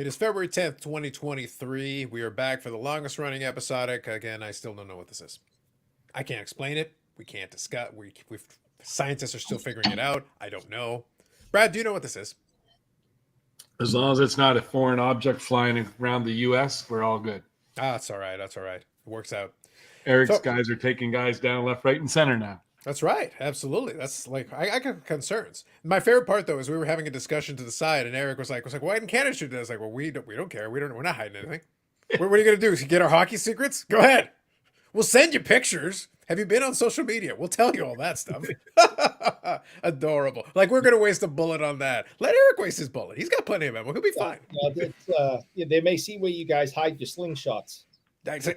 It is February 10th, 2023. We are back for the longest running episodic. Again, I still don't know what this is. I can't explain it. We can't discuss. We've scientists are still figuring it out. I don't know. Brad, do you know what this is? As long as it's not a foreign object flying around the U.S., we're all good. Ah, that's all right. That's all right. It works out. Eric's guys are taking guys down left, right, and center now. That's right. Absolutely. That's like I got concerns. My favorite part though is we were having a discussion to the side, and Eric was like, "Why didn't Canada shoot that?" I was like, "Well, we don't care. We're not hiding anything. What are you gonna do? Get our hockey secrets? Go ahead. We'll send you pictures. Have you been on social media? We'll tell you all that stuff." Adorable. Like we're gonna waste a bullet on that. Let Eric waste his bullet. He's got plenty of ammo. He'll be fine. They may see where you guys hide your slingshots.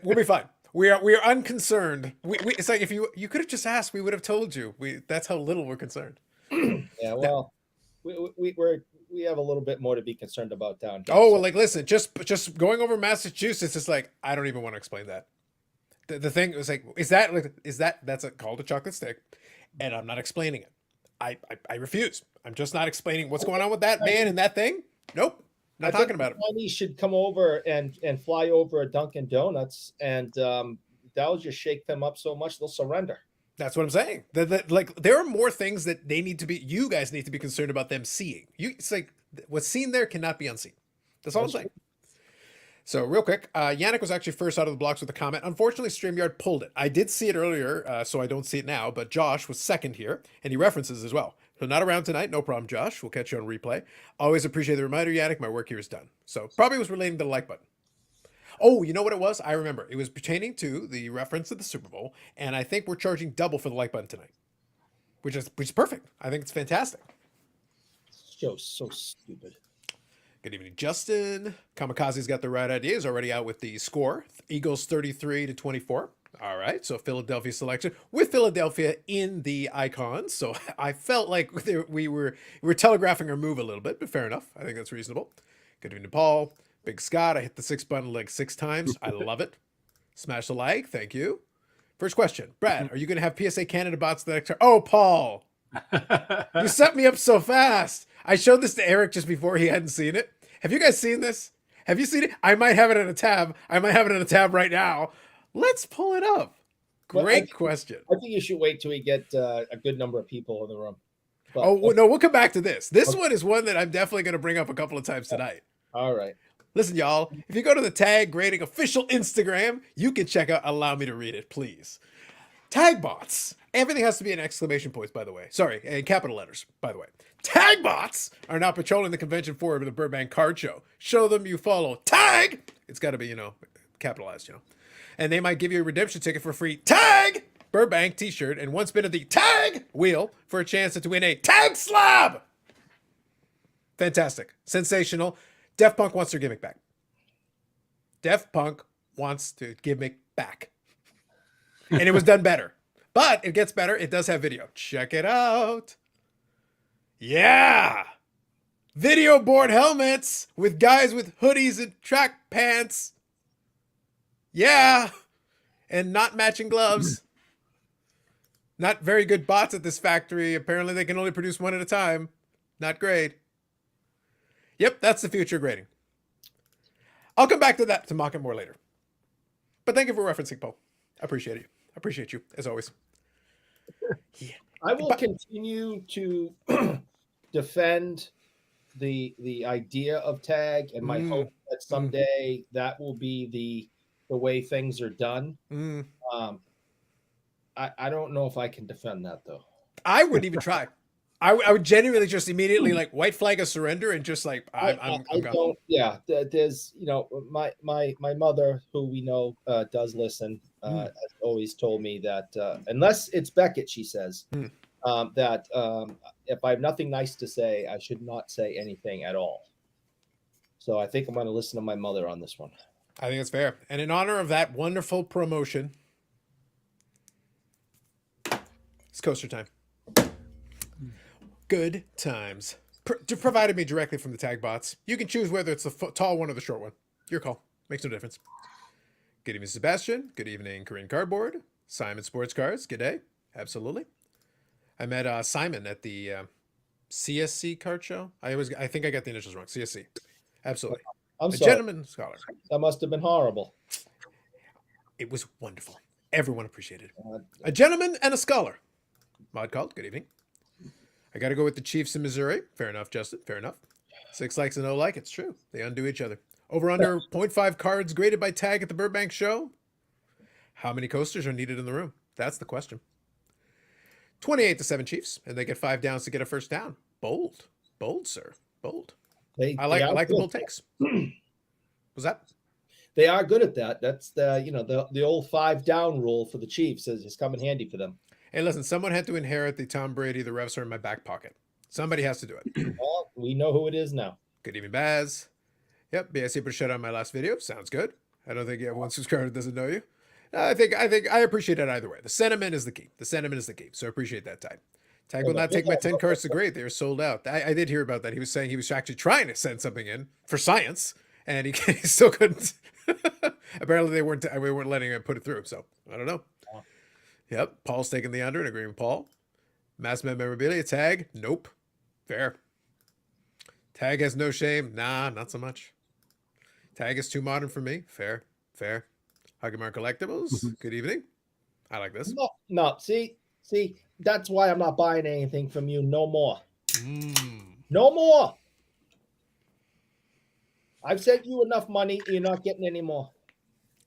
We'll be fine. We are unconcerned. It's like if you could have just asked, we would have told you. That's how little we're concerned. Yeah, well, we have a little bit more to be concerned about down here. Oh, well, like listen, just going over Massachusetts, it's like I don't even want to explain that. The thing was like, that's called a chocolate stick, and I'm not explaining it. I refuse. I'm just not explaining what's going on with that man and that thing. Nope. Not talking about it. Chinese should come over and fly over a Dunkin' Donuts, and that'll just shake them up so much they'll surrender. That's what I'm saying. Like there are more things that you guys need to be concerned about them seeing. It's like what's seen there cannot be unseen. That's all I'm saying. So real quick, Yannick was actually first out of the blocks with a comment. Unfortunately, StreamYard pulled it. I did see it earlier, so I don't see it now. But Josh was second here, and he references as well. So not around tonight, no problem, Josh. We'll catch you on replay. Always appreciate the reminder, Yannick. My work here is done. So probably was relating to the like button. Oh, you know what it was? I remember. It was pertaining to the reference to the Super Bowl, and I think we're charging double for the like button tonight, which is perfect. I think it's fantastic. So stupid. Good evening, Justin. Kamikaze's got the right idea. He's already out with the score. Eagles 33-24. All right, so Philadelphia selection with Philadelphia in the icons. So I felt like we were telegraphing our move a little bit, but fair enough. I think that's reasonable. Good evening, Paul. Big Scott. I hit the 6 button like 6 times. I love it. Smash the like. Thank you. First question, Brad. Are you going to have PSA Canada bots the next time? Oh, Paul, you set me up so fast. I showed this to Eric just before he hadn't seen it. Have you guys seen this? Have you seen it? I might have it in a tab. I might have it in a tab right now. Let's pull it up. Great question. I think you should wait till we get a good number of people in the room. But, no, we'll come back to this. This one is one that I'm definitely going to bring up a couple of times tonight. All right. Listen, y'all, if you go to the Tag Grading official Instagram, you can check out Allow Me to Read It, please. Tag bots. Everything has to be in exclamation points, by the way. Sorry, in capital letters, by the way. Tag bots are now patrolling the convention floor of the Burbank Card Show. Show them you follow. Tag! It's got to be, capitalized, And they might give you a redemption ticket for free. Tag! Burbank t-shirt and one spin of the tag wheel for a chance to win a tag slab. Fantastic. Sensational. Def Punk wants their gimmick back. Def Punk wants to gimmick back. And it was done better. But it gets better. It does have video. Check it out. Yeah. Video board helmets with guys with hoodies and track pants. Yeah. And not matching gloves. Not very good bots at this factory. Apparently they can only produce one at a time. Not great. Yep, that's the future grading. I'll come back to that to mock it more later. But thank you for referencing, Poe. I appreciate it. I appreciate you, as always. Yeah. I will continue to defend the idea of tag, and my hope that someday that will be the way things are done. I don't know if I can defend that though. I wouldn't even try. I would genuinely just immediately like white flag a surrender and just like I'm don't. Yeah, there's my mother, who we know does listen, has always told me that unless it's Beckett, she says that if I have nothing nice to say, I should not say anything at all. So I think I'm going to listen to my mother on this one. I think it's fair, and in honor of that wonderful promotion, it's coaster time. Good times. Provided me directly from the tag bots. You can choose whether it's the tall one or the short one. Your call. Makes no difference. Good evening, Sebastian. Good evening, Korean Cardboard. Simon Sports Cards. Good day. Absolutely. I met Simon at the CSC card show. I think I got the initials wrong. CSC. Absolutely. I'm A sorry. gentleman scholar. That must have been horrible. It was wonderful. Everyone appreciated it. Uh, A gentleman and a scholar. Mod called. Good evening. I got to go with the Chiefs in Missouri. Fair enough, Justin. Fair enough. 6 likes and no like. It's true. They undo each other. Over under 0.5 cards graded by tag at the Burbank show. How many coasters are needed in the room? That's the question. 28-7 Chiefs, and they get 5 downs to get a first down. Bold. Bold, sir. Bold. I like the bold takes. Was that? They are good at that. That's the old 5 down rule for the Chiefs has come in handy for them. Hey, listen, someone had to inherit the Tom Brady, the refs are in my back pocket. Somebody has to do it. Well, we know who it is now. Good evening, Baz. Yep, BSC put a shut on my last video. Sounds good. I don't think you have one subscriber that doesn't know you. I think I appreciate it either way. The sentiment is the key. The sentiment is the key. So I appreciate that, Tag. Tag will not take my 10 cards to grade. They are sold out. I did hear about that. He was saying he was actually trying to send something in for science, and he still couldn't. Apparently we weren't letting him put it through. So I don't know. Yep, Paul's taking the under and agreeing with Paul. Mass memorabilia tag. Nope. Fair. Tag has no shame. Nah, not so much. Tag is too modern for me. Fair. Huggy Collectibles. Good evening. I like this. No. See, that's why I'm not buying anything from you no more. No more. I've sent you enough money. You're not getting any more.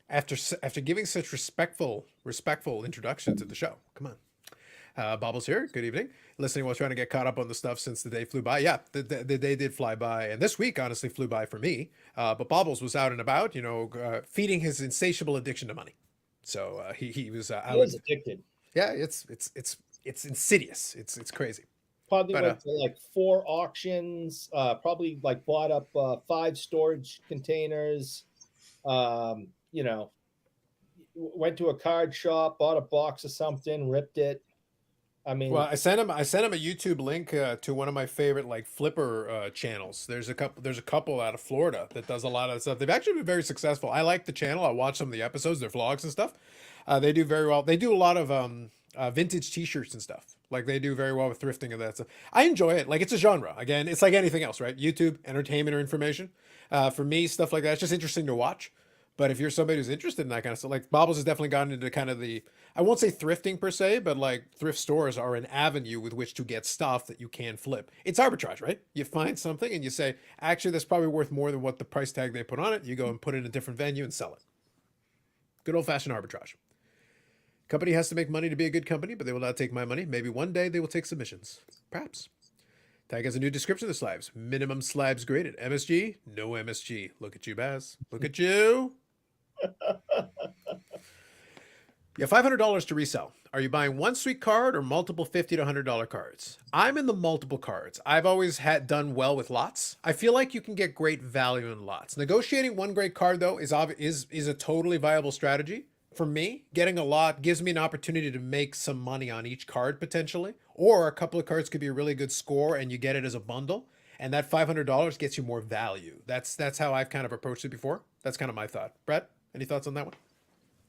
After giving such respectful introduction to the show. Come on. Bobbles here. Good evening. Listening while trying to get caught up on the stuff since the day flew by. Yeah, the day did fly by. And this week, honestly, flew by for me. But Bobbles was out and about, feeding his insatiable addiction to money. So he was out. He was addicted. Yeah, it's insidious. It's crazy. Probably went to like 4 auctions, probably like bought up 5 storage containers, went to a card shop, bought a box of something, ripped it. I mean, well, I sent him a YouTube link to one of my favorite like flipper channels. There's a couple out of Florida that does a lot of stuff. They've actually been very successful. I like the channel. I watch some of the episodes, their vlogs and stuff. They do very well. They do a lot of vintage T-shirts and stuff. Like they do very well with thrifting and that stuff. I enjoy it. Like it's a genre. Again, it's like anything else, right? YouTube, entertainment or information. For me, stuff like that, it's just interesting to watch. But if you're somebody who's interested in that kind of stuff, like Bobbles has definitely gotten into kind of I won't say thrifting per se, but like thrift stores are an avenue with which to get stuff that you can flip. It's arbitrage, right? You find something and you say, actually, that's probably worth more than what the price tag they put on it. You go and put it in a different venue and sell it. Good old fashioned arbitrage. Company has to make money to be a good company, but they will not take my money. Maybe one day they will take submissions. Perhaps. Tag has a new description of the slabs. Minimum slabs graded. MSG? No MSG. Look at you, Baz. Look at you. You have $500 to resell. Are you buying one sweet card or multiple $50 to $100 cards? I'm in the multiple cards. I've always done well with lots. I feel like you can get great value in lots. Negotiating one great card though is a totally viable strategy. For me, getting a lot gives me an opportunity to make some money on each card potentially, or a couple of cards could be a really good score and you get it as a bundle, and that $500 gets you more value. That's how I've kind of approached it before. That's kind of my thought. Brett, any thoughts on that one?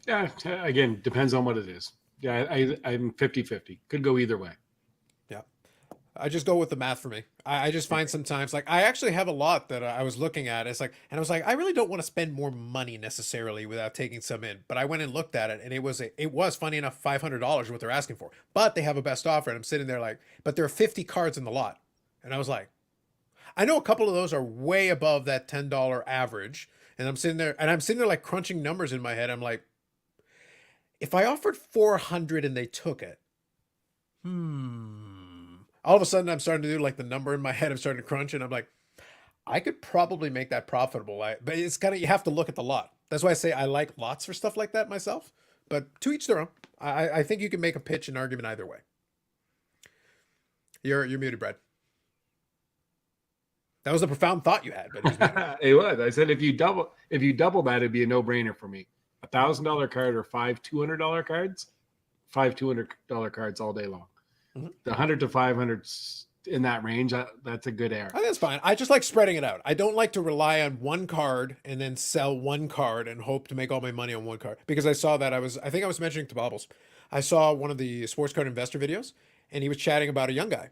Yeah, again, depends on what it is. Yeah, I'm 50-50. Could go either way. Yeah. I just go with the math for me. I just find sometimes, like, I actually have a lot that I was looking at. It's like, and I was like, I really don't want to spend more money necessarily without taking some in. But I went and looked at it, and it was funny enough, $500 what they're asking for. But they have a best offer, and I'm sitting there like, but there are 50 cards in the lot. And I was like, I know a couple of those are way above that $10 average. And I'm sitting there like crunching numbers in my head. I'm like, if I offered 400 and they took it, all of a sudden I'm starting to do like the number in my head. I'm starting to crunch and I'm like, I could probably make that profitable. But it's kind of, you have to look at the lot. That's why I say I like lots for stuff like that myself, but to each their own. I think you can make a pitch and argument either way. You're muted, Brad. That was a profound thought you had, but it was. I said if you double that, it'd be a no-brainer for me. $1,000 card or 5 $200 cards, 5 $200 cards all day long. Mm-hmm. The 100 to 500 in that range, that's a good error. I think that's fine. I just like spreading it out. I don't like to rely on one card and then sell one card and hope to make all my money on one card. Because I saw that I think I was mentioning to Bobbles. I saw one of the sports card investor videos and he was chatting about a young guy.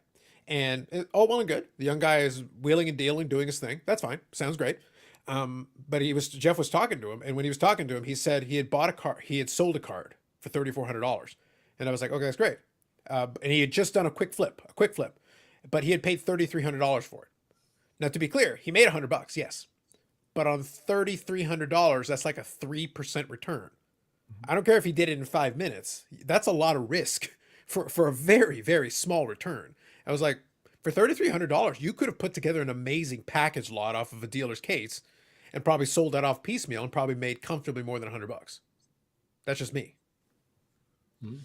And all well and good. The young guy is wheeling and dealing, doing his thing. That's fine. Sounds great. But Jeff was talking to him, and when he was talking to him, he said he had bought a card, he had sold a card for $3,400, and I was like, okay, that's great. And he had just done a quick flip, but he had paid $3,300 for it. Now, to be clear, he made $100, yes, but on $3,300, that's like a 3% return. I don't care if he did it in 5 minutes. That's a lot of risk for a very, very small return. I was like, for $3,300, you could have put together an amazing package lot off of a dealer's case and probably sold that off piecemeal and probably made comfortably more than $100. That's just me. Mm-hmm.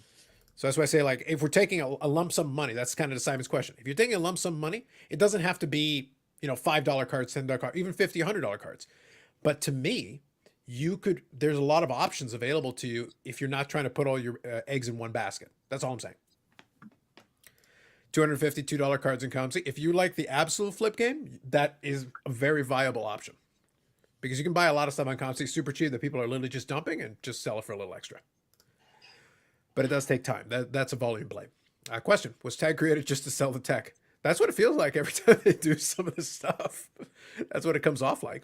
So that's why I say, like, if we're taking a lump sum of money, that's kind of to Simon's question. If you're taking a lump sum of money, it doesn't have to be, $5 cards, $10 cards, even $50, $100 cards. But to me, there's a lot of options available to you if you're not trying to put all your eggs in one basket. That's all I'm saying. $252 cards in currency. If you like the absolute flip game, that is a very viable option. Because you can buy a lot of stuff on Comsy super cheap that people are literally just dumping and just sell it for a little extra. But it does take time. That's a volume play. Question: was tag created just to sell the tech? That's what it feels like every time they do some of this stuff. That's what it comes off like.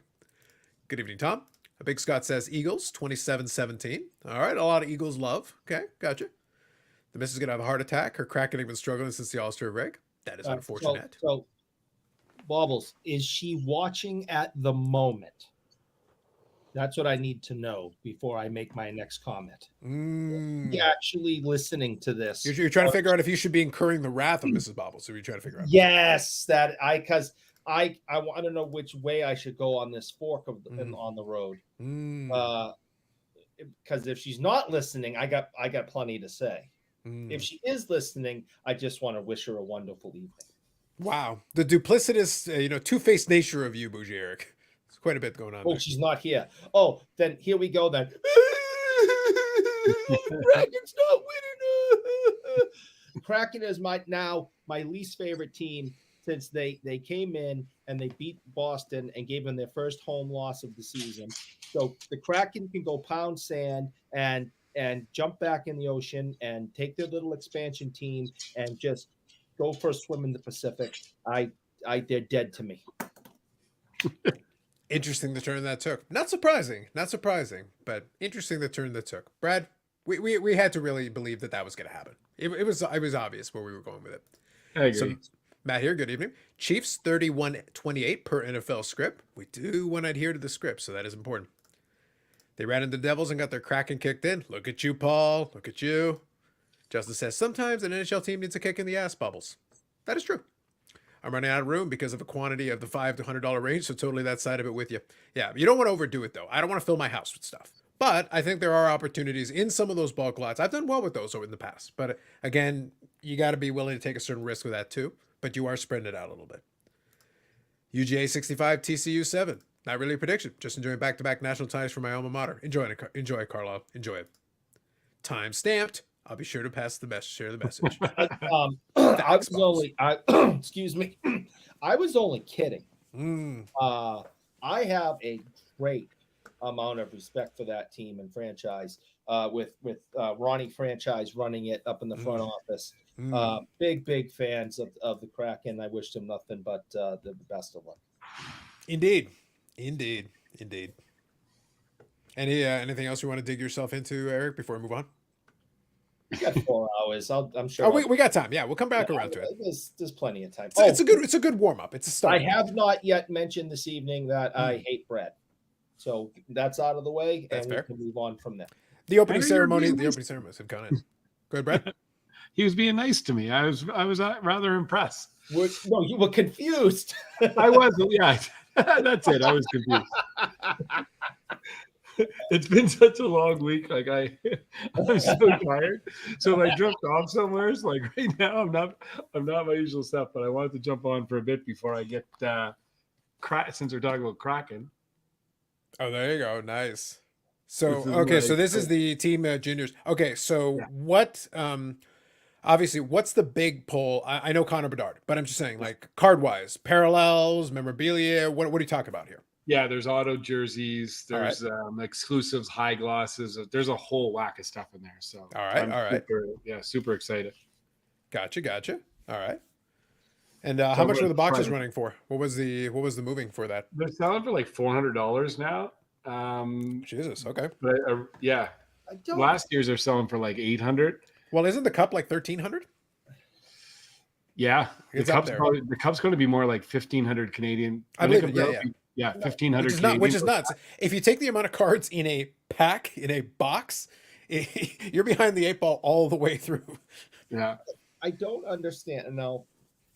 Good evening, Tom. A Big Scott says Eagles 27-17. All right, a lot of Eagles love. Okay, gotcha. The miss is going to have a heart attack. Her Kraken has been struggling since the All-Star break. That is unfortunate. So, Bobbles, is she watching at the moment? That's what I need to know before I make my next comment. Actually listening to this. You're trying to figure out if you should be incurring the wrath of Mrs. Bobbles. So you're trying to figure out. Yes, because I want to know which way I should go on this fork on the road. Because if she's not listening, I got plenty to say. If she is listening, I just want to wish her a wonderful evening. Wow, the duplicitous, two-faced nature of you, Bougie Eric. There's quite a bit going on. Oh, there. She's not here. Oh, then here we go. Then Kraken's not winning. Kraken is my least favorite team since they came in and they beat Boston and gave them their first home loss of the season. So the Kraken can go pound sand and jump back in the ocean and take their little expansion team and just go for a swim in the Pacific. They're dead to me. Interesting the turn that took. Not surprising, but interesting the turn that took. Brad, we had to really believe that was going to happen. It was obvious where we were going with it. I agree. So, Matt here, good evening. Chiefs 31-28 per NFL script. We do want to adhere to the script, so that is important. They ran into Devils and got their Kraken kicked in. Look at you, Paul. Look at you. Justin says, sometimes an NHL team needs a kick in the ass, Bubbles. That is true. I'm running out of room because of the quantity of the $5 to $100 range, so totally that side of it with you. Yeah, you don't want to overdo it, though. I don't want to fill my house with stuff. But I think there are opportunities in some of those bulk lots. I've done well with those over in the past. But again, you got to be willing to take a certain risk with that, too. But you are spreading it out a little bit. UGA 65, TCU 7. Not really a prediction. Just enjoying back-to-back national titles for my alma mater. Enjoy it, Carlisle. Enjoy it. Time stamped. I'll be sure to share the message. Excuse me. I was only kidding. I have a great amount of respect for that team and franchise. With Ronnie Franchise running it up in the front office. Big fans of the Kraken. I wish them nothing but the best of luck. Indeed. Anything else you want to dig yourself into, Eric, before we move on? We got 4 hours. I'm sure. Oh, we got time. Yeah, we'll come back around to it. There's plenty of time. It's a good warm up. It's a start. I have not yet mentioned this evening that I hate bread, so that's out of the way, and we can move on from there. The opening ceremonies have gone in. Go ahead, Brad. He was being nice to me. I was rather impressed. No, you were confused. I was. Yeah, that's it. I was confused. It's been such a long week. Like I'm so tired. So I jumped off somewhere. It's like right now I'm not my usual stuff, but I wanted to jump on for a bit before I get since we're talking about Kraken. Oh, there you go. Nice. So so this is the team juniors. Okay, so what? Obviously, what's the big pull? I know Connor Bedard, but I'm just saying, like card wise, parallels, memorabilia. What are you talking about here? Yeah, there's auto jerseys, there's exclusives, high glosses. There's a whole whack of stuff in there. So all right. Super excited. Gotcha. All right. And So how I'm much gonna were the try boxes to- running for? What was the moving for that? They're selling for like $400 now. Jesus. Okay. But yeah, I don't. last year's are selling for like 800. Well, isn't the cup like 1,300? Yeah, It's up there. The cup's going to be more like 1,500 Canadian. I believe it. Yeah, yeah. Yeah, 1,500 Which is Canadian. which is nuts. If you take the amount of cards in a pack, in a box, you're behind the 8 ball all the way through. Yeah. I don't understand. Now,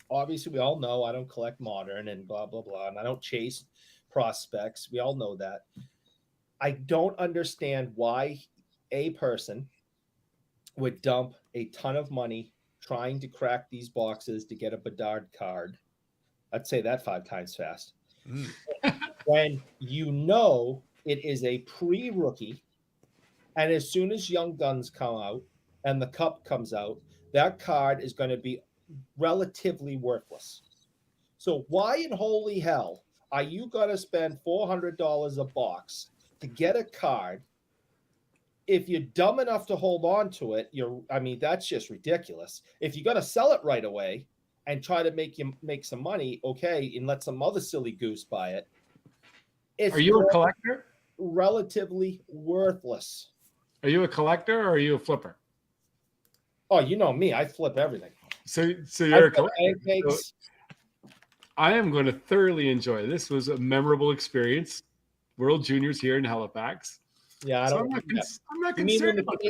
obviously, we all know I don't collect modern and blah blah blah, and I don't chase prospects. We all know that. I don't understand why a person would dump a ton of money trying to crack these boxes to get a Bedard card. I'd say that 5 times fast. When you know it is a pre-rookie, and as soon as Young Guns come out and the cup comes out, that card is going to be relatively worthless. So why in holy hell are you going to spend $400 a box to get a card? If you're dumb enough to hold on to it, that's just ridiculous. If you're going to sell it right away and try to make some money, okay, and let some other silly goose buy it. Are you a collector? Relatively worthless. Are you a collector or are you a flipper? Oh, you know me. I flip everything. So you're a collector. Pancakes. So I am going to thoroughly enjoy. This was a memorable experience. World Juniors here in Halifax. Yeah, I'm not concerned about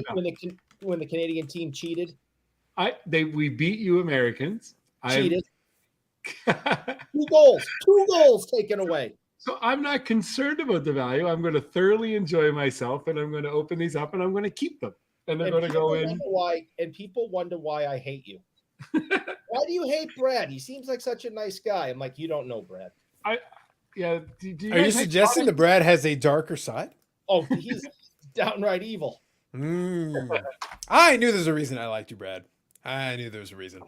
when the Canadian team cheated. We beat you Americans. Cheated. 2 goals taken away. So I'm not concerned about the value. I'm going to thoroughly enjoy myself, and I'm going to open these up, and I'm going to keep them. And they're going to go in. People wonder why I hate you. Why do you hate Brad? He seems like such a nice guy. I'm like, you don't know Brad. Are you suggesting that Brad has a darker side? Oh, he's downright evil. I knew there's a reason I liked you, Brad. I knew there was a reason.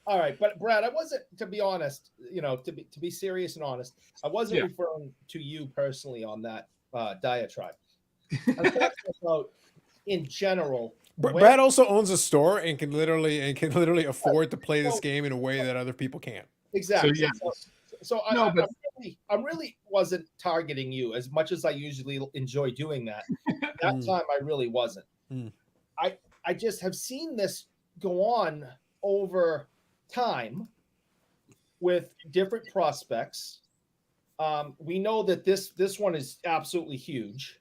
All right, but Brad, I wasn't, to be honest, to be serious and honest, I wasn't referring to you personally on that diatribe. I'm talking about in general. Brad also owns a store and can literally afford to play this game in a way that other people can't. Exactly. So, yeah. So I really wasn't targeting you as much as I usually enjoy doing that. That time I really wasn't. I just have seen this go on over time with different prospects. We know that this one is absolutely huge.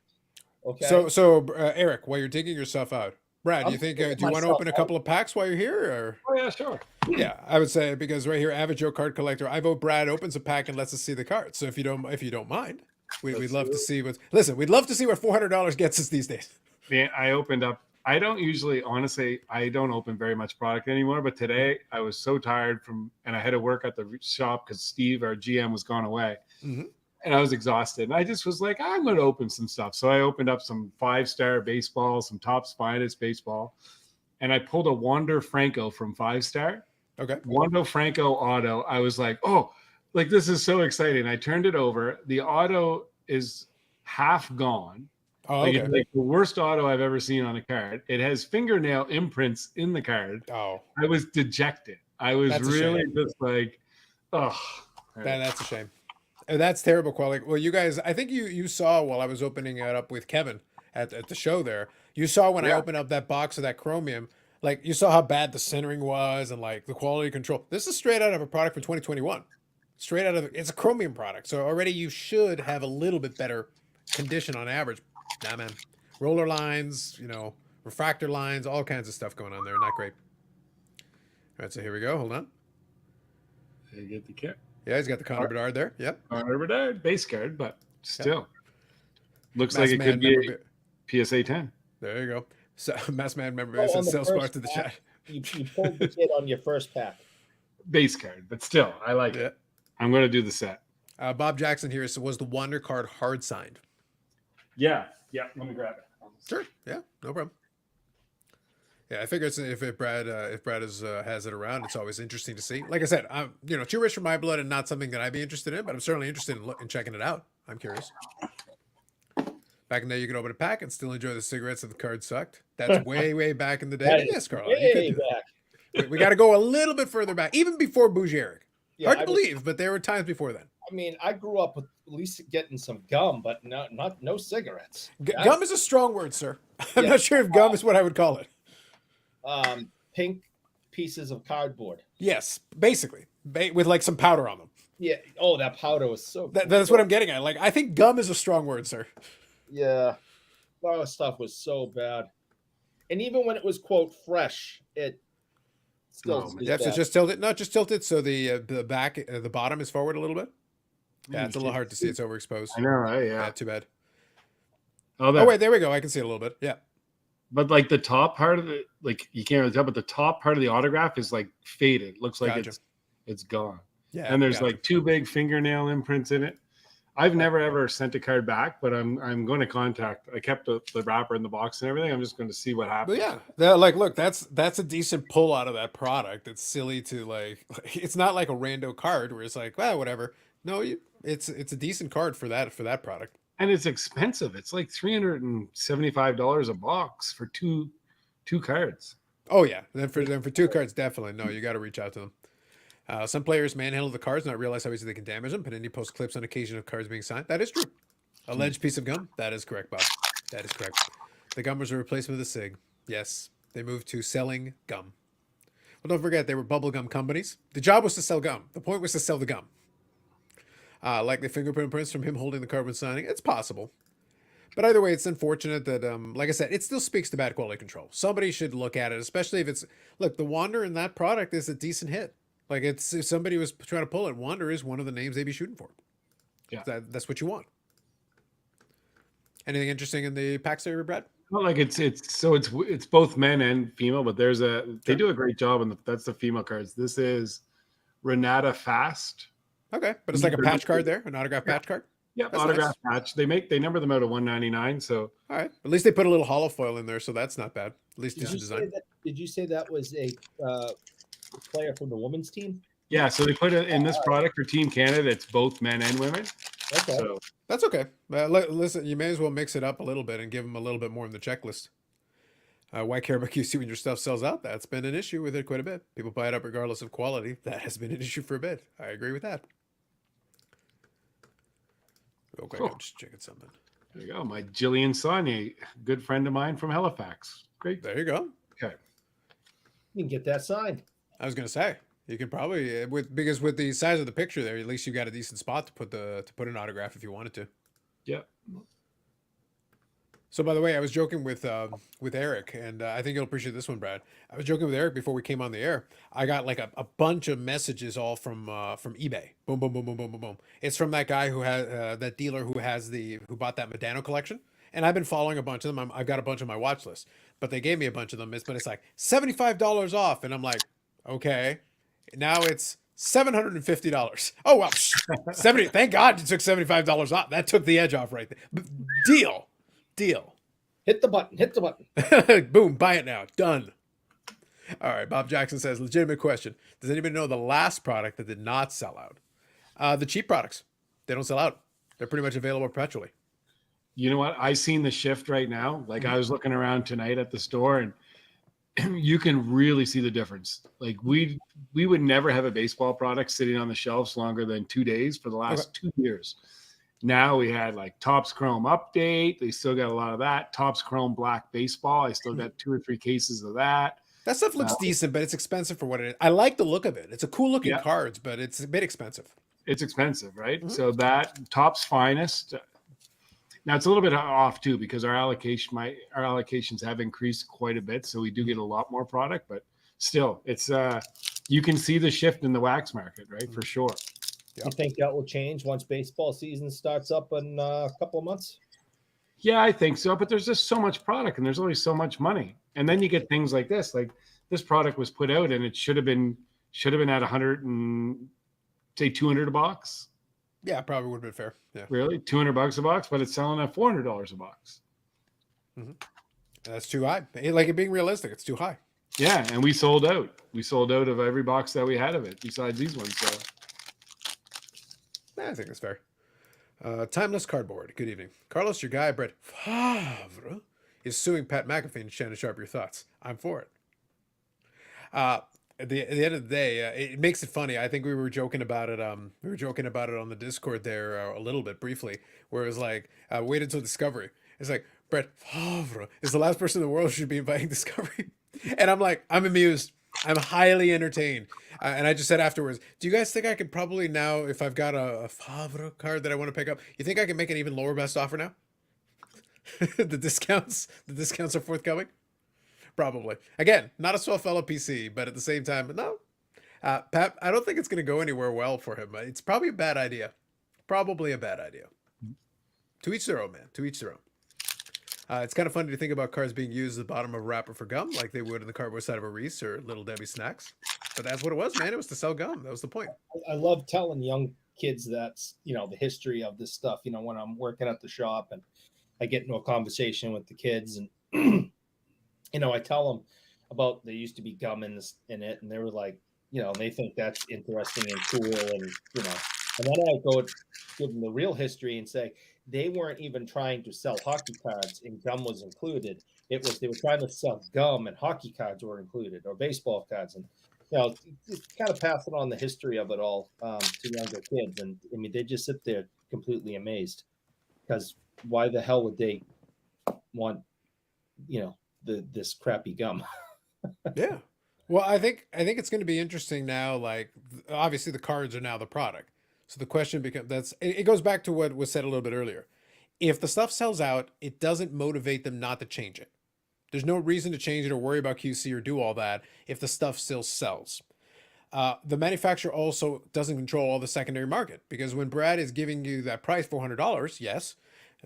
Okay. So Eric, while you're digging yourself out, Brad, do you think do you want to open a couple of packs while you're here? Or? Oh yeah, sure. Yeah, I would say because right here, Average Joe Card Collector, I vote Brad opens a pack and lets us see the cards. So if you don't mind, we'd love to see what. Listen, we'd love to see what $400 gets us these days. Man, I opened up. I don't usually, honestly, I don't open very much product anymore. But today I was so tired and I had to work at the shop because Steve, our GM, was gone away. And I was exhausted. And I just was like, I'm going to open some stuff. So I opened up some 5-star baseball, some Topps Finest baseball. And I pulled a Wander Franco from 5-star. Okay. Wander Franco auto. I was like, oh, like this is so exciting. I turned it over. The auto is half gone. Oh, okay. It's like the worst auto I've ever seen on a card. It has fingernail imprints in the card. Oh. I was dejected. I was really just like, oh. That's a shame. That's terrible quality. Well, you guys, I think you saw while I was opening it up with Kevin at the show there. You saw when I opened up that box of that chromium, like you saw how bad the centering was and like the quality control. This is straight out of a product from 2021. Straight out of it's a chromium product. So already you should have a little bit better condition on average. Nah, man. Roller lines, refractor lines, all kinds of stuff going on there. Not great. All right, so here we go. Hold on. You get the kit. Yeah, he's got the Connor Bedard there. Yep. Connor Bedard, base card, but still. Looks like it could be a PSA 10. There you go. So, Mass Man member says sell smart to the chat. You pulled the kit on your first pack. Base card, but still, I like it. I'm going to do the set. Bob Jackson here was the Wander card hard signed. Yeah. Let me grab it. Sure. Yeah, no problem. Yeah, I figure if Brad has it around, it's always interesting to see. Like I said, I'm too rich for my blood and not something that I'd be interested in, but I'm certainly interested in checking it out. I'm curious. Back in the day, you could open a pack and still enjoy the cigarettes if the card sucked. That's way back in the day. Yes, Carl. Way back. We got to go a little bit further back, even before Bougieric. Yeah, Hard to believe, but there were times before then. I mean, I grew up with at least getting some gum, but no cigarettes. Gum is a strong word, sir. I'm Yeah. not sure if gum is what I would call it. Pink pieces of cardboard. Yes, basically, with like some powder on them. Yeah. Oh, that powder was so. That's what I'm getting at. Like, I think gum is a strong word, sir. Yeah. A lot of stuff was so bad. And even when it was, quote, fresh, it still was You have to bad. just tilt it. Not just tilt it so the back, the bottom is forward a little bit. Yeah, it's a little hard to see. It's overexposed. I know, right? Yeah. Too bad. Oh, wait, there we go. I can see it a little bit. Yeah. But like the top part of it, like you can't really tell, but the top part of the autograph is like faded. Looks like it's gone. Yeah. And there's like 2 big fingernail imprints in it. I've never ever sent a card back, but I'm going to contact. I kept the wrapper in the box and everything. I'm just going to see what happens. But yeah, like, look, that's a decent pull out of that product. It's silly to like, it's not like a rando card where it's like, well, whatever. No, it's a decent card for that product. And it's expensive. It's like $375 a box for two cards. Oh yeah, then for 2 cards, definitely. No, you got to reach out to them. Some players manhandle the cards, not realize how easy they can damage them. Panini post clips on occasion of cards being signed. That is true. Alleged piece of gum. That is correct, Bob. That is correct. The gum was a replacement of the SIG. Yes, they moved to selling gum. Well, don't forget, they were bubblegum companies. The job was to sell gum. The point was to sell the gum. Like the fingerprint prints from him holding the card when signing. It's possible. But either way, it's unfortunate that, like I said, it still speaks to bad quality control. Somebody should look at it, especially if it's... Look, the Wander in that product is a decent hit. Like, if somebody was trying to pull it, Wander is one of the names they'd be shooting for. Yeah. That's what you want. Anything interesting in the packs there, Brad? Well, like it's both men and female, but they do a great job, and that's the female cards. This is Renata Fast. Okay, but it's like a patch card there, an autograph patch card. Yeah, That's autograph nice. patch. They number them out at $199. So all right, at least they put a little hollow foil in there, so that's not bad. At least decent design. Did you say that was a player from the women's team? Yeah, so they put it in this product for Team Canada. It's both men and women. Okay, so that's okay. Listen, you may as well mix it up a little bit and give them a little bit more in the checklist. Why care about QC when your stuff sells out? That's been an issue with it quite a bit. People buy it up regardless of quality. That has been an issue for a bit. I agree with that. Okay, Cool. I'm just checking something. There you go. My Jillian Saunier, good friend of mine from Halifax. Great. There you go. Okay. you can get that signed. I was gonna say you could probably because with the size of the picture there, at least you got a decent spot to put an autograph if you wanted to. Yeah. So by the way, I was joking with Eric, and I think you'll appreciate this one, Brad. I was joking with Eric before we came on the air. I got like a bunch of messages all from eBay. Boom, boom, boom, boom, boom, boom, boom. It's from that guy who has that dealer who bought that Medano collection, and I've been following a bunch of them. I've got a bunch on my watch list, but they gave me a bunch of them. But it's like $75 off, and I'm like, okay, now it's $750. Oh well, 70. Thank God you took $75 off. That took the edge off right there. Deal. Hit the button. Boom, buy it now. Done. All right, Bob Jackson says, legitimate question. Does anybody know the last product that did not sell out? The cheap products. They don't sell out. They're pretty much available perpetually. You know what? I seen the shift right now. Like I was looking around tonight at the store, and you can really see the difference. Like we would never have a baseball product sitting on the shelves longer than 2 days for the last 2 years. Now we had like Topps Chrome Update. They still got a lot of that. Topps Chrome Black Baseball. I still got 2 or 3 cases of that. That stuff looks decent, but it's expensive for what it is. I like the look of it. It's a cool looking cards, but it's a bit expensive. It's expensive, right? Mm-hmm. So that Topps Finest. Now it's a little bit off too because our allocations have increased quite a bit, so we do get a lot more product. But still, it's you can see the shift in the wax market, right? For sure. You think that will change once baseball season starts up in a couple of months? Yeah, I think so. But there's just so much product and there's only so much money. And then you get things like this. Like this product was put out and it should have been at 100 and say 200 a box. Yeah, probably would have been fair. Yeah. Really? $200 a box, but it's selling at $400 a box. Mm-hmm. That's too high. Like it being realistic, it's too high. Yeah, and we sold out. We sold out of every box that we had of it besides these ones. So I think that's fair. Timeless Cardboard. Good evening. Carlos, your guy, Brett Favre, is suing Pat McAfee and Shannon Sharp. Your thoughts? I'm for it. at the end of the day, it makes it funny. I think we were joking about it. We were joking about it on the Discord there a little bit briefly, where it was like, wait until Discovery. It's like Brett Favre is the last person in the world who should be inviting Discovery, and I'm like, I'm amused. I'm highly entertained. And I just said afterwards, do you guys think I could probably now, if I've got a Favre card that I want to pick up, you think I can make an even lower best offer now? The discounts are forthcoming. Probably. Again, not a swell fellow PC, but at the same time, no. Pat, I don't think it's going to go anywhere well for him. It's probably a bad idea. Probably a bad idea. To each their own, man. To each their own. It's kind of funny to think about cards being used at the bottom of a wrapper for gum, like they would in the cardboard side of a Reese or Little Debbie snacks. But that's what it was, man. It was to sell gum. That was the point. I love telling young kids that's, the history of this stuff. When I'm working at the shop and I get into a conversation with the kids and I tell them about there used to be gum in it, and they were like, they think that's interesting and cool, and and then I go give them the real history and say they weren't even trying to sell hockey cards and gum was included. It was they were trying to sell gum and hockey cards were included, or baseball cards, and just kind of passing on the history of it all to younger kids, and I mean they just sit there completely amazed because why the hell would they want this crappy gum? Yeah. Well, I think it's going to be interesting now. Like, obviously, the cards are now the product. So the question becomes it goes back to what was said a little bit earlier. If the stuff sells out, it doesn't motivate them not to change it. There's no reason to change it or worry about QC or do all that if the stuff still sells. The manufacturer also doesn't control all the secondary market, because when Brad is giving you that price, $400, yes,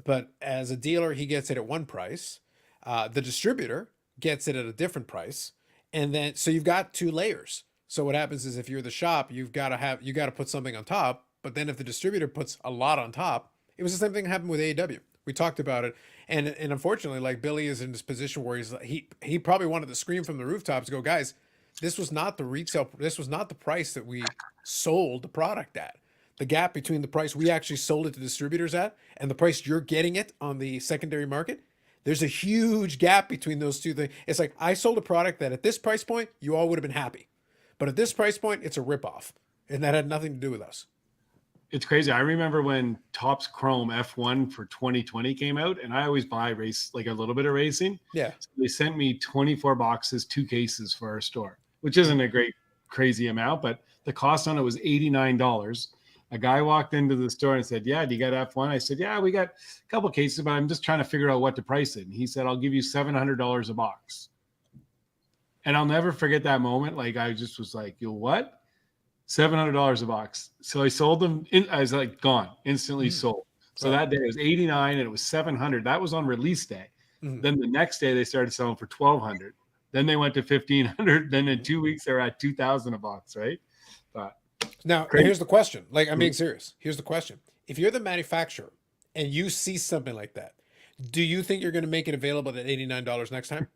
but as a dealer, he gets it at one price. The distributor gets it at a different price. And then, so you've got two layers. So what happens is if you're the shop, you got to put something on top. But then if the distributor puts a lot on top, it was the same thing happened with AEW. We talked about it. And unfortunately, like, Billy is in this position where he probably wanted to scream from the rooftops, go, guys, this was not the retail. This was not the price that we sold the product at. The gap between the price we actually sold it to distributors at and the price you're getting it on the secondary market, there's a huge gap between those two things. It's like, I sold a product that at this price point, you all would have been happy. But at this price point, it's a ripoff. And that had nothing to do with us. It's crazy. I remember when Topps Chrome F1 for 2020 came out, and I always buy like a little bit of racing. Yeah. So they sent me 24 boxes, 2 cases for our store, which isn't a great, crazy amount, but the cost on it was $89. A guy walked into the store and said, yeah, do you got F1? I said, yeah, we got a couple cases, but I'm just trying to figure out what to price it. And he said, I'll give you $700 a box. And I'll never forget that moment. Like, I just was like, you what? $700 a box. So I sold them. I was like, gone, instantly sold. So that day it was 89 and it was 700. That was on release day. Then the next day they started selling for 1,200. Then they went to 1,500. Then in 2 weeks they're at 2,000 a box, right? But now, here's the question. Like, I'm being serious. Here's the question. If you're the manufacturer and you see something like that, do you think you're going to make it available at $89 next time?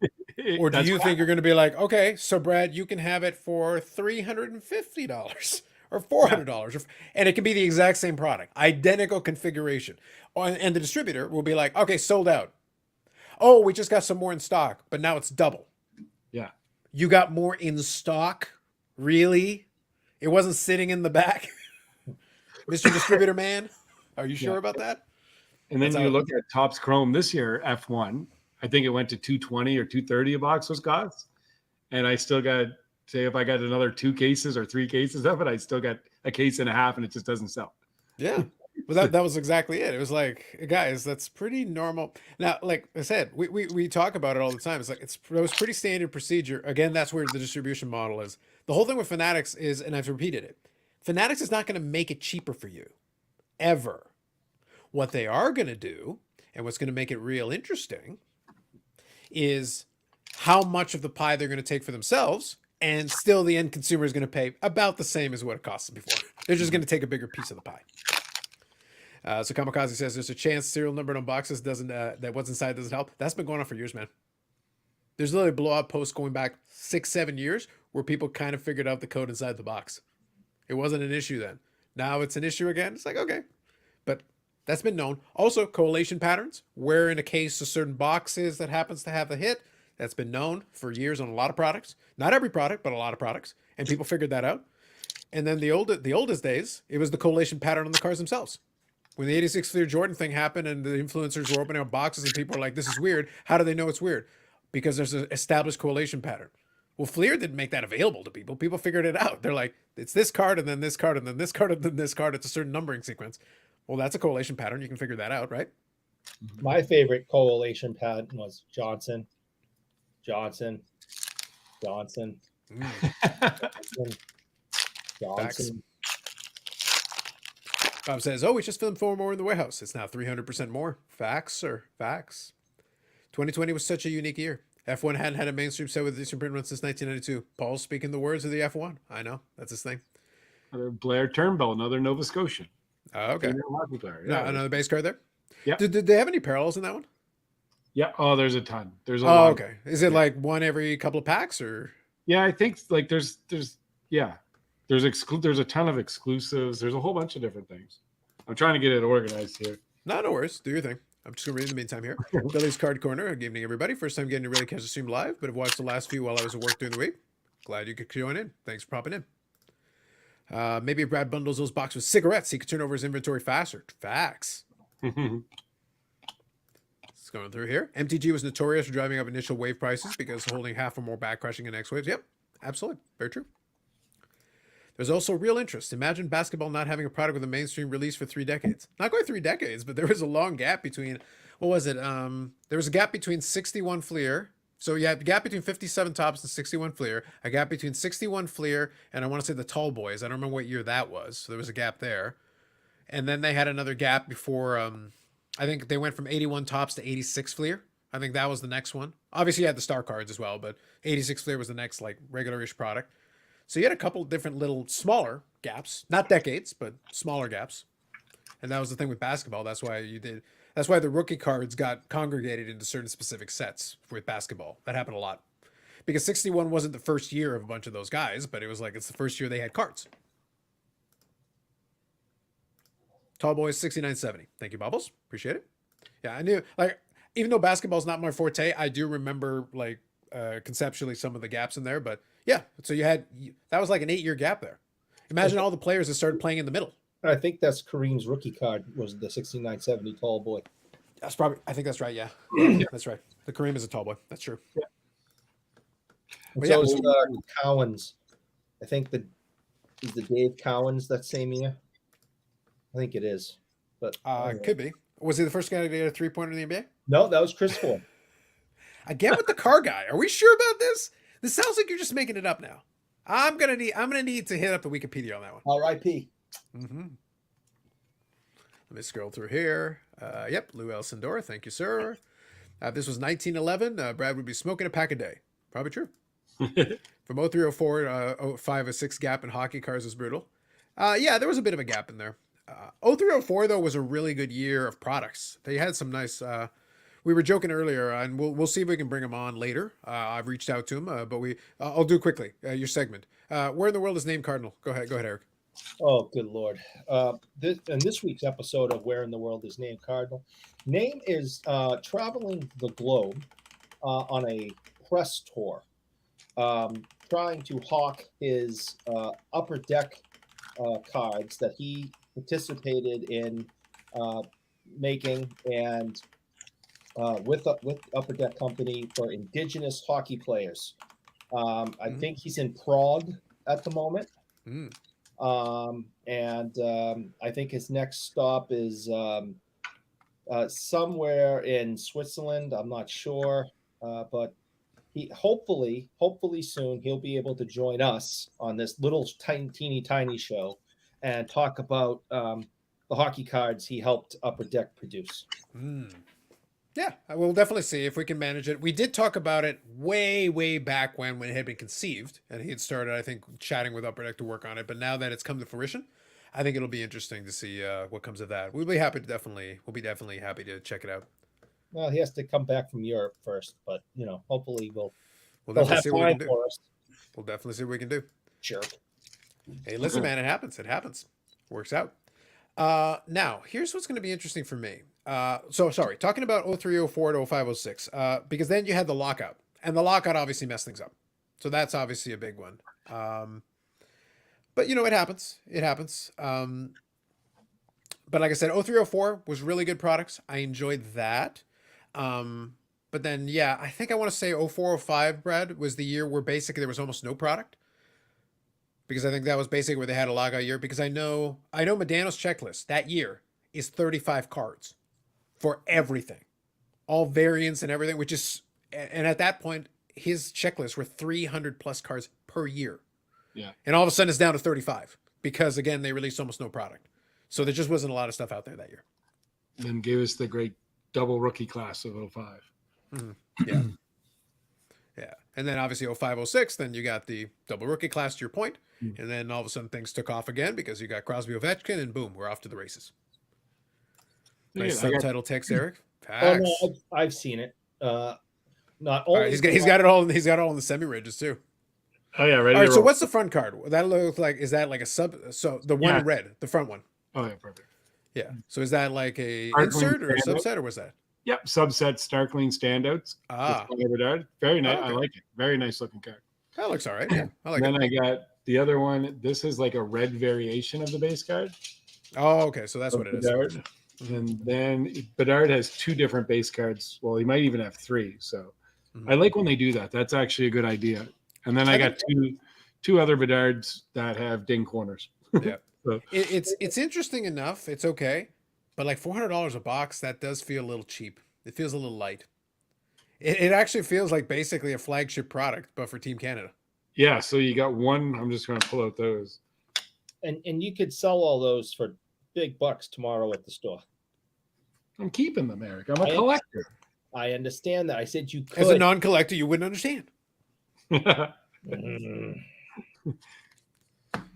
Or do you think you're going to be like, okay, so Brad, you can have it for $350 or $400, and it can be the exact same product, identical configuration. And the distributor will be like, okay, sold out. Oh, we just got some more in stock, but now it's double. Yeah. You got more in stock? Really? It wasn't sitting in the back? Mr. Distributor Man? Are you sure about that? And then you look at Topps Chrome this year, F1. I think it went to 220 or 230 a box was cost. And I still got, say, if I got another 2 cases or 3 cases of it, I still got a case and a half and it just doesn't sell. Yeah. Well, that was exactly it. It was like, guys, that's pretty normal. Now, like I said, we talk about it all the time. It's like, it was pretty standard procedure. Again, that's where the distribution model is. The whole thing with Fanatics is, and I've repeated it, Fanatics is not going to make it cheaper for you, ever. What they are going to do, and what's going to make it real interesting, is how much of the pie they're going to take for themselves, and still the end consumer is going to pay about the same as what it cost them before. They're just going to take a bigger piece of the pie. So Kamikaze says there's a chance serial number on boxes doesn't that what's inside doesn't help. That's been going on for years, man. There's literally blowout posts going back 6-7 years where people kind of figured out the code inside the box. It wasn't an issue then. Now it's an issue again. It's like, okay, but that's been known. Also, correlation patterns, where in a case a certain box is that happens to have a hit. That's been known for years on a lot of products. Not every product, but a lot of products. And people figured that out. And then the oldest days, it was the correlation pattern on the cars themselves. When the 86 Fleer Jordan thing happened and the influencers were opening up boxes and people were like, this is weird. How do they know it's weird? Because there's an established correlation pattern. Well, Fleer didn't make that available to people. People figured it out. They're like, it's this card and then this card and then this card and then this card. It's a certain numbering sequence. Well, that's a correlation pattern. You can figure that out, right? My favorite correlation pattern was Johnson, Johnson, Johnson, Johnson, Johnson. Bob says, oh, we just filmed 4 more in the warehouse. It's now 300% more. Facts, sir. Facts. 2020 was such a unique year. F1 hadn't had a mainstream set with a print run since 1992. Paul's speaking the words of the F1. I know. That's his thing. Blair Turnbull, another Nova Scotian. Oh, okay. Player. Yeah, another base card there? Yeah. Did they have any parallels in that one? Yeah. Oh, there's a ton. There's a lot. Okay. Is it like one every couple of packs or? Yeah, I think like there's a ton of exclusives. There's a whole bunch of different things. I'm trying to get it organized here. No worries. Do your thing. I'm just going to read in the meantime here. Billy's Card Corner. Good evening, everybody. First time getting to really catch the stream live, but I've watched the last few while I was at work during the week. Glad you could join in. Thanks for popping in. Maybe if Brad bundles those boxes with cigarettes, he could turn over his inventory faster. Facts. It's going through here. MTG was notorious for driving up initial wave prices because holding half or more back crashing in next waves. Yep, absolutely. Very true. There's also real interest. Imagine basketball not having a product with a mainstream release for 3 decades. Not quite 3 decades, but there was a long gap between, what was it? There was a gap between 61 Fleer. So you had a gap between 57 Tops and 61 Fleer, a gap between 61 Fleer and I want to say the Tall Boys. I don't remember what year that was. So there was a gap there. And then they had another gap before, I think they went from 81 Tops to 86 Fleer. I think that was the next one. Obviously you had the star cards as well, but 86 Fleer was the next like regular-ish product. So you had a couple different little smaller gaps, not decades, but smaller gaps. And that was the thing with basketball. That's why the rookie cards got congregated into certain specific sets with basketball. That happened a lot. Because 61 wasn't the first year of a bunch of those guys, but it was like it's the first year they had cards. Tall Boys 6970. Thank you, Bubbles. Appreciate it. Yeah, I knew like even though basketball's not my forte, I do remember like conceptually some of the gaps in there, but yeah, so that was like an 8-year gap there. Imagine all the players that started playing in the middle. I think that's Kareem's rookie card was the 6970 tall boy. I think that's right. Yeah, that's right. The Kareem is a tall boy. That's true. Yeah. So is Cowens. I think is the Dave Cowens that same year. I think it is, but it could be. Was he the first guy to get a 3-pointer in the NBA? No, that was Chris Ford. Again with the car guy. Are we sure about this? This sounds like you're just making it up now. I'm gonna need to hit up the Wikipedia on that one. R.I.P. Mm-hmm. Let me scroll through here. Yep, Lou Elsendor. Thank you, sir. If this was 1911, Brad would be smoking a pack a day. Probably true. From 0304, 0506 gap in hockey cars was brutal. Yeah, there was a bit of a gap in there. 0304 though was a really good year of products. They had some nice. We were joking earlier, and we'll see if we can bring him on later. I've reached out to him, but I'll do quickly your segment. Where in the world is named Cardinal? Go ahead, Eric. Oh, good Lord. This week's episode of Where in the World is Named Cardinal. Name is traveling the globe on a press tour, trying to hawk his upper deck cards that he participated in making and with Upper Deck Company for Indigenous hockey players. I think he's in Prague at the moment. I think his next stop is somewhere in Switzerland. I'm not sure, but he hopefully soon he'll be able to join us on this little tiny show and talk about the hockey cards he helped Upper Deck produce. Yeah, we'll definitely see if we can manage it. We did talk about it way back when it had been conceived, and he had started, I think, chatting with Upper Deck to work on it. But now that it's come to fruition, I think it'll be interesting to see what comes of that. We'll be definitely happy to check it out. Well, he has to come back from Europe first, but hopefully we'll definitely see what we can do. For us. We'll definitely see what we can do. Jerk. Hey, listen, man, it happens. Works out. Now, here's what's going to be interesting for me. Talking about 03, 04 to 05, 06, because then you had the lockout, And the lockout obviously messed things up. So that's obviously a big one. But, it happens. It happens. But like I said, 0304 was really good products. I enjoyed that. But then, yeah, I think I want to say 0405, Brad, was the year where basically there was almost no product. Because I think that was basically where they had a lockout year. Because I know Medano's checklist that year is 35 cards for everything. All variants and everything, which is, and at that point, his checklists were 300 plus cards per year. Yeah. And all of a sudden it's down to 35 because, again, they released almost no product. So there just wasn't a lot of stuff out there that year. Then gave us the great double rookie class of 05. Yeah. Yeah. And then obviously 0506, then you got the double rookie class to your point. And then all of a sudden things took off again because you got Crosby Ovechkin and boom, we're off to the races. Nice subtitle text, Eric. Oh no, I've seen it. Not only all right, he's got it all. He's got it all in the semi-ridges too. Oh yeah, ready. All right. So what's the front card? That looks like, is that like a sub? So the one in red, the front one. Oh yeah, perfect. Yeah. So is that like a Starkling insert or a standout. subset or was that? Yep, subset Starkling standouts. Ah, Bedard. Very nice. Okay. I like it. Very nice looking card. that looks all right. Yeah, I like Then it. I got the other one. This is like a red variation of the base card. Oh, okay. So that's what it is. Bedard. And then Bedard has two different base cards. Well, he might even have three. So I like when they do that. That's actually a good idea. And then I got two other Bedards that have ding corners. Yeah. So, It's interesting enough. It's okay, but like $400 a box, that does feel a little cheap. It feels a little light. It actually feels like basically a flagship product, but for Team Canada. yeah. So you got one. I'm just going to pull out those. and you could sell all those for big bucks tomorrow at the store. I'm keeping them, Eric. I'm a collector. I understand that. I said you could. As a non-collector, you wouldn't understand.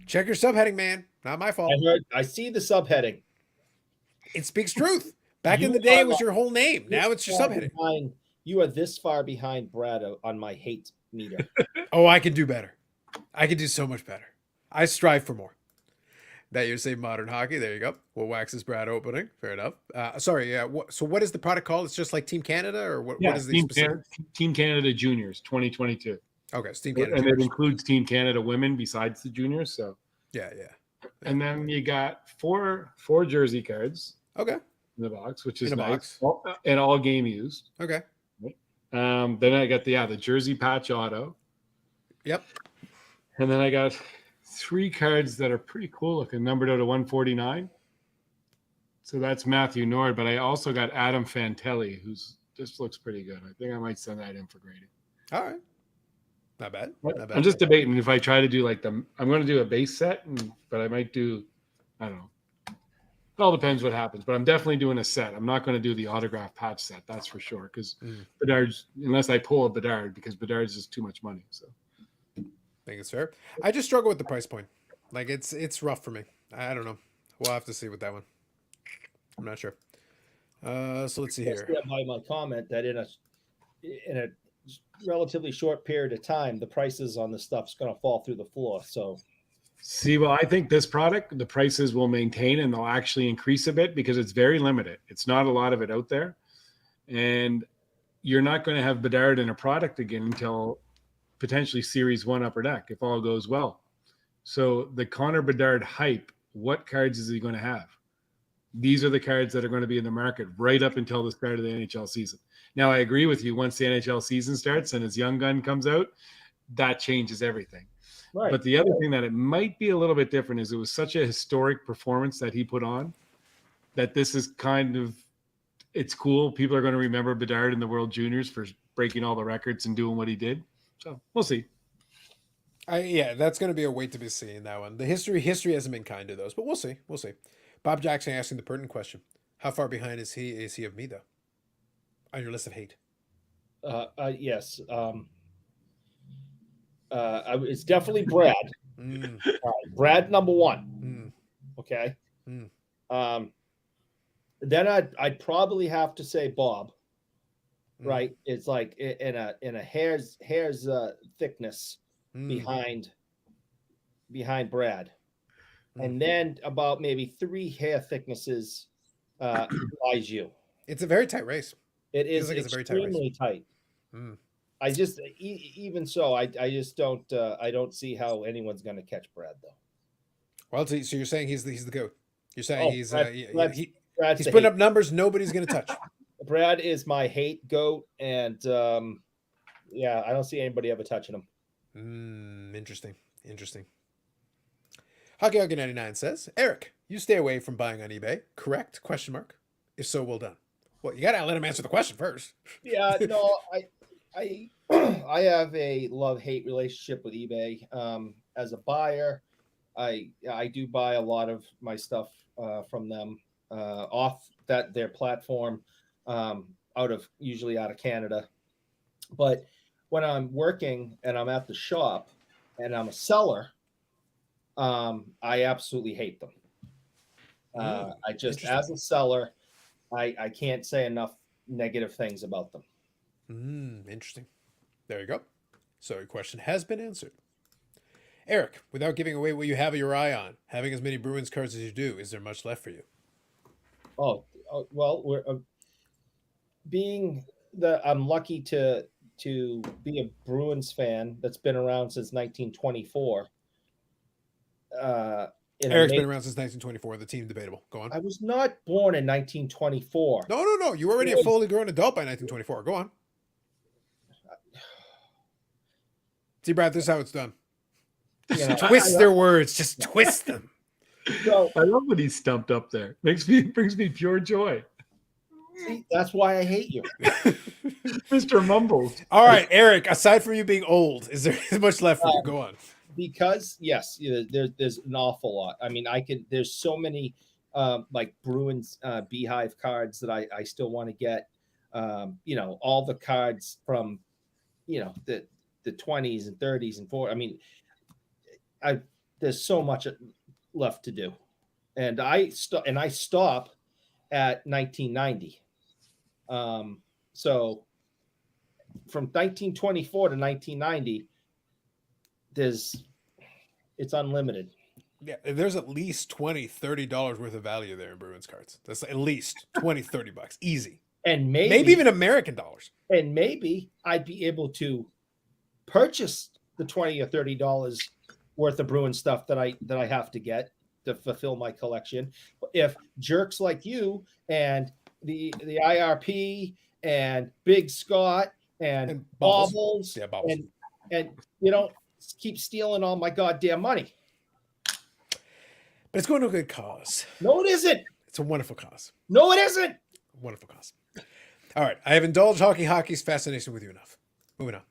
Check your subheading, man. Not my fault. I see the subheading. It speaks truth. Back in the day, it was your whole name. Now it's your subheading. You are this far behind Brad on my hate meter. Oh, I can do better. I can do so much better. I strive for more. That year saved modern hockey. There you go. We'll wax this Brad opening. Fair enough. Sorry. Yeah. So what is the product called? It's just like Team Canada, or what? Yeah, what is the specific? Team Canada Juniors 2022. Okay, it's Team Canada. And Juniors. it includes Team Canada women besides the juniors. So Yeah. and then you got four jersey cards Okay. in the box, which is In a nice. box. And all game used. Okay. Then I got the jersey patch auto. Yep. And then I got three cards that are pretty cool looking, numbered out of 149. So that's Matthew Nord, but I also got Adam Fantelli, who's just looks pretty good. I think I might send that in for grading. All right. Not bad. Not bad. I'm just debating if I try to do like I'm going to do a base set, but I might do, I don't know. It all depends what happens, but I'm definitely doing a set. I'm not going to do the autograph patch set, that's for sure, because Bedard's, unless I pull a Bedard, because Bedard's just too much money. So I think it's fair. I just struggle with the price point. Like it's rough for me. I don't know. We'll have to see with that one. I'm not sure. So let's see here. By my comment that in a relatively short period of time, the prices on the stuff's going to fall through the floor. So, see, well, I think this product, the prices will maintain and they'll actually increase a bit because it's very limited. It's not a lot of it out there, and you're not going to have Bedard in a product again until potentially Series 1 Upper Deck, if all goes well. So the Connor Bedard hype, what cards is he going to have? These are the cards that are going to be in the market right up until the start of the NHL season. Now, I agree with you. Once the NHL season starts and his young gun comes out, that changes everything. right. But the other thing that it might be a little bit different is it was such a historic performance that he put on that this is kind of, it's cool. People are going to remember Bedard in the World Juniors for breaking all the records and doing what he did. So we'll see. Yeah, that's going to be a wait to be seen, that one. The history hasn't been kind to those, but we'll see. We'll see. Bob Jackson asking the pertinent question. How far behind is he of me, though? On your list of hate? Yes. It's definitely Brad. Brad number one. Okay. Then I'd probably have to say Bob. Right. It's like in a hair's thickness behind Brad. And then about maybe 3 hair thicknesses lies you. It's a very tight race. It is like it's a very tight race. extremely tight. I just even so, I just don't I don't see how anyone's going to catch Brad though. Well, so you're saying he's the goat. You're saying Oh, he's Brad's he's the putting hate. up numbers nobody's going to touch. Brad is my hate goat, and yeah, I don't see anybody ever touching him. Interesting. Interesting. Hockey Hugger 99 says, Eric, you stay away from buying on eBay. Correct? Question mark. If so, well done. Well, you gotta let him answer the question first. Yeah, no, I I have a love-hate relationship with eBay. As a buyer, I do buy a lot of my stuff from them off their platform, usually out of Canada. But when I'm working and I'm at the shop and I'm a seller, I absolutely hate them. I just, as a seller, I can't say enough negative things about them. Interesting. There you go. So your question has been answered. Eric, without giving away what you have your eye on, having as many Bruins cards as you do, is there much left for you? Oh well, we're I'm lucky to be a Bruins fan that's been around since 1924. Eric's been around since 1924. The team debatable. Go on. I was not born in 1924. No. You were already a fully grown adult by 1924. Go on. See, Brad, this is how it's done. Twist their words. Just twist them. So, I love when he's stumped up there. Brings me pure joy. See, that's why I hate you. Mr. Mumbles. All right, Eric, aside from you being old, is there much left for you? Go on. Because yes, there's an awful lot. I mean, there's so many like Bruins Beehive cards that I still want to get. All the cards from the 20s and 30s and 40s. I mean, there's so much left to do, and I stop at 1990. So from 1924 to 1990, it's unlimited. Yeah, there's at least $20-$30 worth of value there in Bruins cards. That's at least $20-$30 easy, and maybe even American dollars. And maybe I'd be able to purchase the $20 or $30 worth of Bruins stuff that I have to get to fulfill my collection. If jerks like you and the IRP and Big Scott and Bobbles, and you don't keep stealing all my goddamn money. But it's going to a good cause. No, it isn't. It's a wonderful cause. No, it isn't. Wonderful cause. All right. I have indulged hockey's fascination with you enough. Moving on.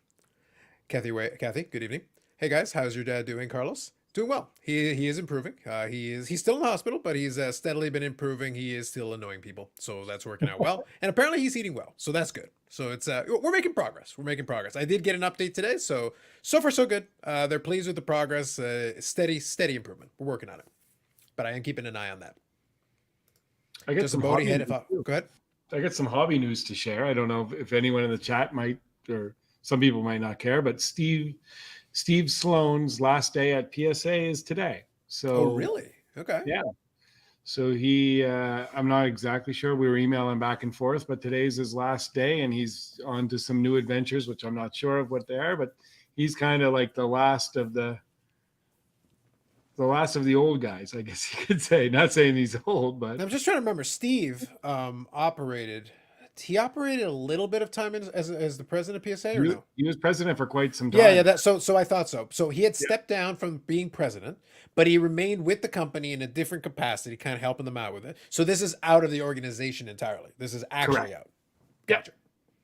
Kathy, good evening. Hey guys, how's your dad doing, Carlos? Doing well. He is improving. He's still in the hospital, but he's steadily been improving. He is still annoying people, so that's working out well. And apparently he's eating well, so that's good. So it's we're making progress. I did get an update today, so far so good. They're pleased with the progress. Steady improvement. We're working on it, but I am keeping an eye on that. I get some hobby news. Go ahead. I got some hobby news to share. I don't know if anyone in the chat might, or some people might not care, but Steve Sloan's last day at PSA is today. So really? Okay. Yeah. So he, I'm not exactly sure. We were emailing back and forth, but today's his last day, and he's on to some new adventures, which I'm not sure of what they are. But he's kind of like the last of the old guys, I guess you could say. Not saying he's old, but I'm just trying to remember. Steve operated a little bit of time as the president of PSA, or no? He was president for quite some time. Yeah. So I thought so. So he had stepped down from being president, but he remained with the company in a different capacity, kind of helping them out with it. So this is out of the organization entirely. This is actually out. Gotcha. Yeah.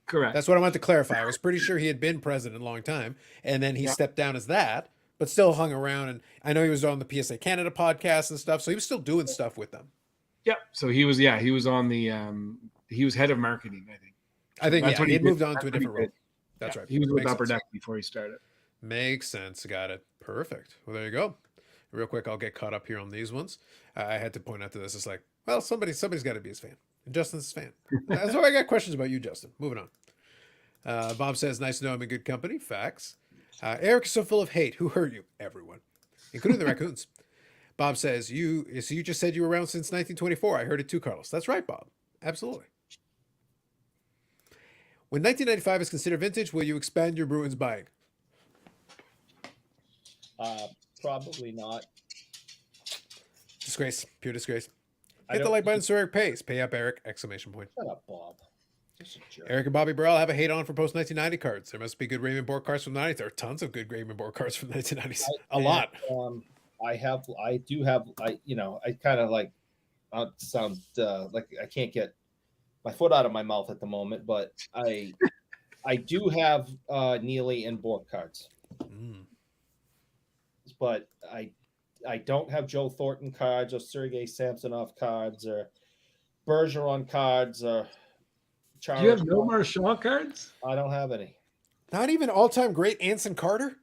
Correct. That's what I wanted to clarify. I was pretty sure he had been president a long time, and then he stepped down as that, but still hung around. And I know he was on the PSA Canada podcast and stuff, so he was still doing stuff with them. Yeah. So he was on the he was head of marketing, I think. He had moved on to a different role. That's right. He was with Upper Deck before he started. Makes sense. Got it. Perfect. Well, there you go. Real quick, I'll get caught up here on these ones. I had to point out to this. It's like, well, somebody's got to be his fan. And Justin's his fan. That's why I got questions about you, Justin. Moving on. Bob says, nice to know I'm in good company. Facts. Eric is so full of hate. Who hurt you? Everyone, including the raccoons. Bob says, you just said you were around since 1924. I heard it too, Carlos. That's right, Bob. Absolutely. When 1995 is considered vintage, will you expand your Bruins buying? Probably not. Disgrace. Pure disgrace. I Hit the don't like button so Eric pays. Pay up, Eric! Exclamation point. Shut up, Bob. Just a jerk. Eric and Bobby Burrell have a hate on for post 1990 cards. There must be good Raymond Borg cards from the 90s. There are tons of good Raymond Borg cards from the 1990s. A lot. I kind of like, sound like I can't get my foot out of my mouth at the moment, but I do have Neely and Borg cards. But I don't have Joe Thornton cards or Sergei Samsonov cards or Bergeron cards or Do you have no Marchand cards? I don't have any. Not even all-time great Anson Carter?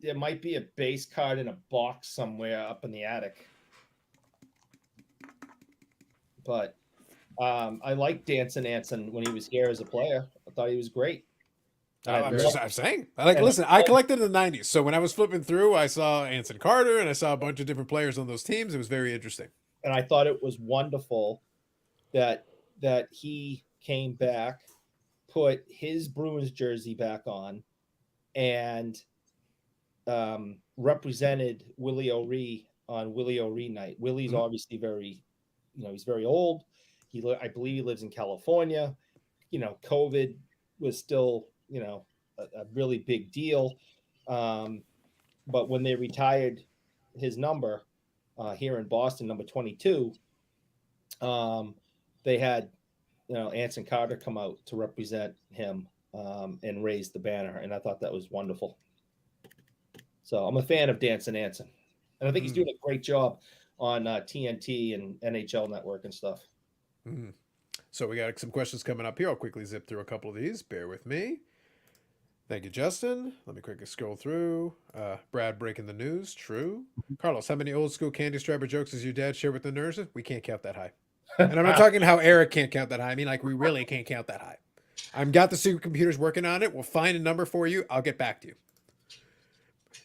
There might be a base card in a box somewhere up in the attic. But I liked Anson when he was here as a player. I thought he was great. I'm saying. Listen, I collected in the 90s. So when I was flipping through, I saw Anson Carter and I saw a bunch of different players on those teams. It was very interesting. And I thought it was wonderful that he came back, put his Bruins jersey back on, and represented Willie O'Ree on Willie O'Ree night. Willie's obviously he's very old. I believe he lives in California. COVID was still, a really big deal. But when they retired his number here in Boston, number 22, they had, Anson Carter come out to represent him and raise the banner. And I thought that was wonderful. So I'm a fan of Anson. And I think he's doing a great job on TNT and NHL Network and stuff. So we got some questions coming up here. I'll quickly zip through a couple of these. Bear with me. Thank you, Justin. Let me quickly scroll through. Brad breaking the news. True. Carlos, how many old school candy striper jokes does your dad share with the nurses? We can't count that high. And I'm not talking how Eric can't count that high. I mean, like, we really can't count that high. I've got the supercomputers working on it. We'll find a number for you. I'll get back to you.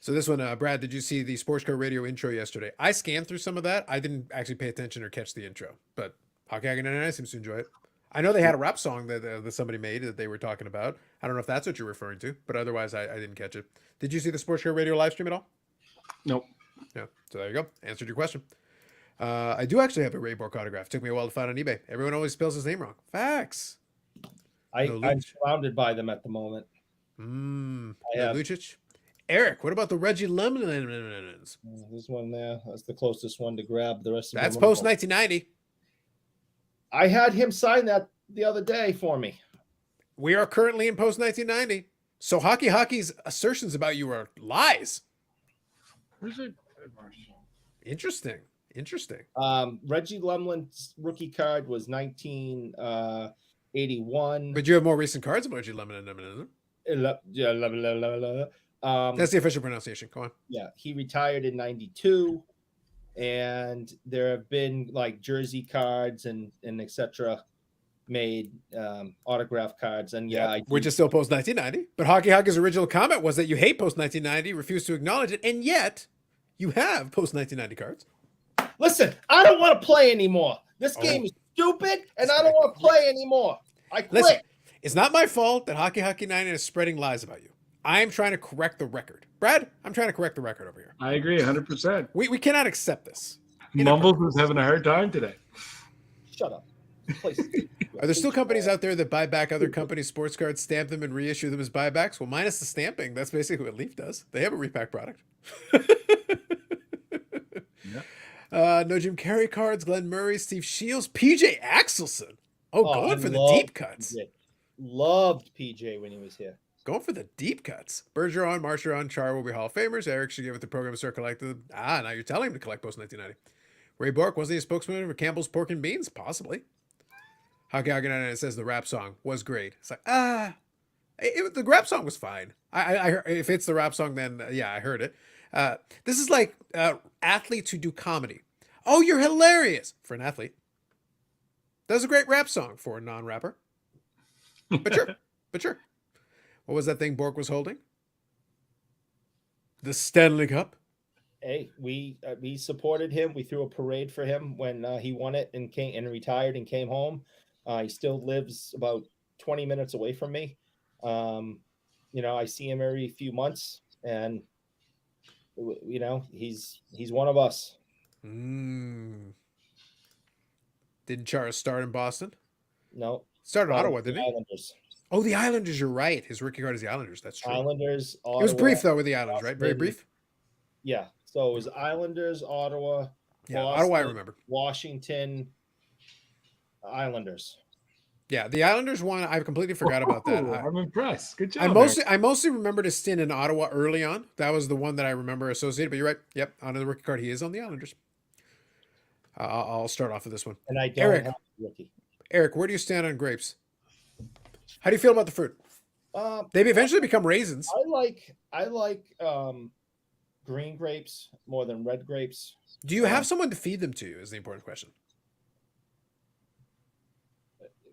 So this one, Brad, did you see the Sports Car Radio intro yesterday? I scanned through some of that. I didn't actually pay attention or catch the intro, but Hockey 99 seems to enjoy it. I know they had a rap song that somebody made that they were talking about. I don't know if that's what you're referring to, but otherwise I didn't catch it. Did you see the Sports Car Radio live stream at all? Nope. Yeah. So there you go. Answered your question. I do actually have a Ray Bork autograph. Took me a while to find on eBay. Everyone always spells his name wrong. Facts. I'm surrounded by them at the moment. Lucic. Eric, what about the Reggie Lemons? This one there. That's the closest one to grab. The rest of that's post 1990. I had him sign that the other day for me. We are currently in post 1990. So Hockey's assertions about you are lies. Interesting. Reggie Lemlin's rookie card was 1981. But you have more recent cards of Reggie Lemon. That's the official pronunciation. Go on. Yeah, he retired in 92. And there have been like jersey cards and etc. made, autograph cards, and which is still post 1990. But Hockey's original comment was that you hate post 1990, refuse to acknowledge it, and yet you have post 1990 cards. Listen, I don't want to play anymore. This game is stupid, and I don't want to play anymore. I quit. Listen, it's not my fault that Hockey 99 is spreading lies about you. I'm trying to correct the record. Brad, I'm trying to correct the record over here. I agree 100%. We cannot accept this. Mumbles was having a hard time today. Shut up. Are there still companies out there that buy back other companies' sports cards, stamp them, and reissue them as buybacks? Well, minus the stamping. That's basically what Leaf does. They have a repack product. No Jim Carrey cards, Glenn Murray, Steve Shields, PJ Axelson. Going for the deep cuts. PJ. Loved PJ when he was here. Going for the deep cuts. Bergeron, Marchand, Char will be Hall of Famers. Eric should give it the program to start collecting. Now you're telling him to collect post 1990. Ray Bork, wasn't he a spokesman for Campbell's Pork and Beans? Possibly. Hockey 99 says the rap song was great. It's like, the rap song was fine. I if it's the rap song, then I heard it. This is like athletes who do comedy. Oh, you're hilarious for an athlete. That was a great rap song for a non-rapper. But sure. What was that thing Bork was holding? The Stanley Cup. Hey, we supported him. We threw a parade for him when he won it and retired and came home. He still lives about 20 minutes away from me. I see him every few months, and he's one of us. Mm. Didn't Chara start in Boston? No, Started in started Ottawa, with the didn't he? Islanders. Oh, the Islanders. You're right. His rookie card is the Islanders. That's true. Islanders, It was Ottawa, brief though with the Islanders, right? Very Boston. brief. Yeah. So it was Islanders, Ottawa, Yeah, Ottawa. I Boston, remember. Washington, Islanders. Yeah, the Islanders one. I completely forgot about that. I'm impressed. Good I job. mostly remembered his stint in Ottawa early on. That was the one that I remember associated. But you're right. Yep, on the rookie card, he is on the Islanders. I'll start off with this one. And I don't Eric. have a rookie. Eric, where do you stand on grapes? How do you feel about the fruit? They eventually become raisins. I like green grapes more than red grapes. Do you have someone to feed them to you? Is the important question.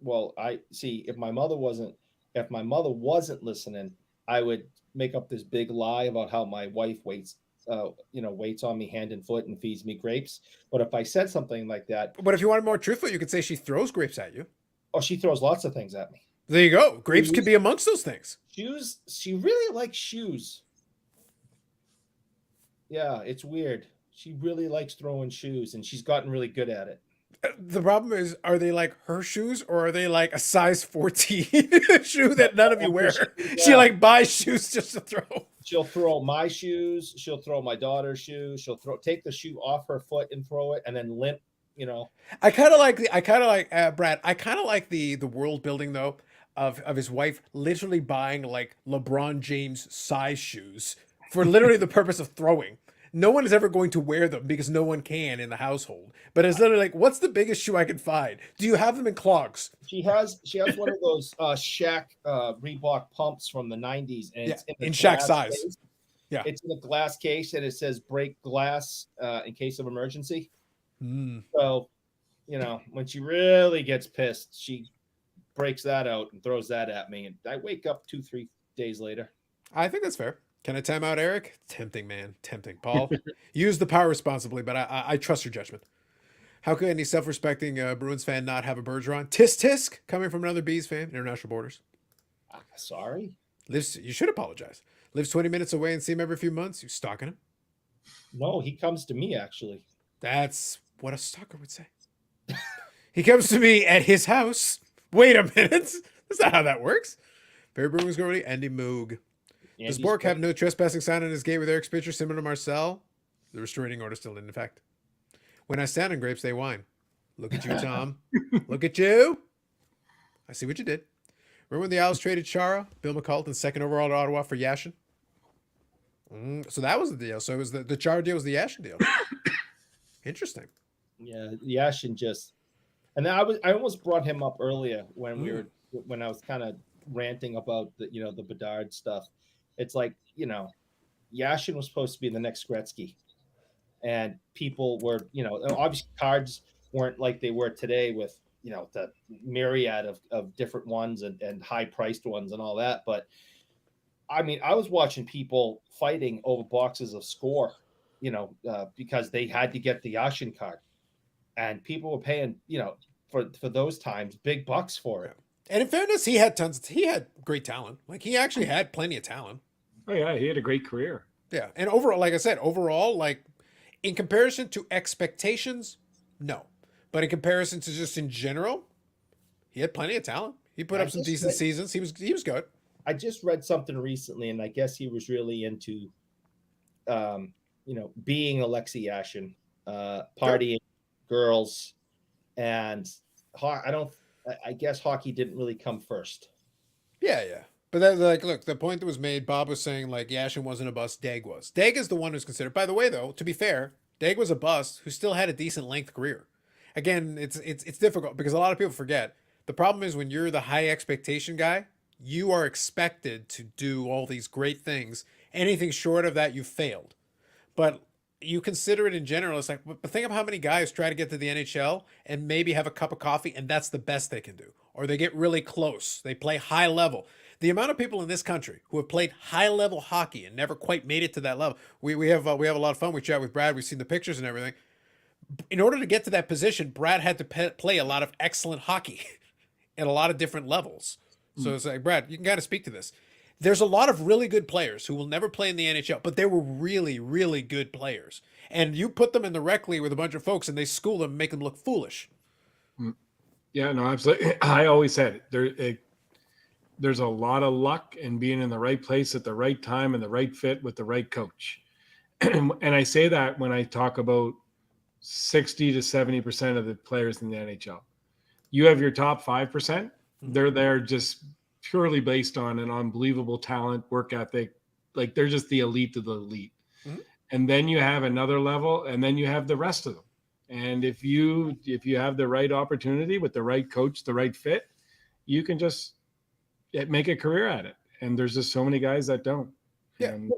Well, I see if my mother wasn't listening, I would make up this big lie about how my wife waits on me hand and foot and feeds me grapes. But if I said something like that, But if you wanted more truthful, you could say she throws grapes at you. oh, she throws lots of things at me. There you go. Grapes could be amongst those things. Shoes. She really likes shoes. Yeah, it's weird. She really likes throwing shoes, and she's gotten really good at it. The problem is, are they like her shoes or are they like a size 14 shoe that none of you wear? She like buys shoes just to throw. She'll throw my shoes. She'll throw my daughter's shoes. She'll take the shoe off her foot and throw it, and then limp. I kind of like Brad. I kind of like the world building though of his wife literally buying like LeBron James size shoes for literally the purpose of throwing. No one is ever going to wear them because no one can in the household. But it's literally like, what's the biggest shoe I can find? Do you have them in clogs? She has one of those Shaq Reebok pumps from the 90s, and it's in Shaq size. Case. Yeah, it's in a glass case, and it says "break glass in case of emergency." Mm. So, when she really gets pissed, she breaks that out and throws that at me, and I wake up 2-3 days later. I think that's fair. Can I time out Eric? Tempting, man. Tempting. Paul, use the power responsibly, but I trust your judgment. How could any self-respecting Bruins fan not have a Bergeron? Tisk tisk, coming from another Bees fan, international borders. Sorry. You should apologize. Lives 20 minutes away and see him every few months. You stalking him? No, he comes to me, actually. That's what a stalker would say. He comes to me at his house. Wait a minute. That's not how that works. Favorite Bruins goalie, Andy Moog. Does Bork have no trespassing sign on his gate with Eric's picture similar to Marcel? The restraining order still in effect. When I stand on grapes, they whine. Look at you, Tom. Look at you. I see what you did. Remember when the Owls traded Chara, Bill McCullough, second overall to Ottawa for Yashin? So that was the deal. So it was the Chara deal was the Yashin deal. Interesting. Yeah, Yashin just, and I almost brought him up earlier when when I was kind of ranting about the Bedard stuff. It's like, Yashin was supposed to be the next Gretzky, and people were, obviously cards weren't like they were today with, the myriad of different ones and high priced ones and all that. But I mean, I was watching people fighting over boxes of Score, because they had to get the Yashin card, and people were paying, for those times, big bucks for it. And in fairness, he had great talent. Like he actually had plenty of talent. Oh yeah, he had a great career. Yeah. And overall, like I said, like in comparison to expectations, no. But in comparison to just in general, he had plenty of talent. He put up some decent seasons. He was good. I just read something recently, and I guess he was really into being Alexei Yashin, partying, girls, and I guess hockey didn't really come first. Yeah. But that, like, look, the point that was made, Bob was saying, like, Yashin wasn't a bust, Dag was. Dag is the one who's considered. By the way, though, to be fair, Dag was a bust who still had a decent length career. Again, it's difficult because a lot of people forget. The problem is when you're the high expectation guy, you are expected to do all these great things. Anything short of that, you failed. But you consider it in general, it's like, but think of how many guys try to get to the NHL and maybe have a cup of coffee, and that's the best they can do. Or they get really close. They play high level. The amount of people in this country who have played high level hockey and never quite made it to that level. We have a lot of fun. We chat with Brad. We've seen the pictures and everything. In order to get to that position, Brad had to play a lot of excellent hockey. at a lot of different levels. So it's like, Brad, you can kind of speak to this. There's a lot of really good players who will never play in the NHL, but they were really, really good players. And you put them in the rec league with a bunch of folks and they school them, make them look foolish. Yeah, no, absolutely. I always said there's a lot of luck in being in the right place at the right time and the right fit with the right coach. And I say that when I talk about 60 to 70% of the players in the NHL. You have your top 5%. They're there just purely based on an unbelievable talent, work ethic. Like they're just the elite of the elite. Mm-hmm. And then you have another level, and then you have the rest of them. And if you have the right opportunity with the right coach, the right fit, you can just make a career at it. And there's just so many guys that don't. Yeah. And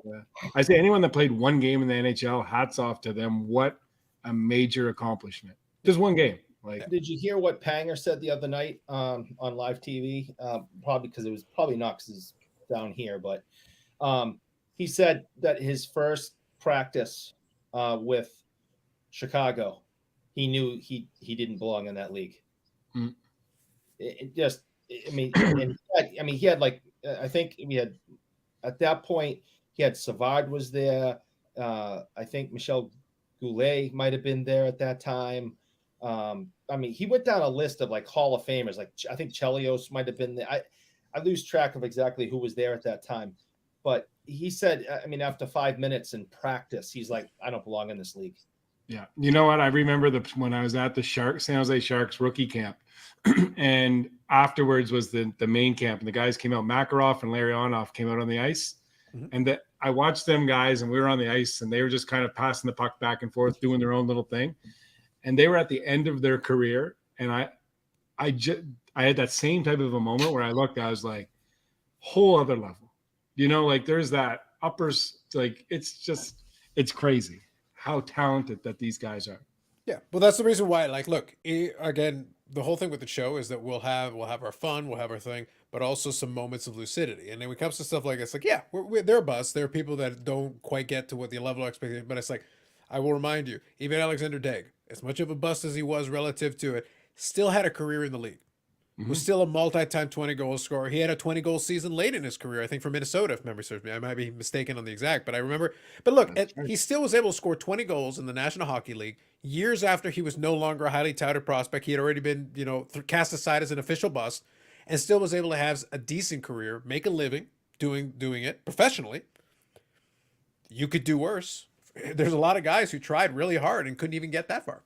I say anyone that played one game in the NHL, hats off to them. What a major accomplishment. Just one game. Like, did you hear what Panger said the other night on live TV? Probably because it was probably not because it's down here, but he said that his first practice with Chicago, he knew he didn't belong in that league. It just, I mean, he had like, I think we had at that point he had Savard was there. I think Michel Goulet might have been there at that time. I mean, he went down a list of like Hall of Famers. Like I think Chelios might have been there. I lose track of exactly who was there at that time, but he said, I mean, after 5 minutes in practice, he's like, I don't belong in this league. Yeah. You know what? I remember when I was at the San Jose Sharks rookie camp and afterwards was the main camp and the guys came out, Makarov and Larry Onoff came out on the ice and I watched them guys and we were on the ice and they were just kind of passing the puck back and forth, doing their own little thing. And they were at the end of their career. And I had that same type of a moment where I looked, I was like, whole other level, like there's that uppers, like, it's crazy how talented that these guys are. Yeah. Well, that's the reason why, like, look, again, the whole thing with the show is that we'll have our fun, we'll have our thing, but also some moments of lucidity. And then when it comes to stuff like this, like, yeah, they're a bust. There are people that don't quite get to what the level of expectation, but it's like, I will remind you, even Alexander Daigle, as much of a bust as he was relative to it, still had a career in the league. Was still a multi-time 20-goal scorer. He had a 20-goal season late in his career, I think, for Minnesota, if memory serves me. I might be mistaken on the exact, but I remember. But look, he still was able to score 20 goals in the National Hockey League years after he was no longer a highly touted prospect. He had already been, cast aside as an official bust, and still was able to have a decent career, make a living doing it professionally. You could do worse. There's a lot of guys who tried really hard and couldn't even get that far.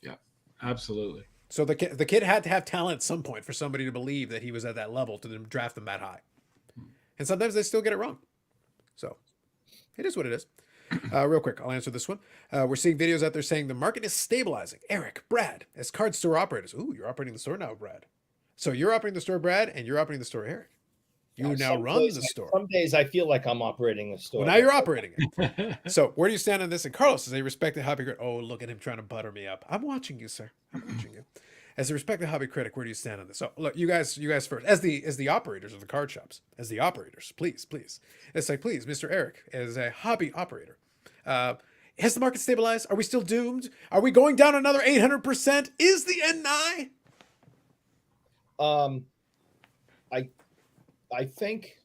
Yeah, absolutely. So the kid had to have talent at some point for somebody to believe that he was at that level to then draft him that high. And sometimes they still get it wrong. So it is what it is. Real quick, I'll answer this one. We're seeing videos out there saying the market is stabilizing. Eric, Brad, as card store operators. Ooh, you're operating the store now, Brad. So you're operating the store, Brad, and you're operating the store, Eric. You now run the store. Some days I feel like I'm operating the store. Well, now you're operating it. So where do you stand on this? And Carlos is a respected hobby critic. Oh, look at him trying to butter me up. I'm watching you, sir. I'm watching you. As a respected hobby critic, where do you stand on this? So look, you guys first. As the operators of the card shops, as the operators, please. It's like, please, Mr. Eric, as a hobby operator. Has the market stabilized? Are we still doomed? Are we going down another 800%? Is the end nigh? I think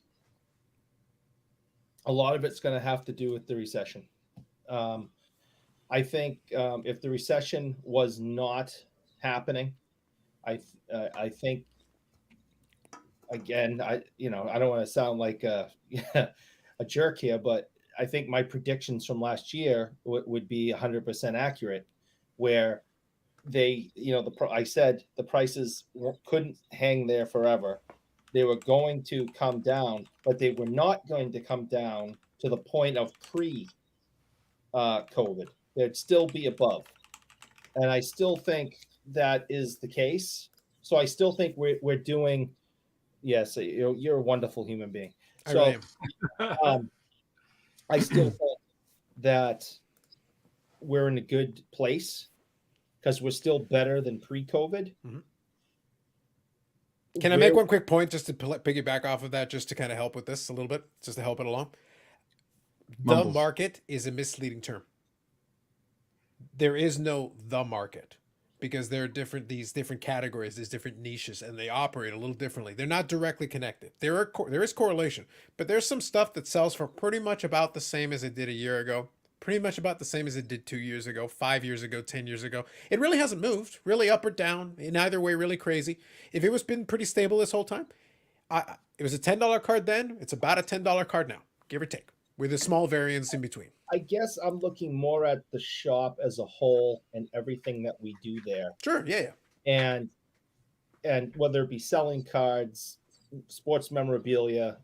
a lot of it's going to have to do with the recession. I think if the recession was not happening, I think, again, I don't want to sound like a jerk here, but I think my predictions from last year would be 100% accurate, where they, I said the prices couldn't hang there forever. They were going to come down, but they were not going to come down to the point of pre-COVID. They'd still be above. And I still think that is the case. So I still think we're doing, yes, you're a wonderful human being. So I still think that we're in a good place because we're still better than pre-COVID. Mm-hmm. Can I make one quick point just to piggyback off of that, just to kind of help with this a little bit, just to help it along? The market is a misleading term. There is no the market. because they're different. These different categories, these different niches, and they operate a little differently. They're not directly connected. There is correlation, but there's some stuff that sells for pretty much about the same as it did a year ago. Pretty much about the same as it did 2 years ago, 5 years ago, 10 years ago. It really hasn't moved, really up or down in either way. Really crazy. If it was been pretty stable this whole time, it was a $10 card then. It's about a $10 card now, give or take, with a small variance in between. I guess I'm looking more at the shop as a whole and everything that we do there. Sure, yeah. And whether it be selling cards, sports memorabilia,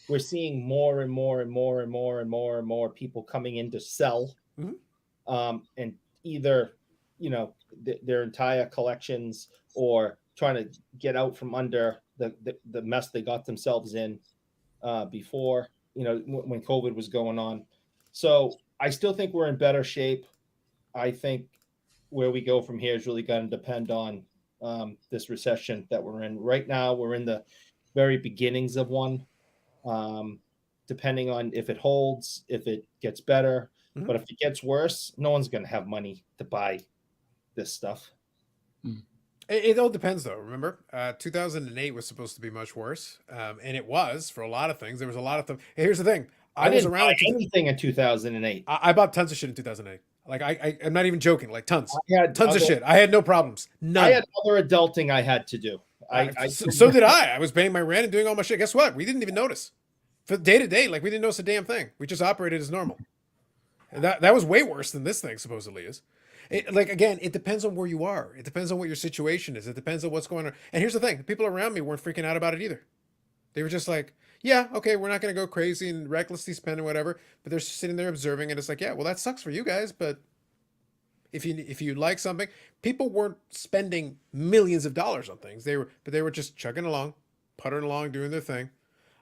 we're seeing more and more and more and more and more and more people coming in to sell, and either their entire collections or trying to get out from under the mess they got themselves in before, when COVID was going on. So I still think we're in better shape. I think where we go from here is really going to depend on this recession that we're in. Right now, we're in the very beginnings of one, depending on if it holds, if it gets better. But if it gets worse, no one's going to have money to buy this stuff. It all depends, though. Remember, 2008 was supposed to be much worse, and it was for a lot of things. There was a lot of things. Here's the thing. I was didn't around buy anything in 2008. I bought tons of shit in 2008. Like I'm not even joking. Like tons of shit. I had no problems. None. I had other adulting I had to do. So did I. I was paying my rent and doing all my shit. Guess what? We didn't even notice. For day to day, like we didn't notice a damn thing. We just operated as normal. And that was way worse than this thing supposedly is. Again, it depends on where you are. It depends on what your situation is. It depends on what's going on. And here's the thing: the people around me weren't freaking out about it either. They were just like, yeah, okay, we're not going to go crazy and recklessly spend and whatever. But they're sitting there observing, and it's like, yeah, well, that sucks for you guys. But if you like something, people weren't spending millions of dollars on things. They were just chugging along, puttering along, doing their thing.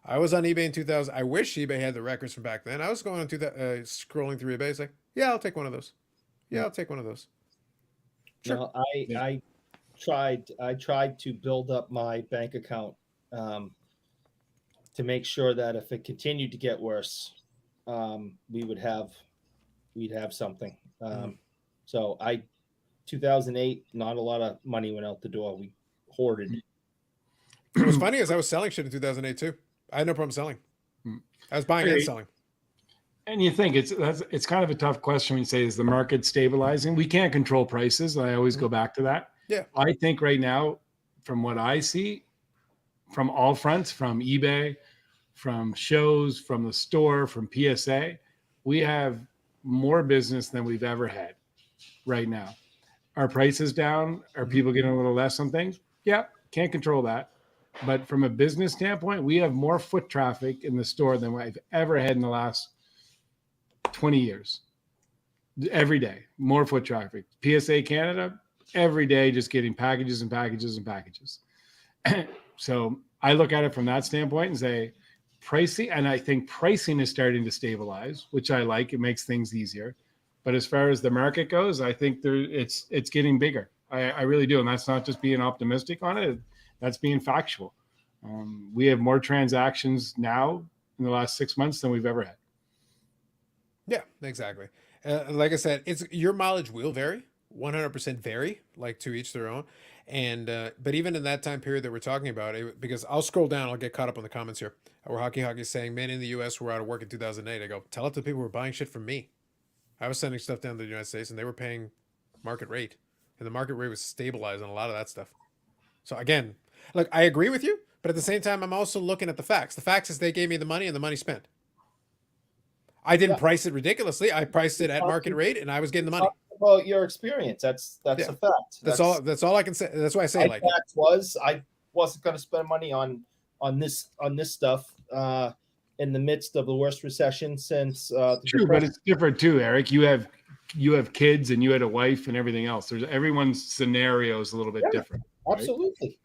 I was on eBay in 2000. I wish eBay had the records from back then. I was going on scrolling through eBay. It's like, yeah, I'll take one of those. Yeah, I'll take one of those. Sure. No, I tried to build up my bank account to make sure that if it continued to get worse, we'd have something. So 2008, not a lot of money went out the door. We hoarded. What was funny is I was selling shit in 2008 too. I had no problem selling. I was buying and selling. And you think it's kind of a tough question when you say, is the market stabilizing? We can't control prices. I always go back to that. Yeah. I think right now, from what I see, from all fronts, from eBay, from shows, from the store, from PSA, we have more business than we've ever had right now. Are prices down? Are people getting a little less on things? Yeah, can't control that. But from a business standpoint, we have more foot traffic in the store than I've ever had in the last 20 years. Every day, more foot traffic. PSA Canada, every day, just getting packages and packages and packages. So I look at it from that standpoint and say pricing, and I think pricing is starting to stabilize, which I like. It makes things easier. But as far as the market goes, I think it's getting bigger. I really do. And that's not just being optimistic on it. That's being factual. We have more transactions now in the last 6 months than we've ever had. Yeah, exactly. Like I said, your mileage will vary, 100% vary, like to each their own. And but even in that time period that we're talking about, because I'll scroll down, I'll get caught up on the comments here. Where Hockey is saying, "Men in the U.S. were out of work in 2008." I go, tell it to people who were buying shit from me. I was sending stuff down to the United States, and they were paying market rate, and the market rate was stabilized on a lot of that stuff. So again, look, I agree with you, but at the same time, I'm also looking at the facts. The facts is they gave me the money and the money spent. I didn't price it ridiculously. I priced it at market rate, and I was getting the money. Well, your experience. That's a fact. That's all I can say. That's why I say my fact was I wasn't going to spend money on this stuff in the midst of the worst recession since. True, but it's different too, Eric. You have kids and you had a wife and everything else. Everyone's scenario is a little bit different. Right? Absolutely.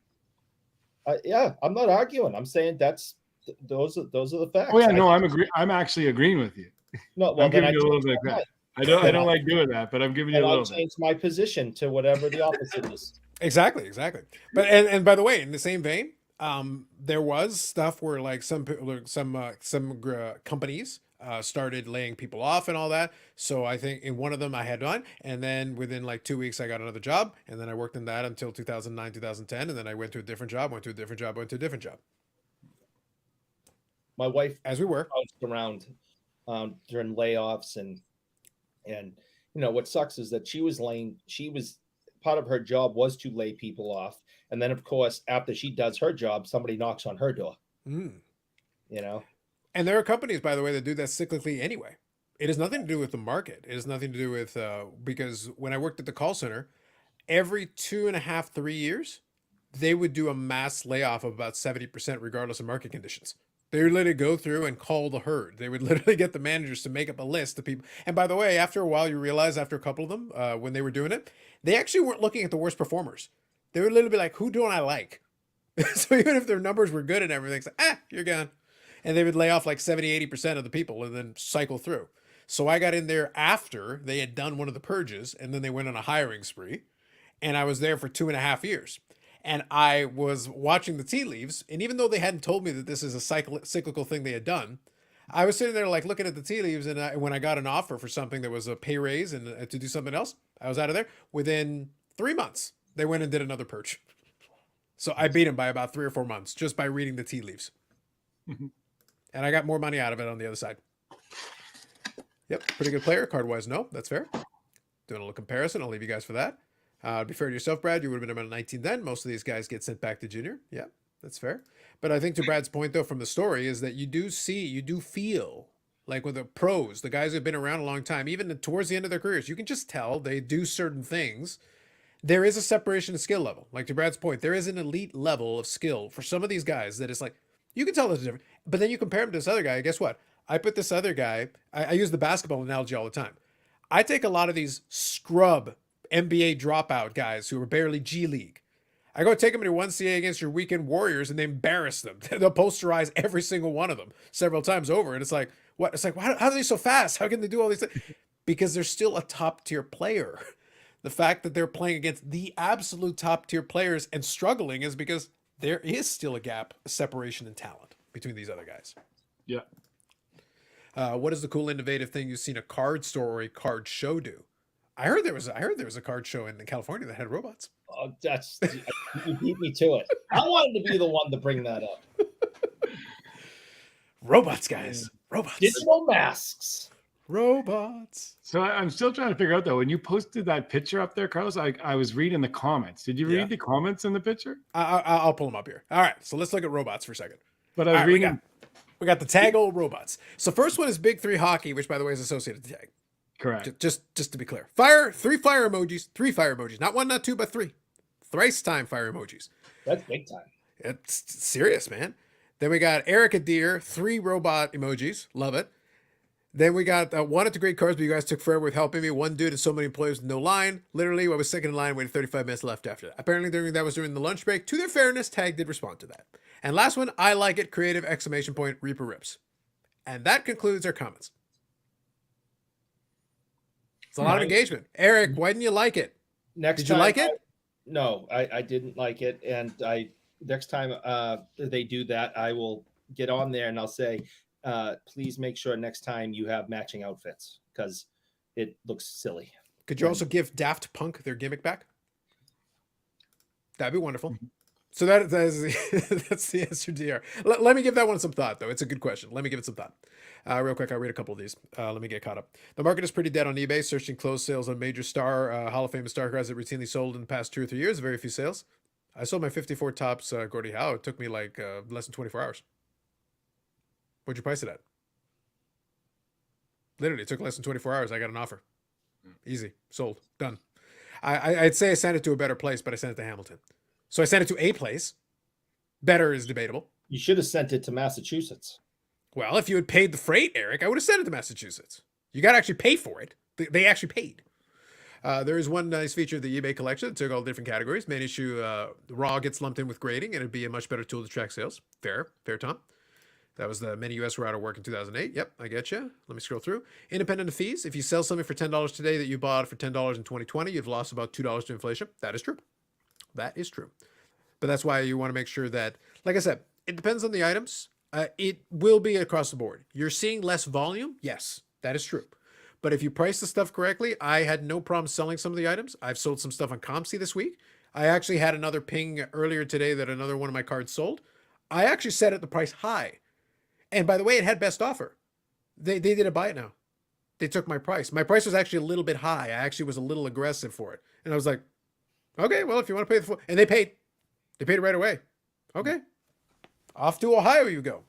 I'm not arguing. I'm saying those are the facts. Oh yeah, no, I'm actually agreeing with you. No, well, I'm giving you a little bit of that. I don't like doing that, but I'm giving you a little bit. I'll change my position to whatever the opposite is. Exactly. But and by the way, in the same vein, there was stuff where like some companies started laying people off and all that. So I think in one of them I had one, and then within like 2 weeks I got another job, and then I worked in that until 2009, 2010, and then I went to a different job, went to a different job, went to a different job. My wife, as we were, bounced around during layoffs, and what sucks is that she was part of her job was to lay people off, and then of course after she does her job, somebody knocks on her door. Mm. And there are companies, by the way, that do that cyclically anyway. It has nothing to do with the market. It has nothing to do with because when I worked at the call center, every 2.5, 3 years, they would do a mass layoff of about 70%, regardless of market conditions. They would literally go through and call the herd. They would literally get the managers to make up a list of people. And by the way, after a while, you realize after a couple of them, when they were doing it, they actually weren't looking at the worst performers. They would literally be like, who don't I like? So even if their numbers were good and everything, it's like, you're gone. And they would lay off like 70, 80% of the people and then cycle through. So I got in there after they had done one of the purges, and then they went on a hiring spree. And I was there for 2.5 years. And I was watching the tea leaves. And even though they hadn't told me that this is a cyclical thing they had done, I was sitting there like looking at the tea leaves. And when I got an offer for something that was a pay raise and to do something else, I was out of there. Within 3 months, they went and did another purge. So I beat them by about 3 or 4 months just by reading the tea leaves. And I got more money out of it on the other side. Yep, pretty good player. Card-wise, no, that's fair. Doing a little comparison. I'll leave you guys for that. To be fair to yourself, Brad, you would have been around 19 then. Most of these guys get sent back to junior. Yeah, that's fair. But I think to Brad's point, though, from the story is that you do feel like with the pros, the guys who've been around a long time, even towards the end of their careers, you can just tell they do certain things. There is a separation of skill level. Like to Brad's point, there is an elite level of skill for some of these guys that it's like, you can tell there's a difference. But then you compare him to this other guy. Guess what? I put this other guy, I use the basketball analogy all the time. I take a lot of these scrub NBA dropout guys who are barely G League. I go take them into 1CA against your weekend Warriors and they embarrass them. They'll posterize every single one of them several times over. And it's like, what? It's like, how are they so fast? How can they do all these things? Because they're still a top tier player. The fact that they're playing against the absolute top tier players and struggling is because there is still a gap, a separation in talent between these other guys. Yeah. What is the cool, innovative thing you've seen a card store or a card show do? I heard there was a card show in California that had robots. Oh, you beat me to it. I wanted to be the one to bring that up. Robots, guys. Robots. Digital masks. Robots. So I'm still trying to figure out though. When you posted that picture up there, Carlos, I was reading the comments. Did you read the comments in the picture? I'll pull them up here. All right, so let's look at robots for a second. But I was reading. We got the tag old robots. So first one is Big Three Hockey, which by the way is associated to tag. Correct. Just to be clear. Three fire emojis. Not one, not two, but three. Thrice time fire emojis. That's big time. It's serious, man. Then we got Erica Deer, 3 robot emojis. Love it. Then we got wanted to great cards, but you guys took forever with helping me. One dude and so many employees with no line. Literally, I was second in line, waited 35 minutes left after that. Apparently, during the lunch break. To their fairness, Tag did respond to that. And last one, I like it, creative, ! Reaper rips. And that concludes our comments. It's a lot of engagement. Eric, why didn't you like it? Did you like it? No, I didn't like it. And next time they do that, I will get on there and I'll say, please make sure next time you have matching outfits because it looks silly. Could you also give Daft Punk their gimmick back? That'd be wonderful. So that's the answer, DR. Let me give that one some thought, though. It's a good question. Let me give it some thought. Real quick, I'll read a couple of these. Let me get caught up. The market is pretty dead on eBay. Searching closed sales on major Hall of Fame star cards that routinely sold in the past 2 or 3 years. Very few sales. I sold my 54 tops Gordie Howe. It took me like less than 24 hours. What'd you price it at? Literally, it took less than 24 hours. I got an offer. Easy. Sold. Done. I'd say I sent it to a better place, but I sent it to Hamilton. So I sent it to a place. Better is debatable. You should have sent it to Massachusetts. Well, if you had paid the freight, Eric, I would have sent it to Massachusetts. You got to actually pay for it. They actually paid. There is one nice feature of the eBay collection that took all different categories. Main issue, raw gets lumped in with grading, and it'd be a much better tool to track sales. Fair, Tom. That was the many US router work in 2008. Yep, I get you. Let me scroll through. Independent of fees. If you sell something for $10 today that you bought for $10 in 2020, you've lost about $2 to inflation. That is true. That is true. But that's why you want to make sure that, like I said, it depends on the items. It will be across the board. You're seeing less volume. Yes, that is true. But if you price the stuff correctly, I had no problem selling some of the items. I've sold some stuff on ComC this week. I actually had another ping earlier today that another one of my cards sold. I actually set it the price high. And by the way, it had best offer. They didn't buy it now. They took my price. My price was actually a little bit high. I actually was a little aggressive for it. And I was like, okay, well, if you want to pay the full, and they paid it right away. Okay. Off to Ohio you go.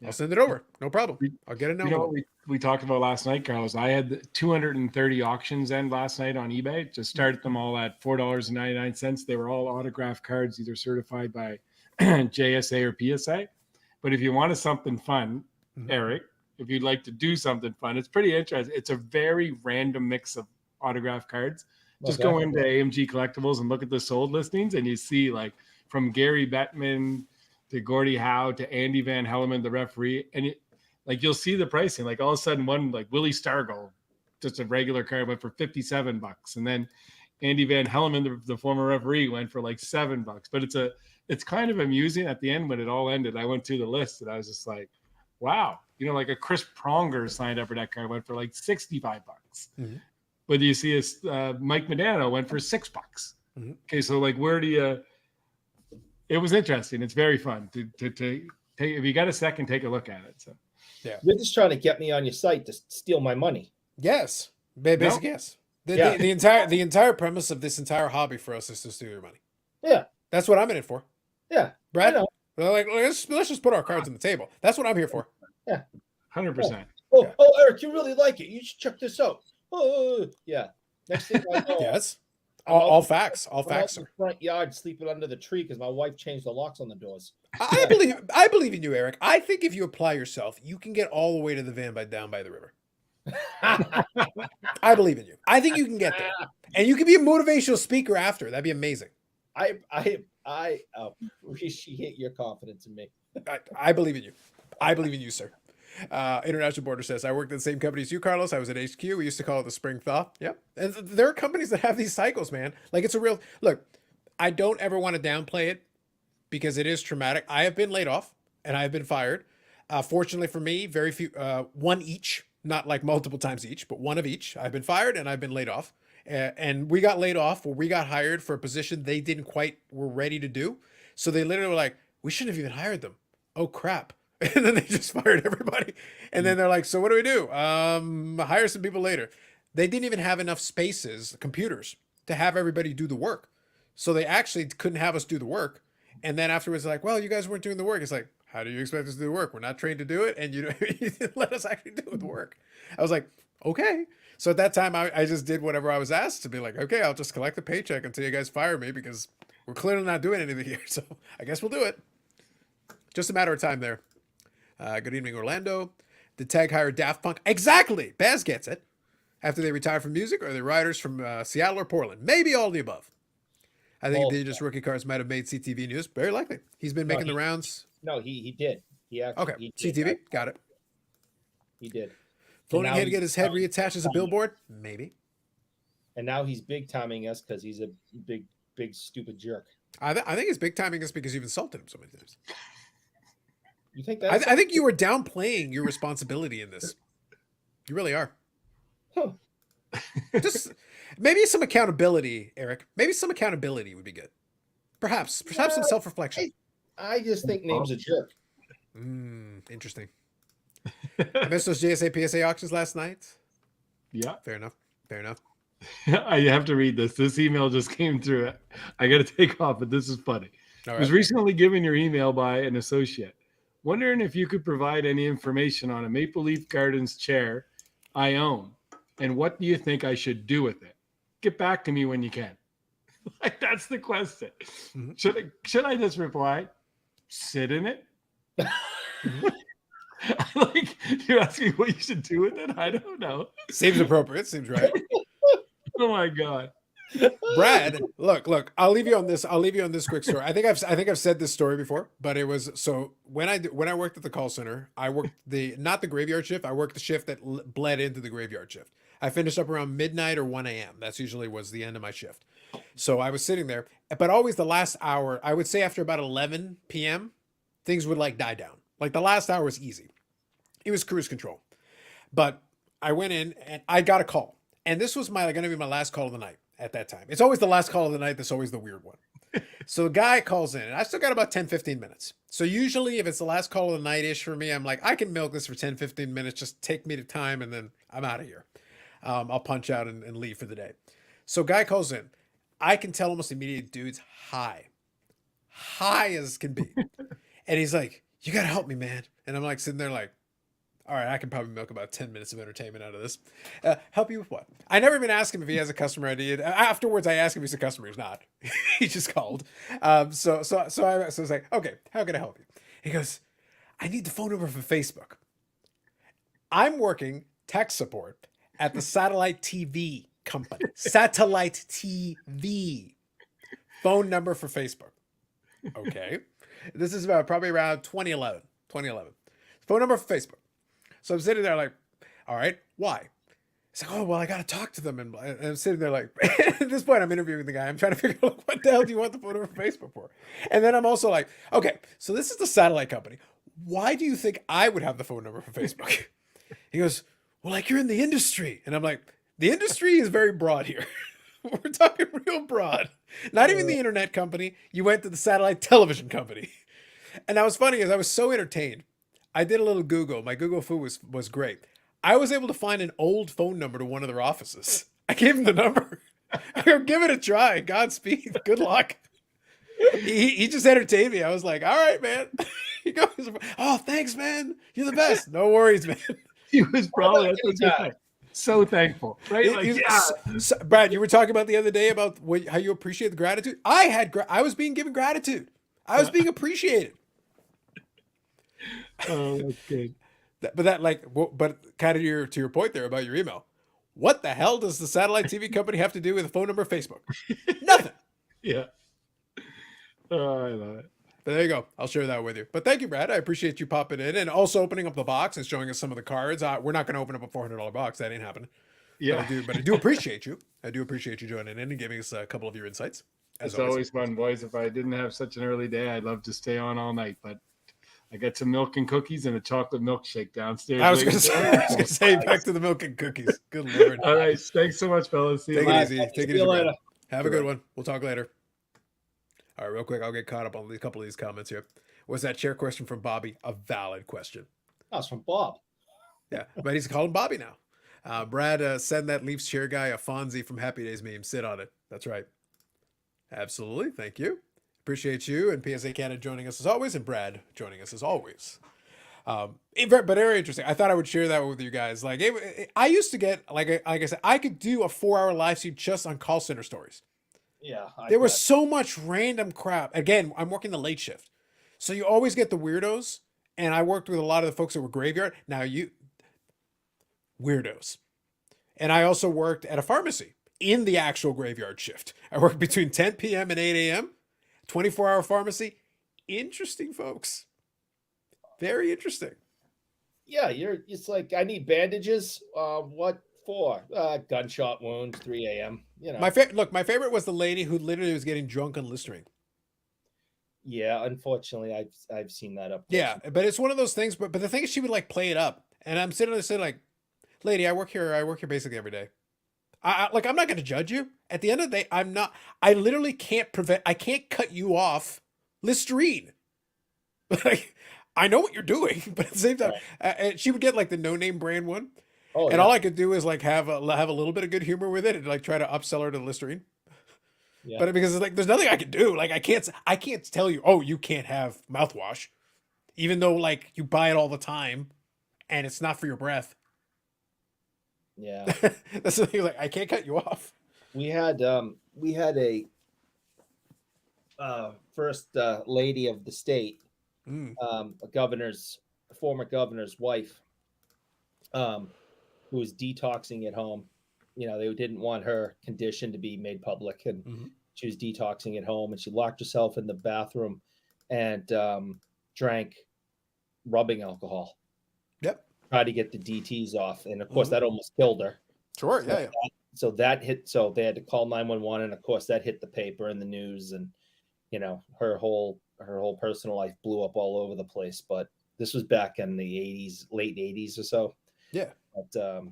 I'll send it over. No problem. I'll get it now. You know what we talked about last night, Carlos? I had 230 auctions end last night on eBay. Just started them all at $4.99. They were all autographed cards, either certified by JSA or PSA. But if you wanted something fun, Eric, if you'd like to do something fun, it's pretty interesting. It's a very random mix of autographed cards. Just go into AMG Collectibles and look at the sold listings, and you see like from Gary Bettman to Gordie Howe to Andy Van Hellemond, the referee, and you'll see the pricing. Like all of a sudden, one like Willie Stargell, just a regular card, went for $57, and then Andy Van Hellemond, the former referee, went for like $7. But it's kind of amusing at the end when it all ended. I went through the list and I was just like, wow, like a Chris Pronger signed up for that card, went for like $65. But you see Mike Modano went for $6. Okay, so like where do you? It was interesting. It's very fun to take. If you got a second, take a look at it. So yeah, you're just trying to get me on your site to steal my money. Yes, basically yes. The entire premise of this entire hobby for us is to steal your money. Yeah, that's what I'm in it for. Yeah, Brad. Like let's just put our cards on the table. That's what I'm here for. Yeah, 100%. Oh, Eric, you really like it. You should check this out. Oh, yeah. Next thing I know, yes. All facts, sir. Front yard, sleeping under the tree because my wife changed the locks on the doors. I believe in you, Eric. I think if you apply yourself, you can get all the way to the van down by the river. I believe in you. I think you can get there, and you can be a motivational speaker after. That'd be amazing. I appreciate your confidence in me. I believe in you. I believe in you, sir. International Border says, I worked at the same company as you, Carlos. I was at HQ. We used to call it the spring thaw. Yep. And there are companies that have these cycles, man. Like it's a real look. I don't ever want to downplay it because it is traumatic. I have been laid off and I have been fired. Fortunately for me, very few, one each, not like multiple times each, but one of each. I've been fired and I've been laid off. And we got laid off or we got hired for a position they didn't quite were ready to do. So they literally were like, we shouldn't have even hired them. Oh crap. And then they just fired everybody. And then they're like, so what do we do? Hire some people later. They didn't even have enough spaces, computers, to have everybody do the work. So they actually couldn't have us do the work. And then afterwards, like, well, you guys weren't doing the work. It's like, how do you expect us to do the work? We're not trained to do it. And you didn't let us actually do the work. I was like, okay. So at that time, I just did whatever I was asked to be like, okay, I'll just collect the paycheck until you guys fire me because we're clearly not doing anything here. So I guess we'll do it. Just a matter of time there. Good evening, Orlando. Did Tag hire Daft Punk? Exactly. Baz gets it. After they retire from music, or the writers from Seattle or Portland? Maybe all of the above. I think Indigenous rookie cards might have made CTV news. Very likely. He's been making the rounds. No, he did. He actually. Okay. He did. CTV. Got it. He did. Floating head to get his head reattached as a billboard? Maybe. And now he's big timing us because he's a big stupid jerk. I think his big timing is because you've insulted him so many times. You think that? I think you were downplaying your responsibility in this. You really are. Huh. Just maybe some accountability, Eric. Maybe some accountability would be good. Perhaps some self-reflection. I just think Name's a jerk. Interesting. I missed those JSA PSA auctions last night. Yeah. Fair enough. I have to read this. This email just came through. I got to take off, but this is funny. I was recently given your email by an associate. Wondering if you could provide any information on a Maple Leaf Gardens chair I own, and what do you think I should do with it? Get back to me when you can. Like that's the question. Should I just reply, sit in it? Like you're asking what you should do with it? I don't know. Seems appropriate. Seems right. Oh my God. Brad, look. I'll leave you on this quick story. I think I've said this story before, but it was so when I worked at the call center, I worked not the graveyard shift. I worked the shift that bled into the graveyard shift. I finished up around midnight or 1 a.m. That's usually was the end of my shift. So I was sitting there, but always the last hour, I would say after about 11 p.m., things would like die down. Like the last hour was easy. It was cruise control. But I went in and I got a call. And this was going to be my last call of the night at that time. It's always the last call of the night that's always the weird one. So a guy calls in, and I still got about 10, 15 minutes. So usually if it's the last call of the night-ish for me, I'm like, I can milk this for 10, 15 minutes. Just take me to time, and then I'm out of here. I'll punch out and leave for the day. So guy calls in. I can tell almost immediately, dude's high. High as can be. And he's like, you got to help me, man. And I'm like sitting there like, all right, I can probably milk about 10 minutes of entertainment out of this. Help you with what? I never even ask him if he has a customer ID. Afterwards, I ask him if he's a customer. He's not. He just called. So I was like, okay, how can I help you? He goes, I need the phone number for Facebook. I'm working tech support at the satellite TV company. Satellite TV. Phone number for Facebook. Okay. This is probably around 2011. Phone number for Facebook. So I'm sitting there like, all right, why? It's like, oh, well, I got to talk to them. And I'm sitting there like, at this point, I'm interviewing the guy. I'm trying to figure out, like, what the hell do you want the phone number for Facebook for? And then I'm also like, okay, so this is the satellite company. Why do you think I would have the phone number for Facebook? He goes, well, like you're in the industry. And I'm like, the industry is very broad here. We're talking real broad. Not even the internet company. You went to the satellite television company. And that was funny because I was so entertained. I did a little Google. My Google foo was great. I was able to find an old phone number to one of their offices. I gave him the number. I go, give it a try. Godspeed. Good luck. He just entertained me. I was like, all right, man. He goes, oh, thanks, man. You're the best. No worries, man. He was probably so thankful, right? Brad, you were talking about the other day about how you appreciate the gratitude. I was being given gratitude. I was being appreciated. Oh, that's good. But kind of to your point there about your email. What the hell does the satellite TV company have to do with a phone number of Facebook? Nothing. Yeah. Oh, I love it. But there you go. I'll share that with you. But thank you, Brad. I appreciate you popping in and also opening up the box and showing us some of the cards. We're not going to open up a $400 box. That ain't happening. Yeah. But I do appreciate you. I do appreciate you joining in and giving us a couple of your insights. It's always fun, boys. If I didn't have such an early day, I'd love to stay on all night. But I got some milk and cookies and a chocolate milkshake downstairs. I was going to say back to the milk and cookies. Good Lord. All right. Thanks so much, fellas. See Take you it easy. Take it easy. later. Have a good one. We'll talk later. All right, real quick. I'll get caught up on a couple of these comments here. Was that chair question from Bobby a valid question? That's from Bob. Yeah, but he's calling Bobby now. Brad, send that Leafs chair guy a Fonzie from Happy Days meme. Sit on it. That's right. Absolutely. Thank you. Appreciate you and PSA Canada joining us as always, and Brad joining us as always. But very interesting. I thought I would share that with you guys. Like, I used to get like I said, I could do a 4-hour live stream just on call center stories. Yeah, there was so much random crap. Again, I'm working the late shift, so you always get the weirdos. And I worked with a lot of the folks that were graveyard. Now weirdos. And I also worked at a pharmacy in the actual graveyard shift. I worked between 10 p.m. and 8 a.m. 24-hour pharmacy. Interesting, folks. Very interesting. Yeah, it's like, I need bandages. What for? Gunshot wound, 3 a.m. You know. My favorite was the lady who literally was getting drunk on Listerine. Yeah, unfortunately, I've seen that up. Yeah, but it's one of those things. But the thing is, she would like play it up, and I'm sitting there like, lady, I work here basically every day. I'm not going to judge you. At the end of the day, I'm not. I literally can't cut you off Listerine. Like, I know what you're doing, but at the same time, and she would get like the no-name brand one, and all I could do is like have a little bit of good humor with it and like try to upsell her to Listerine. Yeah. But because it's like there's nothing I can do. Like I can't tell you, oh, you can't have mouthwash, even though like you buy it all the time, and it's not for your breath. Yeah, that's the thing. Like I can't cut you off. We had a first lady of the state, a former governor's wife, who was detoxing at home. You know, they didn't want her condition to be made public, and she was detoxing at home, and she locked herself in the bathroom and drank rubbing alcohol. Yep. Tried to get the DTs off, and of course that almost killed her. Sure, yeah. So that hit. So they had to call 911, and of course that hit the paper and the news, and you know her whole personal life blew up all over the place. But This was back in the 80s, late 80s or so. Yeah. But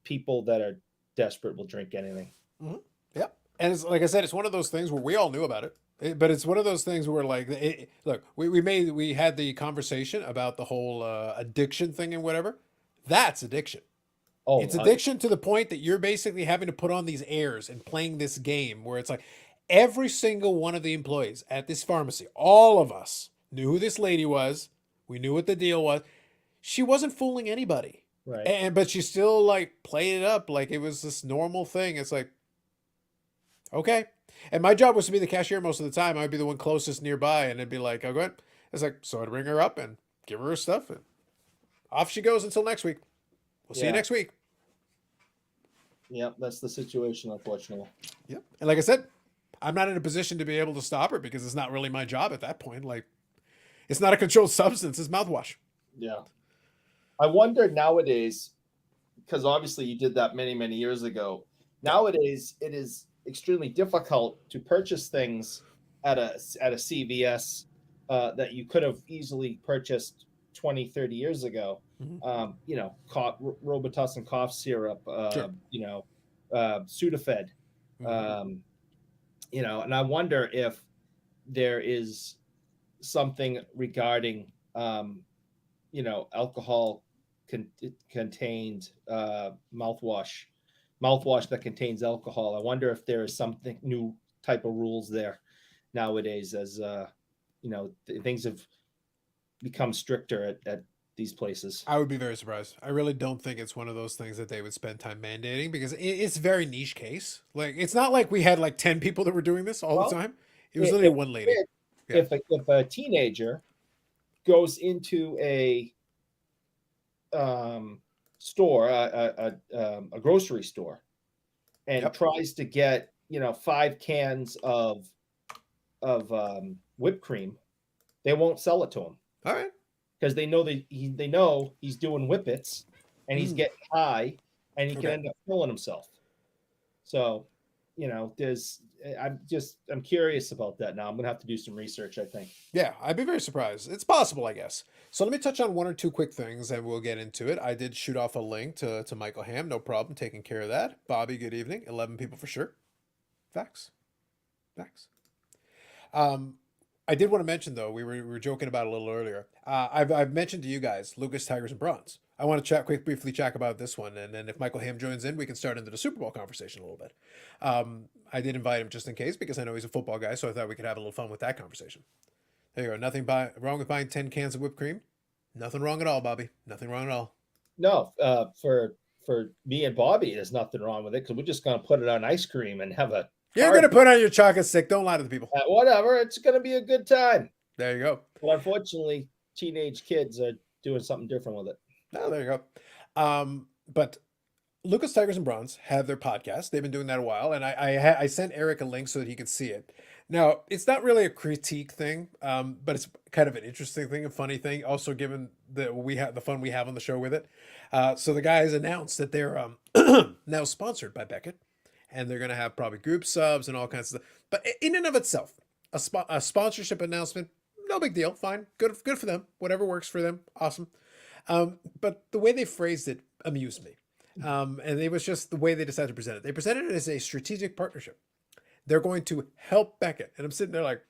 people that are desperate will drink anything. Mm-hmm. Yeah. And it's like I said, it's one of those things where we all knew about it. But it's one of those things where, like, look, we had the conversation about the whole addiction thing and whatever. That's addiction. Oh, It's addiction to the point that you're basically having to put on these airs and playing this game where it's like every single one of the employees at this pharmacy, all of us knew who this lady was. We knew what the deal was. She wasn't fooling anybody. right. But she still like played it up like it was this normal thing. It's like, okay. And my job was to be the cashier most of the time. I'd be the one closest nearby and it'd be like, oh, go ahead. It's like, so I'd ring her up and give her stuff and off she goes until next week. We'll see you next week. Yep, that's the situation, unfortunately. Yep. And like I said, I'm not in a position to be able to stop her because it's not really my job at that point. Like, it's not a controlled substance. It's mouthwash. Yeah. I wonder nowadays, because obviously you did that many, many years ago. Nowadays, it is extremely difficult to purchase things at a CVS that you could have easily purchased 20, 30 years ago. Mm-hmm. Robitussin cough syrup, Sure. Sudafed, Mm-hmm. and I wonder if there is something regarding, alcohol contained mouthwash that contains alcohol. I wonder if there is something new type of rules there nowadays as, things have become stricter at these places. I would be very surprised. I really don't think it's one of those things that they would spend time mandating because it's a very niche case. Like, it's not like we had like 10 people that were doing this all the time. It was literally one lady. Yeah. If a teenager goes into a store, a grocery store, and tries to get 5 cans of whipped cream, they won't sell it to him. All right. Because they know he's doing whippets and he's getting high and he can end up killing himself. So, I'm curious about that now. I'm gonna have to do some research, I think. Yeah, I'd be very surprised. It's possible, I guess. So let me touch on one or two quick things and we'll get into it. I did shoot off a link to Michael Ham. No problem. Taking care of that. Bobby, good evening. 11 people for sure. Facts. I did want to mention though, we were joking about it a little earlier. I've mentioned to you guys Lucas, Tigers, and Bronze. I want to briefly chat about this one, and then if Michael Ham joins in, we can start into the Super Bowl conversation a little bit. I did invite him just in case because I know he's a football guy, so I thought we could have a little fun with that conversation. There you go. Nothing wrong with buying 10 cans of whipped cream. Nothing wrong at all, Bobby. Nothing wrong at all. No, for me and Bobby, there's nothing wrong with it because we're just gonna put it on ice cream and have a. You're going to put on your chocolate stick. Don't lie to the people. Whatever. It's going to be a good time. There you go. But unfortunately, teenage kids are doing something different with it. Oh, there you go. But Lucas, Tigers, and Bronze have their podcast. They've been doing that a while. And I sent Eric a link so that he could see it. Now, it's not really a critique thing, but it's kind of an interesting thing, a funny thing. Also, given that we have the fun we have on the show with it. So the guys announced that they're now sponsored by Beckett. And they're going to have probably group subs and all kinds of stuff. But in and of itself, a sponsorship announcement, no big deal. Fine. Good for them. Whatever works for them. Awesome. But the way they phrased it amused me. And it was just the way they decided to present it. They presented it as a strategic partnership. They're going to help Beckett. And I'm sitting there like,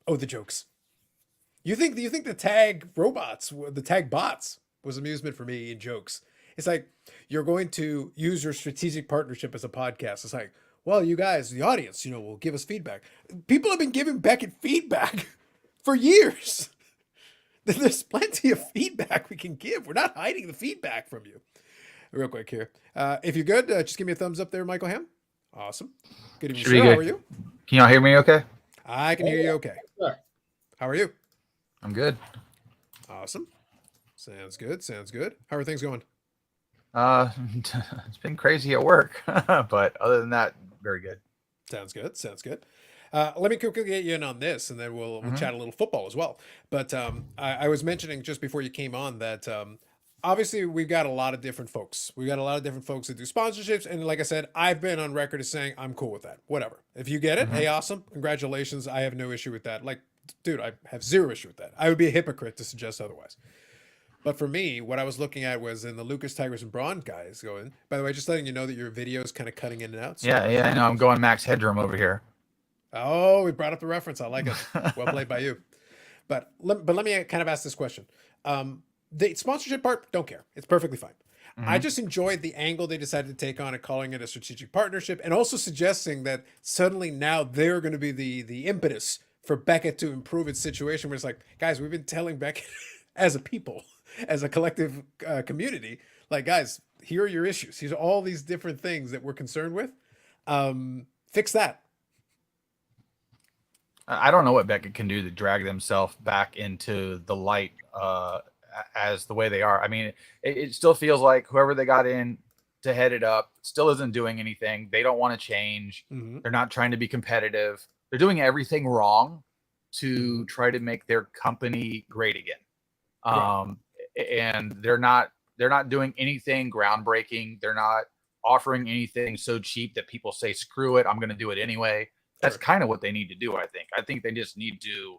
oh, the jokes. You think the tag robots, the tag bots was amusement for me in jokes. It's like, you're going to use your strategic partnership as a podcast. It's like, well, you guys, the audience, will give us feedback. People have been giving Beckett feedback for years. There's plenty of feedback we can give. We're not hiding the feedback from you. Real quick here. If you're good, just give me a thumbs up there, Michael Ham. Awesome. Good evening, sir. How are you? Can y'all hear me okay? I can hear you okay. How are you? I'm good. Awesome. Sounds good. How are things going? It's been crazy at work, but other than that, very good. Sounds good. Let me quickly get you in on this, and then we'll chat a little football as well. But I was mentioning just before you came on that obviously we've got a lot of different folks. We've got a lot of different folks that do sponsorships, and like I said, I've been on record as saying I'm cool with that. Whatever. If you get it, hey, awesome, congratulations. I have no issue with that. Like dude, I have zero issue with that. I would be a hypocrite to suggest otherwise. But for me, what I was looking at was in the Lucas, Tigers, and Braun guys going. By the way, just letting you know that your video is kind of cutting in and out. So Yeah, I know. I'm going max headroom over here. Oh, we brought up the reference. I like it. Well played by you. But let me kind of ask this question. The sponsorship part, don't care. It's perfectly fine. I just enjoyed the angle they decided to take on it, calling it a strategic partnership, and also suggesting that suddenly now they're going to be the impetus for Beckett to improve its situation. Where it's like, guys, we've been telling Beckett as a people, as a collective community, like, guys, here are your issues. Here's all these different things that we're concerned with. Fix that. I don't know what Beckett can do to drag themselves back into the light as the way they are. I mean, it still feels like whoever they got in to head it up still isn't doing anything. They don't want to change. They're not trying to be competitive. They're doing everything wrong to try to make their company great again. And they're not doing anything groundbreaking. They're not offering anything so cheap that people say, screw it, I'm going to do it anyway. That's kind of what they need to do, I think. I think they just need to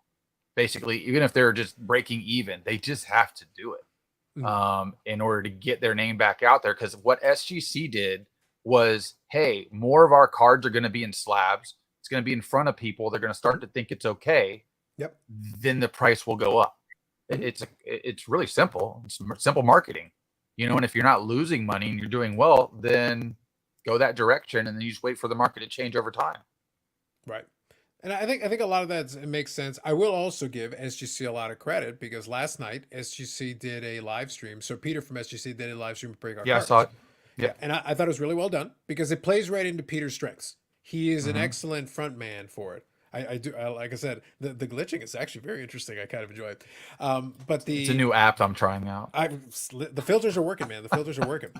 basically, even if they're just breaking even, they just have to do it in order to get their name back out there. Because what SGC did was, hey, more of our cards are going to be in slabs. It's going to be in front of people. They're going to start to think it's okay. Yep. Then the price will go up. It's really simple. It's simple marketing, and if you're not losing money and you're doing well, then go that direction, and then you just wait for the market to change over time. Right. And I think a lot of that it makes sense. I will also give SGC a lot of credit because last night SGC did a live stream. So Peter from SGC did a live stream to break our cards. I saw it. Yeah. And I thought it was really well done because it plays right into Peter's strengths. He is an excellent front man for it. I do. Like I said, the glitching is actually very interesting. I kind of enjoy it. But it's a new app I'm trying out. The filters are working, man. The filters are working.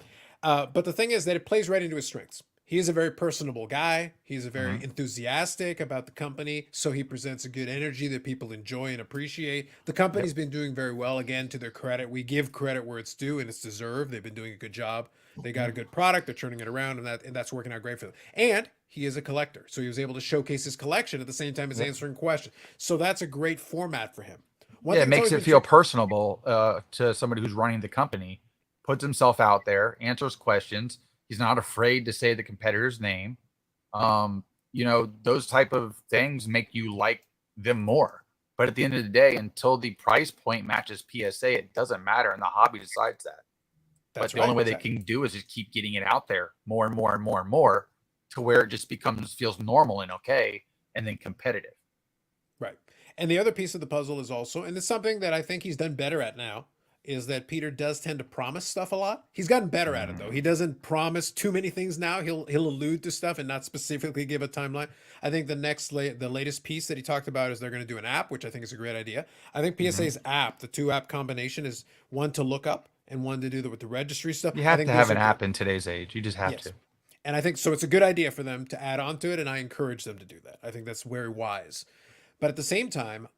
But the thing is that it plays right into his strengths. He is a very personable guy. He's a very enthusiastic about the company. So he presents a good energy that people enjoy and appreciate. The company's been doing very well. Again, to their credit, we give credit where it's due and it's deserved. They've been doing a good job. They got a good product. They're turning it around, and that's working out great for them. And he is a collector, so he was able to showcase his collection at the same time as answering questions. So that's a great format for him. It makes it feel personable to somebody who's running the company. Puts himself out there, answers questions. He's not afraid to say the competitor's name. Those type of things make you like them more. But at the end of the day, until the price point matches PSA, it doesn't matter, and the hobby decides that. But the only way they can do is just keep getting it out there more and more and more and more to where it just feels normal and okay, and then competitive. Right. And the other piece of the puzzle is also, and it's something that I think he's done better at now, is that Peter does tend to promise stuff a lot. He's gotten better at it though. He doesn't promise too many things now. He'll allude to stuff and not specifically give a timeline. I think the latest piece that he talked about is they're going to do an app, which I think is a great idea. I think PSA's app, the two app combination, is one to look up and one to do with the registry stuff. You have to have an app in today's age. You just have to. And I think so. It's a good idea for them to add on to it, and I encourage them to do that. I think that's very wise. But at the same time,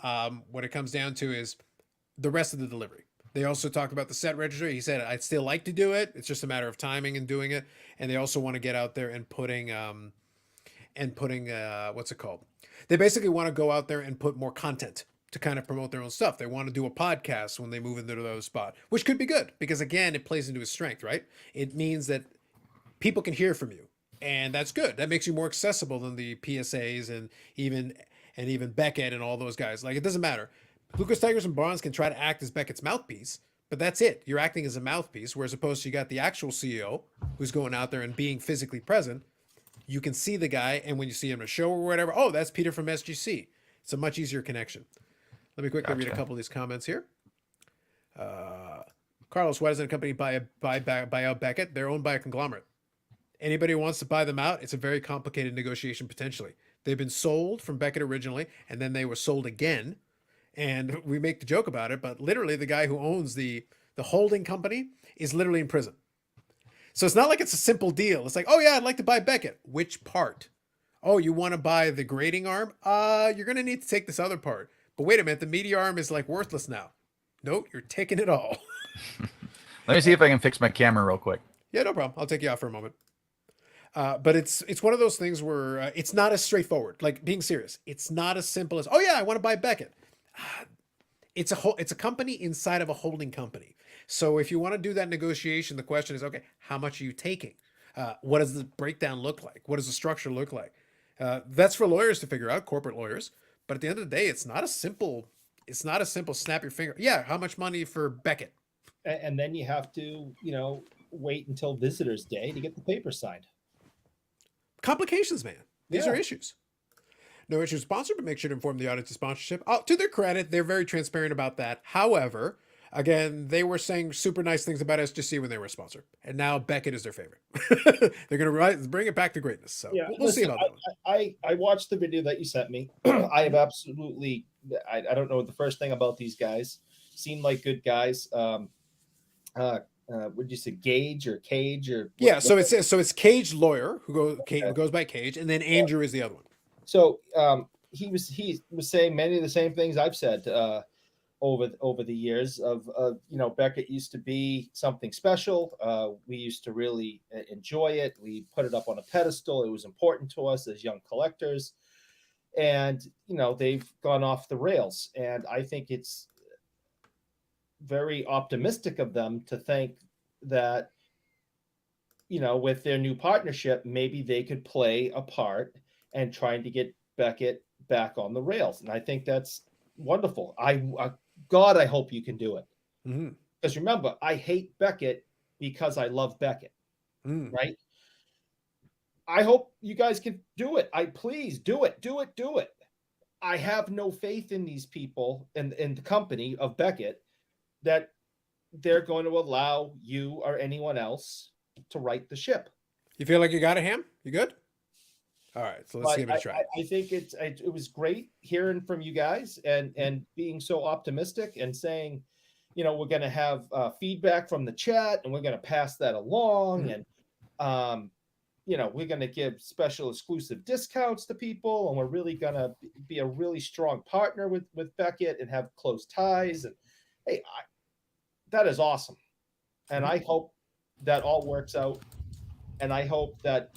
what it comes down to is the rest of the delivery. They also talked about the set registry. He said, I'd still like to do it. It's just a matter of timing and doing it. And they also want to get out there and putting what's it called? They basically want to go out there and put more content to kind of promote their own stuff. They want to do a podcast when they move into those spot, which could be good because again, it plays into his strength, right? It means that people can hear from you, and that's good. That makes you more accessible than the PSAs and even Beckett and all those guys. Like, it doesn't matter. Lucas, Tigers, and Barnes can try to act as Beckett's mouthpiece, but that's it. You're acting as a mouthpiece, whereas opposed to you got the actual CEO who's going out there and being physically present. You can see the guy, and when you see him at a show or whatever, oh, that's Peter from SGC. It's a much easier connection. Let me quickly read a couple of these comments here. Carlos, why doesn't a company buy out Beckett? They're owned by a conglomerate. Anybody who wants to buy them out, it's a very complicated negotiation potentially. They've been sold from Beckett originally, and then they were sold again. And we make the joke about it, but literally the guy who owns the holding company is literally in prison. So it's not like it's a simple deal. It's like, oh yeah, I'd like to buy Beckett. Which part? Oh, you want to buy the grading arm? You're going to need to take this other part. But wait a minute, the media arm is like worthless now. Nope, you're taking it all. Let me see if I can fix my camera real quick. Yeah, no problem. I'll take you out for a moment. But it's one of those things where it's not as straightforward. Like, being serious, it's not as simple as, oh yeah, I want to buy Beckett. it's a company inside of a holding company. So if you want to do that negotiation, the question is, okay, how much are you taking? What does the breakdown look like? What does the structure look like? That's for lawyers to figure out, corporate lawyers. But at the end of the day, it's not a simple snap your finger. Yeah, how much money for Beckett? And then you have to, wait until visitors day to get the paper signed. Complications, man. These Yeah. are issues. No issue sponsored, but make sure to inform the audience of sponsorship. Oh, to their credit, they're very transparent about that. However, again, they were saying super nice things about SGC when they were a sponsor, and now Beckett is their favorite. They're going to bring it back to greatness. So Yeah, we'll see about that one. I watched the video that you sent me. I have absolutely, I don't know the first thing about these guys. Seem like good guys. Would you say Gage or Cage or Yeah, so it's Cage Lawyer who goes by Cage, and then Andrew is the other one. So he was saying many of the same things I've said over the years of Beckett used to be something special. We used to really enjoy it. We put it up on a pedestal. It was important to us as young collectors, and they've gone off the rails. And I think it's very optimistic of them to think that with their new partnership, maybe they could play a part and trying to get Beckett back on the rails. And I think that's wonderful. God, I hope you can do it. Because remember, I hate Beckett because I love Beckett, right? I hope you guys can do it. Please do it. I have no faith in these people and the company of Beckett that they're going to allow you or anyone else to right the ship. You feel like you got it, Ham? You good? All right, so let's give it a try. I think it was great hearing from you guys and being so optimistic and saying, we're going to have feedback from the chat and we're going to pass that along. And, we're going to give special exclusive discounts to people. And we're really going to be a really strong partner with Beckett and have close ties. And hey, that is awesome. And I hope that all works out. And I hope that,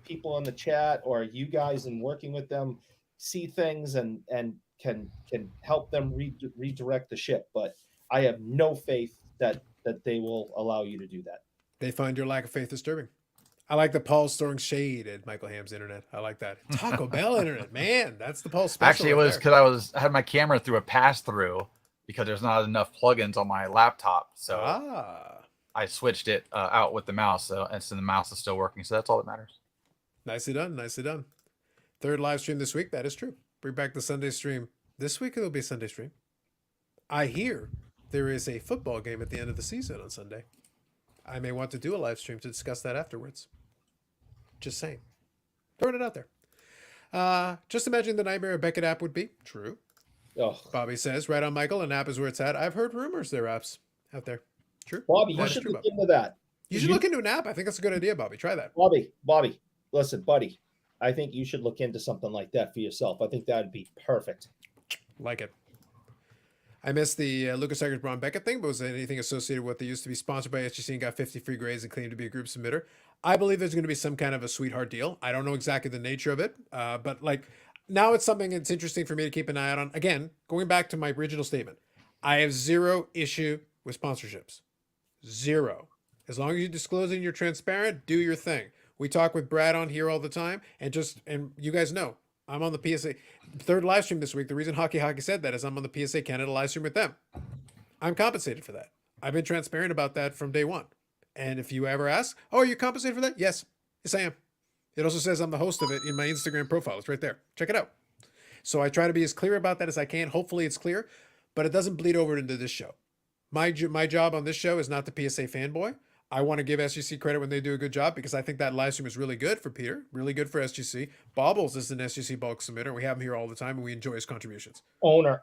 people in the chat or you guys in working with them see things and can help them redirect the ship. But I have no faith that they will allow you to do that. They find your lack of faith disturbing. I like the Paul's throwing shade at Michael Ham's internet. I like that. Taco Bell internet, man. That's the Paul special. Actually, it was because I had my camera through a pass-through because there's not enough plugins on my laptop. So I switched it out with the mouse, so the mouse is still working. So that's all that matters. Nicely done. Nicely done. Third live stream this week. That is true. Bring back the Sunday stream. This week it'll be a Sunday stream. I hear there is a football game at the end of the season on Sunday. I may want to do a live stream to discuss that afterwards. Just saying. Throwing it out there. Just imagine the nightmare a Beckett app would be. True. Oh. Bobby says, right on, Michael. An app is where it's at. I've heard rumors there are apps out there. True. Bobby, you should look into that. You should look into an app. I think that's a good idea, Bobby. Try that. Bobby, listen, buddy. I think you should look into something like that for yourself. I think that would be perfect. Like it. I missed the Lucas Eggers Braun Beckett thing, but was there anything associated with what they used to be sponsored by SGC and got 50 free grades and claimed to be a group submitter? I believe there's going to be some kind of a sweetheart deal. I don't know exactly the nature of it, but now it's something that's interesting for me to keep an eye out on. Again, going back to my original statement, I have zero issue with sponsorships. Zero. As long as you're disclosing, you're transparent, do your thing. We talk with Brad on here all the time, and you guys know, I'm on the PSA third live stream this week. The reason Hockey said that is I'm on the PSA Canada live stream with them. I'm compensated for that. I've been transparent about that from day one. And if you ever ask, oh, are you compensated for that? Yes. Yes, I am. It also says I'm the host of it in my Instagram profile. It's right there. Check it out. So I try to be as clear about that as I can. Hopefully it's clear, but it doesn't bleed over into this show. My job on this show is not the PSA fanboy. I want to give SGC credit when they do a good job because I think that live stream is really good for Peter, really good for SGC. Bobbles is an SGC bulk submitter. We have him here all the time, and we enjoy his contributions. Owner.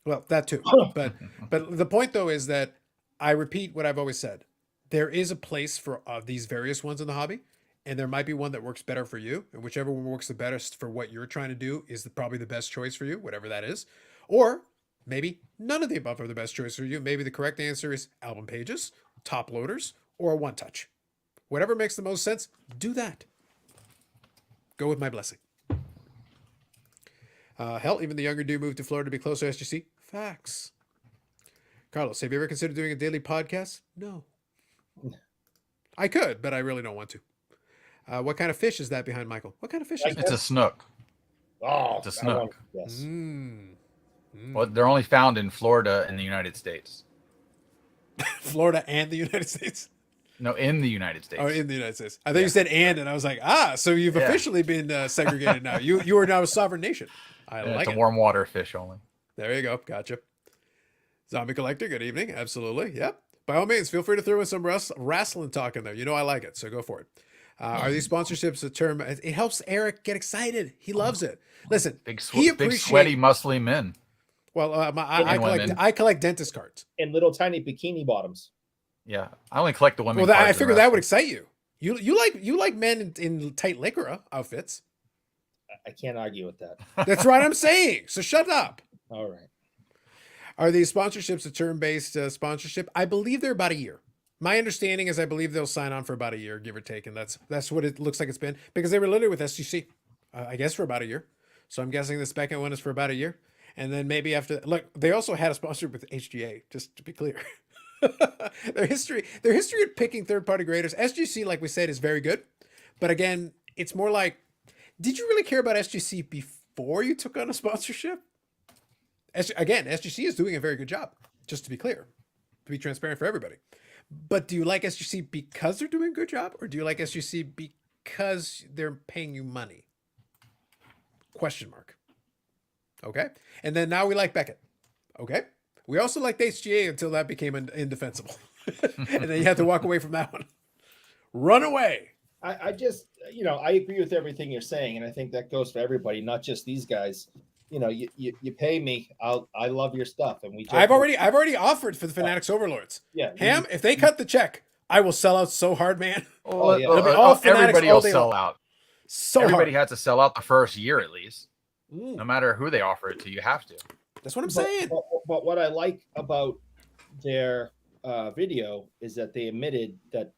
Well, that too. But the point, though, is that I repeat what I've always said. There is a place for these various ones in the hobby, and there might be one that works better for you, and whichever one works the best for what you're trying to do is probably the best choice for you, whatever that is. Or maybe none of the above are the best choice for you. Maybe the correct answer is album pages, top loaders, or a one touch. Whatever makes the most sense, do that. Go with my blessing. Hell, even the younger dude moved to Florida to be closer to SGC. Facts. Carlos, have you ever considered doing a daily podcast? No. I could, but I really don't want to. What kind of fish is that behind Michael? What kind of fish is It's that? a snook. Oh, It's a snook. Yes. Well, they're only found in Florida and the United States. Florida and the United States? No, in the United States. Oh, in the United States. I thought you said and I was like, so you've officially been segregated now. You are now a sovereign nation. I like it's it. a warm water fish only. There you go. Gotcha. Zombie Collector, good evening. Absolutely. Yep. By all means, feel free to throw in some wrestling talk in there. You know I like it, so go for it. Are these sponsorships a term? It helps Eric get excited. He loves it. Listen, Big sweaty, muscly men. Well, I collect dentist cards. And little tiny bikini bottoms. Yeah, I only collect the women. Well, I figured that would excite you. You like men in tight Lycra outfits. I can't argue with that. That's what I'm saying. So shut up. All right. Are these sponsorships a term-based sponsorship? I believe they're about a year. My understanding is I believe they'll sign on for about a year, give or take, and that's what it looks like it's been because they were literally with SGC, I guess, for about a year. So I'm guessing the second one is for about a year, and then maybe after. Look, they also had a sponsorship with HGA, just to be clear. their history of picking third-party graders, SGC, like we said, is very good, but again, it's more like, did you really care about SGC before you took on a sponsorship? Again, SGC is doing a very good job, just to be clear, to be transparent for everybody. But do you like SGC because they're doing a good job, or do you like SGC because they're paying you money? Question mark. Okay. And then now we like Beckett. Okay. We also liked HGA until that became indefensible. And then you have to walk away from that one. Run away. I just, I agree with everything you're saying. And I think that goes for everybody, not just these guys. You pay me. I love your stuff, and I've already offered for the Fanatics Overlords. Yeah, Ham, if they cut the check, I will sell out so hard, man. Oh, yeah. It'll be all Fanatics everybody all will day sell long. out. So everybody hard. has to sell out the first year at least. No matter who they offer it to, you have to. That's what I'm saying. But what I like about their video is that they admitted that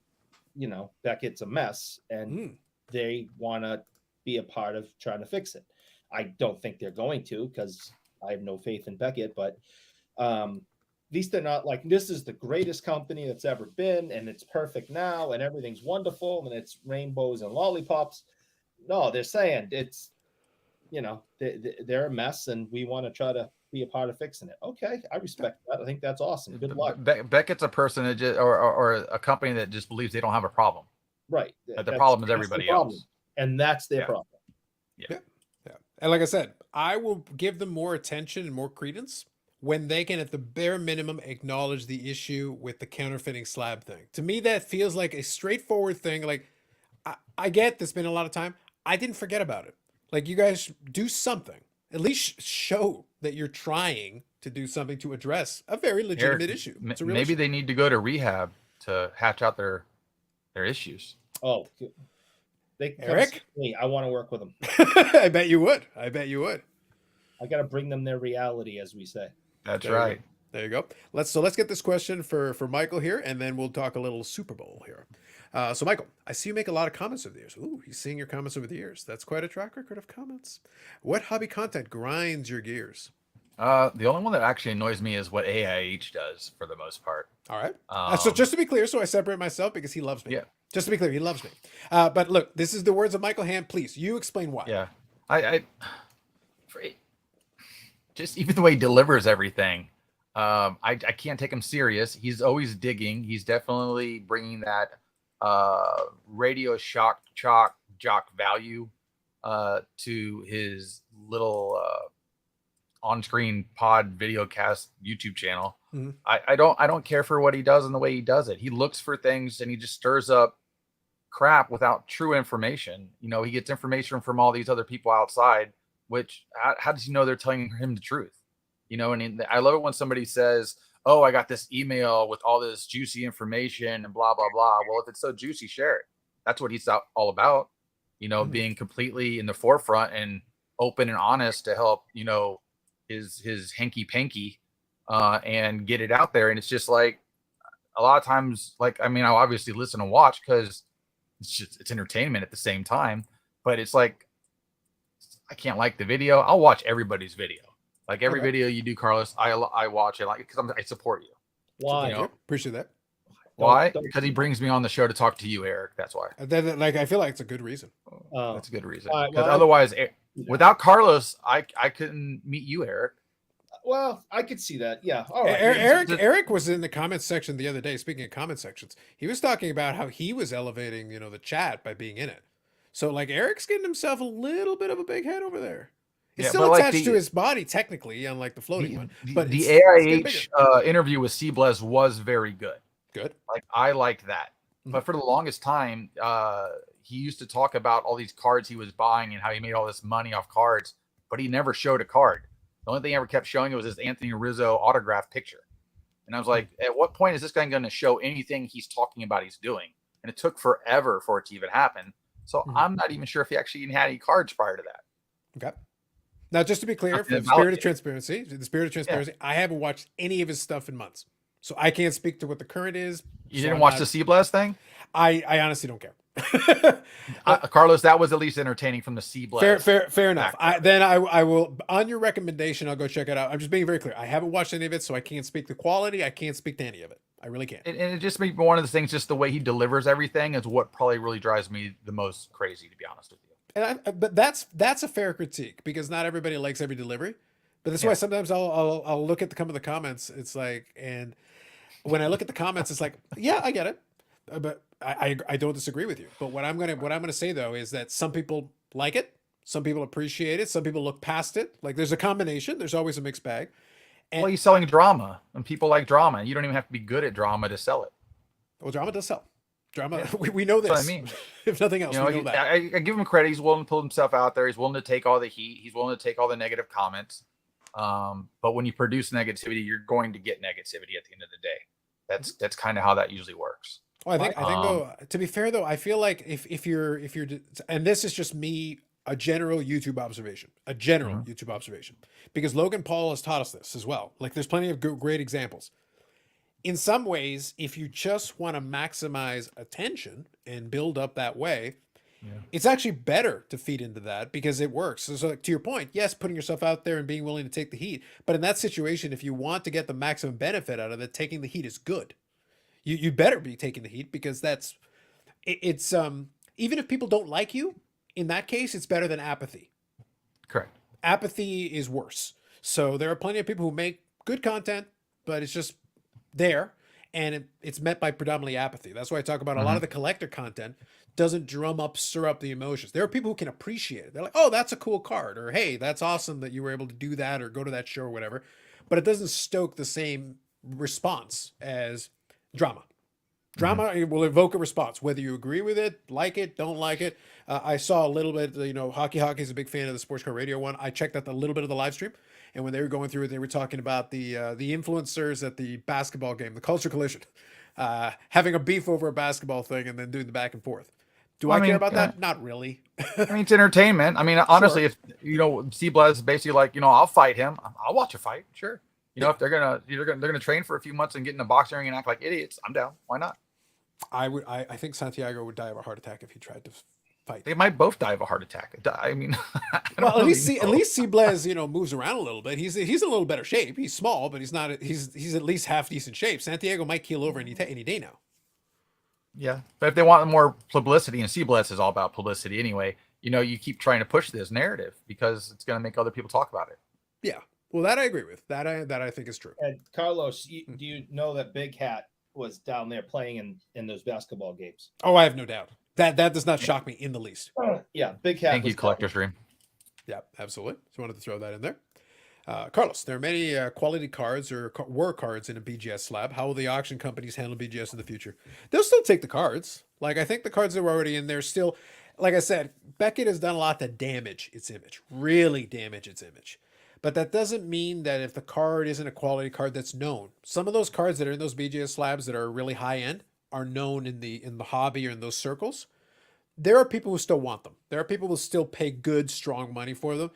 Beckett's a mess, and they want to be a part of trying to fix it. I don't think they're going to, because I have no faith in Beckett, but at least they're not like, this is the greatest company that's ever been, and it's perfect now, and everything's wonderful, and it's rainbows and lollipops. No, they're saying it's, they're a mess, and we want to try to be a part of fixing it. Okay, I respect that. I think that's awesome. Good luck. Beckett's a person that or a company that just believes they don't have a problem. Right. But the problem is everybody else. And that's their problem. Yeah. And like I said, I will give them more attention and more credence when they can, at the bare minimum, acknowledge the issue with the counterfeiting slab thing. To me, that feels like a straightforward thing. Like, I get there's been a lot of time. I didn't forget about it. Like, you guys do something. At least show that you're trying to do something to address a very legitimate issue. Maybe they need to go to rehab to hatch out their issues. Oh, they can Eric? Me. I want to work with them. I bet you would. I got to bring them their reality, as we say. That's right. There you go. Let's get this question for Michael here, and then we'll talk a little Super Bowl here. So Michael, I see you make a lot of comments over the years. Ooh, he's seeing your comments over the years. That's quite a track record of comments. What hobby content grinds your gears? The only one that actually annoys me is what AIH does for the most part. All right. So just to be clear, so I separate myself because he loves me. Yeah. Just to be clear, he loves me. But look, this is the words of Michael Ham. Please, you explain why. Yeah. Just even the way he delivers everything. I can't take him serious. He's always digging. He's definitely bringing that radio shock jock value to his little on-screen pod video cast YouTube channel. Mm-hmm. I don't care for what he does and the way he does it. He looks for things and he just stirs up crap without true information. He gets information from all these other people outside, which how does he know they're telling him the truth? And I love it when somebody says, oh, I got this email with all this juicy information and blah, blah, blah. Well, if it's so juicy, share it. That's what he's all about, being completely in the forefront and open and honest to help, his hanky panky and get it out there. And it's just like a lot of times, I'll obviously listen and watch because it's entertainment at the same time. But it's like I can't like the video. I'll watch everybody's video. Like every Okay. video you do, Carlos, I watch it, like, because I support you. Why? Thank you. Appreciate that. Why? don't- Because he brings me on the show to talk to you, Eric. That's why. Like I feel like it's a good reason. That's a good reason. All right, Because well, otherwise, Yeah. without Carlos, I couldn't meet you, Eric. Well, I could see that. Yeah. All right. Eric was in the comments section the other day. Speaking of comment sections, he was talking about how he was elevating, the chat by being in it. So like Eric's getting himself a little bit of a big head over there. It's Yeah, still but, like, attached the- to his body technically, unlike the floating one. But the it's getting AIH interview with Seablez was very good. good. Like I liked that. Mhm. But for the longest time, he used to talk about all these cards he was buying and how he made all this money off cards, but he never showed a card. The only thing he ever kept showing was his Anthony Rizzo autograph picture. And I was like, at what point is this guy going to show anything he's talking about he's doing? And it took forever for it to even happen. So Mhm. I'm not even sure if he actually even had any cards prior to that. Okay. Now, just to be clear, Nothing for the to spirit of validate. transparency, I haven't watched any of his stuff in months, so I can't speak to what the current is. You so didn't I'm watch not- the Seablez thing? I honestly don't care. Carlos, that was at least entertaining from the Seablez. Fair enough. background. I will, on your recommendation, I'll go check it out. I'm just being very clear. I haven't watched any of it, so I can't speak to quality. I can't speak to any of it. I really can't. And it just made one of the things, just the way he delivers everything is what probably really drives me the most crazy, to be honest with you. But that's a fair critique because not everybody likes every delivery. But that's why Yeah. sometimes I'll look at some of the comments. It's like, and when I look at the comments, it's like, yeah, I get it, but I don't disagree with you. But what I'm gonna say though is that some people like it, some people appreciate it, some people look past it. Like there's a combination. There's always a mixed bag. And Well, he's selling drama, and people like drama. You don't even have to be good at drama to sell it. well, drama does sell. Drama, we know this. That's what I mean. If nothing else, You know, we know that. I give him credit. He's willing to pull himself out there. He's willing to take all the heat. He's willing to take all the negative comments. But when you produce negativity, you're going to get negativity at the end of the day. That's kind of how that usually works. Well, I think though, to be fair though, I feel like if you're and this is just me, a general YouTube observation, YouTube observation, because Logan Paul has taught us this as well. Like there's plenty of great examples. In some ways, if you just want to maximize attention and build up that way, it's actually better to feed into that because it works. So to your point, yes, putting yourself out there and being willing to take the heat. But in that situation, if you want to get the maximum benefit out of it, taking the heat is good. You better be taking the heat because it's even if people don't like you, in that case, it's better than apathy. Correct. Apathy is worse. So there are plenty of people who make good content, but it's just there and it's met by predominantly apathy. That's why I talk about a lot of the collector content doesn't stir up the emotions. There are people who can appreciate it. They're like, oh, that's a cool card, or hey, that's awesome that you were able to do that or go to that show or whatever. But it doesn't stoke the same response as drama. Drama will evoke a response, whether you agree with it, like it, don't like it. I saw a little bit, Hockey is a big fan of the Sports Car Radio one. I checked out a little bit of the live stream. And when they were going through it, they were talking about the influencers at the basketball game, the Culture Collision, having a beef over a basketball thing and then doing the back and forth. Do I care about that? Not really. I mean, it's entertainment. I mean, honestly, if Seablez is basically like, I'll fight him. I'll watch a fight. Sure. If they're gonna train for a few months and get in a boxing ring and act like idiots, I'm down. Why not? I think Santiago would die of a heart attack if he tried to fight. They might both die of a heart attack. I mean, well, at least Seablez, moves around a little bit. He's in a little better shape. He's small, but he's not. He's at least half decent shape. Santiago might keel over any day now. Yeah, but if they want more publicity, and Seablez is all about publicity anyway, you keep trying to push this narrative because it's going to make other people talk about it. Yeah, well, that I agree with. That I think is true. And Carlos, do you know that Big Hat was down there playing in those basketball games? Oh, I have no doubt. That does not shock me in the least. Yeah, Big Hat. Thank you, Collector's Dream. Yeah, absolutely. So wanted to throw that in there. Carlos, there are many quality cards or were cards in a BGS slab. How will the auction companies handle BGS in the future? They'll still take the cards. Like, I think the cards that were already in there still, like I said, Beckett has done a lot to damage its image, really damage its image. But that doesn't mean that if the card isn't a quality card that's known. Some of those cards that are in those BGS slabs that are really high end are known in the hobby or in those circles. There are people who still want them. There are people who still pay good, strong money for them.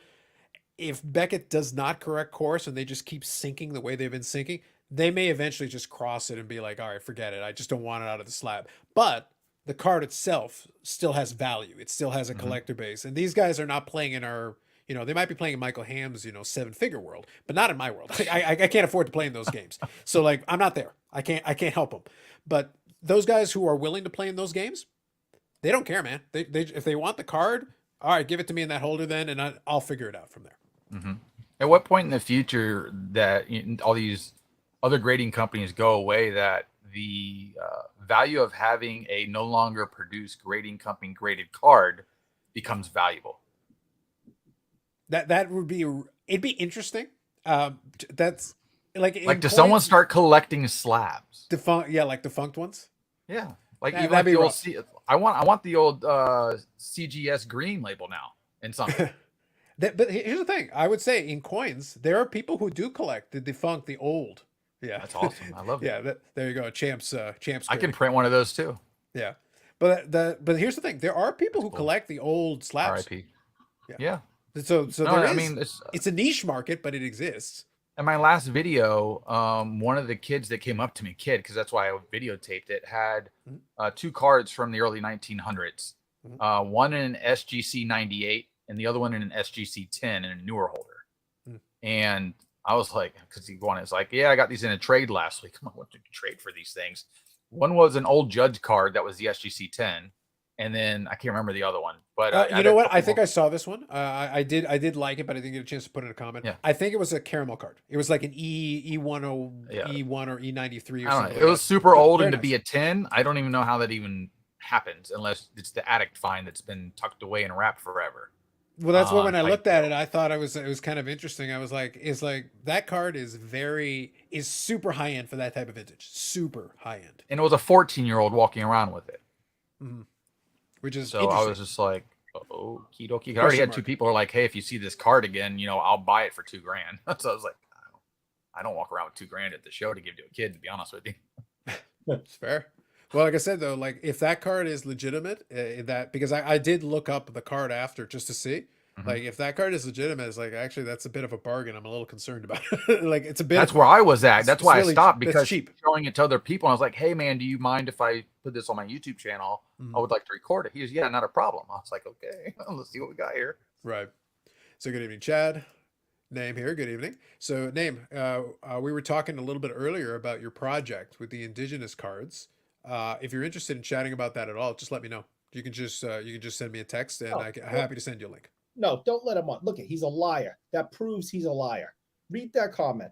If Beckett does not correct course and they just keep sinking the way they've been sinking, they may eventually just cross it and be like, all right, forget it. I just don't want it out of the slab. But the card itself still has value. It still has a collector base. And these guys are not playing in our, You know, they might be playing in Michael Hamm's, you know, 7-figure world, but not in my world. I can't afford to play in those games. So like, I'm not there. I can't help them. But those guys who are willing to play in those games, they don't care, man. They if they want the card, all right, give it to me in that holder then, and I'll figure it out from there. Mm-hmm. At what point in the future that all these other grading companies go away, that the value of having a no longer produced grading company graded card becomes valuable? That would be, it'd be interesting. That's like does someone start collecting slabs? Defunct, yeah, like defunct ones. Yeah, like That'd even like be the old rough. I want the old CGS green label now in something. But here's the thing. I would say in coins, there are people who do collect the defunct, the old. Yeah, That's awesome. I love it. Yeah, there you go. Champs. I can print one of those too. Yeah, but here's the thing. There are people who collect the old slabs. RIP. Yeah. Yeah. So No, there I is. mean, It's a niche market, but it exists. in my last video, one of the kids that came up to me, because that's why I videotaped it, had 2 cards from the early 1900s. One in an SGC 98 and the other one in an SGC 10 in a newer holder. And I was like, because he wanted, it's like, yeah, I got these in a trade last week. Come on, what did you trade for these things? One was an old Judge card that was the SGC 10, and then I can't remember the other one. But you know what? I think I saw this one. I did like it, but I didn't get a chance to put in a comment. Yeah. I think it was a caramel card. It was like an E10 E1 or E93 or I don't something. know. Like It was that. super old, Very and to nice. be a 10, I don't even know how that even happens unless it's the addict find that's been tucked away and wrapped forever. Well, that's what when I type looked at deal. it, I thought it was kind of interesting. I was like, it's like that card is super high end for that type of vintage. Super high end. And it was a 14-year-old walking around with it. Which is So interesting. I was just like, oh, okie dokie. I already had 2 people who are like, hey, if you see this card again, I'll buy it for $2,000. So I was like, I don't walk around with $2,000 at the show to give to a kid, to be honest with you. It's fair. Well, like I said though, like if that card is legitimate, because I did look up the card after just to see, like if that card is legitimate, it's like actually that's a bit of a bargain. I'm a little concerned about it. Like it's a bit. That's where I was at. That's why I really stopped, that's because cheap. showing it to other people. And I was like, hey man, do you mind if I put this on my YouTube channel? I would like to record it. He was, yeah, not a problem. I was like, okay, let's see what we got here. Right. So good evening, Chad. Name here. Good evening. So name, we were talking a little bit earlier about your project with the indigenous cards. If you're interested in chatting about that at all, just let me know. You can just send me a text, and I'm happy to send you a link. No, don't let him on. Look, he's a liar. That proves he's a liar. Read that comment.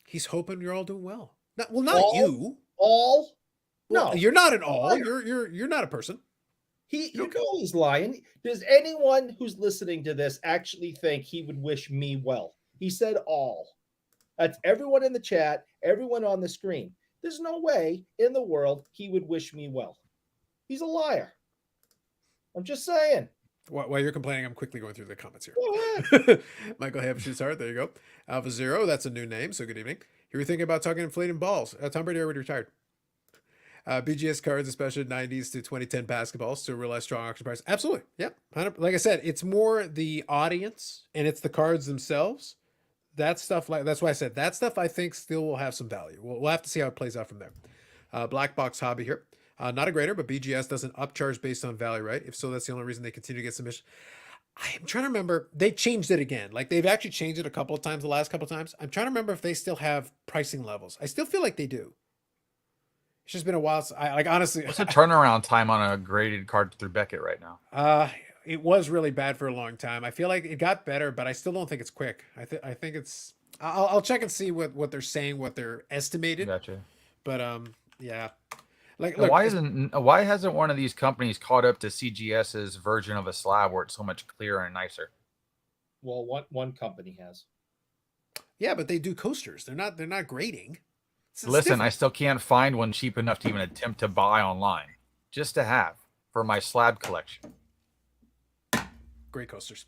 He's hoping you're all doing well. Not you. All? Well, No, you're not at all. liar. You're not a person. You know he's lying. Does anyone who's listening to this actually think he would wish me well? He said all. That's everyone in the chat, everyone on the screen. There's no way in the world he would wish me well. He's a liar. I'm just saying. While you're complaining, I'm quickly going through the comments here. Go ahead. Michael Hampshire's Heart, there you go. Alpha Zero, that's a new name, so good evening. You were thinking about talking inflating balls. Tom Brady already retired. BGS cards, especially 90s to 2010 basketball, still realize strong auction price. Absolutely. Yep. Like I said, it's more the audience and it's the cards themselves. That stuff, that's why I said that stuff I think still will have some value. We'll have to see how it plays out from there. Black Box Hobby here. Not a grader, but BGS doesn't upcharge based on value, right? If so, that's the only reason they continue to get submission. I'm trying to remember. They changed it again. Like they've actually changed it a couple of times the last couple of times. I'm trying to remember if they still have pricing levels. I still feel like they do. It's just been a while. Honestly, What's the turnaround time on a graded card through Beckett right now? It was really bad for a long time. I feel like it got better, but I still don't think it's quick. I think it's. I'll check and see what they're saying, what they're estimated. Gotcha. But yeah. Look, why hasn't one of these companies caught up to CGS's version of a slab where it's so much clearer and nicer? Well, one company has. Yeah, but they do coasters. They're not grading. Listen, I still can't find one cheap enough to even attempt to buy online, just to have for my slab collection. Great coasters.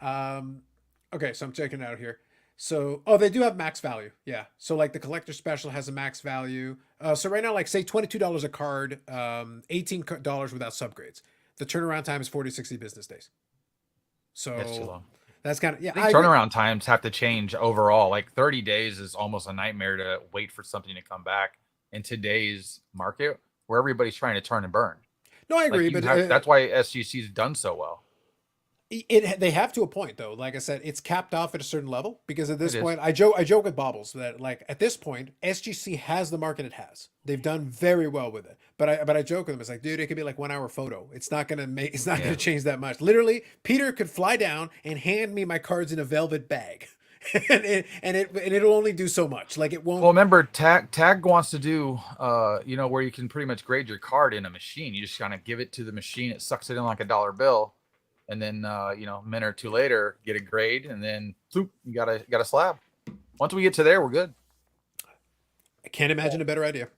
Okay, so I'm checking it out here. So, they do have max value. Yeah. So like the collector special has a max value. So right now, like say $22 a card, $18 without subgrades. The turnaround time is 40 to 60 business days. So That's too long. That's kind of, yeah. I think turnaround times have to change overall. Like 30 days is almost a nightmare to wait for something to come back in today's market where everybody's trying to turn and burn. No, I agree. But that's why SGC's done so well. They have to a point though. Like I said, it's capped off at a certain level because at this It is. point, I joke with Bobbles that like at this point, SGC has the market it has. They've done very well with it. But I joke with them. It's like, dude, it could be like 1 hour photo. It's not Yeah. gonna change that much. Literally, Peter could fly down and hand me my cards in a velvet bag, and it'll only do so much. Like it won't. Well, remember, Tag wants to do, where you can pretty much grade your card in a machine. You just kind of give it to the machine. It sucks it in like a dollar bill. And then, a minute or two later, get a grade, and then you got a slab. Once we get to there, we're good. I can't imagine a better idea.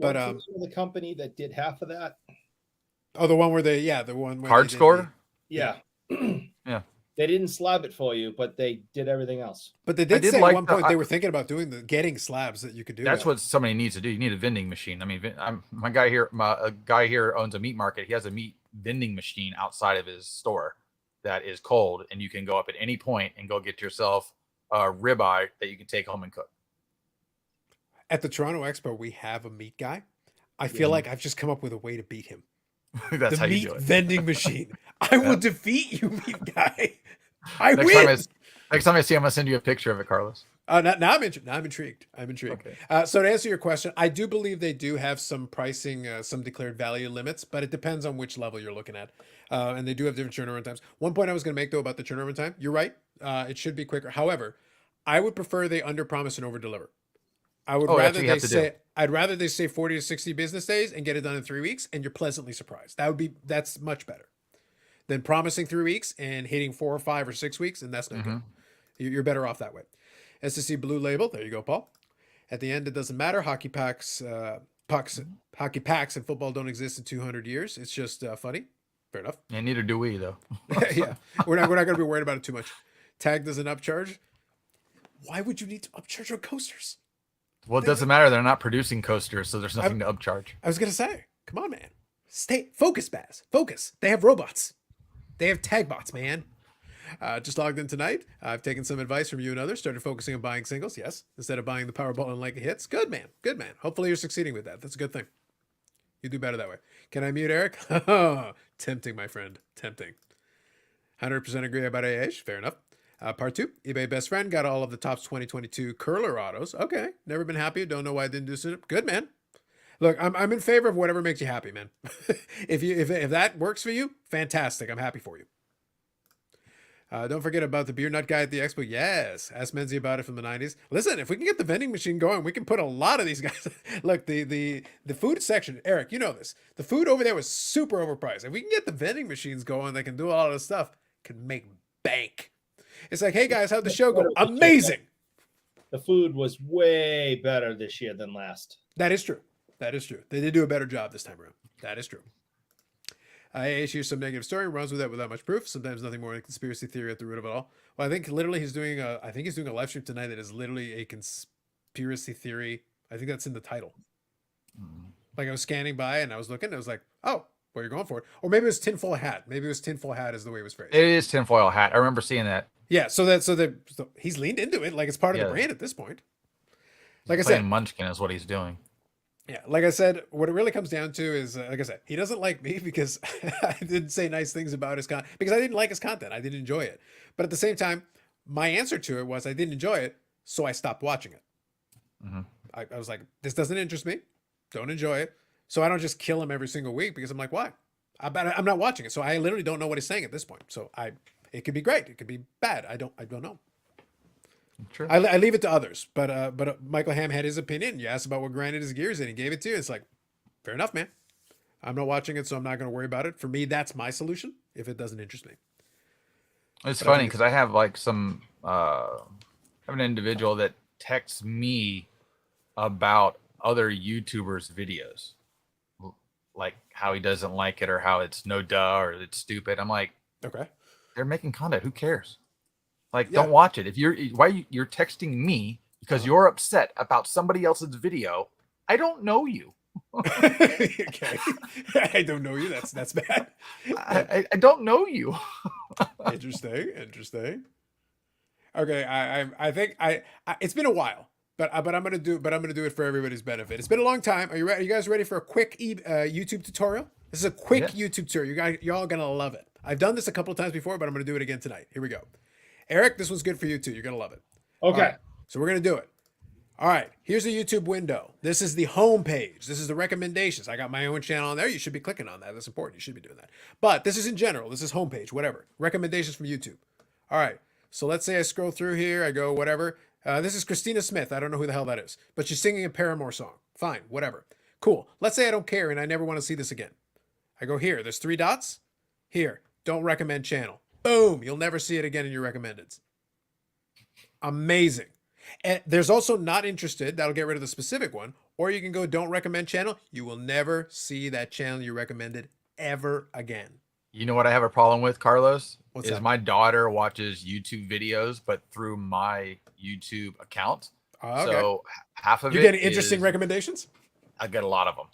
But the company that did half of that. Oh, the one where the one where Card they did score. Yeah. Yeah. They didn't slab it for you, but they did everything else. But they did say at one point they were thinking about getting slabs that you could do. That's what somebody needs to do. You need a vending machine. I mean, a guy here owns a meat market. He has a meat vending machine outside of his store that is cold, and you can go up at any point and go get yourself a ribeye that you can take home and cook. At the Toronto Expo, we have a meat guy. I feel like I've just come up with a way to beat him. That's the how meat you do it. vending machine. I will defeat you, meat guy. I next win. Next time I see him, I'll send you a picture of it, Carlos. Now I'm intrigued. Okay. So to answer your question, I do believe they do have some pricing, some declared value limits, but it depends on which level you're looking at. And they do have different turnaround times. One point I was going to make, though, about the turnaround time, you're right. It should be quicker. However, I would prefer they underpromise and overdeliver. I would I'd rather they say 40 to 60 business days and get it done in 3 weeks, and you're pleasantly surprised. That's much better than promising 3 weeks and hitting 4 or 5 or 6 weeks, and that's not good. You're better off that way. SGC Blue Label. There you go, Paul. At the end, it doesn't matter. Hockey packs and football don't exist in 200 years. It's just funny. Fair enough. And neither do we, though. Yeah, we're not going to be worried about it too much. Tag doesn't upcharge. Why would you need to upcharge on coasters? Well, it doesn't matter. They're not producing coasters, so there's nothing to upcharge. I was going to say, come on, man. Focus, Baz. Focus. They have robots. They have tag bots, man. Just logged in tonight. I've taken some advice from you and others. Started focusing on buying singles. Yes, instead of buying the Powerball and like it hits. Good man. Good man. Hopefully you're succeeding with that. That's a good thing. You do better that way. Can I mute Eric? Tempting, my friend. Tempting. 100% agree about AH. Fair enough. Part 2. eBay best friend got all of the Topps 2022 curler autos. Okay. Never been happy. Don't know why I didn't do so. Good, man. Look, I'm in favor of whatever makes you happy, man. if that works for you, fantastic. I'm happy for you. Don't forget about the beer nut guy at the expo. Yes, ask Menzie about it from the 90s. Listen, if we can get the vending machine going, we can put a lot of these guys. Look, the food section, Eric, you know this. The food over there was super overpriced. If we can get the vending machines going, they can do all of this stuff. Can make bank. It's like, hey guys, how'd the show go? Amazing. The food was way better this year than last. That is true. They did do a better job this time around. That is true. I issue some negative story, runs with that without much proof. Sometimes nothing more than conspiracy theory at the root of it all. Well, I think literally he's doing a live stream tonight that is literally a conspiracy theory. I think that's in the title. Like I was scanning by and I was looking, and I was like, oh, well, you're going for it. Or maybe it was tinfoil hat. Maybe it was tinfoil hat is the way it was phrased. It is tinfoil hat. I remember seeing that. Yeah, so he's leaned into it like it's part of the brand at this point. Like I said, Munchkin is what he's doing. Yeah, like I said, what it really comes down to is, like I said, he doesn't like me because I didn't say nice things about his content, because I didn't like his content. I didn't enjoy it. But at the same time, my answer to it was I didn't enjoy it, so I stopped watching it. I was like, this doesn't interest me. Don't enjoy it. So I don't just kill him every single week because I'm like, why? I'm not watching it. So I literally don't know what he's saying at this point. So it could be great. It could be bad. I don't know. True. I leave it to others, but Michael Hamm had his opinion. You asked about what grinded his gears, and he gave it to you. It's like, fair enough, man. I'm not watching it, so I'm not going to worry about it. For me, that's my solution. If it doesn't interest me, it's funny because I have like I have an individual that texts me about other YouTubers' videos, like how he doesn't like it or how it's no duh or it's stupid. I'm like, okay, they're making content. Who cares? Like, don't watch it. If you're texting me because you're upset about somebody else's video, I don't know you. Okay, I don't know you. That's bad. I don't know you. Interesting. Okay, I think it's been a while, but I'm gonna do it for everybody's benefit. It's been a long time. Are you ready? Are you guys ready for a quick YouTube tutorial? This is a quick YouTube tutorial. You're all gonna love it. I've done this a couple of times before, but I'm going to do it again tonight. Here we go. Eric, this one's good for you too. You're going to love it. Okay. All right, so we're going to do it. All right, here's a YouTube window. This is the home page. This is the recommendations. I got my own channel on there. You should be clicking on that. That's important. You should be doing that. But this is in general. This is homepage, whatever. Recommendations from YouTube. All right, so let's say I scroll through here. I go whatever. This is Christina Smith. I don't know who the hell that is, but she's singing a Paramore song. Fine, whatever. Cool. Let's say I don't care and I never want to see this again. I go here. There's 3 dots. Here, don't recommend channel. Boom. You'll never see it again in your recommendeds. Amazing. And there's also not interested. That'll get rid of the specific one. Or you can go don't recommend channel. You will never see that channel you recommended ever again. You know what I have a problem with, Carlos? What's is that? my daughter watches YouTube videos, but through my YouTube account. Okay. So half of You're it getting interesting is- recommendations? I get a lot of them.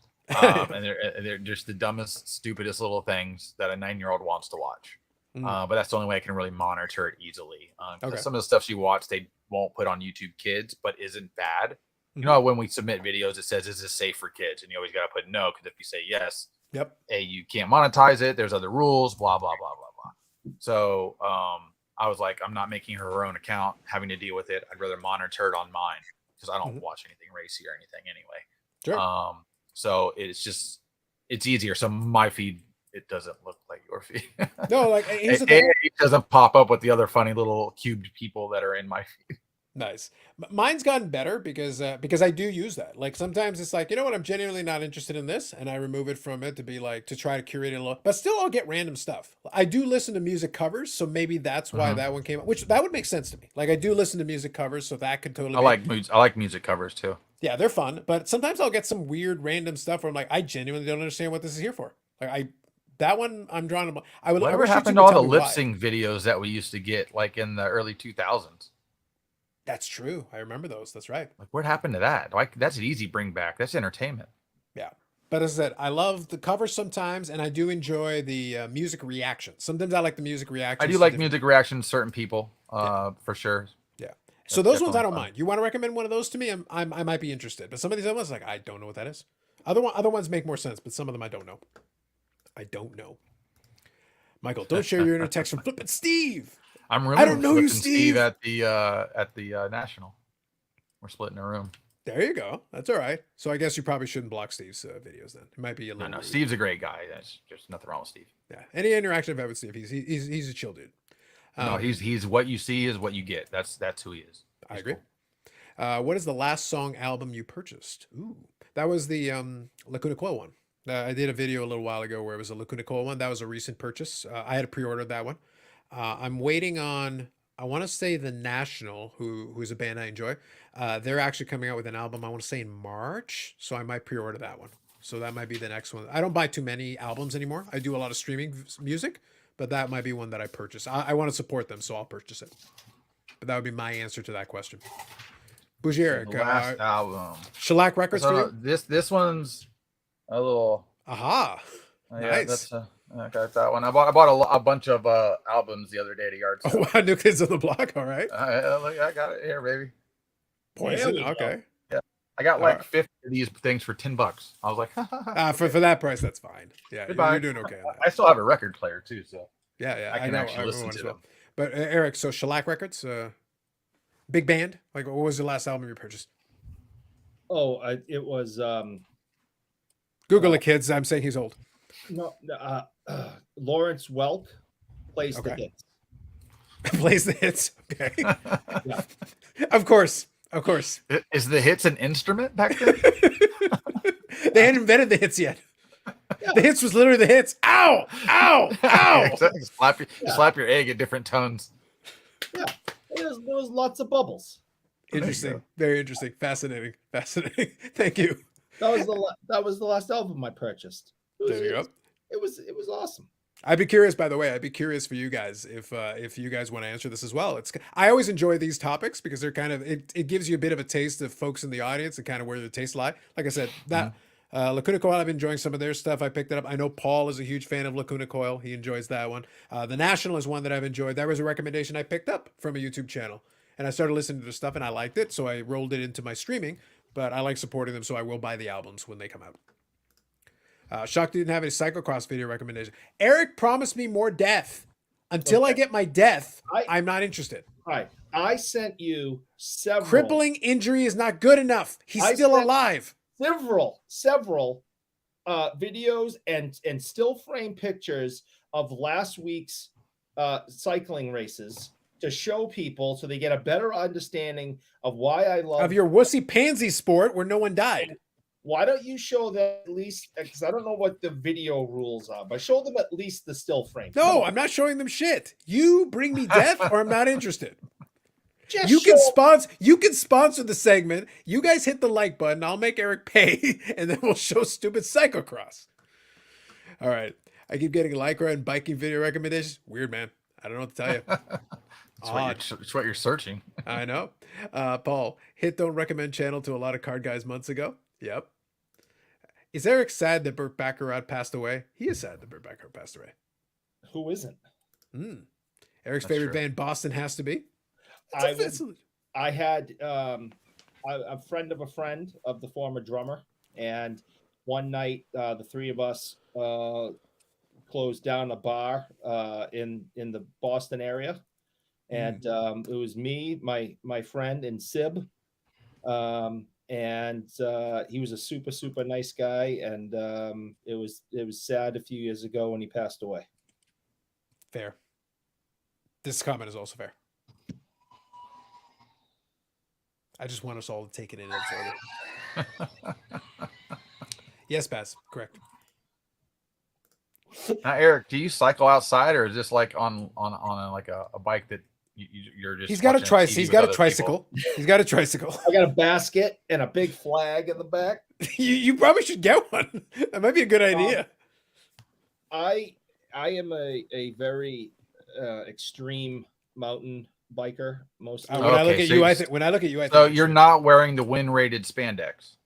And they're just the dumbest, stupidest little things that a 9-year-old wants to watch. But that's the only way I can really monitor it easily. 'Cause Okay. some of the stuff she watched, they won't put on YouTube Kids, but isn't bad. You know, when we submit videos, it says, is this safe for kids? And you always got to put no, because if you say yes, Yep. hey, you can't monetize it. There's other rules, blah, blah, blah, blah, blah. So I was like, I'm not making her own account, having to deal with it. I'd rather monitor it on mine because I don't watch anything racy or anything anyway. Sure. So it's easier. So my feed, it doesn't look like your feed. No, like here's the thing. It doesn't pop up with the other funny little cubed people that are in my feed. Nice. Mine's gotten better because I do use that. Like sometimes it's like, you know what, I'm genuinely not interested in this, and I remove it from it to be like to try to curate it a little. But still, I'll get random stuff. I do listen to music covers, so maybe that's why that one came up. Which that would make sense to me. Like I do listen to music covers, so that could totally. I like music covers too. Yeah, they're fun, but sometimes I'll get some weird random stuff where I'm like, I genuinely don't understand what this is here for. Like that one I'm drawn to. Whatever happened to all the lip sync videos that we used to get like in the early 2000s? That's true. I remember those. That's right. Like what happened to that? Like that's an easy bring back. That's entertainment. Yeah. But as I said, I love the covers sometimes, and I do enjoy the music reactions. Sometimes I like the music reactions. I do like music reactions, certain people, for sure. Yeah. So those ones I don't fun. mind. You want to recommend one of those to me? I might be interested. But some of these other ones, like I don't know what that is. Other ones make more sense, but some of them I don't know. I don't know. Michael, don't share your inner text from Flippin' Steve. I'm I really don't know you, flipping Steve. at the National. We're splitting a room. There you go. That's all right. So I guess you probably shouldn't block Steve's videos then. It might be a little. No, rude. Steve's a great guy. That's just nothing wrong with Steve. Yeah. Any interaction I've had with Steve, he's a chill dude. No, he's what you see is what you get. That's who he is. I agree. What is the last song album you purchased? Ooh, that was the Lacuna Coil one. I did a video a little while ago where it was a Lacuna Coil one. That was a recent purchase. I had pre-ordered that one. I'm waiting on, I want to say the National, who's a band I enjoy. They're actually coming out with an album, I want to say in March. So I might pre-order that one. So that might be the next one. I don't buy too many albums anymore. I do a lot of streaming music, but that might be one that I purchase. I want to support them, so I'll purchase it. But that would be my answer to that question. Bougier, The last album. Shellac Records for you? This one's a little. Aha. Yeah, Nice. I got that one. I bought a bunch of albums the other day at a yard sale. Oh, wow. New Kids on the Block. All right. I got it here, baby. Poison. There we go. Okay. I got like Alright. 50 of these things for $10. I was like, For that price, that's fine. Yeah. Goodbye. You're doing okay on that. I still have a record player too, so Yeah. I can know, actually I listen own to as them. But Eric, so Shellac Records, big band. Like, what was the last album you purchased? Oh, it was Google it, kids. I'm saying he's old. Lawrence Welk plays the Okay. hits. Plays the hits. Okay. Yeah. Of course. Is the hits an instrument back then? They hadn't invented the hits yet. The hits was literally the hits. Ow! Ow! Ow! Exactly. Slap your egg at different tones. Yeah, there was lots of bubbles. Interesting. Very interesting. Fascinating. Thank you. That was the last album I purchased. There you go. It was awesome. I'd be curious, by the way. I'd be curious for you guys if you guys want to answer this as well. I always enjoy these topics because they're kind of it gives you a bit of a taste of folks in the audience and kind of where their tastes lie. Like I said, that Lacuna Coil, I've been enjoying some of their stuff. I picked it up. I know Paul is a huge fan of Lacuna Coil. He enjoys that one. The National is one that I've enjoyed. That was a recommendation I picked up from a YouTube channel, and I started listening to their stuff and I liked it, so I rolled it into my streaming. But I like supporting them, so I will buy the albums when they come out. Shocked you didn't have any cyclocross video recommendation. Eric promised me more death. Until I get my death, I'm not interested. Right. I sent you several. Crippling injury is not good enough. He's still alive. Several videos and still frame pictures of last week's cycling races to show people so they get a better understanding of why I love of your wussy pansy sport where no one died. Why don't you show them at least, because I don't know what the video rules are, but show them at least the still frame. No, I'm not showing them shit. You bring me death or I'm not interested. Just you can sponsor the segment. You guys hit the like button. I'll make Eric pay, and then we'll show stupid cyclocross. All right. I keep getting Lycra and biking video recommendations. Weird, man. I don't know what to tell you. It's what you're searching. I know. Paul, hit don't recommend channel to a lot of card guys months ago. Yep. Is Eric sad that Burt Baccarat passed away? He is sad that Burt Baccarat passed away. Who isn't? Eric's favorite band, Boston, has to be. I had a friend of a friend of the former drummer, and one night the three of us closed down a bar in the Boston area, and it was me, my friend, and Sib, and he was a super nice guy, and it was sad a few years ago when he passed away. Fair. This comment is also fair. I just want us all to take it in and absorb it. Yes, Baz, correct. Now, Eric, do you cycle outside, or is this like on like a bike that you're just? He's got a tricycle. He's got a tricycle. He's got a tricycle. I got a basket and a big flag in the back. you probably should get one. That might be a good idea. I am a very extreme mountain biker. Mostly. When I look at you, I think. So you're not wearing the wind-rated spandex.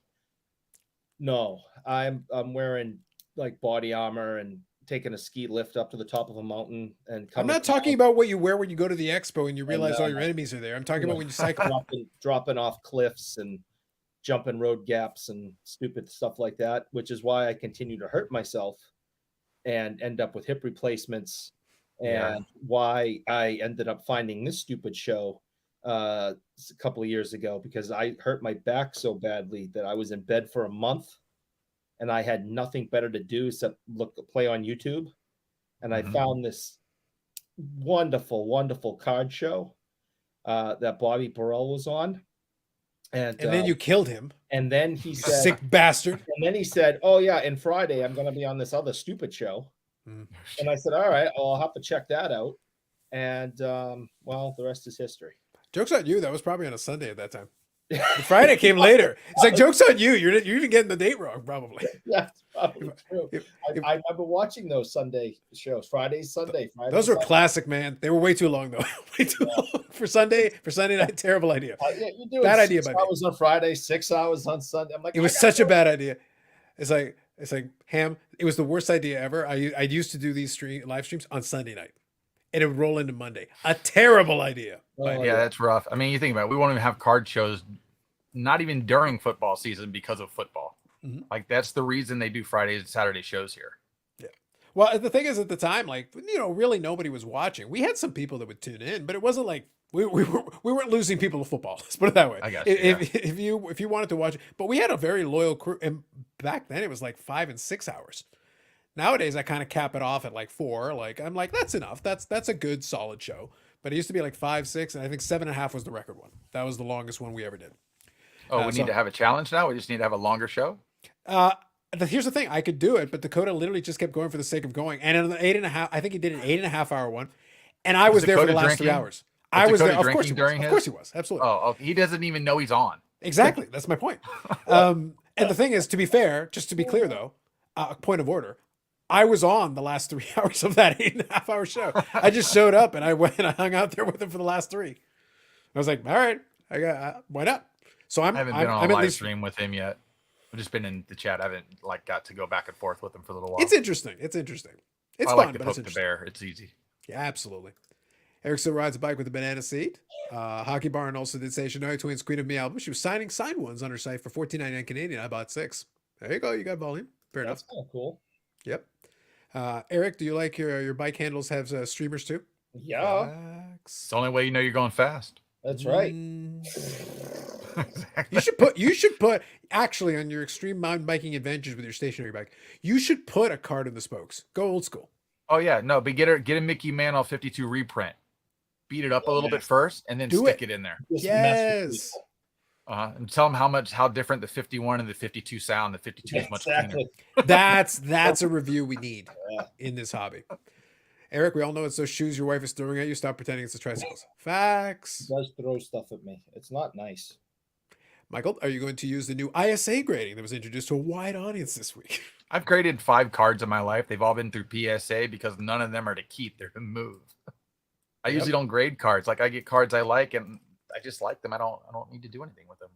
No, I'm wearing like body armor and taking a ski lift up to the top of a mountain and I'm not talking about what you wear when you go to the expo and you realize all your enemies are there. I'm talking about when you cycle. dropping off cliffs and jumping road gaps and stupid stuff like that, which is why I continue to hurt myself and end up with hip replacements, and why I ended up finding this stupid show a couple of years ago, because I hurt my back so badly that I was in bed for a month and I had nothing better to do except play on YouTube. And I found this wonderful card show that Bobby Burrell was on. And then you killed him. And then he said, sick bastard. And then he said, oh yeah, and Friday I'm going to be on this other stupid show. And I said, all right, I'll have to check that out. And well, the rest is history. Joke's on you. That was probably on a Sunday at that time. The Friday came later. It's like, joke's on you. You're even getting the date wrong, probably. Yeah, it's probably true. I remember watching those Sunday shows. Friday. Those were classic, man. They were way too long, though. Way too long for Sunday night. Terrible idea. You're doing bad idea. 6 hours on Friday, 6 hours on Sunday. I'm like, it was such a bad idea. It's like Ham. It was the worst idea ever. I used to do these live streams on Sunday night, and it would roll into Monday. A terrible idea. Yeah, that's rough. I mean, you think about it. We won't even have card shows, not even during football season, because of football. Like, that's the reason they do Friday and Saturday shows here. Yeah. Well, the thing is, at the time, like, really nobody was watching. We had some people that would tune in, but it wasn't like we weren't losing people to football. Let's put it that way. I got you. If you wanted to watch it, but we had a very loyal crew, and back then it was like 5 and 6 hours. Nowadays, I kind of cap it off at like 4. Like, I'm like, that's enough. That's a good solid show. But it used to be like 5, 6, and I think 7.5 was the record one. That was the longest one we ever did. Oh, we need to have a challenge now? We just need to have a longer show? Here's the thing. I could do it, but Dakota literally just kept going for the sake of going. And in the 8.5, I think he did an 8.5 hour one. And I was there for the last 3 hours. I was there. Of course he was. Of course he was. Absolutely. Oh, he doesn't even know he's on. Exactly. That's my point. And the thing is, to be fair, just to be clear though, point of order, I was on the last 3 hours of that 8.5 hour show. I just showed up and I went and I hung out there with him for the last 3. I was like, all right, why not? So I haven't been on a live stream with him yet. I've just been in the chat. I haven't got to go back and forth with him for a little while. It's interesting. It's I fun, like to but poke it's the bear. It's easy. Yeah, absolutely. Eric still rides a bike with a banana seat. Hockey Barn also did say Shania Twain's Queen of Me album. She was signing signed ones on her site for $14.99 Canadian. I bought 6. There you go. You got volume. Fair enough. That's kind of cool. Yep. Eric, do you like your bike handles have streamers too? Yeah, It's the only way you know you're going fast. that's right. Exactly. You should put actually on your extreme mountain biking adventures with your stationary bike. You should put a card in the spokes. Go old school. Oh yeah, no, but get a Mickey Mantle 52 reprint. Beat it up a little bit first, and then Do stick it in there. Just mess with Yes. people. And tell them how different the 51 and the 52 sound. The 52 is much cleaner. Exactly. That's a review we need Yeah. in this hobby. Eric, we all know it's those shoes your wife is throwing at you. Stop pretending it's the tricycles. Facts. He does throw stuff at me. It's not nice. Michael, are you going to use the new ISA grading that was introduced to a wide audience this week? I've graded 5 cards in my life. They've all been through PSA because none of them are to keep. They're to move. I usually don't grade cards. Like I get cards I like and I just like them. I don't need to do anything with them.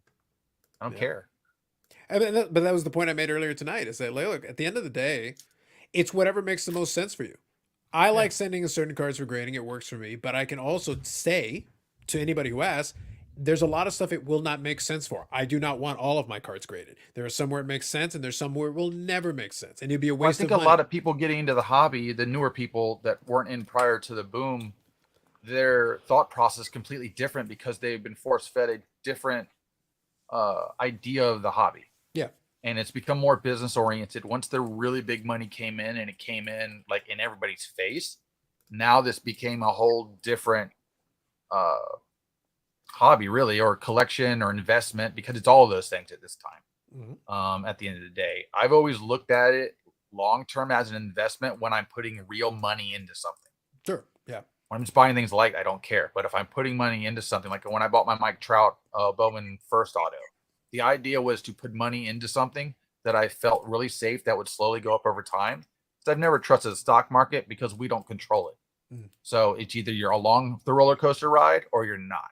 I don't care. But that was the point I made earlier tonight. Is that look, at the end of the day, it's whatever makes the most sense for you. I like sending certain cards for grading. It works for me. But I can also say to anybody who asks, there's a lot of stuff it will not make sense for. I do not want all of my cards graded. There are some where it makes sense, and there's some where it will never make sense, and it'd be a waste of money. I think a lot of people getting into the hobby, the newer people that weren't in prior to the boom, their thought process is completely different because they've been force-fed a different idea of the hobby. Yeah. And it's become more business oriented. Once the really big money came in, and it came in like in everybody's face, now this became a whole different hobby, really, or collection or investment, because it's all of those things at this time. At the end of the day, I've always looked at it long term as an investment when I'm putting real money into something. Sure. Yeah. When I'm just buying things light, I don't care. But if I'm putting money into something, like when I bought my Mike Trout Bowman first auto, the idea was to put money into something that I felt really safe that would slowly go up over time. So I've never trusted the stock market because we don't control it. So it's either you're along the roller coaster ride or you're not.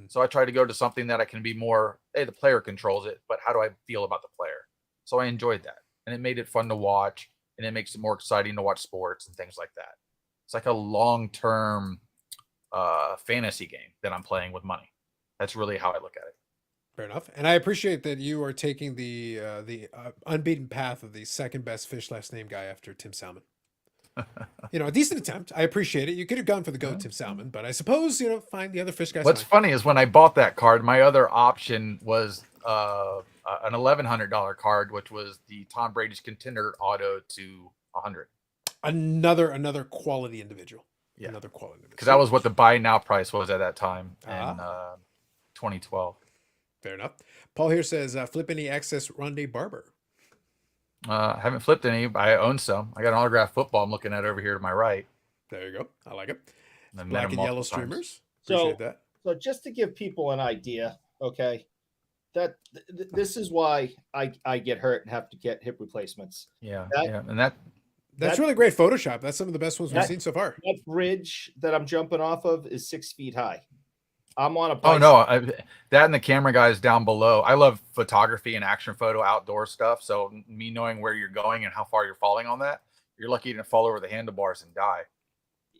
So I try to go to something that I can be more, hey, the player controls it, but how do I feel about the player? So I enjoyed that. And it made it fun to watch, and it makes it more exciting to watch sports and things like that. It's like a long-term fantasy game that I'm playing with money. That's really how I look at it. Fair enough. And I appreciate that you are taking the unbeaten path of the second best fish last name guy after Tim Salmon. A decent attempt. I appreciate it. You could have gone for the GOAT Tim Salmon, but I suppose, find the other fish guys. What's funny is when I bought that card, my other option was an $1,100 card, which was the Tom Brady's contender auto to 100. Another quality individual. Yeah. Another quality individual. Because that was what the buy now price was at that time in 2012. Fair enough. Paul here says, flip any excess Rondé Barber. I haven't flipped any. I own some. I got an autographed football I'm looking at over here to my right. There you go. I like it. And Black and yellow streamers. So, Appreciate that. So just to give people an idea, okay, that this is why I get hurt and have to get hip replacements. Yeah, and that's really great Photoshop. That's some of the best ones we've seen so far. That bridge that I'm jumping off of is 6 feet high. I'm on a Oh no, that and the camera guys down below. I love photography and action photo outdoor stuff. So me knowing where you're going and how far you're falling on that, you're lucky to fall over the handlebars and die.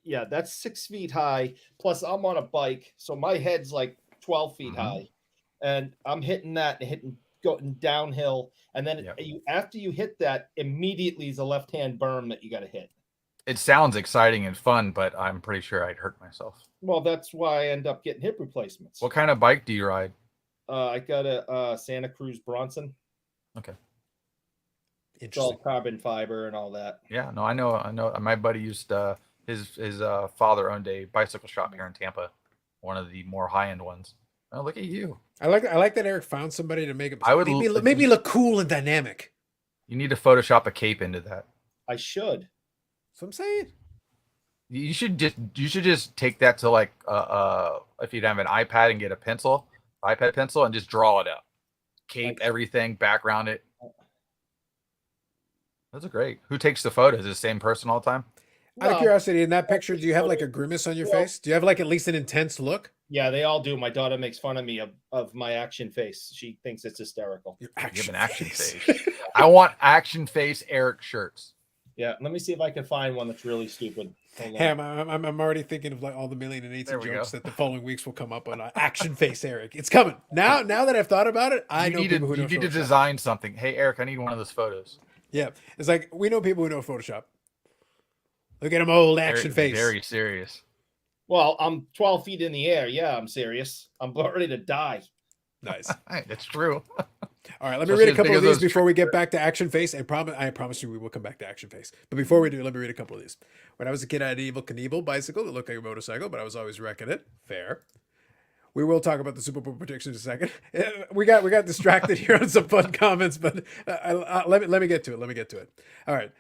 Yeah, that's 6 feet high. Plus, I'm on a bike, so my head's like 12 feet high, and I'm hitting that and going downhill. And then after you hit that, immediately is a left-hand berm that you got to hit. It sounds exciting and fun, but I'm pretty sure I'd hurt myself. Well, that's why I end up getting hip replacements. What kind of bike do you ride? I got a Santa Cruz Bronson. Okay. It's all carbon fiber and all that. Yeah, no, I know. My buddy used his father owned a bicycle shop here in Tampa, one of the more high-end ones. Oh, look at you. I like that Eric found somebody to make it maybe look cool and dynamic. You need to Photoshop a cape into that. I should. So I'm saying you should just take that to like if you'd have an iPad and get a iPad pencil and just draw it up. Cape everything, background it. Those are great. Who takes the photos? Is it the same person all the time? Out of curiosity, in that picture, do you have like a grimace on your face? Do you have like at least an intense look? Yeah, they all do. My daughter makes fun of me of my action face. She thinks it's hysterical. You have an action face. I want action face Eric shirts. Yeah, let me see if I can find one that's really stupid. Hey, I'm already thinking of like all the million and eights jokes that the following weeks will come up on action face Eric. It's coming now. Now that I've thought about it, I know people who you need to design something. Hey, Eric, I need one of those photos. Yeah, it's like we know people who know Photoshop. Look at him, old action Very, face. very serious. Well, I'm 12 feet in the air. Yeah, I'm serious. I'm about ready to die. Nice. That's true. All right, let me Especially read a as couple big of as these those before we get back to Action Face. And I promise you we will come back to Action Face. But before we do, let me read a couple of these. When I was a kid, I had an Evil Knievel bicycle that looked like a motorcycle, but I was always wrecking it. Fair. We will talk about the Super Bowl predictions in a second. We got distracted here on some fun comments, but let me get to it. Let me get to it. All right.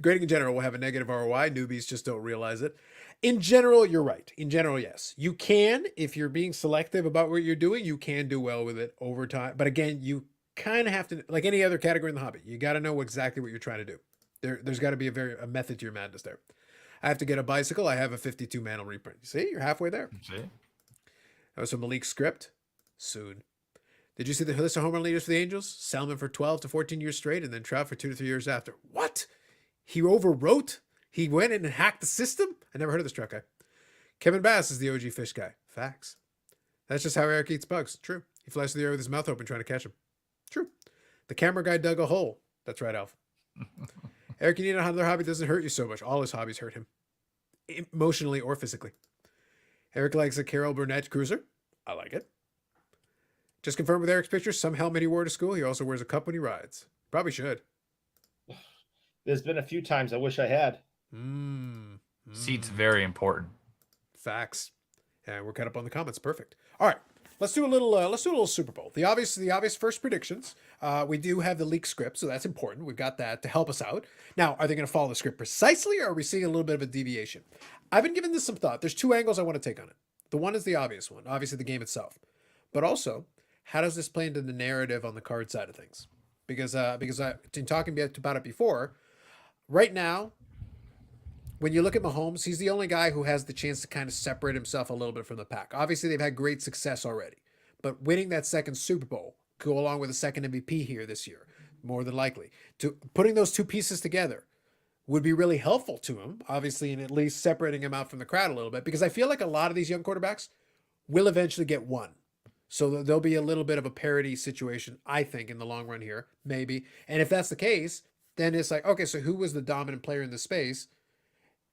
Grading in general will have a negative ROI. Newbies just don't realize it. In general, you're right. In general, yes. You can, if you're being selective about what you're doing, you can do well with it over time. But again, you kind of have to, like any other category in the hobby, you got to know exactly what you're trying to do. There's got to be a method to your madness there. I have to get a bicycle. I have a 52 manual reprint. See, you're halfway there. See? So Malik script soon. Did you see the list of home run leaders for the Angels? Salmon for 12 to 14 years straight, and then Trout for 2 to 3 years after. What? He overwrote? He went in and hacked the system? I never heard of this truck guy. Kevin Bass is the OG fish guy. Facts. That's just how Eric eats bugs. True. He flies through the air with his mouth open trying to catch them. True. The camera guy dug a hole. That's right, Alf. Eric, you need another hobby that doesn't hurt you so much. All his hobbies hurt him, emotionally or physically. Eric likes a Carol Burnett cruiser. I like it. Just confirmed with Eric's picture, some helmet he wore to school. He also wears a cup when he rides. Probably should. There's been a few times I wish I had. Seat's very important. Facts. And we're caught up on the comments. Perfect. All right. Let's do a little Super Bowl. The obvious first predictions. We do have the leak script, so that's important. We've got that to help us out. Now, are they going to follow the script precisely, or are we seeing a little bit of a deviation? I've been giving this some thought. There's two angles I want to take on it. The one is the obvious one, obviously the game itself, but also how does this play into the narrative on the card side of things? Because I've been talking about it before. Right now, when you look at Mahomes, he's the only guy who has the chance to kind of separate himself a little bit from the pack. Obviously, they've had great success already, but winning that second Super Bowl, go along with a second MVP here this year, more than likely. To putting those two pieces together would be really helpful to him, obviously, in at least separating him out from the crowd a little bit, because I feel like a lot of these young quarterbacks will eventually get one. So there'll be a little bit of a parity situation, I think, in the long run here, maybe. And if that's the case, then it's like, okay, so who was the dominant player in the space?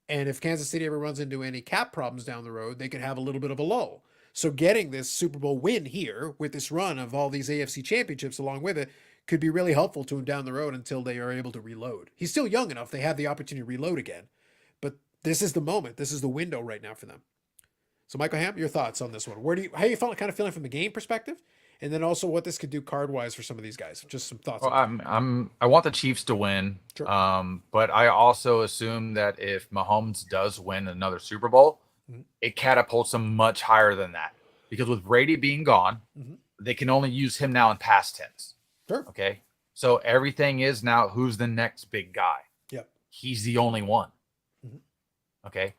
And if Kansas City ever runs into any cap problems down the road, they could have a little bit of a lull. So getting this Super Bowl win here with this run of all these AFC championships along with it could be really helpful to him down the road until they are able to reload. He's still young enough. They have the opportunity to reload again. But this is the moment. This is the window right now for them. So Michael Ham, your thoughts on this one? How are you kind of feeling from the game perspective? And then also what this could do card-wise for some of these guys. Just some thoughts. Well, I want the Chiefs to win. Sure. But I also assume that if Mahomes does win another Super Bowl, it catapults him much higher than that. Because with Brady being gone, they can only use him now in past tense. Sure. Okay. So everything is now who's the next big guy? Yep. He's the only one. Okay.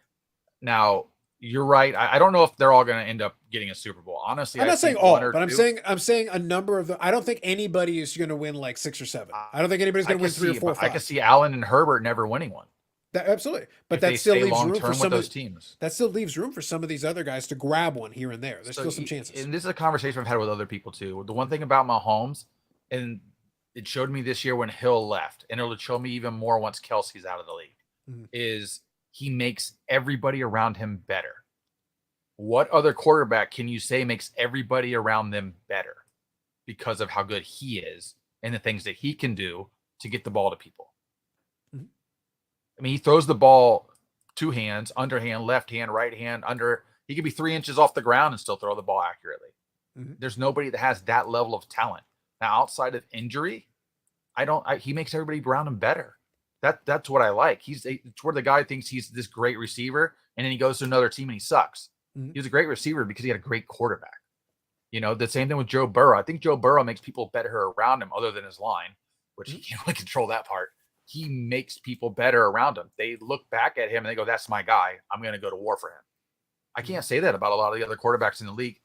Now you're right. I don't know if they're all going to end up getting a Super Bowl. Honestly, I'm not saying all, but I'm saying a number of them. I don't think anybody is going to win like 6 or 7. I don't think anybody's going to win 3 or 4 or 5. I could see Allen and Herbert never winning one. Absolutely. But that still leaves room for some of those teams. That still leaves room for some of these other guys to grab one here and there. There's still some chances. And this is a conversation I've had with other people too. The one thing about Mahomes, and it showed me this year when Hill left, and it'll show me even more once Kelsey's out of the league, is he makes everybody around him better. What other quarterback can you say makes everybody around them better because of how good he is and the things that he can do to get the ball to people? I mean, he throws the ball 2 hands, underhand, left hand, right hand, under. He could be 3 inches off the ground and still throw the ball accurately. There's nobody that has that level of talent. Now, outside of injury, he makes everybody around him better. That's what I like. It's where the guy thinks he's this great receiver, and then he goes to another team and he sucks. He was a great receiver because he had a great quarterback. You know, the same thing with Joe Burrow. I think Joe Burrow makes people better around him other than his line, which he can't really control that part. He makes people better around him. They look back at him and they go, that's my guy. I'm going to go to war for him. I can't say that about a lot of the other quarterbacks in the league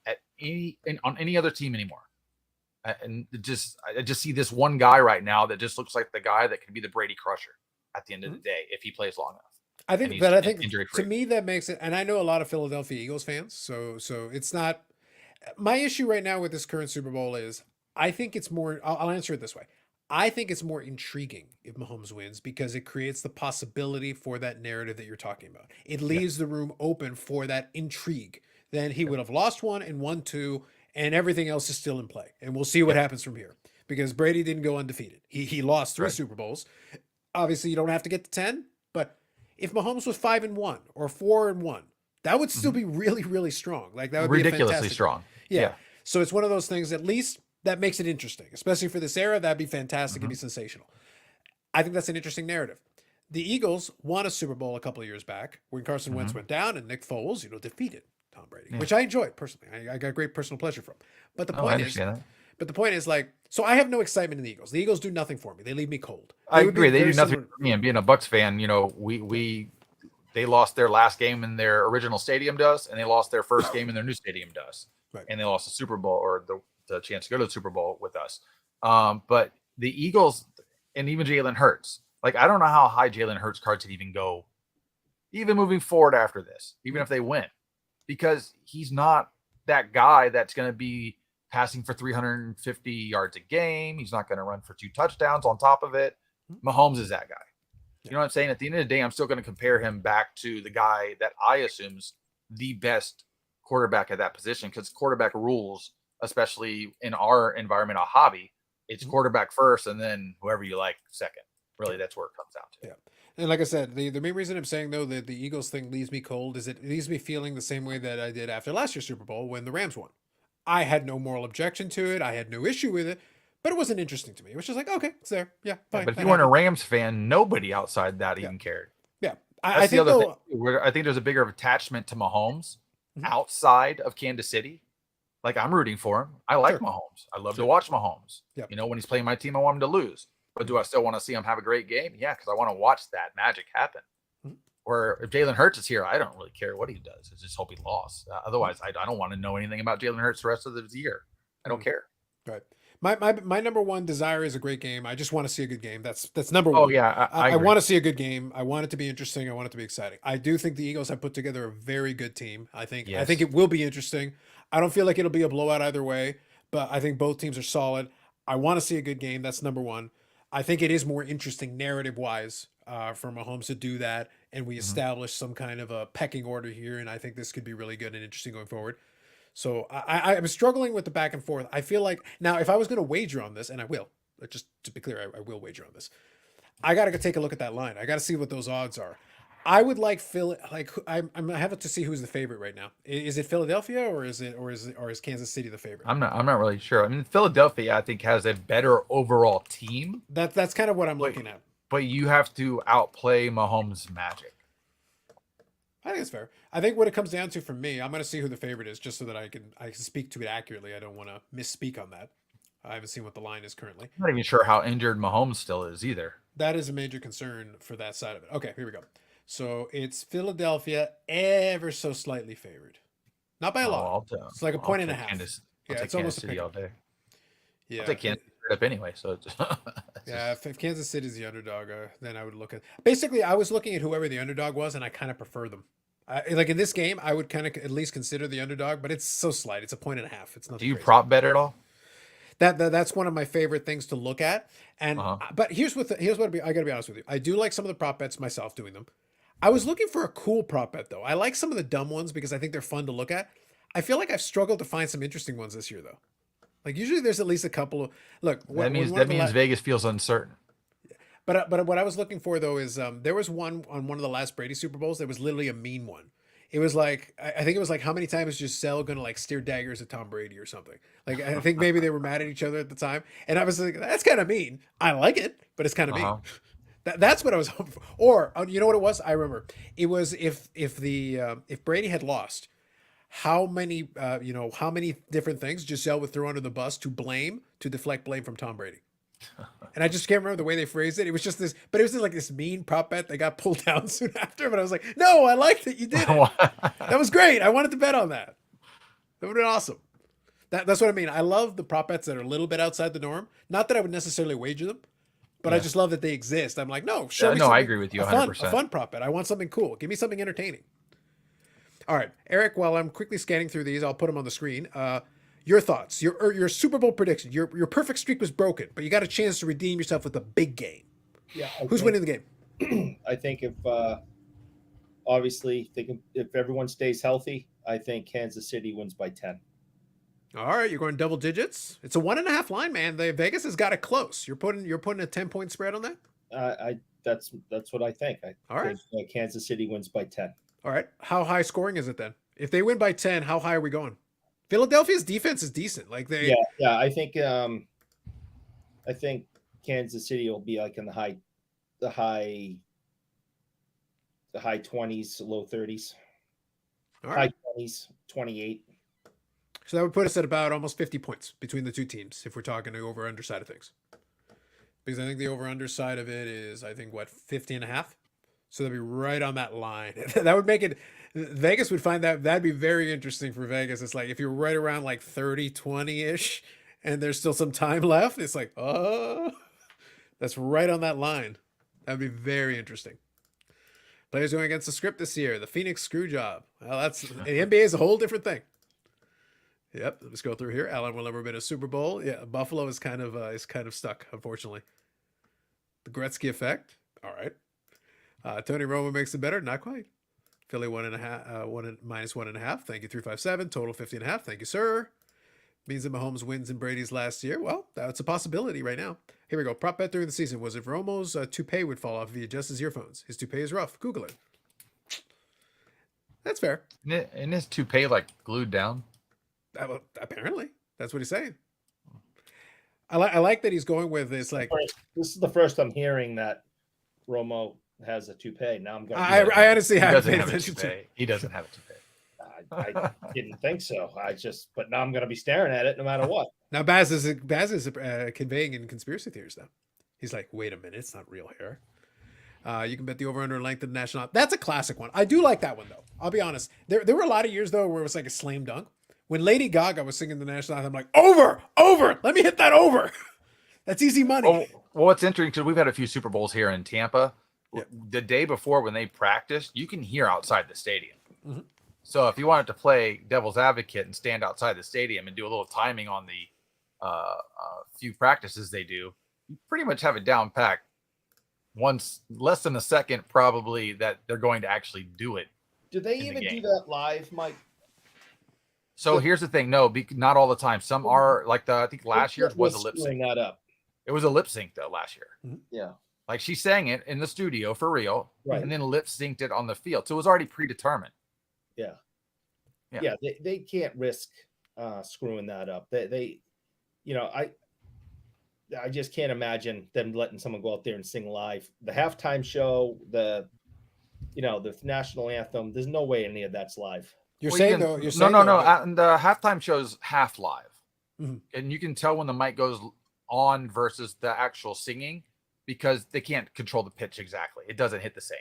on any other team anymore. And I just see this one guy right now that just looks like the guy that can be the Brady crusher at the end of the day if he plays long enough. I think to me that makes it, and I know a lot of Philadelphia Eagles fans, so it's not my issue right now with this current Super Bowl is I think it's more. I'll answer it this way. I think it's more intriguing if Mahomes wins because it creates the possibility for that narrative that you're talking about. It leaves the room open for that intrigue. Then he would have lost one and won two, and everything else is still in play. And we'll see what happens from here because Brady didn't go undefeated. He lost 3 Super Bowls. Obviously, you don't have to get to 10, but if Mahomes was 5-1 or 4-1, that would still be really, really strong. Like that would be Ridiculously fantastic. strong. Yeah. So it's one of those things, at least that makes it interesting, especially for this era. That'd be fantastic. It'd be sensational. I think that's an interesting narrative. The Eagles won a Super Bowl a couple of years back when Carson Wentz went down and Nick Foles, defeated Tom Brady, which I enjoyed personally. I got great personal pleasure from. But the point is, like, so I have no excitement in the Eagles. The Eagles do nothing for me. They leave me cold. I agree. They do nothing for me. And being a Bucks fan, they lost their last game in their original stadium to us, and they lost their first game in their new stadium to us. Right. And they lost the Super Bowl or the chance to go to the Super Bowl with us. But the Eagles and even Jalen Hurts, like, I don't know how high Jalen Hurts cards can even go, even moving forward after this, even if they win, because he's not that guy that's going to be passing for 350 yards a game. He's not going to run for 2 touchdowns on top of it. Mahomes is that guy. You know what I'm saying? At the end of the day, I'm still going to compare him back to the guy that I assume's the best quarterback at that position, because quarterback rules, especially in our environment, a hobby, it's quarterback first and then whoever you like second. Really, that's where it comes down to. Yeah. And like I said, the main reason I'm saying, though, that the Eagles thing leaves me cold is it leaves me feeling the same way that I did after last year's Super Bowl when the Rams won. I had no moral objection to it. I had no issue with it, but it wasn't interesting to me. It was just like, okay, it's there. Yeah, fine. But if you weren't a Rams fan, nobody outside that even cared. Yeah. I think the other thing, where I think there's a bigger attachment to Mahomes outside of Kansas City. Like, I'm rooting for him. I like Mahomes. I love to watch Mahomes. Yep. When he's playing my team, I want him to lose. But do I still want to see him have a great game? Yeah, because I want to watch that magic happen. Or if Jalen Hurts is here, I don't really care what he does. I just hope he lost. Otherwise, I don't want to know anything about Jalen Hurts the rest of the year. I don't care. Right. My number one desire is a great game. I just want to see a good game. That's number one. Oh, yeah. I want to see a good game. I want it to be interesting. I want it to be exciting. I do think the Eagles have put together a very good team. I think it will be interesting. I don't feel like it'll be a blowout either way, but I think both teams are solid. I want to see a good game. That's number one. I think it is more interesting narrative-wise for Mahomes to do that, and we establish some kind of a pecking order here, and I think this could be really good and interesting going forward. So I'm struggling with the back and forth. I feel like, now, if I was going to wager on this, and I will, just to be clear, I will wager on this. I got to take a look at that line. I got to see what those odds are. I would like Phil. Like, I have to see who's the favorite right now. Is it Philadelphia or is Kansas City the favorite? I'm not really sure. I mean, Philadelphia, I think, has a better overall team. That's kind of what I'm looking at. But you have to outplay Mahomes' magic. I think it's fair. I think what it comes down to for me, I'm going to see who the favorite is just so that I can speak to it accurately. I don't want to misspeak on that. I haven't seen what the line is currently. I'm not even sure how injured Mahomes still is either. That is a major concern for that side of it. Okay, here we go. So it's Philadelphia ever so slightly favored. Not by a lot. It's like a point and a half. It's almost a pick all day. Yeah. I'll take Kansas City up anyway. So yeah, if Kansas City is the underdog, then I would look at. Basically, I was looking at whoever the underdog was, and I kind of prefer them. Like in this game, I would kind of at least consider the underdog, but it's so slight. It's a point and a half. It's nothing. Do you crazy. Prop bet at all? That's one of my favorite things to look at. And but here's what I got to be honest with you. I do like some of the prop bets myself doing them. I was looking for a cool prop bet though. I like some of the dumb ones because I think they're fun to look at. I feel like I've struggled to find some interesting ones this year though. Like usually there's at least a couple of that means Vegas feels uncertain. But what I was looking for though is there was one on one of the last Brady Super Bowls that was literally a mean one. It was like I think it was like how many times is Giselle gonna like steer daggers at Tom Brady or something. Like I think maybe they were mad at each other at the time, and I was like, that's kind of mean. I like it, but it's kind of mean. That's what I was hoping for. Or you know what it was? I remember it was if Brady had lost, how many different things Giselle would throw under the bus to deflect blame from Tom Brady. And I just can't remember the way they phrased it. It was just this, but it was just like this mean prop bet that got pulled down soon after. But I was like, no, I liked that you did it. That was great. I wanted to bet on that. That would have been awesome. That's what I mean. I love the prop bets that are a little bit outside the norm. Not that I would necessarily wager them, but I just love that they exist. I'm like, no, show me something. I agree with you 100%. A fun prop bet. I want something cool. Give me something entertaining. All right, Eric, while I'm quickly scanning through these, I'll put them on the screen. Your thoughts, your Super Bowl prediction. Your perfect streak was broken, but you got a chance to redeem yourself with a big game. Yeah. Who's winning the game? I think if obviously if everyone stays healthy, I think Kansas City wins by 10. All right, you're going double digits. It's a 1.5 line, man. Vegas has got it close. You're putting a 10-point spread on that. That's what I think. All right. Think Kansas City wins by 10. All right. How high scoring is it then? If they win by 10, how high are we going? Philadelphia's defense is decent. Like they. Yeah. I think Kansas City will be like in the high 20s, low 30s, All right. high 20s, 28. So that would put us at about almost 50 points between the two teams if we're talking the over-under side of things. Because I think the over-under side of it is, I think, 50.5? So that'd be right on that line. That would make it, Vegas would find that'd be very interesting for Vegas. It's like if you're right around like 30, 20-ish, and there's still some time left, it's like, oh, that's right on that line. That'd be very interesting. Players going against the script this year, the Phoenix Screwjob. Well, the NBA is a whole different thing. Yep, let's go through here. Allen will never been a Super Bowl. Yeah, Buffalo is kind of stuck, unfortunately. The Gretzky effect. All right. Tony Romo makes it better. Not quite. Philly -1.5. Thank you, 357. Total 50.5. Thank you, sir. Means that Mahomes wins in Brady's last year. Well, that's a possibility right now. Here we go. Prop bet during the season was if Romo's toupee would fall off if he adjusts his earphones. His toupee is rough. Google it. That's fair. Isn't his toupee like glued down? Apparently, that's what he's saying. I like that he's going with this. Like, this is the first I'm hearing that Romo has a toupee. Now I'm going. I honestly haven't paid attention to. He doesn't have a toupee. I didn't think so. But now I'm going to be staring at it no matter what. Now Baz is conveying in conspiracy theories though. He's like, wait a minute, it's not real hair. You can bet the over-under length of the national. That's a classic one. I do like that one though. I'll be honest. There were a lot of years though where it was like a slam dunk. When Lady Gaga was singing the national anthem, I'm like, over, let me hit that over. That's ezy money. Well, it's interesting because we've had a few Super Bowls here in Tampa. Yeah. The day before when they practiced, you can hear outside the stadium. Mm-hmm. So if you wanted to play devil's advocate and stand outside the stadium and do a little timing on the few practices they do, you pretty much have it down packed. Once less than a second, probably that they're going to actually do it. Do they even do that live, Mike? So here's the thing. No, not all the time. Some are like I think last year's was a lip sync. That up. It was a lip sync though last year. Yeah. Like she sang it in the studio for real, right, and then lip synced it on the field. So it was already predetermined. Yeah. They can't risk screwing that up. They I just can't imagine them letting someone go out there and sing live. The halftime show, the national anthem. There's no way any of that's live. You're No. And the halftime show's half live, and you can tell when the mic goes on versus the actual singing because they can't control the pitch exactly. It doesn't hit the same.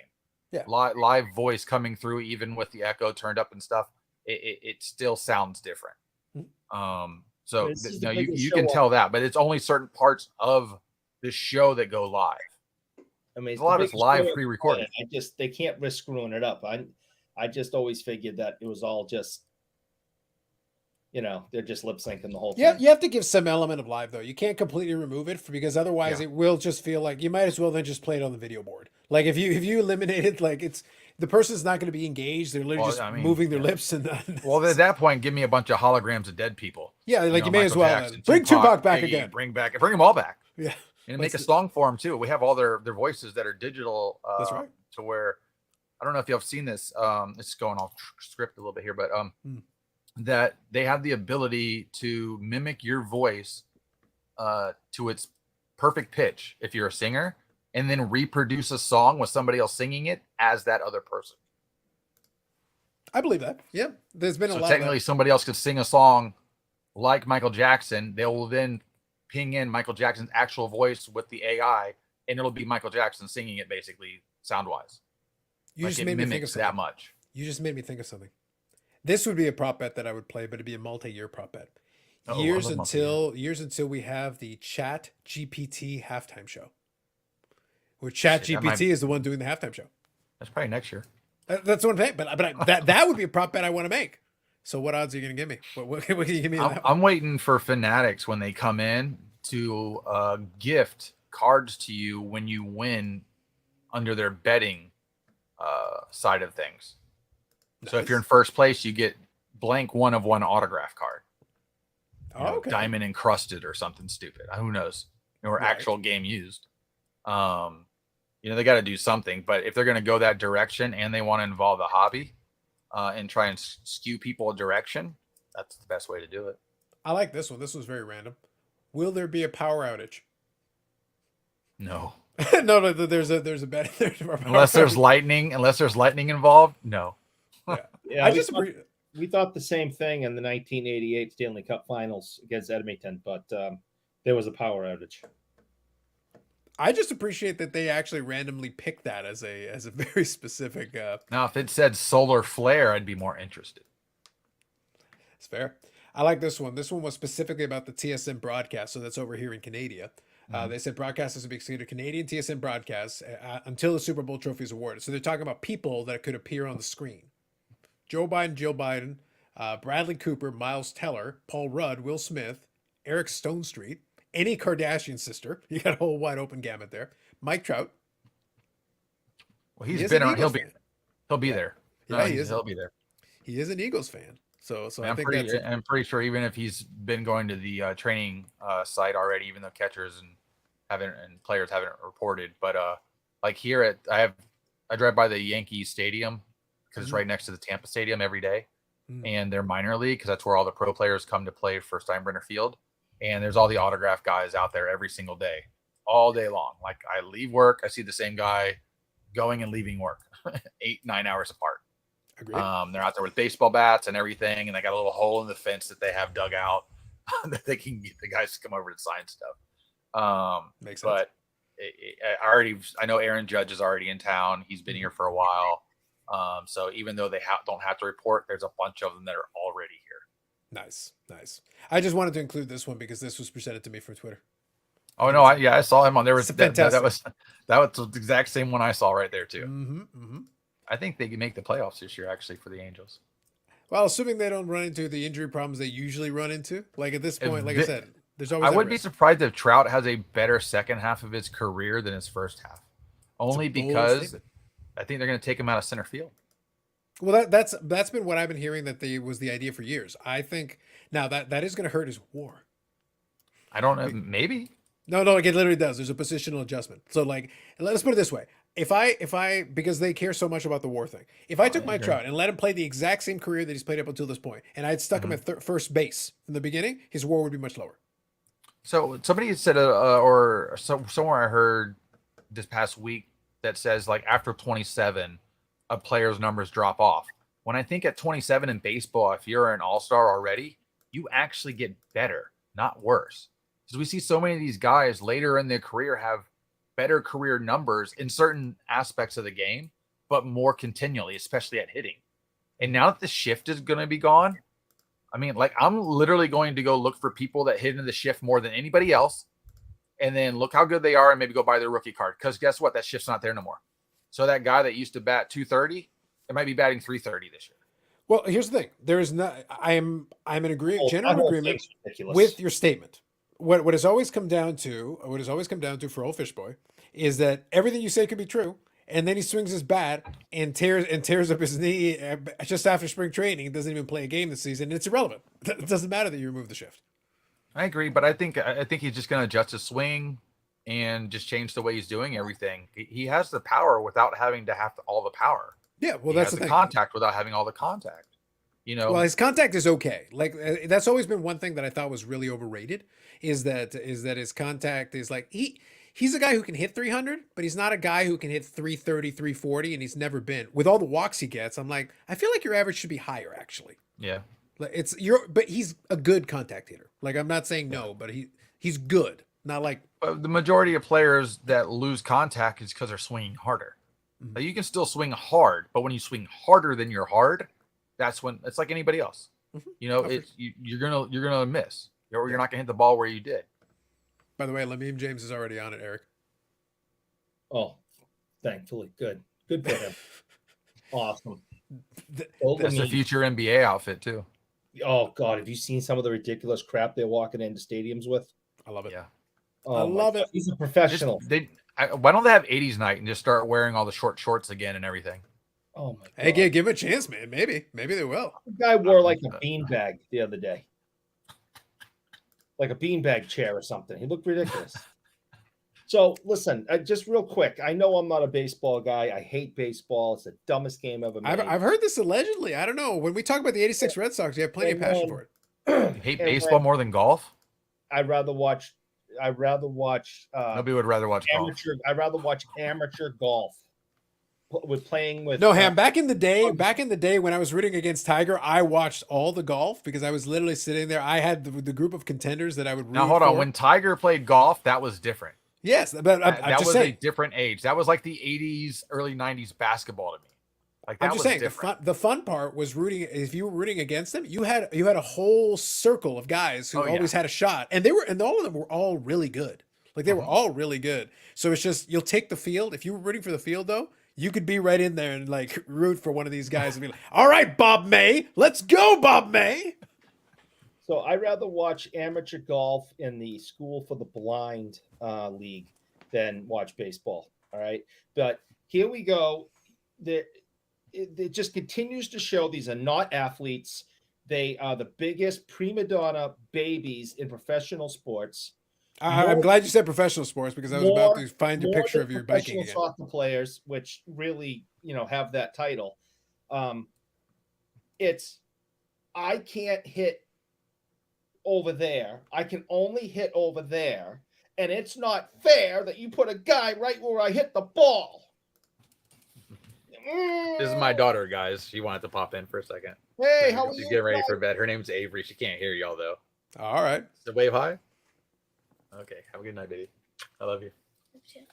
Yeah, live voice coming through, even with the echo turned up and stuff, it still sounds different. So you can tell that, but it's only certain parts of the show that go live. I mean, a lot of it's live pre-recorded. They can't risk screwing it up. I just always figured that it was all just, they're just lip syncing the whole thing. Yeah, you have to give some element of live though. You can't completely remove it because otherwise it will just feel like you might as well then just play it on the video board. Like if you eliminate it, like the person's not going to be engaged. They're literally moving their lips and. Well, at that point, give me a bunch of holograms of dead people. Yeah, like you may as well bring Tupac back again. Bring them all back. Yeah, and make a song for them too. We have all their voices that are digital. That's right. To where I don't know if you've seen this. It's going off script a little bit here, but that they have the ability to mimic your voice to its perfect pitch if you're a singer, and then reproduce a song with somebody else singing it as that other person. I believe that. Yeah, there's been a lot. Technically, somebody else could sing a song like Michael Jackson. They will then ping in Michael Jackson's actual voice with the AI, and it'll be Michael Jackson singing it basically sound-wise. You just made me think of something. That much. You just made me think of something. This would be a prop bet that I would play, but it'd be a multi-year prop bet. Years until we have the Chat GPT halftime show, where Chat GPT is the one doing the halftime show. That's probably next year. That's what I'm saying. But that would be a prop bet I want to make. So what odds are you going to give me? What can you give me? On that I'm waiting for Fanatics when they come in to gift cards to you when you win under their betting side of things. So if you're in first place, you get blank 1 of 1 autograph card. Okay. Diamond encrusted or something stupid. Who knows? Or Right. actual game used. They got to do something. But if they're going to go that direction and they want to involve the hobby and try and skew people a direction, that's the best way to do it. I like this one. This was very random. Will there be a power outage? No. No, there's a bet. Unless there's lightning involved, no. Yeah, I just we thought the same thing in the 1988 Stanley Cup Finals against Edmonton, but there was a power outage. I just appreciate that they actually randomly picked that as a very specific. Now, if it said solar flare, I'd be more interested. It's fair. I like this one. This one was specifically about the TSN broadcast, so that's over here in Canada. They said broadcasters will be considered Canadian TSN broadcasts until the Super Bowl trophy is awarded. So they're talking about people that could appear on the screen. Joe Biden, Jill Biden, Bradley Cooper, Miles Teller, Paul Rudd, Will Smith, Eric Stonestreet, any Kardashian sister. You got a whole wide open gamut there. Mike Trout. Well, he's been on. He'll be there. Yeah, he is. He'll be there. He is an Eagles fan. So I'm pretty sure even if he's been going to the training site already, even though catchers and players haven't reported. But like here I drive by the Yankee Stadium because it's right next to the Tampa Stadium every day, and they're minor league because that's where all the pro players come to play for Steinbrenner Field. And there's all the autograph guys out there every single day, all day long. Like I leave work, I see the same guy going and leaving work 8-9 hours apart. Agreed. They're out there with baseball bats and everything, and they got a little hole in the fence that they have dug out that they can get the guys to come over to sign stuff. Makes sense. But I know Aaron Judge is already in town. He's been here for a while. So even though they don't have to report, there's a bunch of them that are already here. Nice. I just wanted to include this one because this was presented to me from Twitter. Oh no, I saw him on there. That was the exact same one I saw right there too. I think they can make the playoffs this year, actually, for the Angels. Well, assuming they don't run into the injury problems they usually run into. Like at this point, like I said, there's always. I wouldn't be surprised if Trout has a better second half of his career than his first half, only because I think they're going to take him out of center field. Well, that's been what I've been hearing was the idea for years. I think now that is going to hurt his WAR. I don't know, maybe. No, like it literally does. There's a positional adjustment. So like, let's put it this way. If I because they care so much about the WAR thing. If I took Mike Trout and let him play the exact same career that he's played up until this point, and I had stuck him at first base from the beginning, his WAR would be much lower. So somebody said, somewhere I heard this past week that says like after 27, a player's numbers drop off. When I think at 27 in baseball, if you're an all-star already, you actually get better, not worse. Because we see so many of these guys later in their career have better career numbers in certain aspects of the game, but more continually, especially at hitting. And now that the shift is going to be gone, I mean, like I'm literally going to go look for people that hit into the shift more than anybody else, and then look how good they are and maybe go buy their rookie card. Because guess what? That shift's not there no more. So that guy that used to bat 230, it might be batting 330 this year. Well, here's the thing. There is not. I'm in general agreement with your statement. What has always come down to for old fish boy is that everything you say could be true, and then he swings his bat and tears up his knee just after spring training. Doesn't even play a game this season. It's irrelevant. It doesn't matter that you remove the shift. I agree, but I think he's just going to adjust his swing and just change the way he's doing everything. He has the power without having to have all the power. Yeah, well, he that's has the thing. Contact without having all the contact. Well, his contact is okay. Like that's always been one thing that I thought was really overrated. Is that his contact is like he's a guy who can hit 300, but he's not a guy who can hit 330, 340, and he's never been. With all the walks he gets, I'm like, I feel like your average should be higher actually. Yeah. But he's a good contact hitter. Like I'm not saying no, but he's good. Not like the majority of players that lose contact is because they're swinging harder. Like you can still swing hard, but when you swing harder than you're hard, that's when it's like anybody else. You're gonna miss. You're not gonna hit the ball where you did. By the way, Lamine James is already on it, Eric. Oh, thankfully, good for him. Awesome. That's the future NBA outfit too. Oh God, have you seen some of the ridiculous crap they're walking into stadiums with? I love it. Yeah. Oh, I love it. He's a professional. Why don't they have 80s night and just start wearing all the short shorts again and everything? Oh my God. Hey, give him a chance, man. Maybe they will. The guy wore like a beanbag the other day. Like a beanbag chair or something. He looked ridiculous. So listen, just real quick. I know I'm not a baseball guy. I hate baseball. It's the dumbest game ever made. I've heard this allegedly. I don't know. When we talk about the 86 Red Sox, you have plenty of passion for it. You hate baseball more than golf? I'd rather watch Nobody would rather watch amateur golf. I'd rather watch amateur golf with playing with No, Ham, back in the day when I was rooting against Tiger, I watched all the golf because I was literally sitting there. I had the group of contenders that I would root Now hold on. for. When Tiger played golf, that was different. Yes, but That I'm just was saying. a different age. That was like the 80s, early 90s basketball to me. Like that I'm just was saying different. the fun part was rooting. If you were rooting against them, you had a whole circle of guys who always had a shot, and all of them were all really good. Like they were all really good. So it's just you'll take the field. If you were rooting for the field though, you could be right in there and like root for one of these guys and be like, "All right, Bob May, let's go, Bob May." So I'd rather watch amateur golf in the School for the Blind league than watch baseball. All right, but here we go. It just continues to show these are not athletes. They are the biggest prima donna babies in professional sports. I'm glad you said professional sports because I was about to find your picture of your biking again. Soccer players, which really, have that title. I can't hit over there. I can only hit over there. And it's not fair that you put a guy right where I hit the ball. This is my daughter, guys. She wanted to pop in for a second. Hey, how are She's you? getting ready for bed. Her name's Avery. She can't hear y'all though. All right. So wave hi. Okay. Have a good night, baby. I love you. Okay.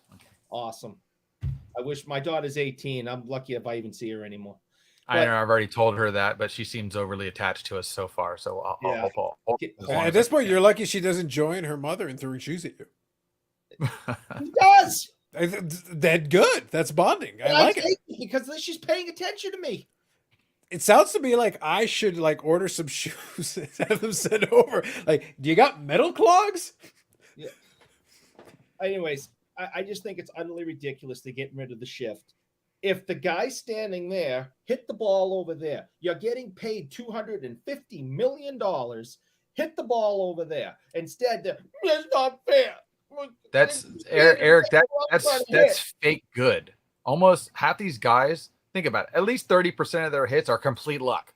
Awesome. I wish my daughter's 18. I'm lucky if I even see her anymore. I know I've already told her that, but she seems overly attached to us so far. So I'll At this point, you're lucky she doesn't join her mother in throwing shoes at you. She does. That's good. That's bonding. I like it because she's paying attention to me. It sounds to me like I should like order some shoes and have them sent over. Like, do you got metal clogs? Yeah. Anyways, I just think it's utterly ridiculous to get rid of the shift. If the guy standing there hit the ball over there, you're getting paid $250 million. Hit the ball over there. Instead, it's not fair. That's Eric. That's fake good. Almost half these guys. Think about it. At least 30% of their hits are complete luck.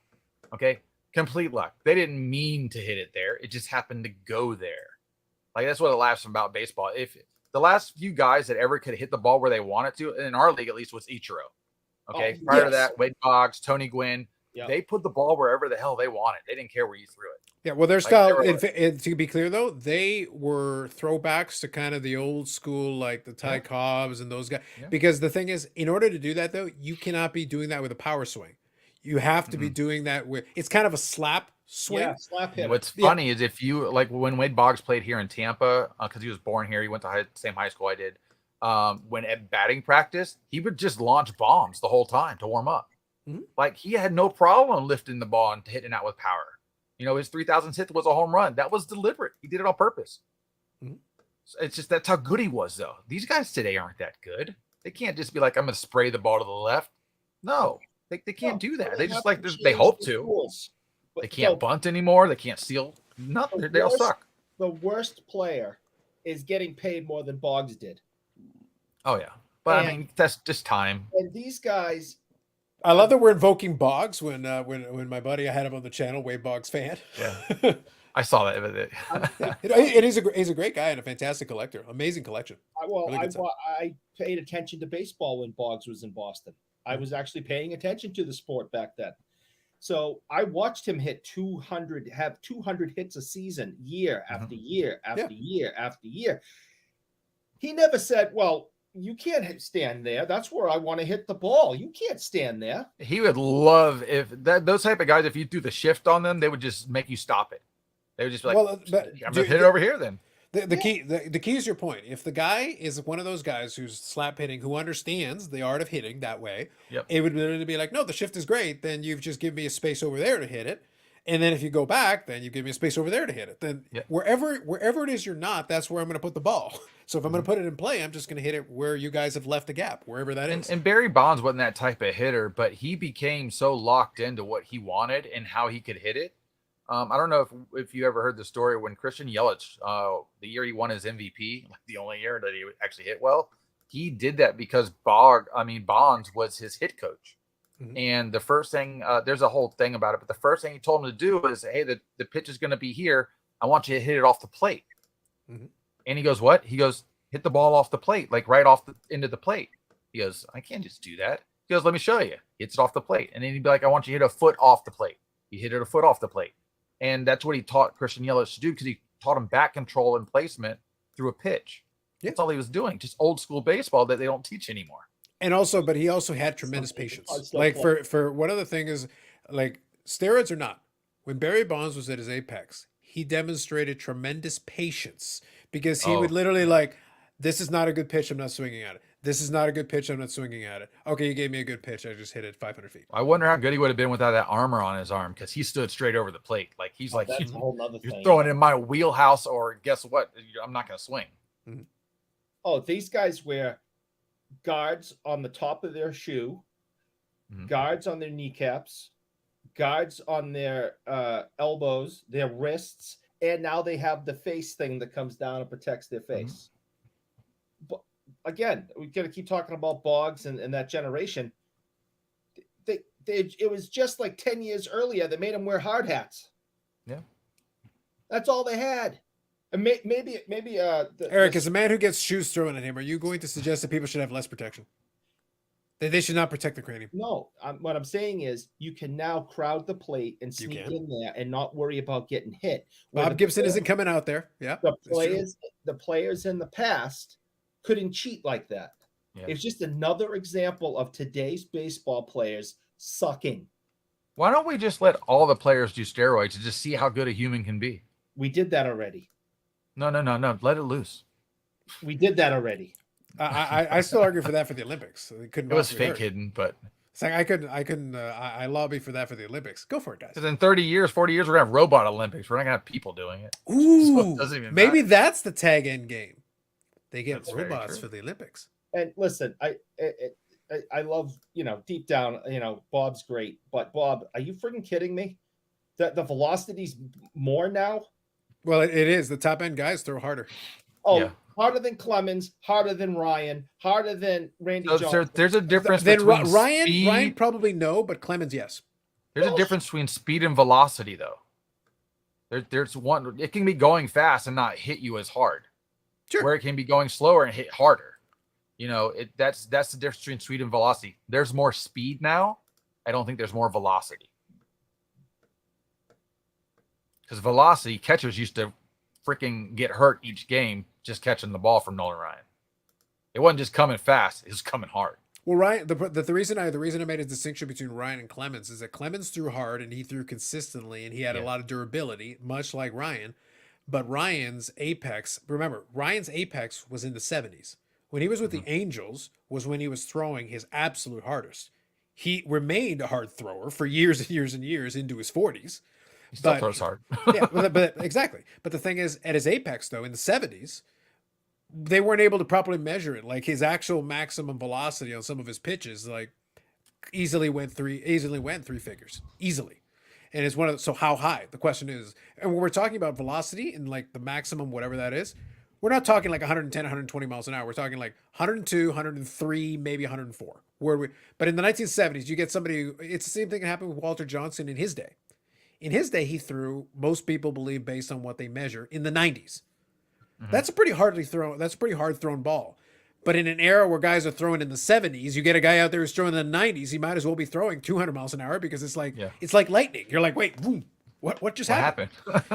Okay, complete luck. They didn't mean to hit it there. It just happened to go there. Like that's what it laughs about baseball. If the last few guys that ever could hit the ball where they wanted to, in our league at least, was Ichiro. Okay, prior to that, Wade Boggs, Tony Gwynn. Yep. They put the ball wherever the hell they wanted. They didn't care where you threw it. Yeah, well, their style, and to be clear, though, they were throwbacks to kind of the old school, like the Ty Cobbs and those guys. Yeah. Because the thing is, in order to do that, though, you cannot be doing that with a power swing. You have to be doing that with, it's kind of a slap swing. Yeah, slap hit. What's funny is if you, like when Wade Boggs played here in Tampa, because he was born here, he went to same high school I did. When at batting practice, he would just launch bombs the whole time to warm up. Mm-hmm. Like he had no problem lifting the ball and hitting out with power. You know, his 3,000th hit was a home run. That was deliberate. He did it on purpose. Mm-hmm. So it's just that's how good he was, though. These guys today aren't that good. They can't just be like, I'm going to spray the ball to the left. No, they can't do that. They just like they hope to. They can't bunt anymore. They can't steal. Nothing. They all suck. The worst player is getting paid more than Boggs did. Oh yeah, but I mean that's just time. And these guys. I love that we're invoking Boggs when my buddy, I had him on the channel, Wade Boggs fan. Yeah, I saw that. And he's a great guy and a fantastic collector, amazing collection. I paid attention to baseball when Boggs was in Boston. I was actually paying attention to the sport back then. So I watched him have 200 hits a season, year after year after year after year. He never said, well, you can't stand there. That's where I want to hit the ball. You can't stand there. He would love if those type of guys, if you do the shift on them, they would just make you stop it. They would just be like, I'm going to hit it over here then. The key is your point. If the guy is one of those guys who's slap hitting, who understands the art of hitting that way, Yep. it would literally be like, no, the shift is great. Then you've just given me a space over there to hit it, and then if you go back, then you give me a space over there to hit it. Then Yep. wherever it is you're not, that's where I'm going to put the ball. So if I'm going to put it in play, I'm just going to hit it where you guys have left a gap, wherever that is. And Barry Bonds wasn't that type of hitter, but he became so locked into what he wanted and how he could hit it. I don't know if you ever heard the story when Christian Yelich, the year he won his MVP, like the only year that he actually hit well, he did that because Bonds was his hit coach. Mhm. And the first thing, there's a whole thing about it, but the first thing he told him to do is, hey, the pitch is going to be here. I want you to hit it off the plate. Mhm. And he goes, what? He goes, hit the ball off the plate, like right off into the plate. He goes, I can't just do that. He goes, let me show you. Hits it off the plate. And then he'd be like, I want you to hit a foot off the plate. He hit it a foot off the plate. And that's what he taught Christian Yelich to do, because he taught him back control and placement through a pitch. Yeah. That's all he was doing. Just old school baseball that they don't teach anymore. And also, but he also had tremendous patience. Stuff Like for one other thing is, like, steroids or not, when Barry Bonds was at his apex, he demonstrated tremendous patience, because he would literally like, this is not a good pitch, I'm not swinging at it. This is not a good pitch, I'm not swinging at it. Okay, you gave me a good pitch, I just hit it 500 feet. I wonder how good he would have been without that armor on his arm, because he stood straight over the plate. Like he's like, that's a whole nother you're thing. throwing in my wheelhouse, or guess what? I'm not going to swing. Oh, these guys wear guards on the top of their shoe, Mhm. guards on their kneecaps, guards on their elbows, their wrists, and now they have the face thing that comes down and protects their face. But again, we got to keep talking about Boggs and that generation. It was just like 10 years earlier they made them wear hard hats. Yeah. That's all they had. And maybe Eric, as a man who gets shoes thrown at him, are you going to suggest that people should have less protection? That they should not protect the cranium? No, what I'm saying is you can now crowd the plate and You sneak can. in there and not worry about getting hit. Where Bob the Gibson player- isn't coming out there. Yeah. the that's true. players in the past couldn't cheat like that. Yeah. It's just another example of today's baseball players sucking. Why don't we just let all the players do steroids and just see how good a human can be? We did that already. No. Let it loose. We did that already. I still argue for that for the Olympics. They couldn't. It was possibly fake hurt. hidden, but It's like I lobby for that for the Olympics. Go for it, guys. because in 30 years, 40 years, we're going to have robot Olympics. We're not going to have people doing it. Ooh, it doesn't even maybe matter. that's the tag end game. They get That's very robots true. for the Olympics. And listen, I love, deep down, Bob's great, but Bob, are you freaking kidding me? The velocity's more now. Well, it is. The top end guys throw harder. Oh, Yeah. harder than Clemens, harder than Ryan, harder than Randy So Johnson. there's a difference Then between Ryan speed. probably no, but Clemens yes. There's a difference between speed and velocity, though. There's one. It can be going fast and not hit you as hard. Sure. Where it can be going slower and hit harder. That's the difference between speed and velocity. There's more speed now. I don't think there's more velocity. Because velocity, catchers used to freaking get hurt each game just catching the ball from Nolan Ryan. It wasn't just coming fast; it was coming hard. Well, Ryan, the reason I made a distinction between Ryan and Clemens is that Clemens threw hard and he threw consistently and he had a Yeah. lot of durability, much like Ryan. But Ryan's apex, remember, Ryan's apex was in the 70s. When he was with the Angels was when he was throwing his absolute hardest. He remained a hard thrower for years and years and years into his 40s. He still But- throws hard. Yeah, but exactly. But the thing is, at his apex, though, in the 70s, they weren't able to properly measure it. Like his actual maximum velocity on some of his pitches, like easily went three figures, easily. And it's so how high? The question is, and when we're talking about velocity and like the maximum, whatever that is, we're not talking like 110, 120 miles an hour. We're talking like 102, 103, maybe 104. But in the 1970s, you get somebody. It's the same thing that happened with Walter Johnson in his day. In his day, he threw, most people believe, based on what they measure, in the 90s. That's a pretty hard thrown ball. But in an era where guys are throwing in the 70s, you get a guy out there who's throwing in the 90s, he might as well be throwing 200 miles an hour because it's like lightning. You're like, wait, boom, what just happened?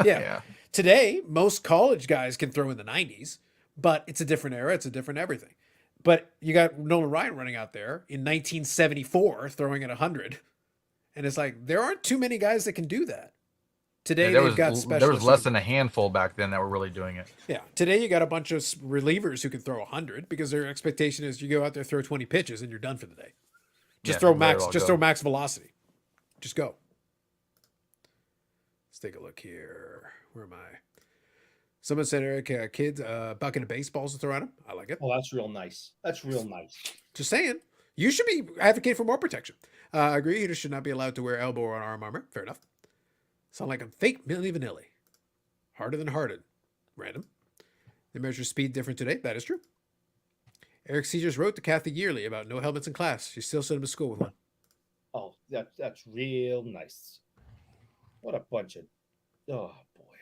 Yeah. Today, most college guys can throw in the 90s, but it's a different era, it's a different everything. But you got Nolan Ryan running out there in 1974 throwing at 100. And it's like, there aren't too many guys that can do that. Today there they've was got there specialists. was less than a handful back then that were really doing it. Yeah. Today you got a bunch of relievers who can throw 100 because their expectation is you go out there, throw 20 pitches, and you're done for the day. Just throw max. Just throw max velocity. Just go. Let's take a look here. Where am I? Someone said, Eric, kids, bucket of baseballs to throw at him. I like it. Oh, that's real nice. That's real nice. Just saying. You should be advocating for more protection. I agree. Hitters should not be allowed to wear elbow or arm armor. Fair enough. Sound like I'm fake Milli Vanilli. Harder than hearted. Random. They measure speed different today. That is true. Eric C. just wrote to Kathy Yearly about no helmets in class. She still sent him to school with one. Oh, that's real nice. What a bunch of boy,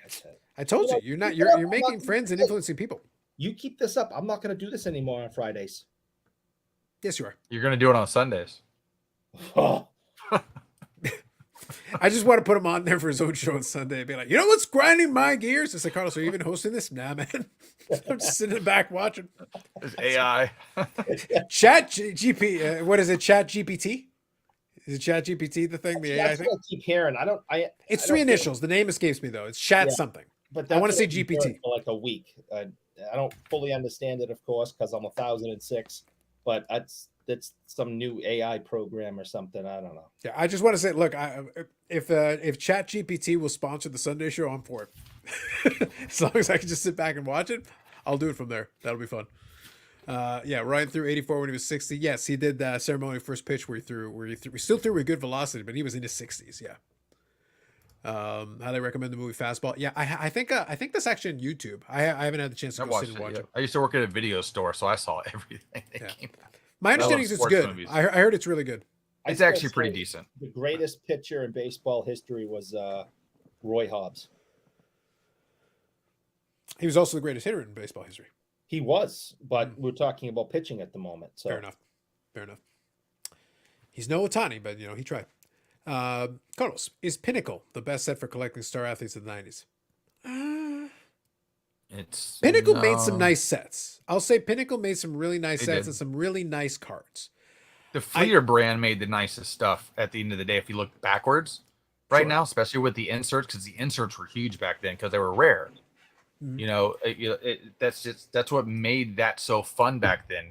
I tell you. I told you, you're making friends and influencing people. You keep this up. I'm not going to do this anymore on Fridays. Yes, you are. You're going to do it on Sundays. Oh, I just want to put him on there for his own show on Sunday and be like, you know what's grinding my gears? It's like, Carlos, are you even hosting this? Nah, man. I'm just sitting in the back watching. It's AI. Chat GP, what is it? Chat GPT? Is it Chat GPT the thing? The AI that's thing? what I keep hearing. It's I three don't initials. The name escapes me though. It's Chat something. But I want to say what I've been doing GPT. for like a week. I don't fully understand it, of course, because I'm 1006. But that's some new AI program or something. I don't know. Yeah, I just want to say, look, if Chat GPT will sponsor the Sunday show, I'm for it. As long as I can just sit back and watch it, I'll do it from there. That'll be fun. Yeah, Ryan threw 84 when he was 60. Yes, he did that ceremony first pitch where he still threw with good velocity, but he was in his 60s. Yeah. How they recommend the movie Fastball? Yeah, I think that's actually on YouTube. I haven't had the chance to go sit and watch it. I used to work at a video store, so I saw everything that came out. My understanding is it's good. I heard it's really good. It's actually pretty decent. The greatest pitcher in baseball history was Roy Hobbs. He was also the greatest hitter in baseball history. He was, but we're talking about pitching at the moment. So fair enough. He's no Ohtani, but he tried. Carlos, is Pinnacle the best set for collecting star athletes of the 90s? Pinnacle made some nice sets. I'll say Pinnacle made some really nice sets and some really nice cards. The Fleer brand made the nicest stuff at the end of the day. If you look backwards right now, especially with the inserts, because the inserts were huge back then because they were rare. Mm-hmm. That's what made that so fun back then.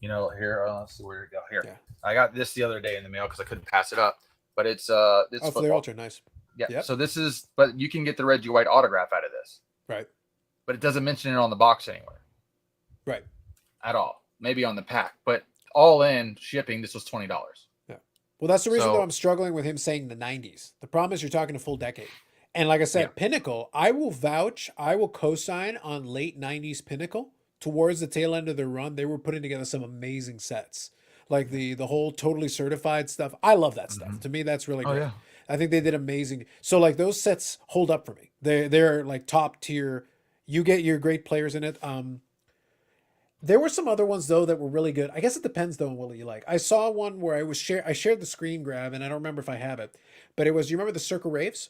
Here, let's see where to go. Here, I got this the other day in the mail because I couldn't pass it up. But it's Fleer Ultra, nice. Yeah. Yep. So this is, but you can get the Reggie White autograph out of this. Right. But it doesn't mention it on the box anywhere. Right. At all. Maybe on the pack. But all in shipping, this was $20. Yeah. Well, that's the reason though I'm struggling with him saying the 90s. The problem is you're talking a full decade. And like I said, Pinnacle, I will co-sign on late 90s Pinnacle. Towards the tail end of their run, they were putting together some amazing sets. Like the whole totally certified stuff. I love that stuff. Mm-hmm. To me, that's really great. Yeah. I think they did amazing. So like those sets hold up for me. They're like top tier. You get your great players in it. There were some other ones though that were really good. I guess it depends though on what you like. I saw one where I shared the screen grab, and I don't remember if I have it, but it was, you remember the Circa Raves?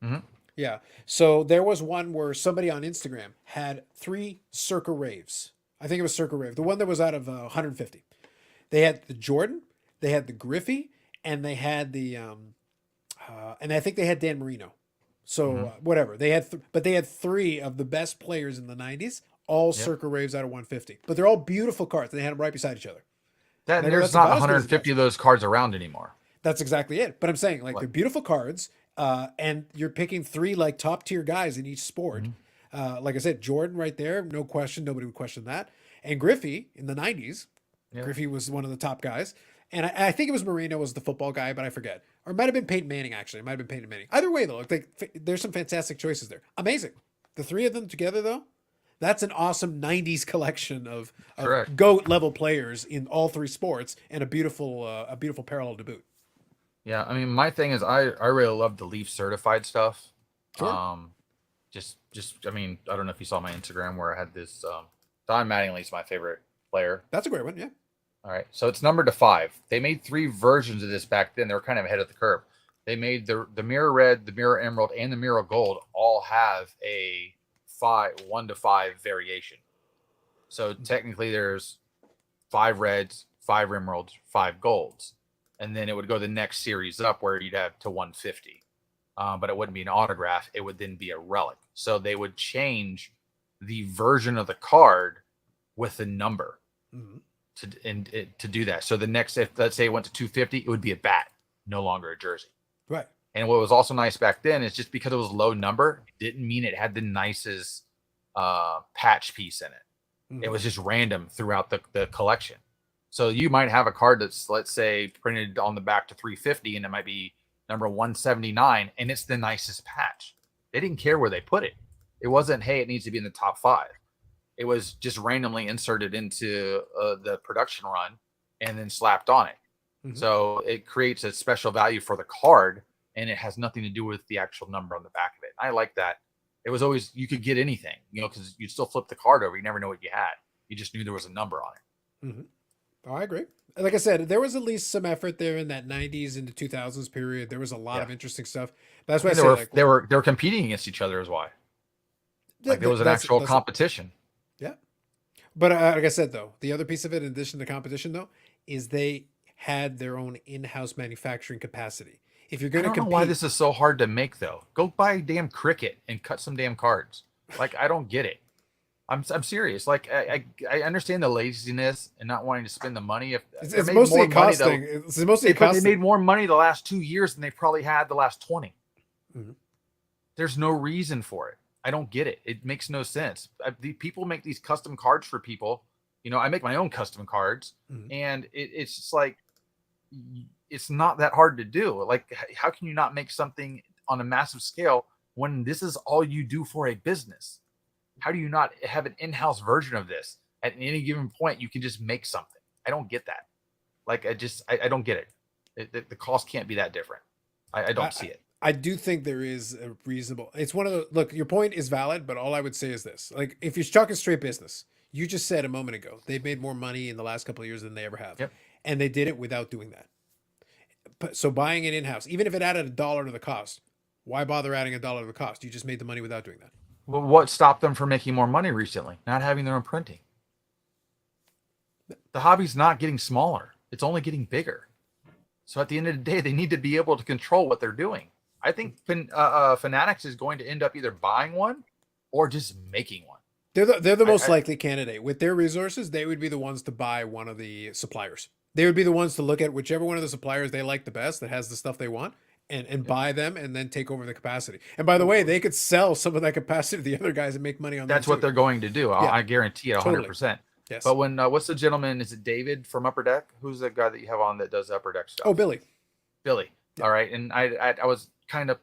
Mm-hmm. Yeah. So there was one where somebody on Instagram had 3 Circa Raves. I think it was Circa Rave, the one that was out of 150. They had the Jordan, they had the Griffey, and they had the and I think they had Dan Marino. So whatever they had, but they had 3 of the best players in the 90s, all Circa Raves out of 150. But they're all beautiful cards. They had them right beside each other. There's not 150 of those cards around anymore. That's exactly it. But I'm saying like they're beautiful cards, and you're picking 3 like top tier guys in each sport. Like I said, Jordan right there, no question, nobody would question that. And Griffey in the 90s, Griffey was one of the top guys. And I think it was Marino was the football guy, but I forget. Or it might have been Peyton Manning, actually. It might have been Peyton Manning. Either way, though, there's some fantastic choices there. Amazing. The 3 of them together, though, that's an awesome 90s collection of GOAT level players in all 3 sports, and a beautiful parallel to boot. Yeah, I mean, my thing is I really love the Leaf certified stuff. Sure. I mean, I don't know if you saw my Instagram where I had this Don Mattingly's my favorite player. That's a great one, yeah. All right, so it's numbered to 5. They made 3 versions of this back then. They were kind of ahead of the curve. They made the Mirror Red, the Mirror Emerald, and the Mirror Gold all have a 1 to 5 variation. So technically there's 5 reds, 5 emeralds, 5 golds. And then it would go the next series up where you'd have to 150. but it wouldn't be an autograph. It would then be a relic. So they would change the version of the card with the number to do that. So the next, if let's say it went to 250, it would be a bat, no longer a jersey. Right. And what was also nice back then is just because it was low number, it didn't mean it had the nicest patch piece in it. It was just random throughout the collection. So you might have a card that's, let's say, printed on the back to 350, and it might be number 179, and it's the nicest patch. They didn't care where they put it. It wasn't, hey, it needs to be in the top 5. It was just randomly inserted into the production run and then slapped on it. So it creates a special value for the card, and it has nothing to do with the actual number on the back of it. I like that. It was always, you could get anything, because you'd still flip the card over. You never know what you had. You just knew there was a number on it. Oh, I agree. Like I said, there was at least some effort there in that 90s into 2000s period. There was a lot of interesting stuff. That's why I say they were competing against each other is why. Like there was an actual competition. Yeah. But like I said, though, the other piece of it, in addition to competition, though, is they had their own in-house manufacturing capacity. If you're going to compete, know why this is so hard to make, though. Go buy a damn Cricut and cut some damn cards. Like, I don't get it. I'm serious. Like, I understand the laziness and not wanting to spend the money. If it's mostly a cost thing. It's mostly a cost. They made more money the last 2 years than they probably had the last 20. There's no reason for it. I don't get it. It makes no sense. The people make these custom cards for people. I make my own custom cards, and it's just like, it's not that hard to do. Like, how can you not make something on a massive scale when this is all you do for a business? How do you not have an in-house version of this? At any given point, you can just make something. I don't get that. Like, I don't get it. The cost can't be that different. I don't see it. I do think there is a reasonable, it's one of the, look, your point is valid, but all I would say is this. Like, if you're talking straight business, you just said a moment ago, they've made more money in the last couple of years than they ever have. Yep. And they did it without doing that. So buying it in-house, even if it added $1 to the cost, why bother adding $1 to the cost? You just made the money without doing that. Well, what stopped them from making more money recently? Not having their own printing. The hobby's not getting smaller. It's only getting bigger. So at the end of the day, they need to be able to control what they're doing. I think Fanatics is going to end up either buying one or just making one. They're the most likely candidate. With their resources, they would be the ones to buy one of the suppliers. They would be the ones to look at whichever one of the suppliers they like the best that has the stuff they want and buy them and then take over the capacity. And by the way, they could sell some of that capacity to the other guys and make money on that. That's what they're going to do. I guarantee it 100%. Totally. Yes. But when, what's the gentleman? Is it David from Upper Deck? Who's the guy that you have on that does Upper Deck stuff? Oh, Billy. Yeah. All right. And I was kind of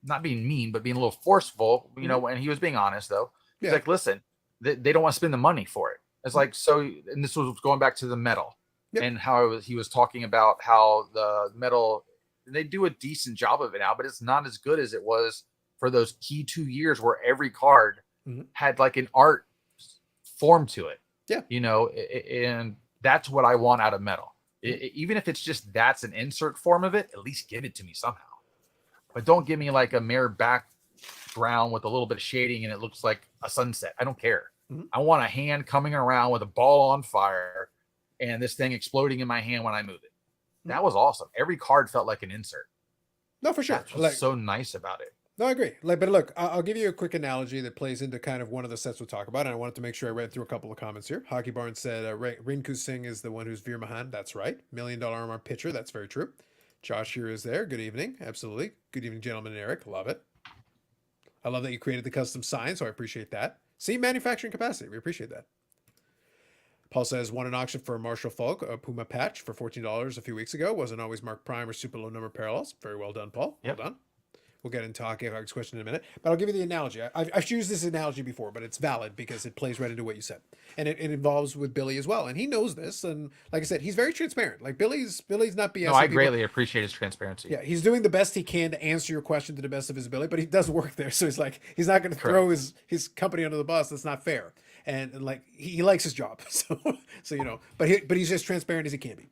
not being mean, but being a little forceful, and he was being honest though. He's like, listen, they don't want to spend the money for it. It's like, so, and this was going back to the metal and how he was talking about how the metal, they do a decent job of it now, but it's not as good as it was for those key 2 years where every card had like an art form to it. Yeah. And that's what I want out of metal. Even if it's just, that's an insert form of it, at least give it to me somehow. But don't give me like a mirror background with a little bit of shading and it looks like a sunset. I don't care. I want a hand coming around with a ball on fire and this thing exploding in my hand when I move it. That was awesome. Every card felt like an insert. No, for sure. That's what's so nice about it. No, I agree. But look, I'll give you a quick analogy that plays into kind of one of the sets we'll talk about. And I wanted to make sure I read through a couple of comments here. Hockey Barn said Rinku Singh is the one who's Veer Mahan. That's right. $1 Million Armor pitcher. That's very true. Josh here is there. Good evening. Absolutely. Good evening, gentlemen and Eric. Love it. I love that you created the custom sign, so I appreciate that. See, manufacturing capacity. We appreciate that. Paul says, won an auction for a Marshall Falk, a Puma patch for $14 a few weeks ago. Wasn't always marked prime or super low number parallels. Very well done, Paul. Well done. We'll get into Hockey Hog's question in a minute. But I'll give you the analogy. I've used this analogy before, but it's valid because it plays right into what you said. And it involves with Billy as well. And he knows this. And like I said, he's very transparent. Like Billy's not BSing. No, I greatly appreciate his transparency. Yeah, he's doing the best he can to answer your question to the best of his ability, but he does work there. So he's like, he's not going to throw his company under the bus. That's not fair. And like, he likes his job. So but he's just transparent as he can be.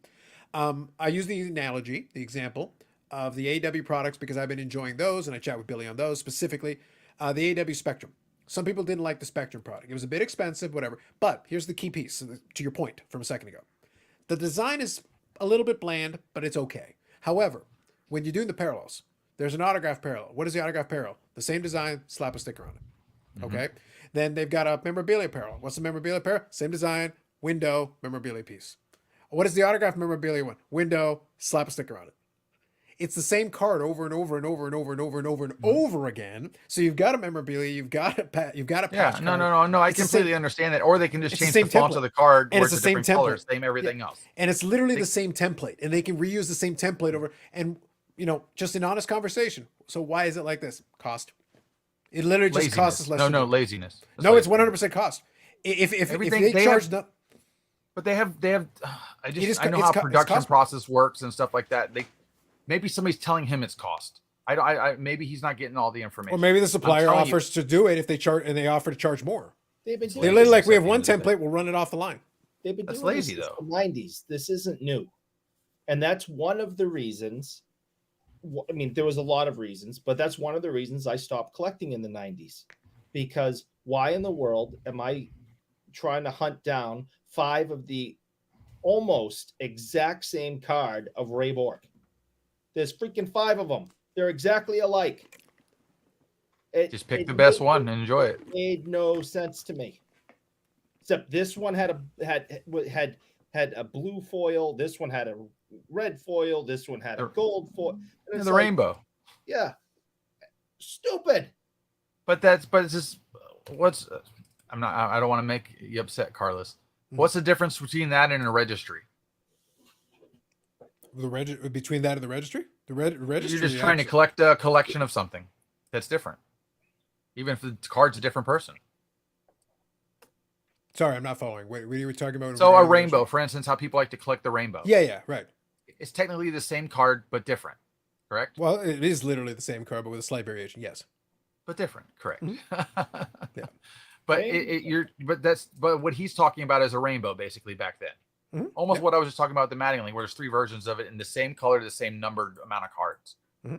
I use the analogy, the example of the AW products because I've been enjoying those and I chat with Billy on those, specifically the AW Spectrum. Some people didn't like the Spectrum product. It was a bit expensive, whatever. But here's the key piece to your point from a second ago. The design is a little bit bland, but it's okay. However, when you're doing the parallels, There's an autograph parallel. What is the autograph parallel? The same design, slap a sticker on it. Okay. Then they've got a memorabilia parallel. What's the memorabilia parallel? Same design, window, memorabilia piece. What is the autograph memorabilia one? Window, slap a sticker on it. It's the same card over and over and over and over and over and over and over again. So you've got a memorabilia, you've got a patch. Yeah, no. I completely understand that. Or they can just it's the change same the fonts template. of the card, And where it's the a same different color, template. same everything else. And it's literally the same template, and they can reuse the same template over. And just an honest conversation. So why is it like this? Cost. It literally just costs us less. No, laziness. No, it's 100% cost. If they charge not. But they have. I know how it's production cost. process works and stuff like that. Maybe somebody's telling him it's cost. Maybe he's not getting all the information. Or maybe the supplier offers to do it if they charge, and they offer to charge more. They've been doing They literally we have one template, we'll run it off the line. They've been That's doing lazy this though. since the 90s. This isn't new, and that's one of the reasons. I mean, there was a lot of reasons, but that's one of the reasons I stopped collecting in the 90s. Because why in the world am I trying to hunt down 5 of the almost exact same card of Ray Bork? There's freaking 5 of them. They're exactly alike. Just pick the best one and enjoy it. Made no sense to me. Except this one had a blue foil. This one had a red foil. This one had a gold foil. And the rainbow. Yeah. Stupid. But it's just I don't want to make you upset, Carlos. What's the difference between that and a registry? Between that and the registry? The registry. You're just trying to collect a collection of something that's different, even if the card's a different person. Sorry, I'm not following. What you were talking about? So a rainbow, for instance, how people like to collect the rainbow. Yeah, right. It's technically the same card but different, correct? Well, it is literally the same card but with a slight variation. Yes, but different, correct? Yeah. But what he's talking about is a rainbow, basically back then. Almost what I was just talking about the Mattingly, where there's 3 versions of it in the same color, the same numbered amount of cards.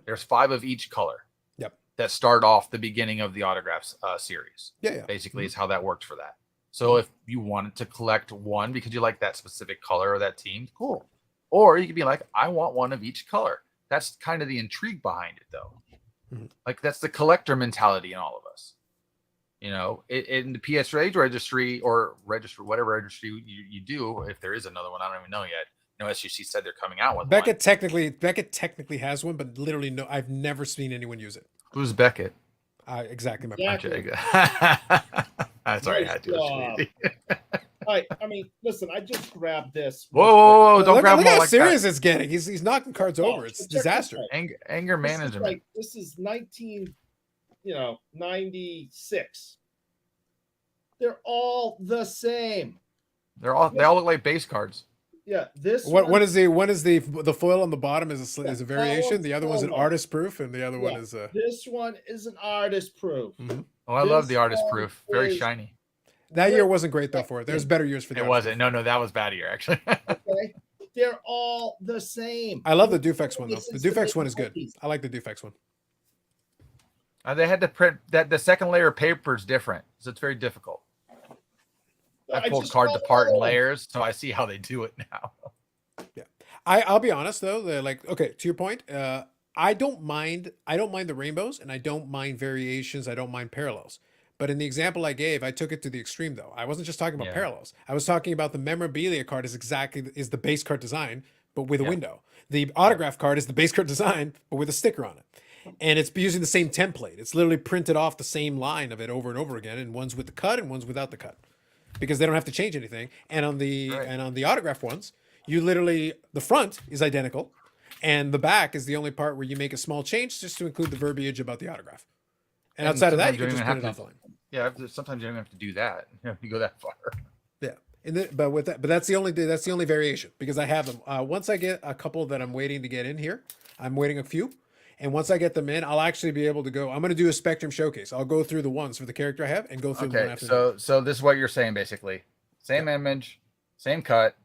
There's 5 of each color. Yep. That start off the beginning of the autographs series. Yeah. Basically, is how that worked for that. So if you wanted to collect one because you like that specific color or that team, cool. Or you could be like, I want one of each color. That's kind of the intrigue behind it, though. Like that's the collector mentality in all of us. In the PSA registry or whatever registry you do, if there is another one, I don't even know yet. SGC said they're coming out with Beckett technically has one, but literally no, I've never seen anyone use it. Who's Beckett? Exactly my point. Sorry, I had to. All right. I mean, listen, I just grabbed this. Whoa! Don't grab look them how like serious that. it's getting. He's knocking cards over. It's disaster. Anger management. This is 96. They're all the same. They all look like base cards. Yeah, this one is the foil on the bottom is a variation. The other one's an artist proof, and the other one is this one is an artist proof. Oh, I love the artist proof. Very shiny. That year wasn't great though for it. There's better years for that. It wasn't. No, that was bad year actually. Okay, they're all the same. I love the Dufex one though. The Dufex one is good. I like the Dufex one. They had to print that the second layer of paper is different, so it's very difficult. I pulled cards apart in layers, so I see how they do it now. Yeah, I'll be honest though. They're like, okay, to your point, I don't mind the rainbows, and I don't mind variations. I don't mind parallels. But in the example I gave, I took it to the extreme though. I wasn't just talking about parallels. I was talking about the memorabilia card is the base card design, but with a window. The autograph card is the base card design, but with a sticker on it. And it's using the same template. It's literally printed off the same line of it over and over again, and one's with the cut and one's without the cut. Because they don't have to change anything. And on the autograph ones, you literally, the front is identical, and the back is the only part where you make a small change just to include the verbiage about the autograph. And outside of that, you can just print it off the line. Yeah, sometimes you don't have to do that. You go that far. Yeah, but that's the only variation because I have them. Once I get a couple that I'm waiting to get in here, I'm waiting a few, and once I get them in, I'll actually be able to go. I'm going to do a Spectrum showcase. I'll go through the ones for the character I have and go through them one after another. So this is what you're saying basically: same image, same cut,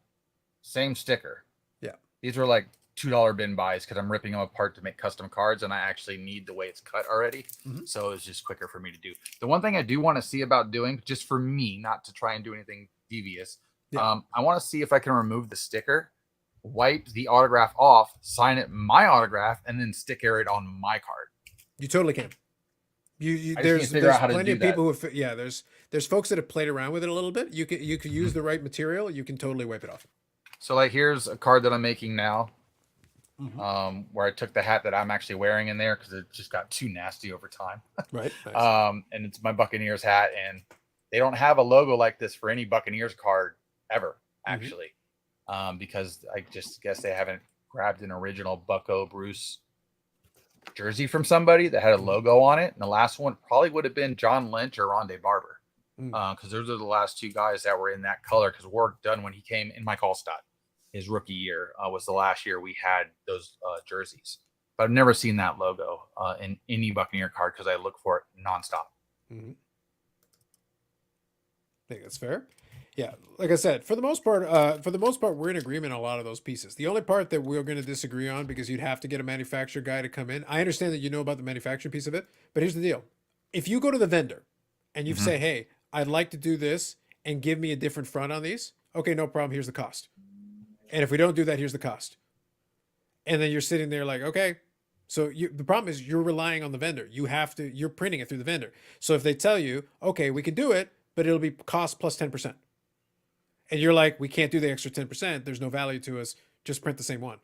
same sticker. Yeah, these were like $2 bin buys because I'm ripping them apart to make custom cards, and I actually need the way it's cut already. So it's just quicker for me to do. The one thing I do want to see about doing, just for me, not to try and do anything devious, I want to see if I can remove the sticker wipe the autograph off, sign it my autograph, and then sticker it on my card. You totally can. I just need to figure out how to plenty do of that. people who there's folks that have played around with it a little bit. You could use the right material. You can totally wipe it off. So like here's a card that I'm making now, Mm-hmm. where I took the hat that I'm actually wearing in there because it just got too nasty over time. Right. Nice. And it's my Buccaneers hat, and they don't have a logo like this for any Buccaneers card ever, actually, because I just guess they haven't grabbed an original Bucko Bruce jersey from somebody that had a logo on it. And the last one probably would have been John Lynch or Rondé Barber, because those are the last two guys that were in that color, because Warwick Dunn, when he came in Mike Allstott, his rookie year, was the last year we had those jerseys. But I've never seen that logo in any Buccaneer card because I look for it nonstop. Mm-hmm. I think that's fair. Yeah, like I said, for the most part, we're in agreement on a lot of those pieces. The only part that we're going to disagree on, because you'd have to get a manufacturer guy to come in. I understand that you know about the manufacturing piece of it, but here's the deal: if you go to the vendor and you say, "Hey, I'd like to do this, and give me a different front on these," okay, no problem. Here's the cost. And if we don't do that, here's the cost. And then you're sitting there like, okay. So the problem is you're relying on the vendor. You're printing it through the vendor. So if they tell you, okay, we can do it, but it'll be cost plus 10%. And you're like, we can't do the extra 10%. There's no value to us. Just print the same one.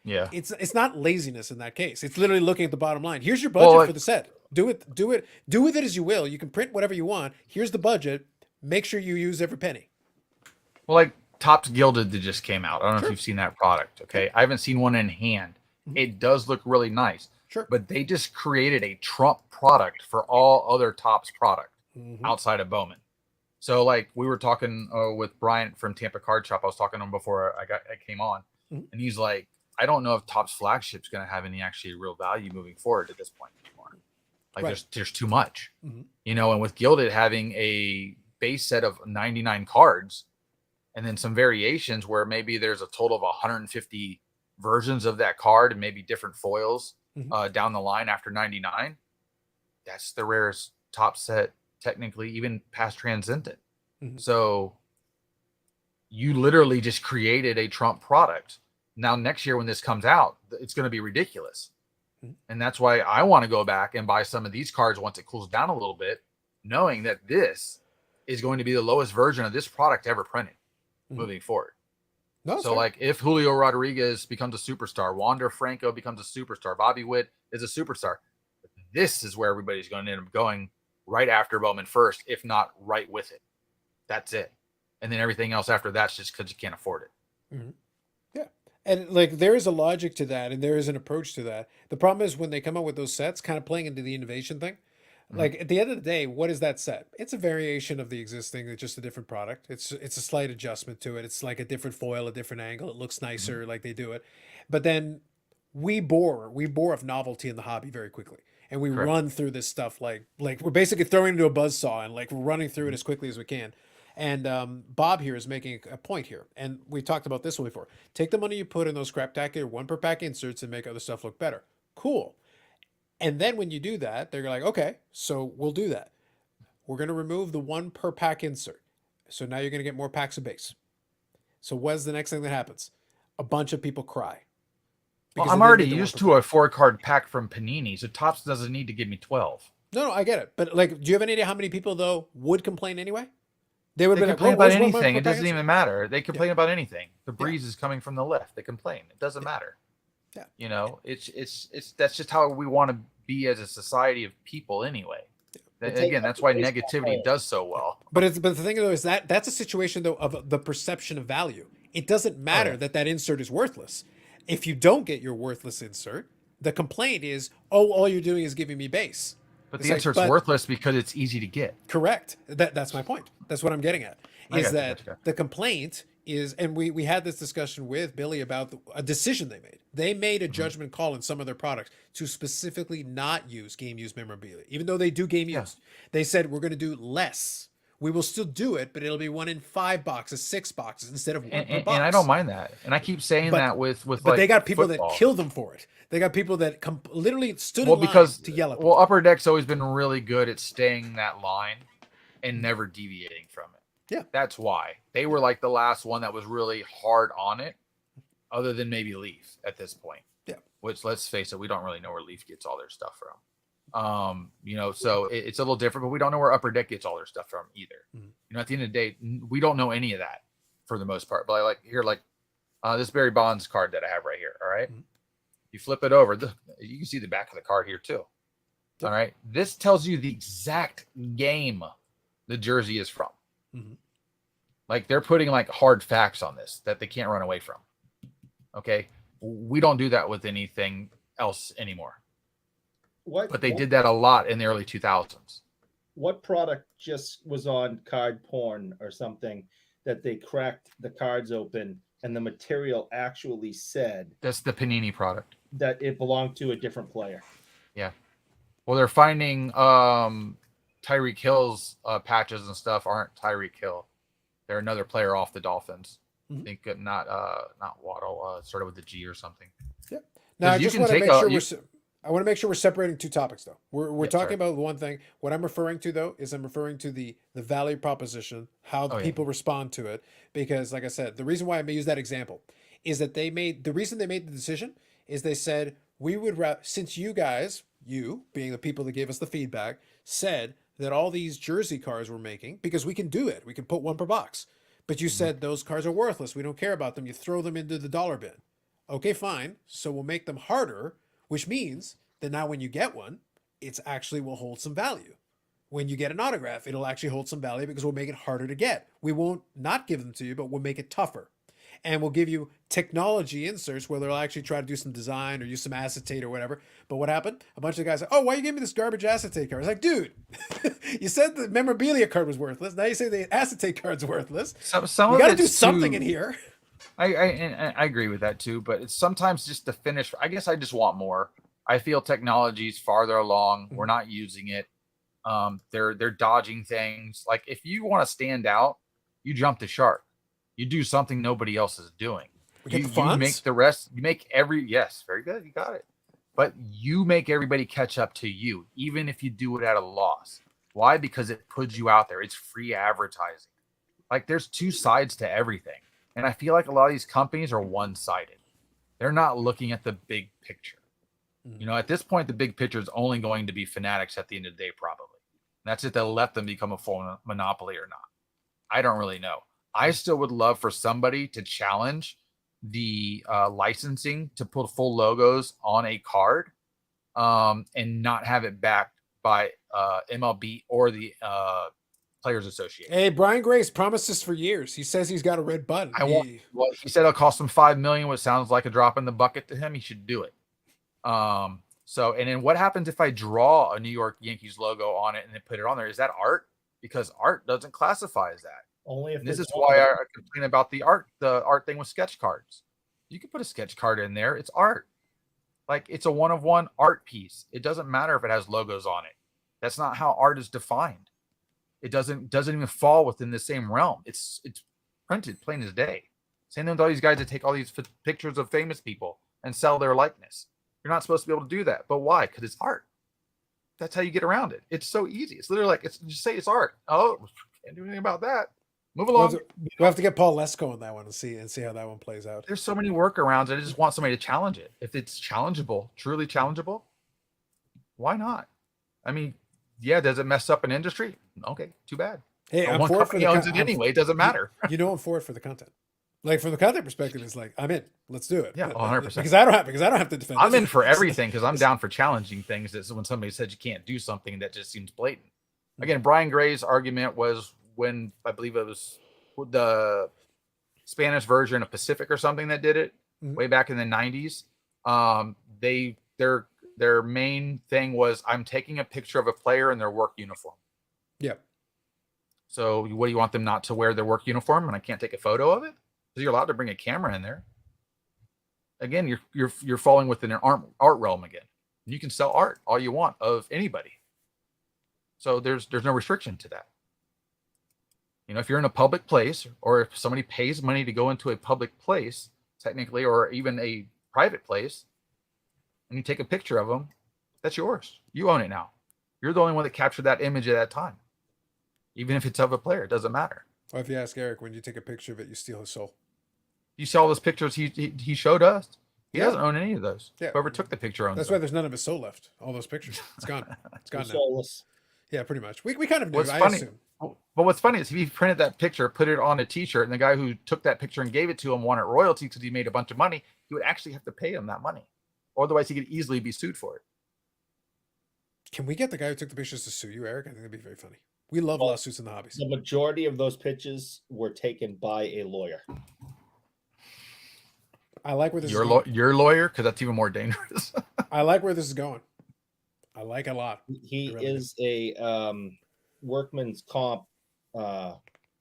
Yeah. It's not laziness in that case. It's literally looking at the bottom line. Here's your budget for the set. Do with it as you will. You can print whatever you want. Here's the budget. Make sure you use every penny. Well, like Topps Gilded that just came out. I don't know if you've seen that product. Okay. I haven't seen one in hand. It does look really nice. Sure. But they just created a Trump product for all other Topps product outside of Bowman. So like we were talking with Bryant from Tampa Card Shop. I was talking to him before I came on, and he's like, I don't know if Topps flagship's going to have any actually real value moving forward at this point anymore. Like there's too much, you know. And with Gilded having a base set of 99 cards, and then some variations where maybe there's a total of 150 versions of that card and maybe different foils down the line after 99. That's the rarest top set, technically, even past Transcendent. So you literally just created a Trump product. Now next year when this comes out, it's going to be ridiculous. And that's why I want to go back and buy some of these cards once it cools down a little bit, knowing that this is going to be the lowest version of this product ever printed moving forward. No, so like if Julio Rodriguez becomes a superstar, Wander Franco becomes a superstar, Bobby Witt is a superstar, this is where everybody's going to end up going right after Bowman first, if not right with it. That's it. And then everything else after that's just because you can't afford it. Yeah. And like there is a logic to that, and there is an approach to that. The problem is when they come up with those sets, kind of playing into the innovation thing. Like at the end of the day, what is that set? It's a variation of the existing. It's just a different product. It's a slight adjustment to it. It's like a different foil, a different angle. It looks nicer, like they do it. But then we bore of novelty in the hobby very quickly, and we run through this stuff like we're basically throwing it into a buzzsaw and like we're running through it as quickly as we can. And Bob here is making a point here, and we talked about this one before. Take the money you put in those Scraptacular 1 per pack inserts and make other stuff look better. Cool. And then when you do that, they're like, okay, so we'll do that. We're going to remove the 1 per pack insert. So now you're going to get more packs of base. So what's the next thing that happens? A bunch of people cry. Well, I'm already used to a 4-card pack from Panini, so Topps doesn't need to give me 12. No, I get it. But like, do you have any idea how many people, though, would complain anyway? They would complain about anything. It doesn't even matter. They complain about anything. The breeze is coming from the left. They complain. It doesn't matter. Yeah. You know, it's that's just how we want to be as a society of people anyway. Again, that's why negativity does so well. But the thing though is that's a situation though of the perception of value. It doesn't matter that insert is worthless. If you don't get your worthless insert, the complaint is, oh, all you're doing is giving me base. But the insert's worthless because it's easy to get. Correct. That's my point. That's what I'm getting at. Is that the complaint is, and we had this discussion with Billy about a decision they made. They made a judgment call in some of their products to specifically not use game used memorabilia, even though they do game used. They said we're going to do less. We will still do it, but it'll be 1 in 5 boxes, 6 boxes instead of 1 per box. And I don't mind that. And I keep saying that with but like they got people football. that kill them for it. They got people that literally stood in line to yell at them. Well, Upper Deck's always been really good at staying that line and never deviating from it. Yeah. That's why. They were like the last one that was really hard on it. other than maybe Leaf at this point. Yeah. Which, let's face it, we don't really know where Leaf gets all their stuff from. So it's a little different, but we don't know where Upper Deck gets all their stuff from either. At the end of the day, we don't know any of that for the most part. But I like this Barry Bonds card that I have right here. All right. You flip it over, you can see the back of the card here too. All right. This tells you the exact game the jersey is from. Like, they're putting like hard facts on this that they can't run away from. Okay. We don't do that with anything else anymore. But they did that a lot in the early 2000s. What product just was on card porn or something that they cracked the cards open and the material actually said That's the Panini product that it belonged to a different player? Yeah. Well, they're finding Tyreek Hill's patches and stuff aren't Tyreek Hill. They're another player off the Dolphins. I think not Waddle, sort of with the G or something. Yep. Now I you just can want to take make a- sure I want to make sure we're separating two topics, though. We're Yeah, talking sorry. about one thing. What I'm referring to, though, is I'm referring to the value proposition, how Oh, yeah. people respond to it. Because, like I said, the reason why I may use that example is that the reason they made the decision is they said, we would since you guys, you being the people that gave us the feedback, said that all these jersey cards we're making, because we can do it, we can put one per box. But you said those cards are worthless. We don't care about them. You throw them into the dollar bin. Okay, fine. So we'll make them harder, which means that now when you get one, it's actually will hold some value. When you get an autograph, it'll actually hold some value because we'll make it harder to get. We won't not give them to you, but we'll make it tougher. And we'll give you technology inserts where they'll actually try to do some design or use some acetate or whatever. But what happened? A bunch of guys said, oh, why you gave me this garbage acetate card? I was like, dude, you said the memorabilia card was worthless. Now you say the acetate card's worthless. Some You of got to do it's something too- in here. I agree with that too, but it's sometimes just the finish. I guess I just want more. I feel technology's farther along. We're not using it. They're dodging things. Like, if you want to stand out, you jump the shark. You do something nobody else is doing. We get You, the fonts? you make the rest. You make yes, very good. You got it. But you make everybody catch up to you, even if you do it at a loss. Why? Because it puts you out there. It's free advertising. Like, there's two sides to everything. And I feel like a lot of these companies are one-sided. They're not looking at the big picture. At this point, the big picture is only going to be Fanatics at the end of the day, probably. And that's if they'll let them become a full monopoly or not. I don't really know. I still would love for somebody to challenge the licensing to put full logos on a card and not have it backed by MLB or the Players Association. Hey, Brian Grace promised this for years. He says he's got a red button. He said it'll cost him $5 million, which sounds like a drop in the bucket to him. He should do it. And then what happens if I draw a New York Yankees logo on it and then put it on there? Is that art? Because art doesn't classify as that. Only if And this it's is why I complain about the art thing with sketch cards. You can put a sketch card in there. It's art. Like, it's a one-of-one art piece. It doesn't matter if it has logos on it. That's not how art is defined. It doesn't even fall within the same realm. It's printed plain as day. Same thing with all these guys that take all these pictures of famous people and sell their likeness. You're not supposed to be able to do that. But why? Because it's art. That's how you get around it. It's so easy. It's literally like, just say it's art. Oh, can't do anything about that. Move along. We'll have to get Paul Lesko on that one and see how that one plays out. There's so many workarounds. I just want somebody to challenge it. If it's challengeable, truly challengeable, why not? I mean, yeah, does it mess up an industry? Okay, too bad. Hey, But I'm one for it for company the owns it anyway. It doesn't matter. I'm for it for the content. Like, from the content perspective, it's like, I'm in. Let's do it. Yeah, 100%. Because I don't have to defend. I'm this. in for everything because I'm down for challenging things. That's when somebody said you can't do something that just seems blatant. Again, Brian Gray's argument was when I believe it was the Spanish version of Pacific or something that did it way back in the 90s. Their main thing was, I'm taking a picture of a player in their work uniform. Yeah. So what do you want them not to wear their work uniform and I can't take a photo of it? Because you're allowed to bring a camera in there. Again, you're falling within an art realm again. You can sell art all you want of anybody. So there's no restriction to that. If you're in a public place, or if somebody pays money to go into a public place, technically, or even a private place, and you take a picture of them, that's yours. You own it now. You're the only one that captured that image at that time. Even if it's of a player, it doesn't matter. Or if you ask Eric, when you take a picture of it, you steal his soul. You see all those pictures he showed us. He Yeah. doesn't own any of those. Yeah. Whoever took the picture owns That's them. why there's none of his soul left. All those pictures. It's gone. It's gone now. Soulless. Yeah, pretty much. We kind of knew. What's I funny? assume. But what's funny is if he printed that picture, put it on a T-shirt, and the guy who took that picture and gave it to him wanted royalty because he made a bunch of money, he would actually have to pay him that money. Otherwise, he could easily be sued for it. Can we get the guy who took the pictures to sue you, Eric? I think that'd be very funny. We love Well, lawsuits in the hobbies. The majority of those pictures were taken by a lawyer. I like where this is going. Your lawyer, because that's even more dangerous. I like where this is going. I like it a lot. He I really is a workman's comp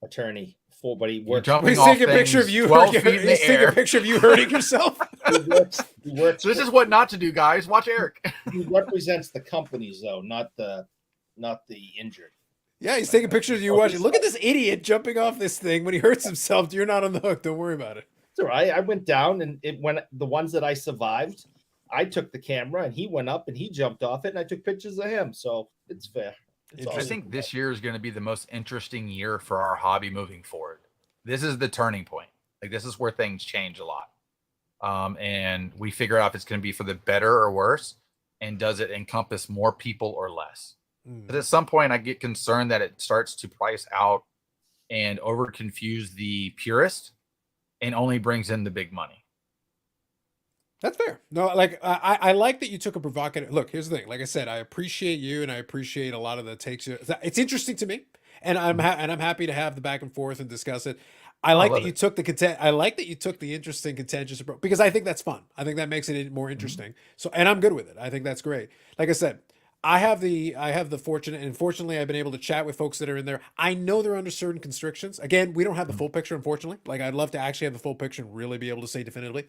attorney but he works. He's taking a picture of you. He's taking a picture of you hurting yourself. He works So this is what not to do, guys. Watch Eric. He represents the companies, though, not the injured. Yeah, he's taking pictures of you watching. Look at this idiot jumping off this thing when he hurts himself. You're not on the hook. Don't worry about it. It's all right. I went down, and when the ones that I survived, I took the camera, and he went up, and he jumped off it, and I took pictures of him. So it's fair. I think this year is going to be the most interesting year for our hobby moving forward. This is the turning point. Like, this is where things change a lot. And we figure out if it's going to be for the better or worse, and does it encompass more people or less? But at some point, I get concerned that it starts to price out and over confuse the purist and only brings in the big money. That's fair. No, like I like that you took a provocative look. Here's the thing. Like I said, I appreciate you, and I appreciate a lot of the takes. It's interesting to me, and I'm happy to have the back and forth and discuss it. I like that you took the content. I like that you took the interesting, contentious approach because I think that's fun. I think that makes it more interesting. So, and I'm good with it. I think that's great. Like I said, I have the fortune, and fortunately, I've been able to chat with folks that are in there. I know they're under certain constrictions. Again, we don't have the full picture, unfortunately. Like, I'd love to actually have the full picture and really be able to say definitively.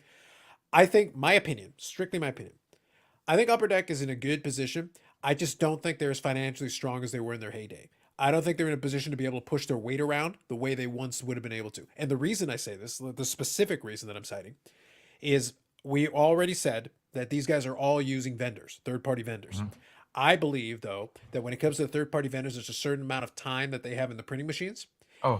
I think my opinion, strictly my opinion, I think Upper Deck is in a good position. I just don't think they're as financially strong as they were in their heyday. I don't think they're in a position to be able to push their weight around the way they once would have been able to. And the reason I say this, the specific reason that I'm citing, is we already said that these guys are all using vendors, third-party vendors. I believe, though, that when it comes to the third-party vendors, there's a certain amount of time that they have in the printing machines.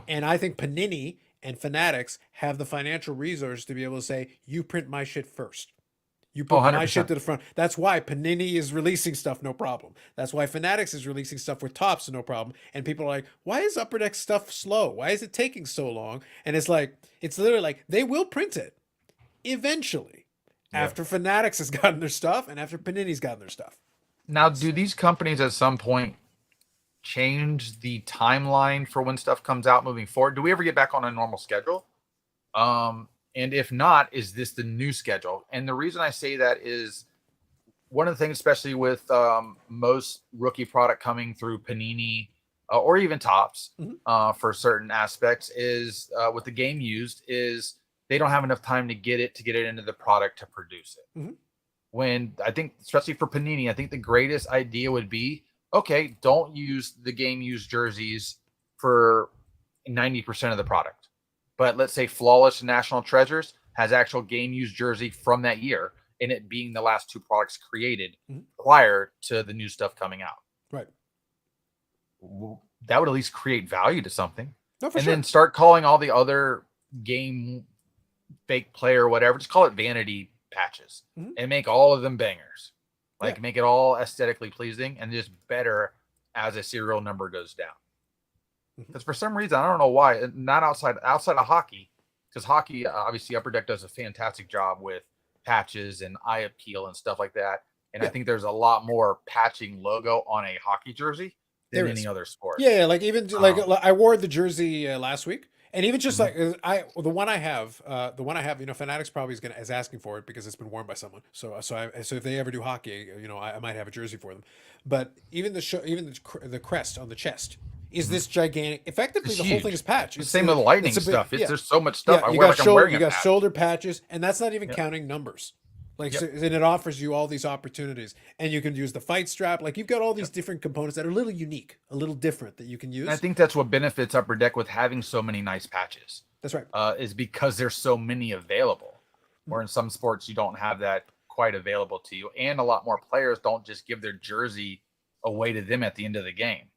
And I think Panini and Fanatics have the financial resource to be able to say, you print my shit first. You put my shit to the front. That's why Panini is releasing stuff, no problem. That's why Fanatics is releasing stuff with tops, no problem. And people are like, why is Upper Deck stuff slow? Why is it taking so long? And it's like, it's literally like, they will print it eventually after Fanatics has gotten their stuff and after Panini's gotten their stuff. Now, do these companies at some point change the timeline for when stuff comes out moving forward? Do we ever get back on a normal schedule? And if not, is this the new schedule? And the reason I say that is one of the things, especially with most rookie product coming through Panini or even Tops for certain aspects, is with the game used, is they don't have enough time to get it into the product to produce it. When I think, especially for Panini, I think the greatest idea would be, okay, don't use the game used jerseys for 90% of the product. But let's say Flawless National Treasures has actual game used jersey from that year, and it being the last two products created prior to the new stuff coming out. Right. That would at least create value to something. No, for and sure. Then start calling all the other game fake player, whatever, just call it vanity patches and make all of them bangers. Like make it all aesthetically pleasing and just better as a serial number goes down. Because for some reason, I don't know why, not outside of hockey, because hockey, obviously Upper Deck does a fantastic job with patches and eye appeal and stuff like that. And I think there's a lot more patching logo on a hockey jersey than any other sport. Yeah, like even like I wore the jersey last week. And even just like the one I have, you know, Fanatics probably is asking for it because it's been worn by someone. So if they ever do hockey, you know, I might have a jersey for them. But even the crest on the chest is this gigantic. Effectively, It's the whole thing is patch. It's same with the lightning stuff. There's so much stuff. You got shoulder patches, and that's not even counting numbers. Like, so, and it offers you all these opportunities, and you can use the fight strap. Like, you've got all these different components that are a little unique, a little different that you can use. And I think that's what benefits Upper Deck with having so many nice patches. That's right. Is because there's so many available. Or in some sports, you don't have that quite available to you, and a lot more players don't just give their jersey away to them at the end of the game.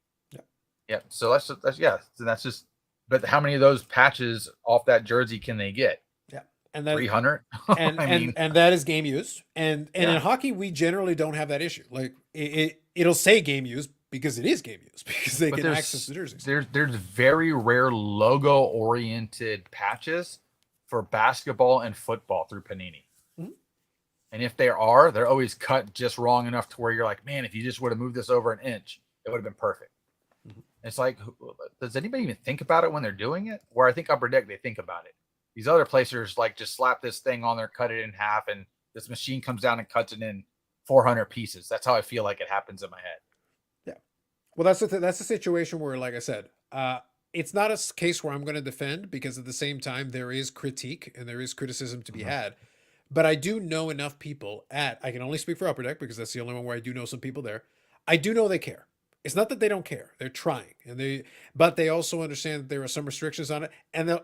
Yeah. So that's just. But how many of those patches off that jersey can they get? Yeah. and that 300. and I mean, and that is game used. And Yeah. in hockey, we generally don't have that issue. Like it'll say game used because it is game used because they but can access the jerseys. there's very rare logo oriented patches for basketball and football through Panini. Mhm. And if there are, they're always cut just wrong enough to where you're like, man, if you just would have moved this over an inch, it would have been perfect. Mhm. It's like, does anybody even think about it when they're doing it? Where I think Upper Deck, they think about it. These other placers like just slap this thing on there, cut it in half, and this machine comes down and cuts it in 400 pieces. That's how I feel like it happens in my head. Yeah. Well, that's the situation where, like I said, it's not a case where I'm going to defend because at the same time there is critique and there is criticism to be had. But I do know enough people I can only speak for Upper Deck because that's the only one where I do know some people there. I do know they care. It's not that they don't care. They're trying, but they also understand that there are some restrictions on it,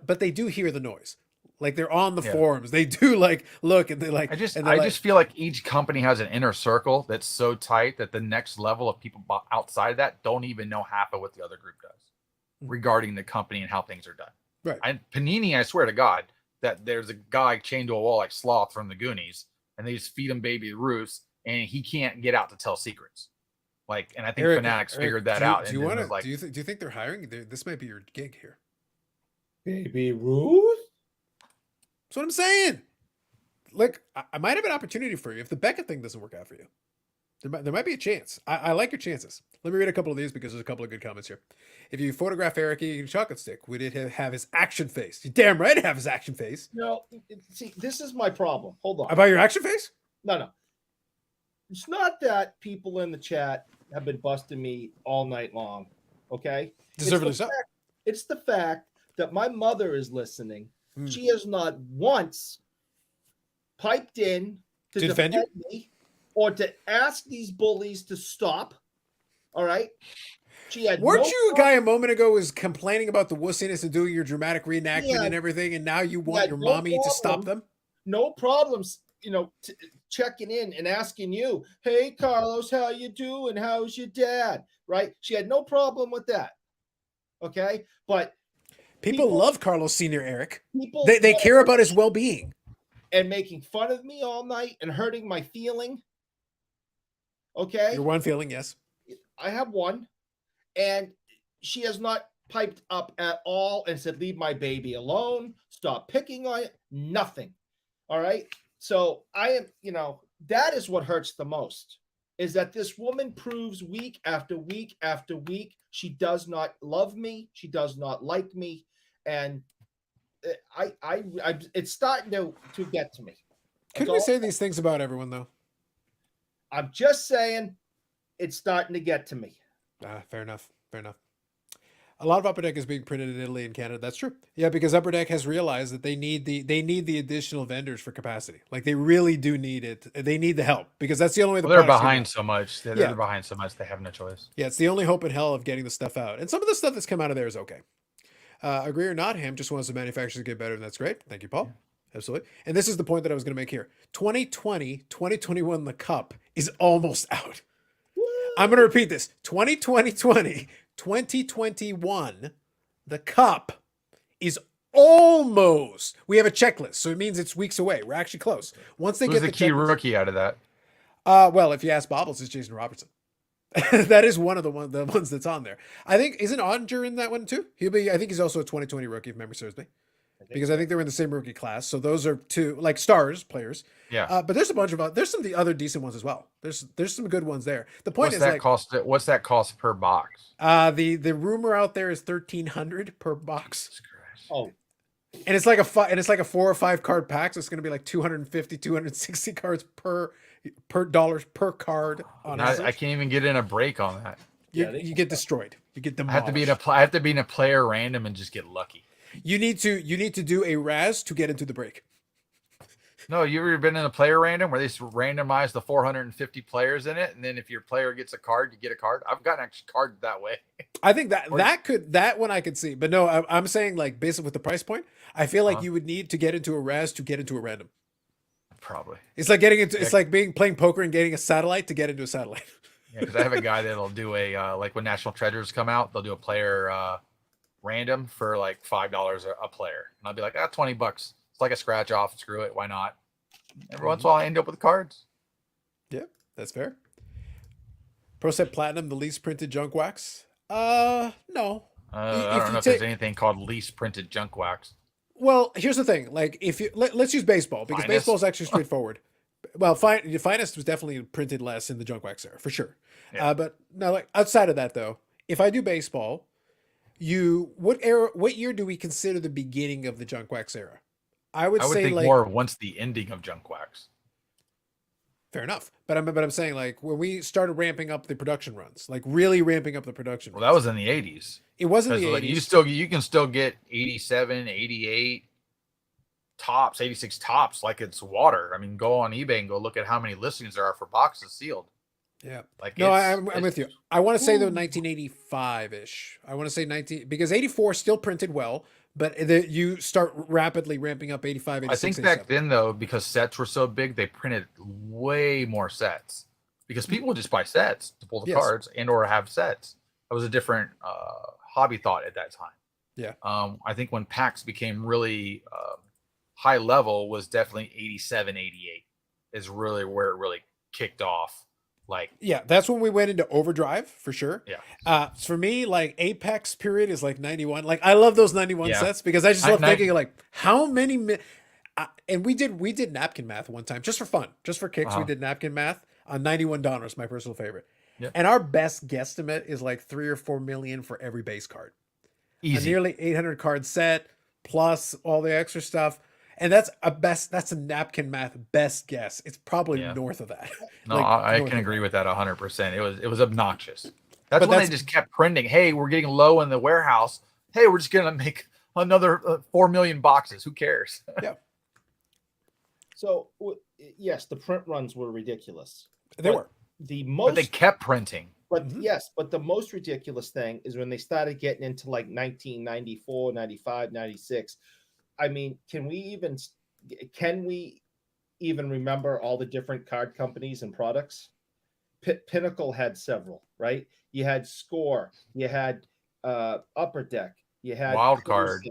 but they do hear the noise. Like they're on the forums. They do like look and they like. I just feel like each company has an inner circle that's so tight that the next level of people outside of that don't even know half of what the other group does regarding the company and how things are done. Right. And Panini, I swear to God, that there's a guy chained to a wall like Sloth from the Goonies, and they just feed him baby Roos, and he can't get out to tell secrets. Like, and I think Fanatics figured that out. Do you think they're hiring? This might be your gig here. Baby Ruth? That's what I'm saying. Like, I might have an opportunity for you if the Beckett thing doesn't work out for you. There might be a chance. I like your chances. Let me read a couple of these because there's a couple of good comments here. If you photograph Eric eating chocolate stick, would it have his action face? You're damn right it have his action face. No, see, this is my problem. Hold on. About your action face? No. It's not that people in the chat have been busting me all night long. Okay? Deservedly so. It's the fact that my mother is listening. She has not once piped in to defend me or to ask these bullies to stop. All right? Weren't you a guy a moment ago was complaining about the wussiness of doing your dramatic reenactment and everything, and now you want your mommy to stop them? No problems, checking in and asking you, hey, Carlos, how you doing? How's your dad? Right? She had no problem with that. Okay? But people love Carlos Sr., Eric. They care about his well-being. And making fun of me all night and hurting my feeling. Okay? Your one feeling, yes. I have one. And she has not piped up at all and said, leave my baby alone. Stop picking on it. Nothing. All right? So I am, that is what hurts the most, is that this woman proves week after week after week she does not love me. She does not like me. And I it's starting to get to me. Couldn't we say these things about everyone, though? I'm just saying it's starting to get to me. Fair enough. A lot of Upper Deck is being printed in Italy and Canada. That's true. Yeah, because Upper Deck has realized that they need the additional vendors for capacity. Like they really do need it. They need the help because that's the only way. They're behind so much. They're behind so much. They have no choice. Yeah, it's the only hope in hell of getting the stuff out. And some of the stuff that's come out of there is okay. Agree or not, Ham just wants the manufacturers to get better, and that's great. Thank you, Paul. Yeah. Absolutely. And this is the point that I was going to make here. 2020, 2021, the Cup is almost out. Woo! I'm going to repeat this. 2020, 2021, the Cup is almost. We have a checklist, so it means it's weeks away. We're actually close. Once they Who's get the key rookie out of that? Well, if you ask Bobbles, it's Jason Robertson. That is one of the ones that's on there. I think isn't Ottinger in that one too? I think he's also a 2020 rookie if memory serves me. Because I think they're in the same rookie class. So those are two like stars players. Yeah. But there's a bunch of there's some of the other decent ones as well. There's some good ones there. The point what's that cost per box? The rumor out there is $1,300 per box. Oh. And it's like a 4 or 5 card pack, so it's going to be like 250, 260 cards per dollars per card on average. I can't even get in a break on that. You get destroyed. You get demolished. I have to be in a player random and just get lucky. You need to do a Raz to get into the break. No, you ever been in a player random where they randomize the 450 players in it, and then if your player gets a card, you get a card? I've gotten actually carded that way. I think that one I could see, but no, I'm saying like basically with the price point, I feel like you would need to get into a Raz to get into a random. Probably. It's like it's like playing poker and getting a satellite to get into a satellite. Yeah, because I have a guy that'll do a like when National Treasures come out, they'll do a player random for like $5 a player, and I'll be like, $20. It's like a scratch off. Screw it. Why not? Every once in a while, I end up with cards. Yeah, that's fair. Pro Set Platinum, the least printed junk wax. No. I don't know if there's anything called least printed junk wax. Well, here's the thing. Like, if you let's use baseball because Finest? baseball is actually straightforward. Well, Finest was definitely printed less in the junk wax era for sure. Yeah. But now, like outside of that, though, if I do baseball, what year do we consider the beginning of the junk wax era? I would say think like more once the ending of junk wax. fair enough. But I'm saying like when we started ramping up the production runs, like really ramping up the production. Well, that was in the 80s. It wasn't the Like 80s. you can still get 87, 88 tops, 86 tops like it's water. I mean, go on eBay and go look at how many listings there are for boxes sealed. Yeah. Like No, I'm with you. I want to say though 1985-ish. I want to say 19 because 84 still printed well, but you start rapidly ramping up 85, 86, I think 87. back then though, because sets were so big, they printed way more sets because people would just buy sets to pull the Yes. cards and or have sets. That was a different hobby thought at that time. Yeah. I think when packs became really high level was definitely 87, 88 is really where it really kicked off. Like, yeah, that's when we went into overdrive for sure. yeah. For me, like Apex period is like 91. Like I love those 91 Yeah. sets because I just love 90 thinking like how many and we did napkin math one time just for fun, just for kicks. We Uh-huh. did napkin math on 91 Donruss, my personal favorite. Yeah. And our best guesstimate is like 3 or 4 million for every base card. Easy. A nearly 800 card set plus all the extra stuff. And that's a napkin math best guess. It's probably Yeah. north of that. No, Like, I north can of agree that. with that 100%. It was obnoxious. That's But when that's- they just kept printing. Hey, we're getting low in the warehouse. Hey, we're just gonna make another 4 million boxes. Who cares? So yes, the print runs were ridiculous. They But were. The But most they kept printing. But Mhm. yes, but the most ridiculous thing is when they started getting into like 1994, 95, 96. I mean, can we even remember all the different card companies and products? Pinnacle had several, right? You had Score, you had Upper Deck, you had Wild Card.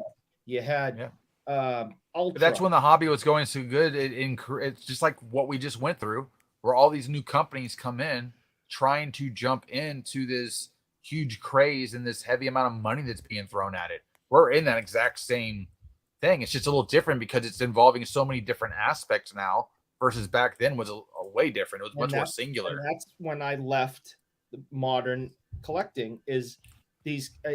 you had Yeah. Ultra. But that's when the hobby was going so good. It's just like what we just went through, where all these new companies come in trying to jump into this huge craze and this heavy amount of money that's being thrown at it. We're in that exact same thing. It's just a little different because it's involving so many different aspects now versus back then was a way different. It was much more singular. And that's when I left the modern collecting is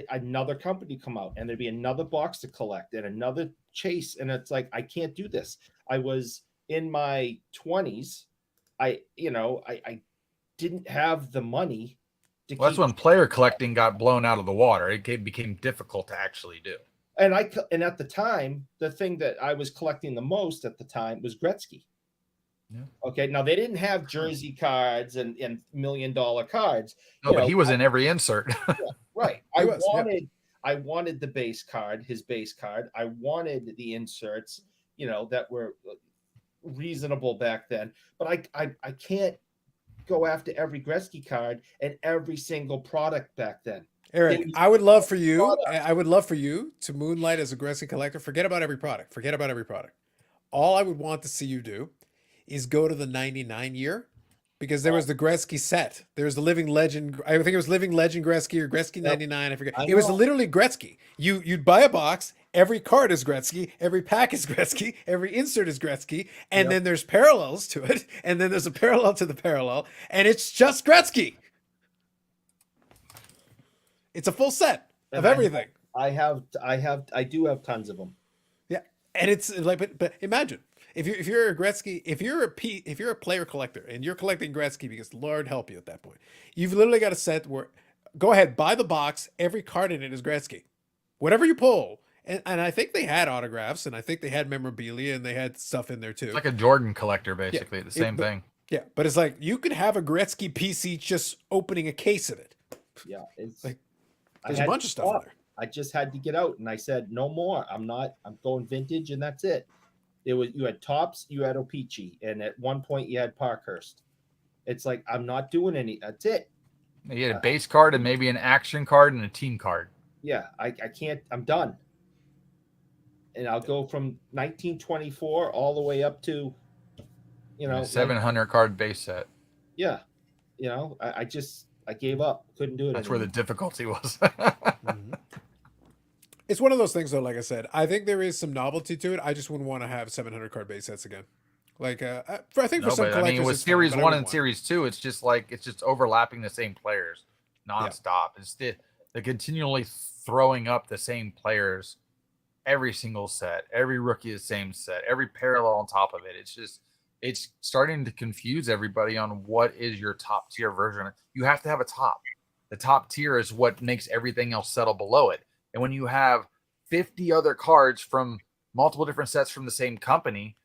another company come out and there'd be another box to collect and another chase. And it's like, I can't do this. I was in my 20s. I didn't have the money to That's when player collecting got blown out of the water. It became difficult to actually do. And at the time, the thing that I was collecting the most at the time was Gretzky. Yeah. Okay. Now they didn't have jersey cards and $1 million cards. No, but he was in every insert. Right. He I wanted the base card, his base card. I wanted the inserts, that were reasonable back then. But I can't go after every Gretzky card and every single product back then. Eric, I would love for you to moonlight as a Gretzky collector. Forget about every product. All I would want to see you do is go to the 99 year because there was the Gretzky set. There was the Living Legend. I think it was Living Legend Gretzky or Gretzky 99. I forget. It was literally Gretzky. You'd buy a box. Every card is Gretzky. Every pack is Gretzky. Every insert is Gretzky. And then there's parallels to it. And then there's a parallel to the parallel. And it's just Gretzky. It's a full set of everything. I do have tons of them. Yeah. And it's like, but imagine if you're a Gretzky, if you're a player collector and you're collecting Gretzky because Lord help you at that point, you've literally got a set where go ahead, buy the box. Every card in it is Gretzky, whatever you pull. And I think they had autographs and I think they had memorabilia and they had stuff in there too. It's like a Jordan collector, basically. The same thing. Yeah. But it's like, you could have a Gretzky PC just opening a case of it. Yeah. It's like, there's a bunch of stuff in there. I just had to get out and I said, no more. I'm going vintage and that's it. You had Tops, you had O-Pee-Chee, and at one point you had Parkhurst. It's like, I'm not doing any. That's it. You had a base card and maybe an action card and a team card. Yeah, I can't. I'm done. and I'll go from 1924 all the way up to, you know, 700 card base set. yeah, you know, I gave up, couldn't do it. That's anymore. where the difficulty was. It's one of those things, though. Like I said, I think there is some novelty to it. I just wouldn't want to have 700 card base sets again. Like, I think for No, some but collectors, I mean, with it's fine, Series but I 1 wouldn't and want it. Series 2, it's just overlapping the same players nonstop. It's the continually throwing up the same players every single set, every rookie the same set, every parallel on top of it. It's starting to confuse everybody on what is your top tier version. You have to have a top. The top tier is what makes everything else settle below it. And when you have 50 other cards from multiple different sets from the same company,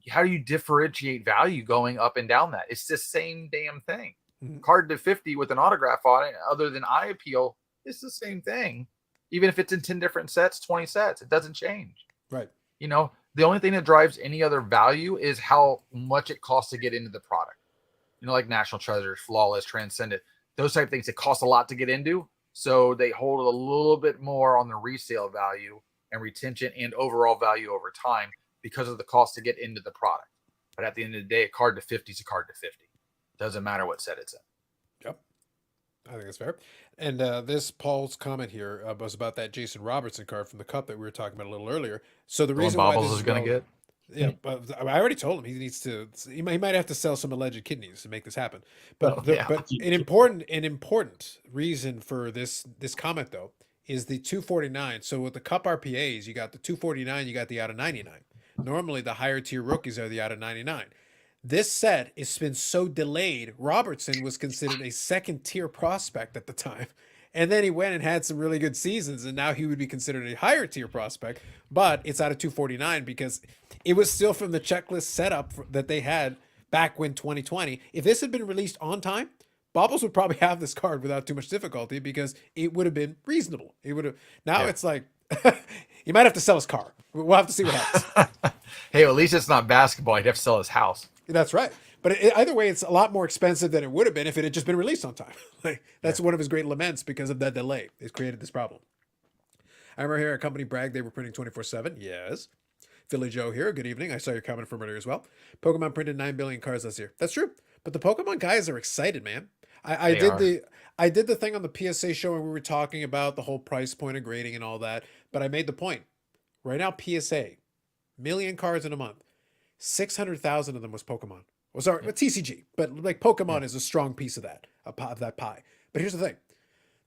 how do you differentiate value going up and down that? It's the same damn thing. Mhm. Card to 50 with an autograph on it, other than eye appeal, it's the same thing. Even if it's in 10 different sets, 20 sets, it doesn't change. Right. You know, the only thing that drives any other value is how much it costs to get into the product. You know, like National Treasures, Flawless, Transcendent, those type of things, it costs a lot to get into. So they hold a little bit more on the resale value and retention and overall value over time because of the cost to get into the product. But at the end of the day, a card to 50 is a card to 50. Doesn't matter what set it's in. Yep. I think that's fair. And this Paul's comment here was about that Jason Robertson card from the cup that we were talking about a little earlier. So the The one reason why Bobbles this is going to relevant- get. Yeah, but I already told him he needs to. He might have to sell some alleged kidneys to make this happen. But Well, yeah. but an important reason for this comment though is the 249. So with the cup RPAs, you got the 249, you got the out of 99. Normally the higher tier rookies are the out of 99. This set has been so delayed. Robertson was considered a second tier prospect at the time. And then he went and had some really good seasons, and now he would be considered a higher tier prospect. But it's out of 249 because it was still from the checklist setup that they had back when 2020. If this had been released on time, Bobbles would probably have this card without too much difficulty because it would have been reasonable. It would have. Now it's like he might have to sell his car. We'll have to see what happens. Hey, well, at least it's not basketball. He'd have to sell his house. That's right. But either way, it's a lot more expensive than it would have been if it had just been released on time. Like, that's one of his great laments because of that delay. It's created this problem. I remember hearing a company brag they were printing 24/7. Yes. Philly Joe here. Good evening. I saw your comment from earlier as well. Pokemon printed 9 billion cards last year. That's true. But the Pokemon guys are excited, man. I did the thing on the PSA show where we were talking about the whole price point of grading and all that. But I made the point. Right now, PSA, million cards in a month. 600,000 of them was Pokemon. Well, sorry, TCG, but like Pokemon is a strong piece of that pie. But here's the thing: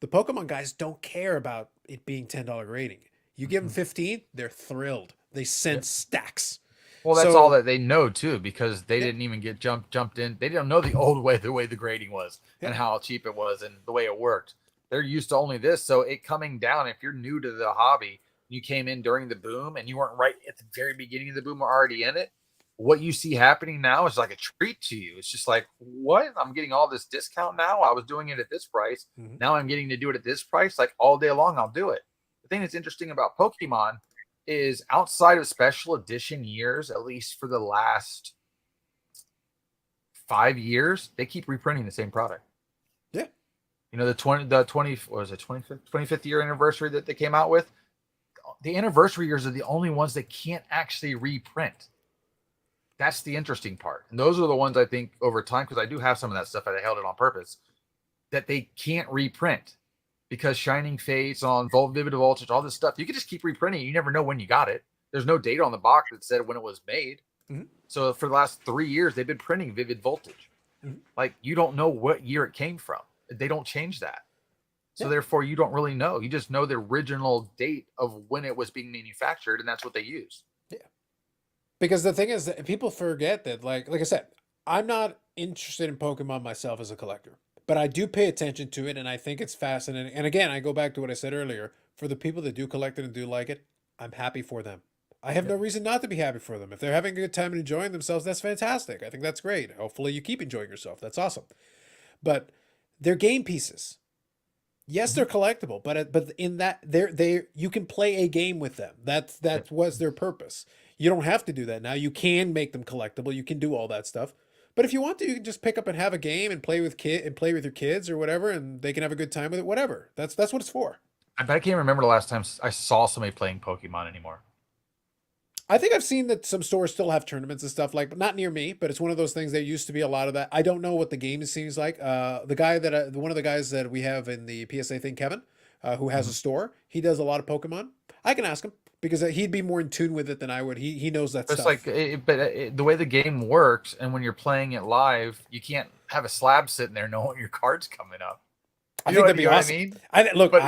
the Pokemon guys don't care about it being $10 grading. You give them 15, they're thrilled. They send stacks. Well, that's So- all that they know too, because they didn't even get jumped in. They didn't know the old way, the way the grading was, and how cheap it was, and the way it worked. They're used to only this, so it coming down. If you're new to the hobby, you came in during the boom, and you weren't right at the very beginning of the boom, or already in it. What you see happening now is like a treat to you. It's just like, what? I'm getting all this discount now. I was doing it at this price. Mhm. Now I'm getting to do it at this price. Like all day long, I'll do it. The thing that's interesting about Pokemon is outside of special edition years, at least for the last 5 years, they keep reprinting the same product. Yeah. You know, the 25th year anniversary that they came out with. The anniversary years are the only ones that can't actually reprint. That's the interesting part. And those are the ones I think over time, because I do have some of that stuff that I held it on purpose, that they can't reprint because Shining Fates on Vivid Voltage, all this stuff, you can just keep reprinting. You never know when you got it. There's no date on the box that said when it was made. Mhm. So for the last 3 years, they've been printing Vivid Voltage. Mhm. Like you don't know what year it came from. They don't change that. So therefore, you don't really know. You just know the original date of when it was being manufactured, and that's what they use. Because the thing is that people forget that, like I said, I'm not interested in Pokemon myself as a collector, but I do pay attention to it, and I think it's fascinating. And again, I go back to what I said earlier. For the people that do collect it and do like it, I'm happy for them. I have no reason not to be happy for them. If they're having a good time and enjoying themselves, that's fantastic. I think that's great. Hopefully you keep enjoying yourself. That's awesome. But they're game pieces. Yes, they're collectible, but in that they you can play a game with them. That was their purpose. You don't have to do that now. You can make them collectible. You can do all that stuff. But if you want to, you can just pick up and have a game and play with your kids or whatever, and they can have a good time with it. Whatever. That's what it's for. I bet I can't remember the last time I saw somebody playing Pokemon anymore. I think I've seen that some stores still have tournaments and stuff like, but not near me. But it's one of those things. There used to be a lot of that. I don't know what the game seems like. The guy that one of the guys that we have in the PSA thing, Kevin, who has a store, he does a lot of Pokemon. I can ask him because he'd be more in tune with it than I would. He knows that It's stuff. like, the way the game works, and when you're playing it live, you can't have a slab sitting there knowing your card's coming up. I think that'd be awesome. I mean? Look, But-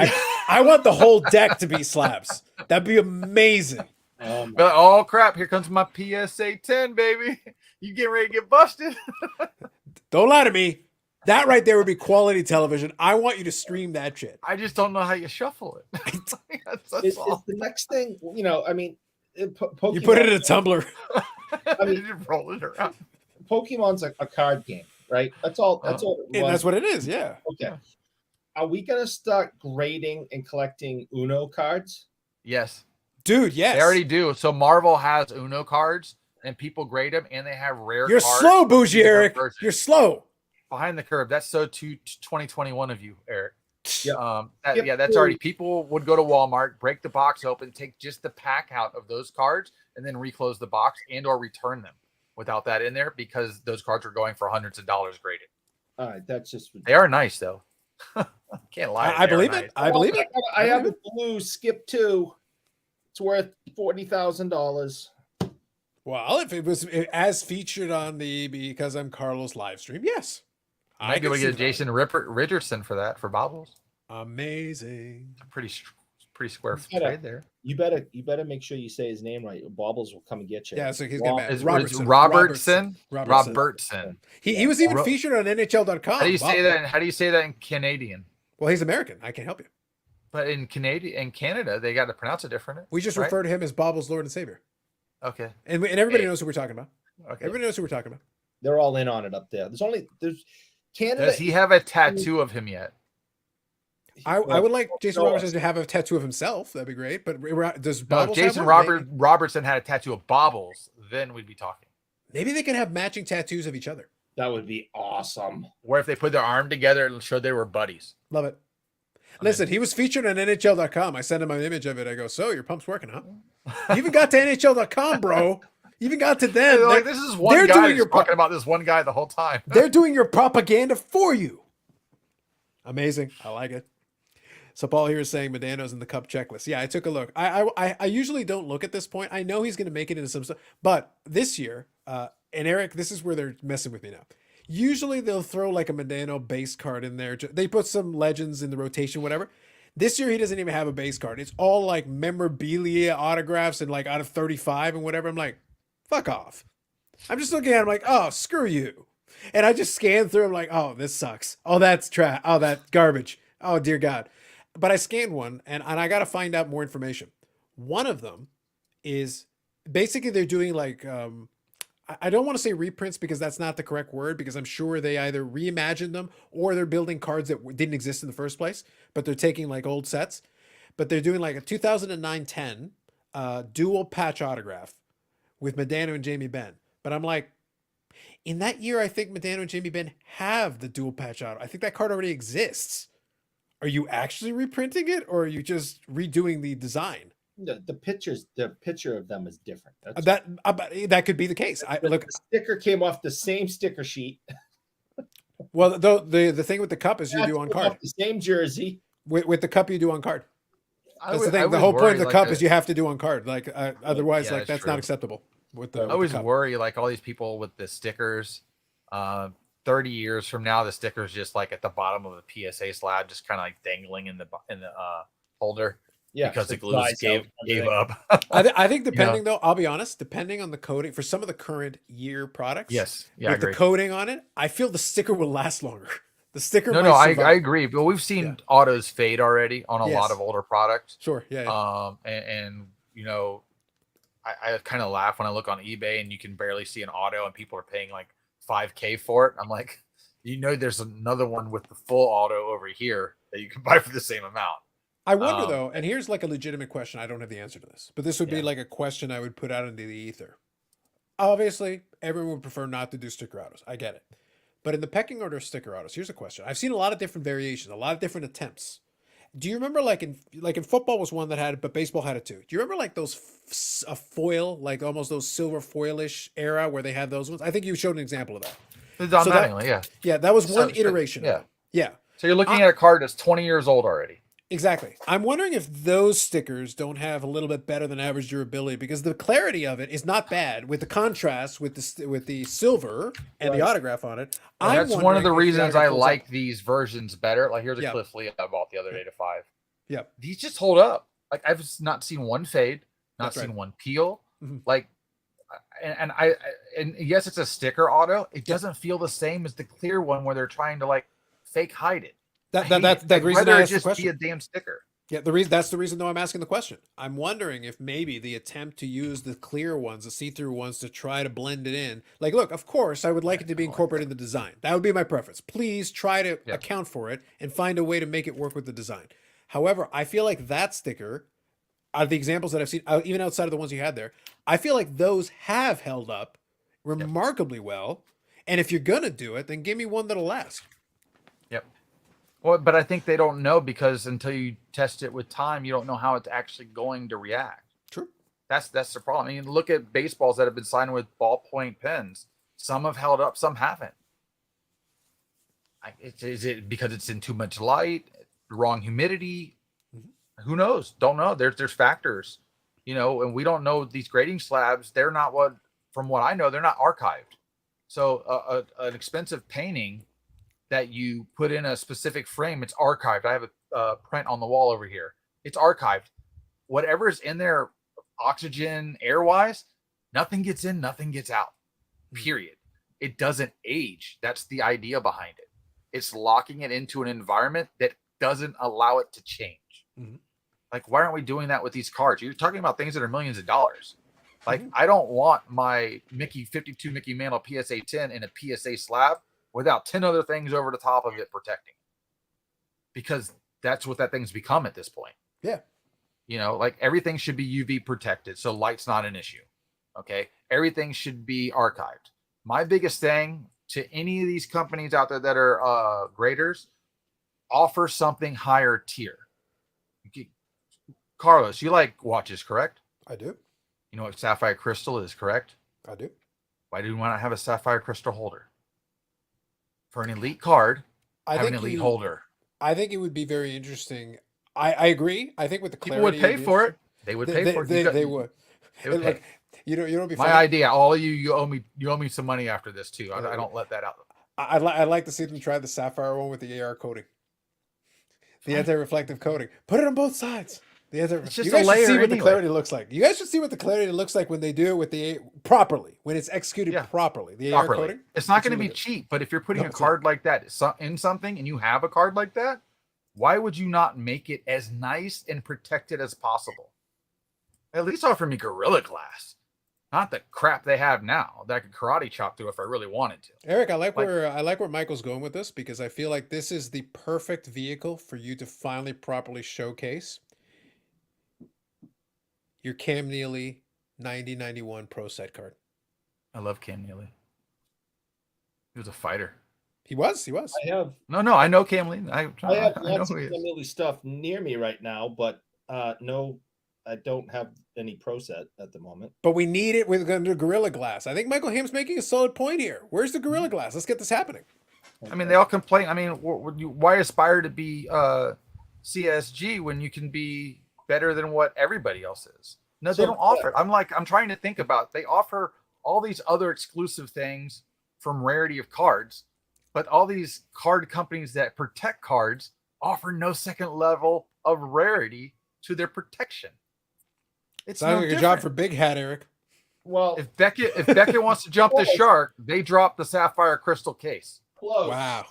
I want the whole deck to be slabs. That'd be amazing. But oh crap! Here comes my PSA 10, baby. You getting ready to get busted? Don't lie to me. That right there would be quality television. I want you to stream that shit. I just don't know how you shuffle it. That's Is all. the next thing, I mean, Pokemon, You put it in a tumbler. I mean, You roll it around. Pokemon's a card game, right? That's all. That's all. It And was. that's what it is. Yeah. Okay. Are we gonna start grading and collecting Uno cards? Yes, Dude, yes. they already do. So Marvel has Uno cards, and people grade them, and they have rare. You're cards slow, Bougie in their Eric. version. You're slow. Behind the curve. That's so 2021 of you, Eric. Yep. Yep. Yeah, that's already. People would go to Walmart, break the box open, take just the pack out of those cards, and then reclose the box and/or return them without that in there because those cards are going for hundreds of dollars graded. All right, that's just. They are nice though. Can't lie. I they are believe nice. it. I believe it. I have a blue Skip 2. It's worth $40,000. Well, if it was as featured on the Because I'm Carlos live stream, yes. I can could see get that. Jason Richardson for that for bobbles. Amazing. Pretty square Yeah. trade there. You better make sure you say his name right. Bobbles will come and get you. Yeah, so he's Rob- got Is Robertson. Robertson? Robertson. Robertson. He was even Ro- featured on NHL.com. How do you say that? How do you say that in Canadian? Well, he's American. I can't help you. But in Canada, they got to pronounce it different. We just right? refer to him as Bobbles Lord and Savior. Okay. And everybody Hey. knows who we're talking about. Okay. Everybody knows who we're talking about. They're all in on it up there. There's Canada. Does he have a tattoo of him yet? I would like Jason no. Robertson to have a tattoo of himself. That'd be great. But does No, Bobbles if Jason have one? Robertson had a tattoo of Bobbles, then we'd be talking. Maybe they can have matching tattoos of each other. That would be awesome. Or if they put their arm together and showed they were buddies. Love it. Listen, he was featured on NHL.com. I sent him an image of it. I go, so your pump's working, huh? You even got to NHL.com, bro. You even got to them. They're like, this is one they're guy doing that's your talking about this one guy the whole time. They're doing your propaganda for you. Amazing. I like it. So Paul here is saying Medano's in the cup checklist. Yeah, I took a look. I usually don't look at this point. I know he's going to make it into some stuff. But this year, and Eric, this is where they're messing with me now. Usually they'll throw like a Medano base card in there. They put some legends in the rotation, whatever. This year he doesn't even have a base card. It's all like memorabilia autographs and like out of 35 and whatever. I'm like, fuck off. I'm just looking at him like, oh, screw you. And I just scan through. I'm like, oh, this sucks. Oh, that's trash. Oh, that's garbage. Oh, dear God. But I scanned one and I got to find out more information. One of them is basically they're doing like, I don't want to say reprints because that's not the correct word, because I'm sure they either reimagined them or they're building cards that didn't exist in the first place, but they're taking like old sets. But they're doing like a 2009-10 dual patch autograph with Medano and Jamie Benn. But I'm like, in that year, I think Medano and Jamie Benn have the dual patch auto. I think that card already exists. Are you actually reprinting it, or are you just redoing the design? The picture of them is different. That's, That could be the case. Look, the sticker came off the same sticker sheet. well, the thing with the cup is you do on Came card. off the same jersey. With the cup, you do on card. That's the I thing. The always whole point worry, of the like, cup is you have to do on card. Like otherwise, Yeah, like that's that's true. not acceptable. With the I always cup. worry like all these people with the stickers. 30 years from now, the sticker's just like at the bottom of a PSA slab, just kind of like dangling in the holder. Yeah, because the it glue dries gave out underneath. up. I think depending though, I'll be honest, depending on the coating for some of the current year products. Yes, yeah, I with the agree. coating on it, I feel the sticker will last longer. The sticker. No, might I survive. agree. But we've seen Yeah. autos fade already on a Yes. lot of older products. Sure. Yeah. And you know, I kind of laugh when I look on eBay and you can barely see an auto and people are paying like $5,000 for it. I'm like, there's another one with the full auto over here that you can buy for the same amount. I wonder though, and here's like a legitimate question. I don't have the answer to this, but this would be Yeah. like a question I would put out into the ether. Obviously, everyone would prefer not to do sticker autos. I get it. But in the pecking order of sticker autos, here's a question. I've seen a lot of different variations, a lot of different attempts. Do you remember like in football was one that had it, but baseball had it too. Do you remember like those a foil, like almost those silver foilish era where they had those ones? I think you showed an example of that. It's on So that that- anyway, yeah. Yeah, that was So- one so- iteration yeah. of it. Yeah. So you're looking at a card that's 20 years old already. Exactly. I'm wondering if those stickers don't have a little bit better than average durability because the clarity of it is not bad with the contrast with the silver and the Right. autograph on it. And I'm that's one of the wondering if reasons I autograph holds like up. these versions better. Like here's a Yeah. Cliff Lee I bought the other day to 5. Yep. These just hold up. Like I've not seen one fade, not That's seen right. one peel. Mhm. Like, and yes, it's a sticker auto. It doesn't feel the same as the clear one where they're trying to like fake hide it. That's I'd the reason rather I it asked the just be a question. damn sticker. Yeah, that's the reason though I'm asking the question. I'm wondering if maybe the attempt to use the clear ones, the see-through ones, to try to blend it in. Like, look, of course, I would like it to be incorporated in the design. That would be my preference. Please try to Yeah. account for it and find a way to make it work with the design. However, I feel like that sticker, out of the examples that I've seen, even outside of the ones you had there, I feel like those have held up remarkably well. And if you're gonna do it, then give me one that'll last. Yep. Well, but I think they don't know because until you test it with time, you don't know how it's actually going to react. True. That's the problem. I mean, look at baseballs that have been signed with ballpoint pens. Some have held up, some haven't. Is it because it's in too much light, wrong humidity? Who knows? Don't know. There's factors, and we don't know these grading slabs. They're not from what I know, they're not archived. So an expensive painting that you put in a specific frame, it's archived. I have a print on the wall over here. It's archived. Whatever's in there, oxygen, air-wise, nothing gets in, nothing gets out. Period. It doesn't age. That's the idea behind it. It's locking it into an environment that doesn't allow it to change. Mhm. Like, why aren't we doing that with these cards? You're talking about things that are millions of dollars. Like, I don't want my 52 Mickey Mantle PSA 10 in a PSA slab without 10 other things over the top of it protecting. Because that's what that thing's become at this point. Yeah. Like everything should be UV protected, so light's not an issue. Okay. Everything should be archived. My biggest thing to any of these companies out there that are graders, offer something higher tier. Carlos, you like watches, correct? I do. You know what sapphire crystal is, correct? I do. Why do you want to have a sapphire crystal holder? For an elite card, have an elite holder. I think it would be very interesting. I agree. I think with the People clarity, would pay for it. They would pay for it. They would. They would Like, pay. you know, be My funny. idea. All of you owe me some money after this too. I don't let that out. I'd like to see them try the sapphire one with the AR coating, the anti-reflective coating. Put it on both sides. It's just you guys a layer should see what the anyway. clarity looks like. You guys should see what the clarity looks like when they do it with the properly, when it's executed properly. The AR Properly. coating. It's not going to Let's see be what it- cheap, but if you're putting No, a it's not. card like that in something and you have a card like that, why would you not make it as nice and protected as possible? At least offer me Gorilla Glass, not the crap they have now that I could karate chop through if I really wanted to. Eric, I like where Michael's going with this because I feel like this is the perfect vehicle for you to finally properly showcase your Cam Neely 9091 Pro Set card. I love Cam Neely. He was a fighter. He was. I have No, I know Cam Neely. I have know lots of who he is. Millie stuff near me right now, but no, I don't have any Pro Set at the moment. But we need it with under Gorilla Glass. I think Michael Ham's making a solid point here. Where's the Gorilla Glass? Let's get this happening. I mean, they all complain. I mean, why aspire to be CSG when you can be better than what everybody else is? No, they So, don't offer it. I'm trying to think about it. They offer all these other exclusive things from rarity of cards, but all these card companies that protect cards offer no second level of rarity to their protection. It's Sounds no like a job different. for Big Hat, Eric. Well, If Beckett wants to jump the shark, they drop the sapphire crystal case. close. Wow.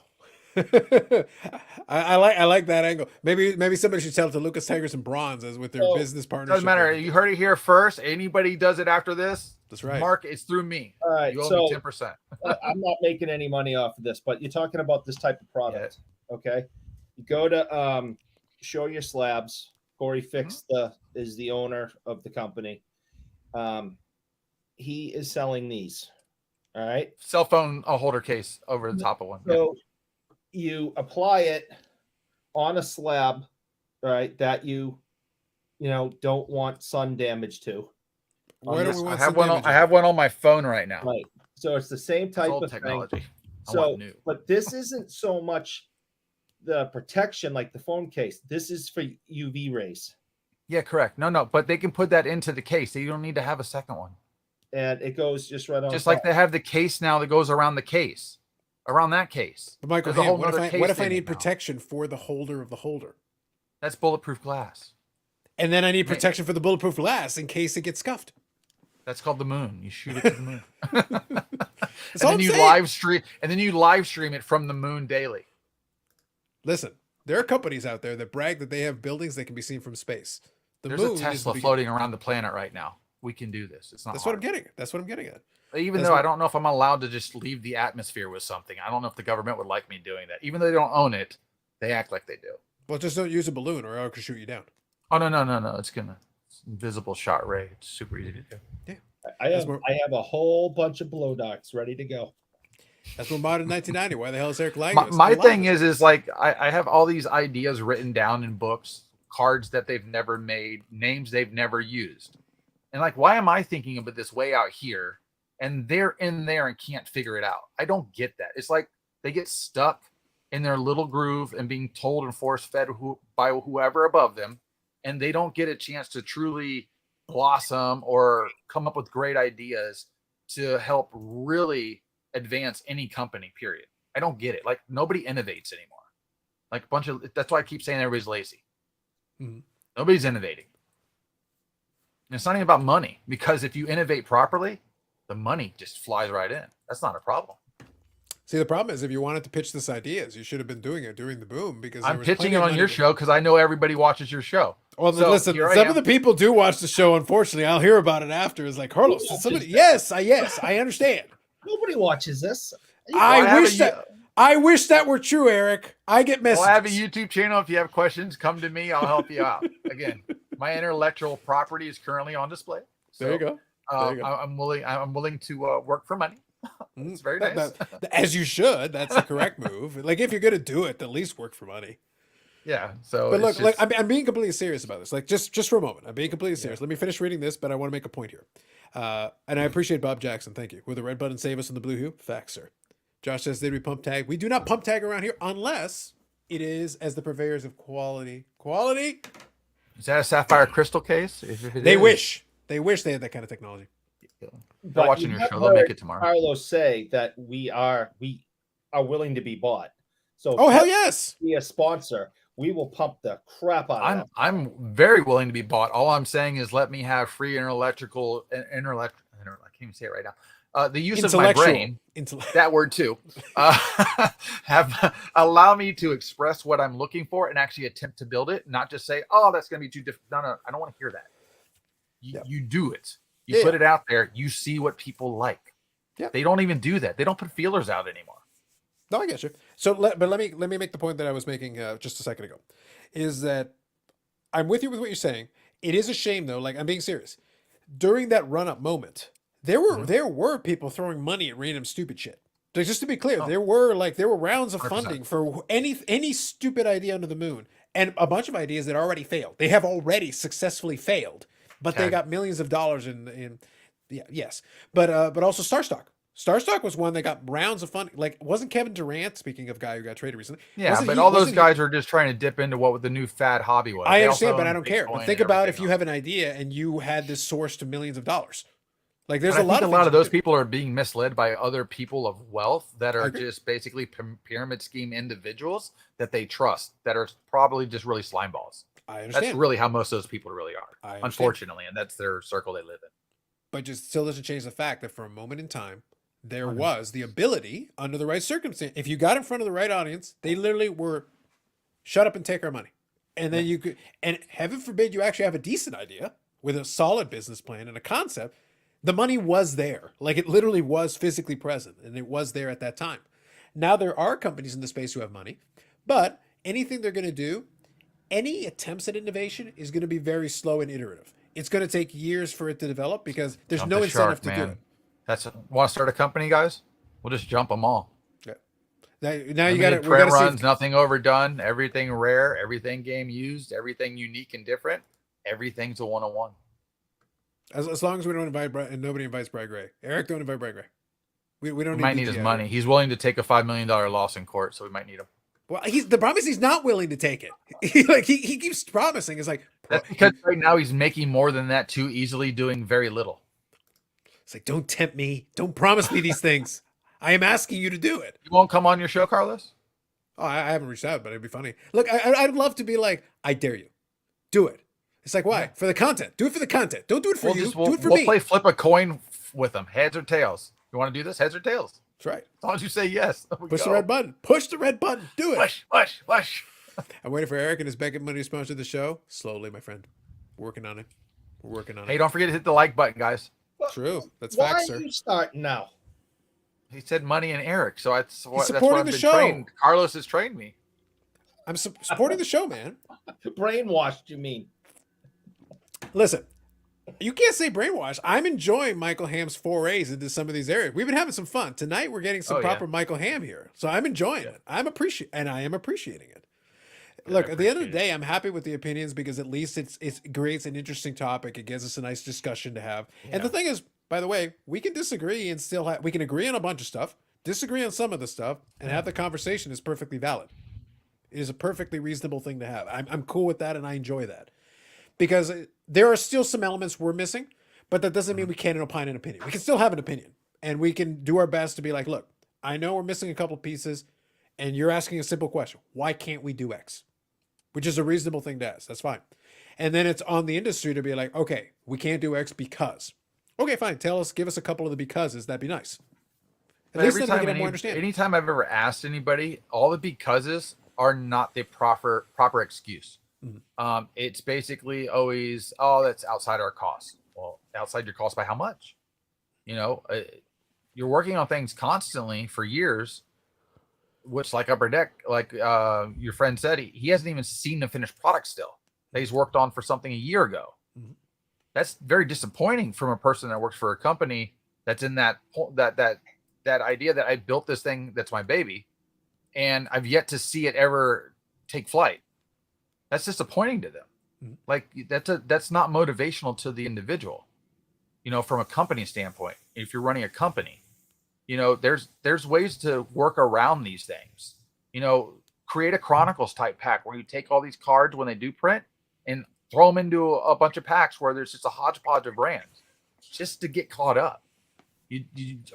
I like that angle. Maybe somebody should sell it to Lucas Tigers and Bronze as with their Well, business partnership. Doesn't matter. You heard it here first. Anybody does it after this, That's right. Mark, it's through me. All right, You owe so me 10%. I'm not making any money off of this, but you're talking about this type of product, okay? You go to Show Your Slabs. Corey Fix is the owner of the company. He is selling these. All right. Cell phone holder case over the top of one. So you apply it on a slab right, that you don't want sun damage to. Where do we I want have some one. damage I in? have one on my phone right now. Right. So it's the same It's type old of thing. technology. I So, want new. but this isn't so much the protection like the phone case. This is for UV rays, Yeah, correct. No, but they can put that into the case. You don't need to have a second one. and it goes just right on. Just top. like they have the case now that goes around the case, around that case. But Michael, There's a hey, whole what nother if case I they need make now. protection for the holder of the holder? That's bulletproof glass. And then I need Right. protection for the bulletproof glass in case it gets scuffed. That's called the moon. You shoot it to the moon. That's and all then I'm you saying. live stream it from the moon daily. Listen, there are companies out there that brag that they have buildings that can be seen from space. The There's moon a is the Tesla beginning. floating around the planet right now. We can do this. It's not That's hard. what I'm getting. That's what I'm getting at. Even That's though what- I don't know if I'm allowed to just leave the atmosphere with something. I don't know if the government would like me doing that. Even though they don't own it, they act like they do. Well, just don't use a balloon or I could shoot you down. Oh no. It's invisible shot ray. It's super easy to do. I That's have more- I have a whole bunch of blow darts ready to go. That's what modern 1990. Why the hell is Eric Lang? My thing is like I have all these ideas written down in books, cards that they've never made, names they've never used. And like, why am I thinking about this way out here and they're in there and can't figure it out? I don't get that. It's like they get stuck in their little groove and being told and force fed by whoever above them, and they don't get a chance to truly blossom or come up with great ideas to help really advance any company, period. I don't get it. Like, nobody innovates anymore. Like, that's why I keep saying everybody's lazy. Mhm. Nobody's innovating. And it's not even about money, because if you innovate properly, the money just flies right in. That's not a problem. See, the problem is if you wanted to pitch this ideas, you should have been doing it during the boom because I'm there was pitching plenty it of on money your to- show because I know everybody watches your show. Well, So, listen, here I some am. of the people do watch the show. Unfortunately, I'll hear about it after. It's like, Carlos, did somebody? Yes, I understand. Nobody watches this. I wish that were true, Eric. I get messages. We'll have a YouTube channel. If you have questions, come to me. I'll help you out. Again, my intellectual property is currently on display. So, There you go. There you go. I'm willing to work for money. It's very nice. As you should. That's the correct move. Like, if you're gonna do it, at least work for money. Yeah. So, But it's look, just- I'm being completely serious about this. Like, just for a moment, I'm being completely serious. Let me finish reading this, but I want to make a point here. And I appreciate Bob Jackson. Thank you. Will the red button save us on the blue hue? Facts, sir. Josh says, did we pump tag? We do not pump tag around here unless it is as the purveyors of quality. Quality? is that a sapphire crystal case? If it They is, wish. They wish they had that kind of technology. They're watching you your have show. They'll make heard it tomorrow. Carlos say that we are willing to be bought. So Oh, hell yes. be a sponsor. We will pump the crap out of that. I'm very willing to be bought. All I'm saying is let me have free I can't even say it right now. The use of my brain, that word too, allow me to express what I'm looking for and actually attempt to build it, not just say, oh, that's going to be too different. No, I don't want to hear that. You do it. You put it out there. You see what people like. Yeah. They don't even do that. They don't put feelers out anymore. No, I get you. So, let me make the point that I was making just a second ago, is that I'm with you with what you're saying. It is a shame though. Like, I'm being serious. During that run up moment, there were people throwing money at random stupid shit. Like, just to be clear, there were rounds of 100%. funding for any stupid idea under the moon, and a bunch of ideas that already failed. They have already successfully failed, but they got millions of dollars in. Yeah, yes, but also Starstock. Starstock was one that got rounds of funding. Like, wasn't Kevin Durant, speaking of guy who got traded recently? Yeah, but all those guys are just trying to dip into what the new fad hobby was. I They understand, also but I own don't care. Bitcoin But think and about if everything you else. have an idea and you had this source to millions of dollars. Like, there's But a I lot think of a lot things of you those can do. people are being misled by other people of wealth that are agree. just basically pyramid scheme individuals that they trust that are probably just really slime balls. I understand. That's really how most of those people really are, I understand. unfortunately, and that's their circle they live in. But just still doesn't change the fact that for a moment in time, there was the ability, under the right circumstance, if you got in front of the right audience, they literally were, shut up and take our money. And then you could, and heaven forbid you actually have a decent idea with a solid business plan and a concept, the money was there. Like, it literally was physically present, and it was there at that time. Now there are companies in the space who have money, but anything they're going to do, any attempts at innovation is going to be very slow and iterative. It's going to take years for it to develop because there's Jump no the incentive shark, to do man. it. Want to start a company, guys? We'll just jump them all. Yeah. Now you Limited got to. We got print to runs, see. nothing overdone, everything rare, everything game used, everything unique and different. Everything's a 101. As long as we don't invite and nobody invites Brad Gray. Eric, don't invite Brad Gray. We don't We need might need his BGI money. here. He's willing to take a $5 million loss in court, so we might need him. Well, the problem is he's not willing to take it. he keeps promising. It's like That's because right now he's making more than that too easily, doing very little. it's like, don't tempt me. Don't promise me these things. I am asking you to do it. You won't come on your show, Carlos? Oh, I haven't reached out, but it'd be funny. Look, I'd love to be like, I dare you. Do it. It's like, why? For the content. Do it for the content. Don't do it for you. Do it for we'll me. play flip a coin with them, heads or tails. You want to do this? Heads or tails? That's right. As long as you say yes. Push the red button. Push the red button. Do it. Push. I'm waiting for Eric and his Beckett money to sponsor the show. Slowly, my friend. Working on it. We're working on Hey, it. don't forget to hit the like button, guys. True. That's Why facts, are sir. you starting now? He said money and Eric, so that's what supporting I've the been show. trained. Carlos has trained me. I'm supporting the show, man. Brainwashed, you mean? Listen, you can't say brainwash. I'm enjoying Michael Ham's forays into some of these areas. We've been having some fun. Tonight we're getting some proper Michael Ham here. So I'm enjoying it. I am appreciating it. Look, at the end of the day, I'm happy with the opinions because at least it creates an interesting topic. It gives us a nice discussion to have. And the thing is, by the way, we can disagree and still we can agree on a bunch of stuff, disagree on some of the stuff, and have the conversation is perfectly valid. It is a perfectly reasonable thing to have. I'm cool with that, and I enjoy that. Because there are still some elements we're missing, but that doesn't mean we can't opine an opinion. We can still have an opinion, and we can do our best to be like, look, I know we're missing a couple pieces, and you're asking a simple question. Why can't we do X? Which is a reasonable thing to ask. That's fine. And then it's on the industry to be like, okay, we can't do X because. Okay, fine. Give us a couple of the becauses. That'd be nice. At least then we can have more understanding. Anytime I've ever asked anybody, all the becauses are not the proper excuse. Mm-hmm. It's basically always, oh, that's outside our costs. Well, outside your cost by how much? You know, you're working on things constantly for years, which like Upper Deck, like your friend said, he hasn't even seen the finished product still that he's worked on for something a year ago. Mm-hmm. That's very disappointing from a person that works for a company that's in that idea that I built this thing that's my baby, and I've yet to see it ever take flight. That's disappointing to them. Mm-hmm. Like that's not motivational to the individual. You know, from a company standpoint, if you're running a company, you know, there's ways to work around these things. You know, create a Chronicles type pack where you take all these cards when they do print and throw them into a bunch of packs where there's just a hodgepodge of brands just to get caught up.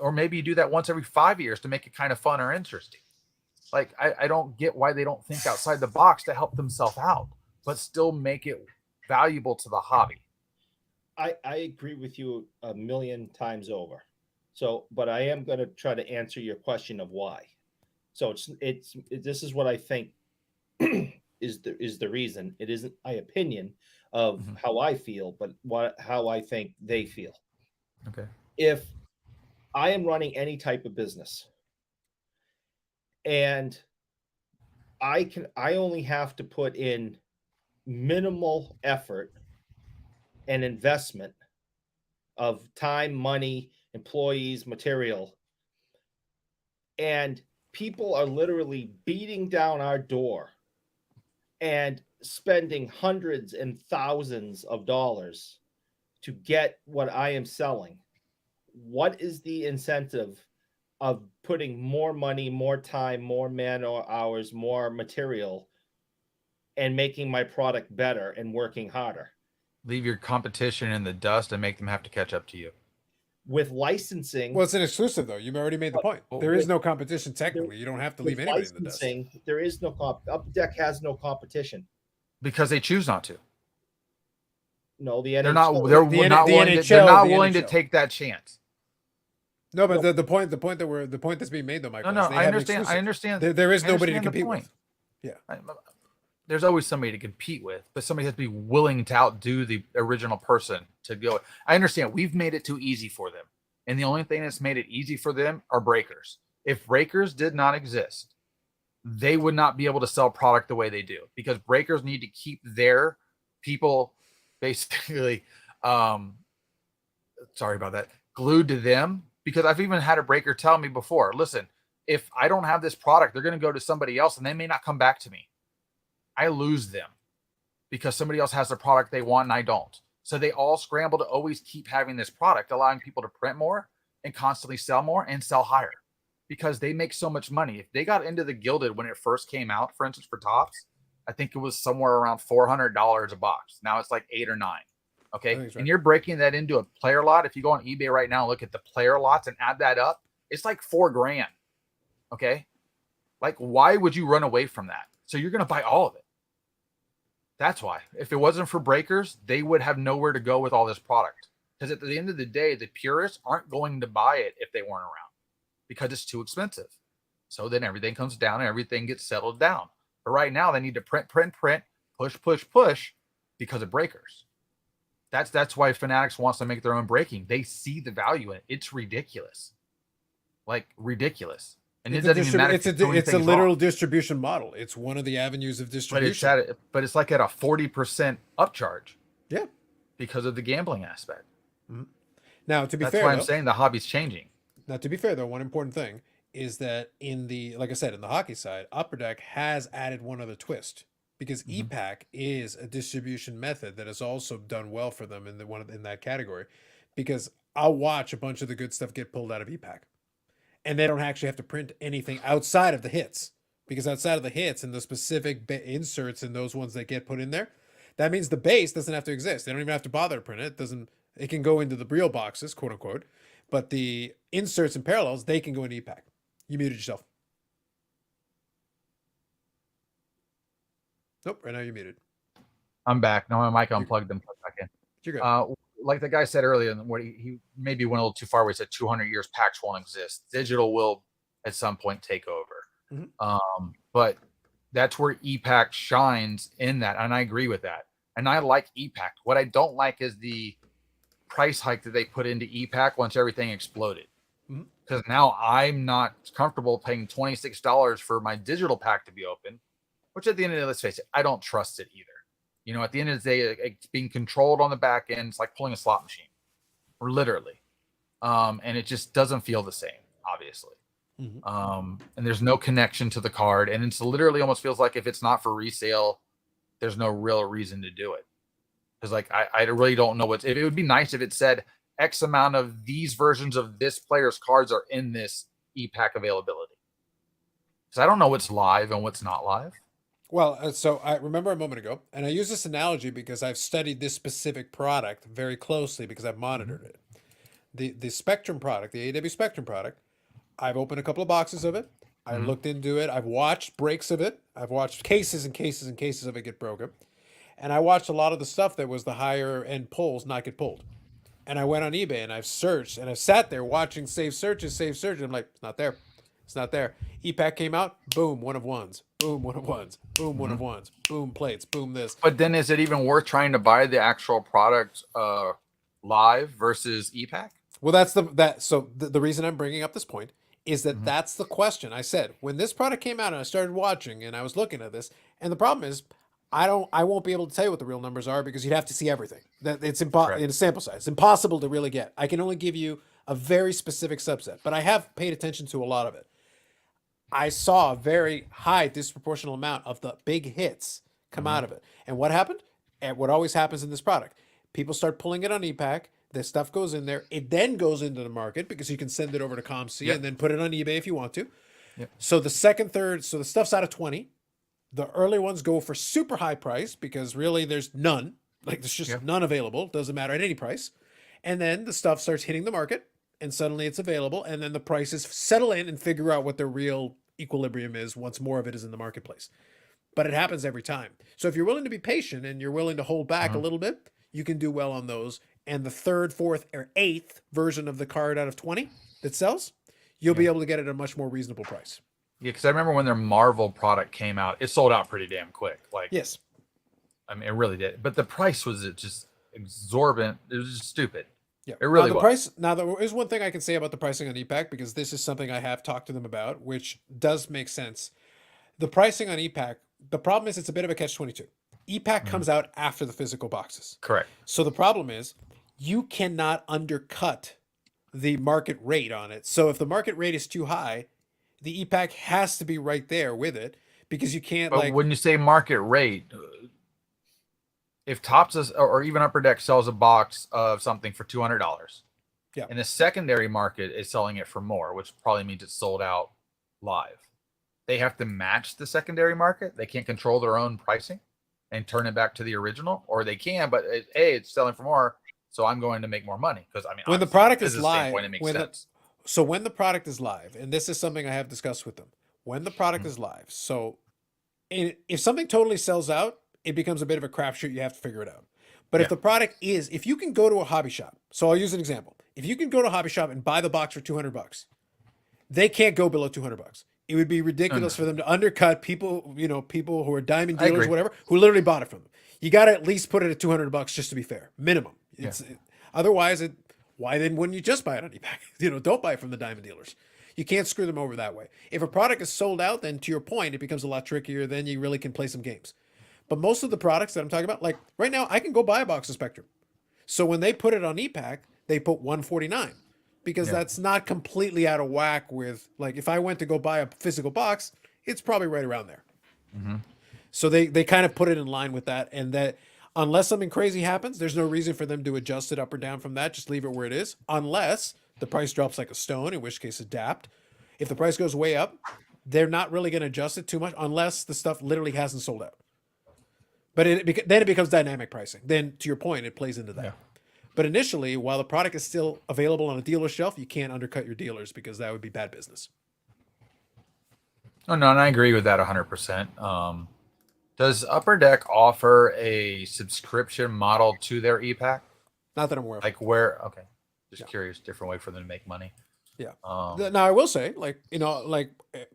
Or maybe you do that once every 5 years to make it kind of fun or interesting. Like, I don't get why they don't think outside the box to help themselves out, but still make it valuable to the hobby. I agree with you a million times over. So, but I am going to try to answer your question of why. So this is what I think is the reason. It isn't my opinion of how I feel, but how I think they feel. Okay. If I am running any type of business and I only have to put in minimal effort and investment of time, money, employees, material, and people are literally beating down our door and spending hundreds and thousands of dollars to get what I am selling. What is the incentive of putting more money, more time, more man hours, more material, and making my product better and working harder? Leave your competition in the dust and make them have to catch up to you. With licensing, well, it's an exclusive though. You've already made the point. There is no competition technically. You don't have to leave anybody in the dust. There is no Upper Deck has no competition because they choose not to. No, the NHL, NHL, they're not willing to take that chance. No, but the point that's being made though, Michael. No, I understand. There is nobody to compete with. Yeah. There's always somebody to compete with, but somebody has to be willing to outdo the original person to go. I understand we've made it too easy for them. And the only thing that's made it easy for them are breakers. If breakers did not exist, they would not be able to sell product the way they do because breakers need to keep their people basically, sorry about that, glued to them. Because I've even had a breaker tell me before, listen, if I don't have this product, they're going to go to somebody else and they may not come back to me. I lose them because somebody else has the product they want and I don't. So they all scramble to always keep having this product, allowing people to print more and constantly sell more and sell higher because they make so much money. If they got into the gilded when it first came out, for instance, for tops, I think it was somewhere around $400 a box. Now it's like 8 or 9. Okay. Right. And you're breaking that into a player lot. If you go on eBay right now, and look at the player lots and add that up, it's like $4,000. Okay. Like, why would you run away from that? So you're going to buy all of it. That's why. If it wasn't for breakers, they would have nowhere to go with all this product. Because at the end of the day, the purists aren't going to buy it if they weren't around because it's too expensive. So then everything comes down and everything gets settled down. But right now they need to print, push because of breakers. That's why Fanatics wants to make their own breaking. They see the value in it. It's ridiculous. Like ridiculous. And It's it doesn't even matter. it's a literal distribution model. It's one of the avenues of distribution. But it's like at a 40% upcharge. Yeah. Because of the gambling aspect. Mm-hmm. Now, to be That's fair, why I'm saying the hobby's changing. Now, to be fair, though, one important thing is that like I said, in the hockey side, Upper Deck has added one other twist because EPAC is a distribution method that has also done well for them in that category. Because I'll watch a bunch of the good stuff get pulled out of EPAC, and they don't actually have to print anything outside of the hits. Because outside of the hits and the specific inserts and those ones that get put in there, that means the base doesn't have to exist. They don't even have to bother to print it. It can go into the real boxes, quote unquote, but the inserts and parallels, they can go into EPAC. You muted yourself. Nope, right now you're muted. I'm back. Now my mic unplugged and plugged back in. You're good. Like the guy said earlier, what he maybe went a little too far where he said 200 years packs won't exist. Digital will at some point take over. But that's where EPAC shines in that. And I agree with that. And I like EPAC. What I don't like is the price hike that they put into EPAC once everything exploded. Because now I'm not comfortable paying $26 for my digital pack to be open, which at the end of the day, let's face it, I don't trust it either. You know, at the end of the day, it's being controlled on the back end. It's like pulling a slot machine, or literally. And it just doesn't feel the same, obviously. And there's no connection to the card. And it's literally almost feels like if it's not for resale, there's no real reason to do it. Because like, I really don't know it would be nice if it said X amount of these versions of this player's cards are in this EPAC availability. Because I don't know what's live and what's not live. Well, so I remember a moment ago, and I use this analogy because I've studied this specific product very closely because I've monitored it. The Spectrum product, the AEW Spectrum product, I've opened a couple of boxes of it. I looked into it. I've watched breaks of it. I've watched cases and cases and cases of it get broken. And I watched a lot of the stuff that was the higher end pulls not get pulled. And I went on eBay and I've searched and I've sat there watching save searches. I'm like, it's not there. It's not there. EPAC came out, boom, one of ones. Boom, one of ones. Boom, one of ones. Boom, plates. Boom, this. But then is it even worth trying to buy the actual product live versus EPAC? Well, the reason I'm bringing up this point is that that's the question. I said, when this product came out and I started watching and I was looking at this, and the problem is I won't be able to tell you what the real numbers are because you'd have to see everything. That it's in a sample size. It's impossible to really get. I can only give you a very specific subset, but I have paid attention to a lot of it. I saw a very high disproportional amount of the big hits come out of it. And what happened? And what always happens in this product, people start pulling it on EPAC. The stuff goes in there. It then goes into the market because you can send it over to ComC and then put it on eBay if you want to. So the second, third, so the stuff's out of 20. The early ones go for super high price because really there's none. Like there's just none available. Doesn't matter at any price. And then the stuff starts hitting the market and suddenly it's available. And then the prices settle in and figure out what the real equilibrium is once more of it is in the marketplace. But it happens every time. So if you're willing to be patient and you're willing to hold back a little bit, you can do well on those. And the third, fourth, or eighth version of the card out of 20 that sells, you'll be able to get it at a much more reasonable price. Yeah, because I remember when their Marvel product came out, it sold out pretty damn quick. Like, yes, I mean, it really did. But the price was just exorbitant. It was just stupid. Yeah, it really was. Now, there is one thing I can say about the pricing on EPAC because this is something I have talked to them about, which does make sense. The pricing on EPAC, the problem is it's a bit of a catch-22. EPAC comes out after the physical boxes. Correct. So the problem is you cannot undercut the market rate on it. So if the market rate is too high, the e-pack has to be right there with it because you can't But like when you say market rate, if Tops or even Upper Deck sells a box of something for $200, Yeah. and the secondary market is selling it for more, which probably means it's sold out live, they have to match the secondary market. They can't control their own pricing and turn it back to the original, or they can, but it's selling for more, so I'm going to make more money because I mean, when the obviously, from a product is business live, standpoint, it makes when sense. so when the product is live, and this is something I have discussed with them, when the product is live, so if something totally sells out, it becomes a bit of a crapshoot. You have to figure it out. But if Yeah. the product is, if you can go to a hobby shop, so I'll use an example. If you can go to a hobby shop and buy the box for $200, they can't go below $200. It would be ridiculous for them to undercut people, people who are diamond I dealers, agree. whatever, who literally bought it from them. You got to at least put it at $200 just to be fair, minimum. Otherwise, why then wouldn't you just buy it on eBay? Don't buy it from the diamond dealers. You can't screw them over that way. If a product is sold out, then to your point, it becomes a lot trickier. Then you really can play some games. But most of the products that I'm talking about, like right now, I can go buy a box of Spectrum. So when they put it on ePack, they put $149 because that's not completely out of whack with, like, if I went to go buy a physical box, it's probably right around there. Mm-hmm. So they kind of put it in line with that, and that unless something crazy happens, there's no reason for them to adjust it up or down from that. Just leave it where it is, unless the price drops like a stone, in which case adapt. If the price goes way up, they're not really going to adjust it too much unless the stuff literally hasn't sold out. But then it becomes dynamic pricing. Then, to your point, it plays into that. Yeah. But initially, while the product is still available on a dealer shelf, you can't undercut your dealers because that would be bad business. Oh, no, and I agree with that 100%. Does Upper Deck offer a subscription model to their ePack? Not that I'm aware of. Like where? Okay, just curious, different way for them to make money. Yeah. Um, Now I will say,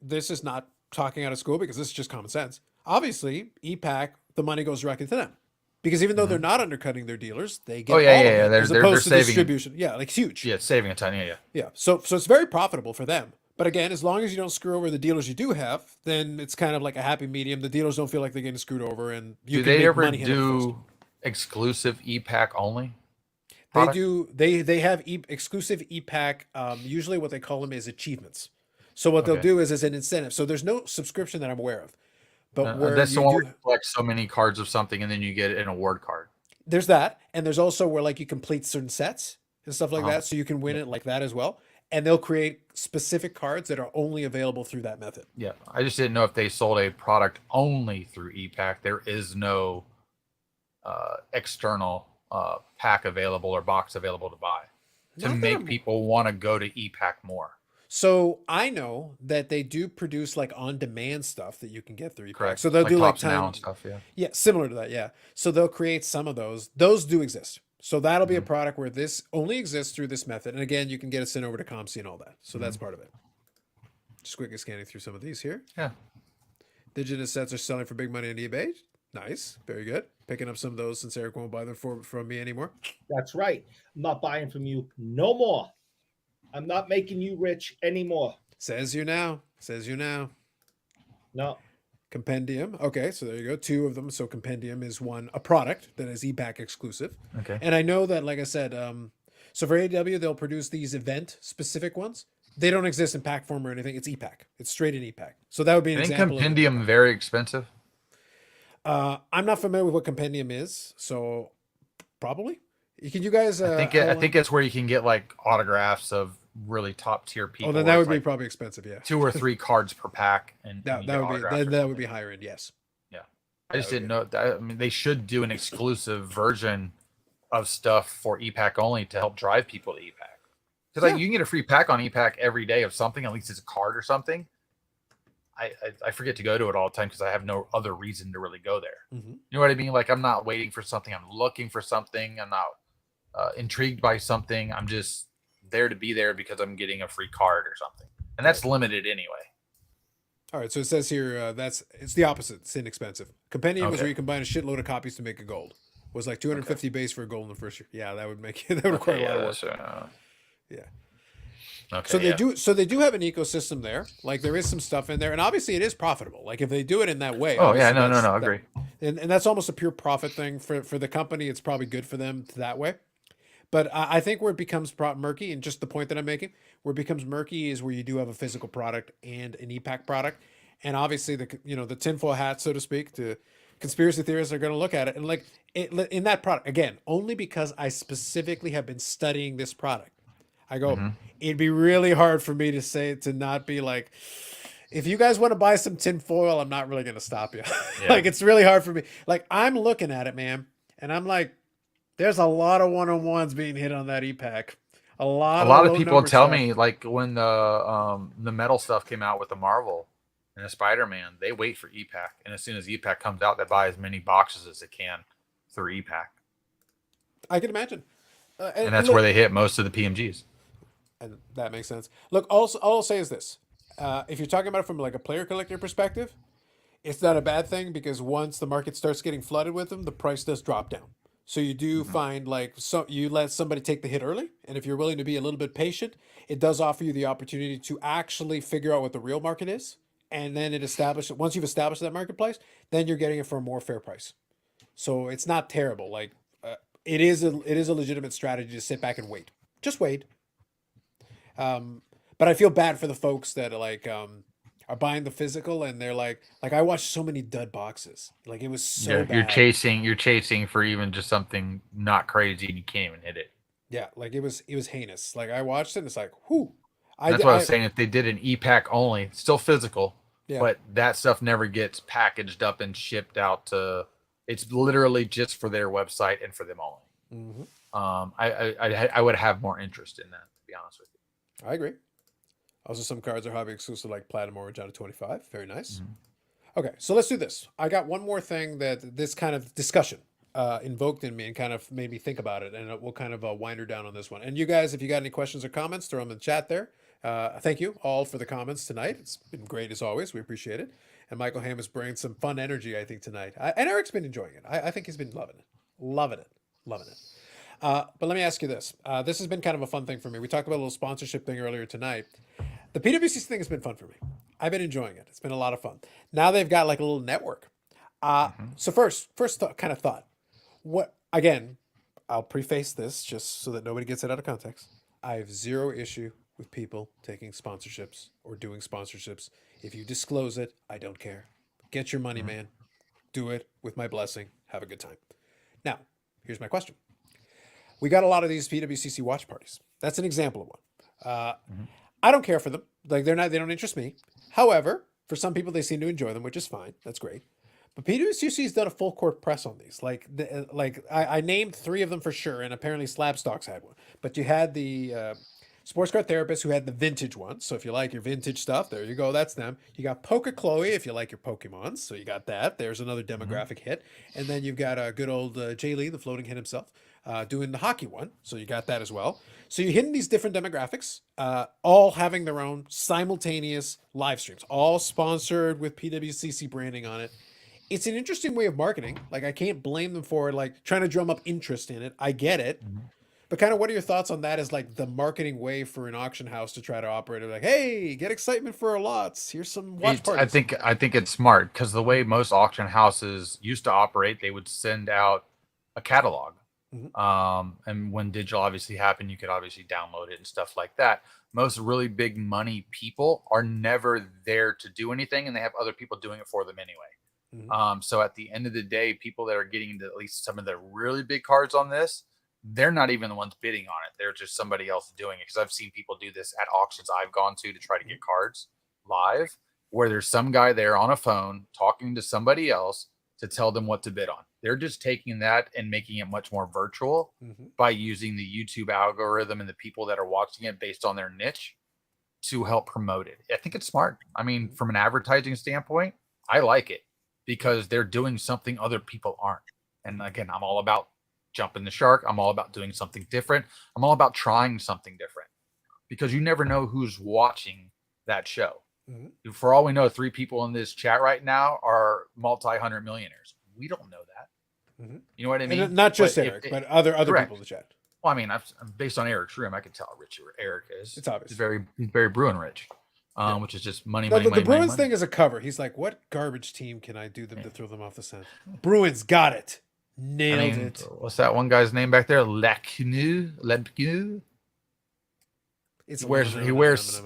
this is not talking out of school because this is just common sense. Obviously, ePack, the money goes directly to them because even though they're not undercutting their dealers, they get Oh, yeah, all yeah, of yeah. it They're- as they're opposed to saving it. distribution. Yeah, like huge. yeah, saving a ton. Yeah. Yeah. So it's very profitable for them. But again, as long as you don't screw over the dealers you do have, then it's kind of like a happy medium. The dealers don't feel like they're getting screwed over, and you Do can they make ever money hand over fist. do exclusive ePack only? They product? do. They have exclusive ePack. Usually, what they call them is achievements. So what they'll Okay. do is as an incentive. So there's no subscription that I'm aware of, but where That's you the one do, where you collect so many cards of something and then you get an award card. there's that, and there's also where like you complete certain sets and stuff like Uh-huh. that, so you can win it like that as well. And they'll create specific cards that are only available through that method. Yeah, I just didn't know if they sold a product only through ePack. There is no external pack available or box available to buy to Not that make I'm- people want to go to ePack more. So I know that they do produce like on-demand stuff that you can get through ePack. Correct. So they'll do like Tops Now time, and stuff. Yeah. yeah, similar to that, yeah. So they'll create some of those. Those do exist. So that'll be a product where this only exists through this method. And again, you can get it sent over to ComC and all that. So that's part of it. Just quickly scanning through some of these here. Yeah. Digital sets are selling for big money on eBay. Nice. Very good. Picking up some of those since Eric won't buy them from me anymore. That's right. I'm not buying from you no more. I'm not making you rich anymore. Says you now. Says you now. No. Compendium. Okay, so there you go. Two of them. So Compendium is a product that is eBack exclusive. Okay. And I know that, like I said, so for AW, they'll produce these event specific ones. They don't exist in pack form or anything. It's ePack. It's straight in ePack. So that would be an Isn't example. Compendium very expensive? I'm not familiar with what Compendium is, so probably. Can you guys? I think it's where you can get like autographs of really top tier people. Oh, then where that it's would be like probably expensive. Yeah, 2 or 3 cards per pack, and that you that get would be autographs or that would be something. higher end. Yes. I just didn't know that. I mean, they should do an exclusive version of stuff for ePack only to help drive people to ePack. Because like you can get a free pack on ePack every day of something, at least it's a card or something. I forget to go to it all the time because I have no other reason to really go there. Mm-hmm. You know what I mean? Like I'm not waiting for something. I'm looking for something. I'm not intrigued by something. I'm just there to be there because I'm getting a free card or something, and that's limited anyway. All right, so it says here it's the opposite. It's inexpensive. Compendium is Okay. where you combine a shitload of copies to make a gold. Was like 250 base for a gold in the first year. Yeah, that would make that would require a lot of work. Yeah. Okay. So they do have an ecosystem there. Like there is some stuff in there, and obviously it is profitable. Like if they do it in that way. Oh yeah, obviously no, that's- agree. And that's almost a pure profit thing for the company. It's probably good for them that way. But I think where it becomes murky, and just the point that I'm making, where it becomes murky is where you do have a physical product and an e-pack product, and obviously the tinfoil hat, so to speak, the conspiracy theorists are going to look at it and like in that product again, only because I specifically have been studying this product. I go, Mm-hmm. it'd be really hard for me to say to not be like, if you guys want to buy some tinfoil, I'm not really going to stop you. Yeah. Like it's really hard for me. Like I'm looking at it, man, and I'm like, there's a lot of one-on-ones being hit on that e-pack. A A lot lot of of low people number tell stuff. me, like when the metal stuff came out with the Marvel and the Spider-Man, they wait for EPAC, and as soon as EPAC comes out, they buy as many boxes as they can through EPAC, I can imagine. and that's look, where they hit most of the PMGs. and that makes sense. Look, also, all I'll say is this: if you're talking about it from like a player collector perspective, it's not a bad thing because once the market starts getting flooded with them, the price does drop down. So you do find like you let somebody take the hit early, and if you're willing to be a little bit patient, it does offer you the opportunity to actually figure out what the real market is, and then once you've established that marketplace, then you're getting it for a more fair price. So it's not terrible. Like it is a legitimate strategy to sit back and wait. Just wait. But I feel bad for the folks that are buying the physical and they're like I watched so many dud boxes. Like it was so Yeah, bad. you're chasing for even just something not crazy, and you can't even hit it. Yeah, like it was heinous. Like I watched it and it's like, whoo. That's what I was saying. If they did an EPAC only, still physical, Yeah. but that stuff never gets packaged up and shipped out to. It's literally just for their website and for them only. Mhm. I would have more interest in that, to be honest with you. I agree. Also, some cards are hobby exclusive, like Platinum Orange out of 25. Very nice. Okay, so let's do this. I got one more thing that this kind of discussion invoked in me and kind of made me think about it, and we'll kind of wind her down on this one. And you guys, if you got any questions or comments, throw them in the chat there. Thank you all for the comments tonight. It's been great as always. We appreciate it. And Michael Ham is bringing some fun energy, I think, tonight. And Eric's been enjoying it. I think he's been loving it. Loving it. Loving it. But let me ask you this. This has been kind of a fun thing for me. We talked about a little sponsorship thing earlier tonight. The PWC thing has been fun for me. I've been enjoying it. It's been a lot of fun. Now they've got like a little network. So kind of thought. What again? I'll preface this just so that nobody gets it out of context. I have zero issue with people taking sponsorships or doing sponsorships. If you disclose it, I don't care. Get your money, man. Do it with my blessing. Have a good time. Now, here's my question. We got a lot of these PWCC watch parties. That's an example of one. I don't care for them. Like they don't interest me. However, for some people, they seem to enjoy them, which is fine. That's great. But PWCC's done a full court press on these. I named 3 of them for sure, and apparently Slabstox had one. But you had the Sports Card Therapist who had the vintage one. So if you like your vintage stuff, there you go. That's them. You got Poke Chloe if you like your Pokemons. So you got that. There's another demographic hit. And then you've got good old Jay Lee, the floating hit himself, doing the hockey one. So you got that as well. So you're hitting these different demographics, all having their own simultaneous live streams, all sponsored with PWCC branding on it. It's an interesting way of marketing. Like I can't blame them for like trying to drum up interest in it. I get it. But kind of what are your thoughts on that as like the marketing way for an auction house to try to operate it? Like, hey, get excitement for our lots. Here's some watch parties. I think it's smart because the way most auction houses used to operate, they would send out a catalog. And when digital obviously happened, you could obviously download it and stuff like that. Most really big money people are never there to do anything, and they have other people doing it for them anyway. So at the end of the day, people that are getting into at least some of the really big cards on this, they're not even the ones bidding on it. They're just somebody else doing it. Because I've seen people do this at auctions I've gone to try to get cards live, where there's some guy there on a phone talking to somebody else to tell them what to bid on. They're just taking that and making it much more virtual by using the YouTube algorithm and the people that are watching it based on their niche to help promote it. I think it's smart. I mean, from an advertising standpoint, I like it because they're doing something other people aren't. And again, I'm all about jumping the shark. I'm all about doing something different. I'm all about trying something different because you never know who's watching that show. For all we know, 3 people in this chat right now are multi-hundred millionaires. We don't know that. You know what I mean? And not just Eric, but other people in the chat. Well, I mean, based on Eric's room, I can tell how rich Eric is. It's obvious. He's very Bruin rich, which is just money. The Bruins money. thing is a cover. He's like, what garbage team can I do them to throw them off the scent? Bruins got it. Nailed it. What's that one guy's name back there? Lecnu. It's He wears.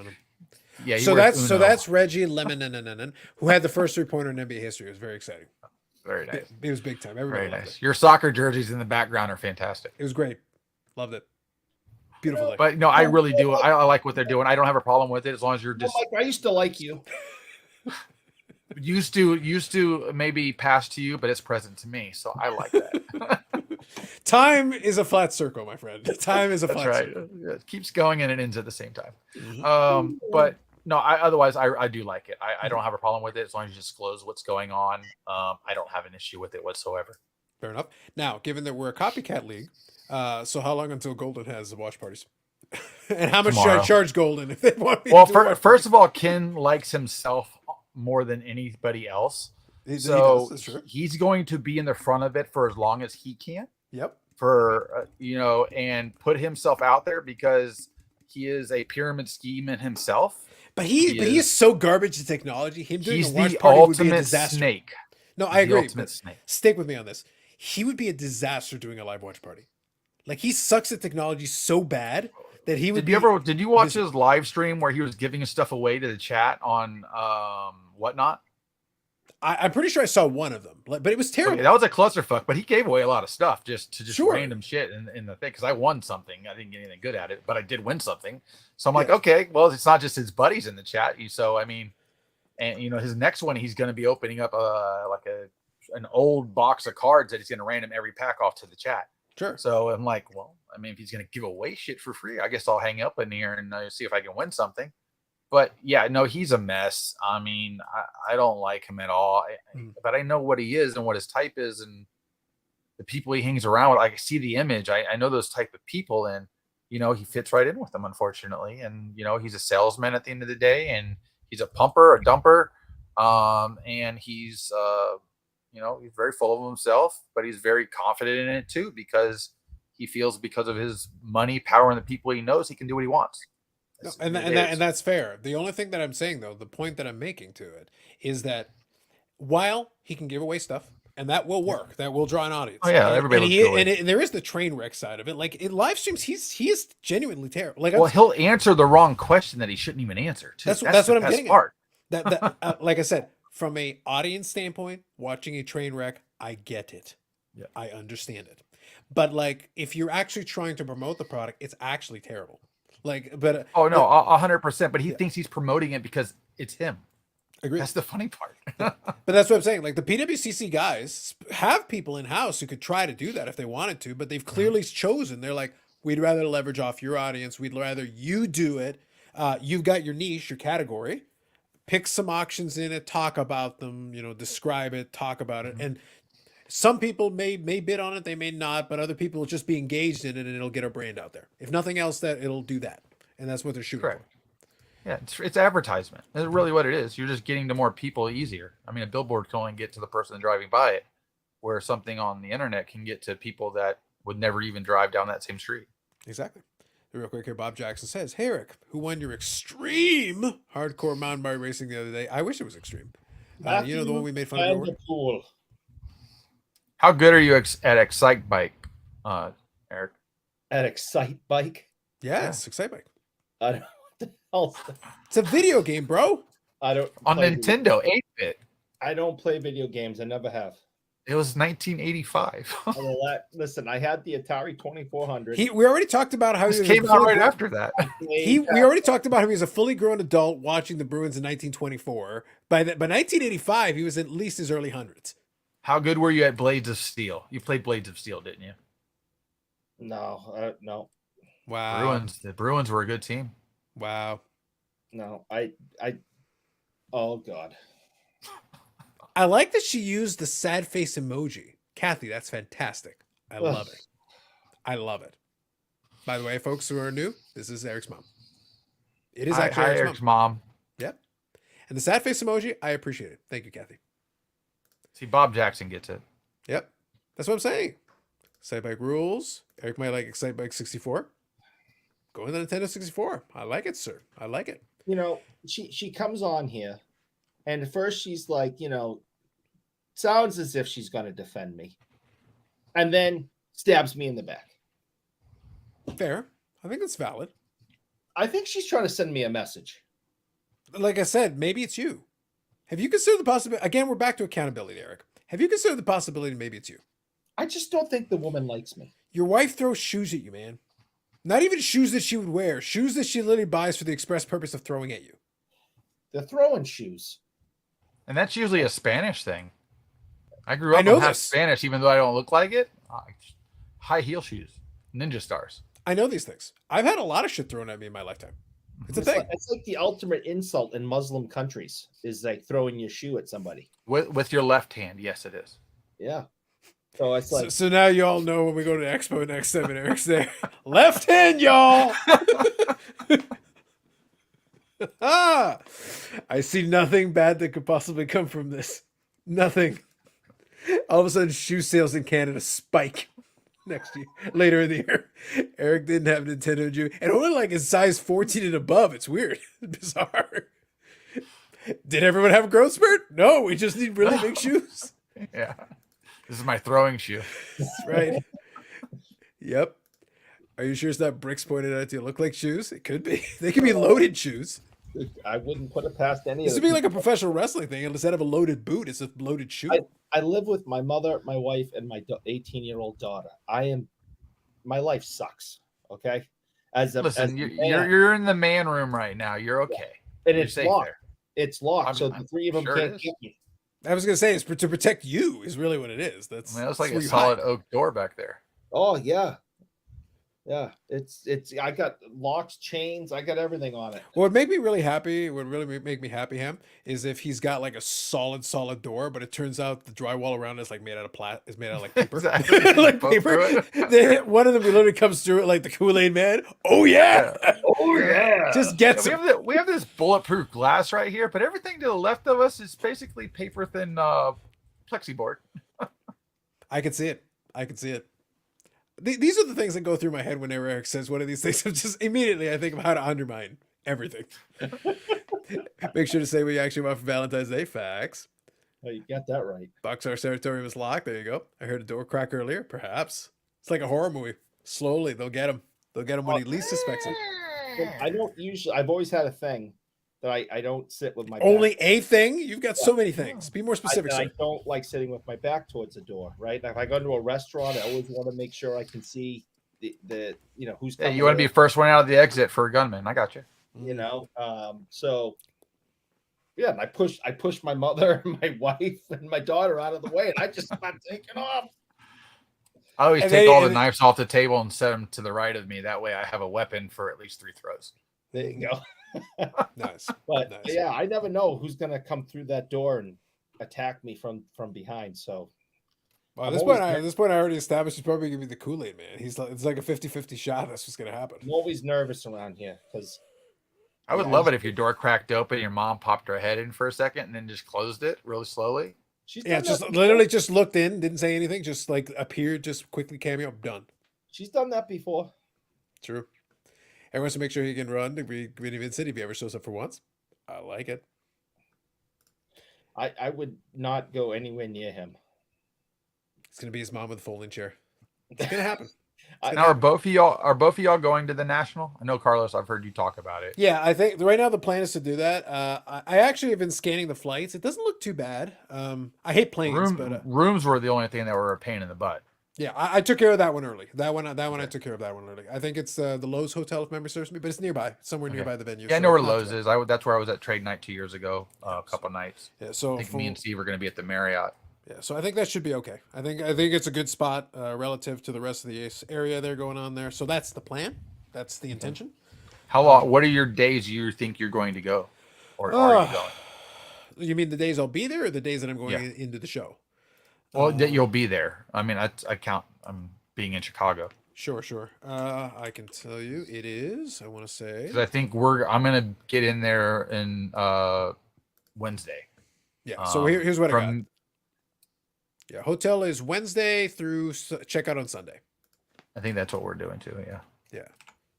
Yeah. He So wears Uno. that's Reggie Lemon, who had the first 3-pointer in NBA history. It was very exciting. Very nice. It was big time. Everybody Very loved nice. it. Your soccer jerseys in the background are fantastic. It was great. Loved it. Beautiful. But no, I really do. I like what they're doing. I don't have a problem with it as long as you're just Mike, I used to like you. used to maybe pass to you, but it's present to me. So I like that. Time is a flat circle, my friend. Time is a That's flat right. circle. It keeps going and it ends at the same time. But no, otherwise I do like it. I don't have a problem with it as long as you disclose what's going on. I don't have an issue with it whatsoever. Fair enough. Now, given that we're a copycat league, so how long until Golden has watch parties? And how much should I Tomorrow. charge Golden if they want me Well, to do watch first of all, Ken likes himself more than anybody else. parties? He So does, that's true. he's going to be in the front of it for as long as he can. Yep. For and put himself out there because he is a pyramid scheme in himself. But he is so garbage to technology. Him doing He's a watch the party would be a ultimate disaster. snake. No, I He's the agree. ultimate But snake. stick with me on this. He would be a disaster doing a live watch party. Like he sucks at technology so bad that he would. Did you watch his live stream where he was giving his stuff away to the chat on whatnot? I'm pretty sure I saw one of them, but it was terrible. Okay, that was a clusterfuck. But he gave away a lot of stuff just Sure. random shit in the thing because I won something. I didn't get anything good at it, but I did win something. So I'm like, okay, well, it's not just his buddies in the chat. So I mean, and his next one, he's going to be opening up an old box of cards that he's going to random every pack off to the chat. Sure. So I'm like, well, I mean, if he's going to give away shit for free, I guess I'll hang up in here and see if I can win something. But yeah, no, he's a mess. I mean, I don't like him at all. But I know what he is and what his type is, and the people he hangs around with. I see the image. I know those type of people, and he fits right in with them, unfortunately. And he's a salesman at the end of the day, and he's a pumper, a dumper, and he's he's very full of himself, but he's very confident in it too because he feels because of his money, power, and the people he knows, he can do what he wants. No, and that's fair. The only thing that I'm saying, though, the point that I'm making to it is that while he can give away stuff, and that will work, that will draw an audience. Oh yeah, everybody. And there is the train wreck side of it. Like in live streams, he is genuinely terrible. Like, he'll answer the wrong question that he shouldn't even answer. Too. That's what I'm getting at. That like I said, from a audience standpoint, watching a train wreck, I get it. Yeah. I understand it. But like, if you're actually trying to promote the product, it's actually terrible. Like, but 100%. But he thinks he's promoting it because it's him. Agreed. That's the funny part. But that's what I'm saying. Like the PWCC guys have people in house who could try to do that if they wanted to, but they've clearly chosen. They're like, we'd rather leverage off your audience. We'd rather you do it. You've got your niche, your category. Pick some auctions in it. Talk about them. Describe it. Talk about it. And some people may bid on it, they may not, but other people will just be engaged in it, and it'll get a brand out there. If nothing else, that it'll do that, and that's what they're shooting Correct. For. Yeah, it's advertisement. That's really what it is. You're just getting to more people easier. I mean, a billboard can only get to the person driving by it, where something on the internet can get to people that would never even drive down that same street. Exactly. Real quick here, Bob Jackson says, "Hey Eric, who won your extreme hardcore mountain bike racing the other day? I wish it was extreme. The one we made fun of. The pool. How good are you at Excite Bike, Eric? At Excite Bike? Yes, Excite Bike. I don't know what the hell. It's a video game, bro. I don't on Nintendo 8-bit. I don't play video games. I never have. It was 1985. Listen, I had the Atari 2400. We already talked about how he came out right after that. We already talked about how he was a fully grown adult watching the Bruins in 1924. By 1985, he was at least his early hundreds. How good were you at Blades of Steel? You played Blades of Steel, didn't you? No, no. Wow. The Bruins were a good team. Wow. No, oh God. I like that she used the sad face emoji. Kathy, that's fantastic. I love it. I love it. By the way, folks who are new, this is Eric's mom. It is actually Eric's mom. Yep. And the sad face emoji, I appreciate it. Thank you, Kathy. See, Bob Jackson gets it. Yep. That's what I'm saying. Excite Bike rules. Eric might like Excite Bike 64. Go with the Nintendo 64. I like it, sir. I like it. She comes on here, and at first she's like, sounds as if she's going to defend me. and then stabs me in the back. Fair. I think it's valid. I think she's trying to send me a message. Like I said, maybe it's you. Have you considered the possibility? Again, we're back to accountability, Eric. Have you considered the possibility maybe it's you? I just don't think the woman likes me. Your wife throws shoes at you, man. Not even shoes that she would wear. Shoes that she literally buys for the express purpose of throwing at you. They're throwing shoes. And that's usually a Spanish thing. I grew up I know in half this. Spanish, even though I don't look like it. High heel shoes, ninja stars. I know these things. I've had a lot of shit thrown at me in my lifetime. It's a thing. It's like the ultimate insult in Muslim countries is like throwing your shoe at somebody. With your left hand, yes, it is. Yeah. So it's like So now you all know when we go to the expo next time and Eric's there. Left hand, y'all. Ah, I see nothing bad that could possibly come from this. Nothing. All of a sudden, shoe sales in Canada spike next year, later in the year. Eric didn't have Nintendo Junior, and only like in size 14 and above. It's weird. It's bizarre. Did everyone have a growth spurt? No, we just need really big shoes. Yeah. This is my throwing shoe. That's right. Yep. Are you sure it's not bricks pointed out to you look like shoes? It could be. They could be loaded shoes. I wouldn't put it past any This of would be like a professional wrestling thing. Instead of a loaded boot, it's a loaded shoe. I live with my mother, my wife, and my 18-year-old daughter. My life sucks. Okay. Listen, you're in the man room right now. You're okay. And You're it's safe locked. there. It's locked. So I'm the three of them sure can't it is. get me. I was gonna say it's to protect you is really what it is. That's That's like where a you solid hide. oak door back there. Oh yeah. Yeah. It's I got locks, chains, I got everything on it. What would make me really happy, what would really make me happy, Ham, is if he's got like a solid door, but it turns out the drywall around is like made out of is made out of like paper. Exactly. Like Poke paper. through One of them literally comes through it like the Kool-Aid man. Oh yeah. Oh yeah. Just gets we him. we have this bulletproof glass right here, but everything to the left of us is basically paper thin plexiboard. I can see it. I can see it. These are the things that go through my head whenever Eric says one of these things. I'm just immediately I think of how to undermine everything. Make sure to say what you actually want for Valentine's Day. Facts. Oh, you got that right. Boxar Territorium is locked. There you go. I heard a door crack earlier. Perhaps. It's like a horror movie. Slowly, they'll get him. They'll get him when he least suspects it. I don't usually. I've always had a thing that I don't sit with my Only back. a thing? You've got so many things. Be more specific, I sir. don't like sitting with my back towards the door. Right. If I go into a restaurant, I always want to make sure I can see the who's Yeah, coming. you want to be first one out of the exit for a gunman. I got you. So yeah, and I pushed my mother, my wife, and my daughter out of the way, and I just start taking off. I always And take they- all the and- knives off the table and set them to the right of me. That way I have a weapon for at least 3 throws. There you go. Nice. But Nice. yeah, I never know who's gonna come through that door and attack me from behind. So Well, I'm at always this point, I already established he's probably gonna be the Kool-Aid man. He's like, it's like a 50-50 shot. That's what's gonna happen. I'm always nervous around here because I would love it if your door cracked open, your mom popped her head in for a second and then just closed it really slowly. she's Yeah, done just that literally just looked in, didn't say anything, just like appeared, just quickly cameo, done. She's done that before. True. Everyone wants to make sure he can run to be Vincent if he ever shows up for once. I like it. I would not go anywhere near him. It's gonna be his mom with a folding chair. It's gonna happen. Now are both of y'all going to the national? I know, Carlos, I've heard you talk about it. Yeah, I think right now the plan is to do that. I actually have been scanning the flights. It doesn't look too bad. I hate planes, but Rooms were the only thing that were a pain in the butt. yeah, I took care of that one early. That one I took care of that one early. I think it's the Lowe's Hotel, if memory serves me, but it's nearby, somewhere nearby the venue. Yeah, I so know where not too Lowe's bad. is. That's where I was at trade night 2 years ago, a couple nights. Yeah, so I think me and Steve were going to be at the Marriott. yeah, so I think that should be okay. I think it's a good spot relative to the rest of the area they're going on there. So that's the plan. That's the intention. How long? What are your days you think you're going to go, or are you going? You mean the days I'll be there, or the days that I'm going Yeah. into the show? Well, that you'll be there. I mean, I count. I'm being in Chicago Sure. I can tell you it is. I want to say. because I think I'm going to get in there in Wednesday. Yeah. So here's what I got. from Yeah, hotel is Wednesday through checkout on Sunday. I think that's what we're doing too. Yeah. Yeah.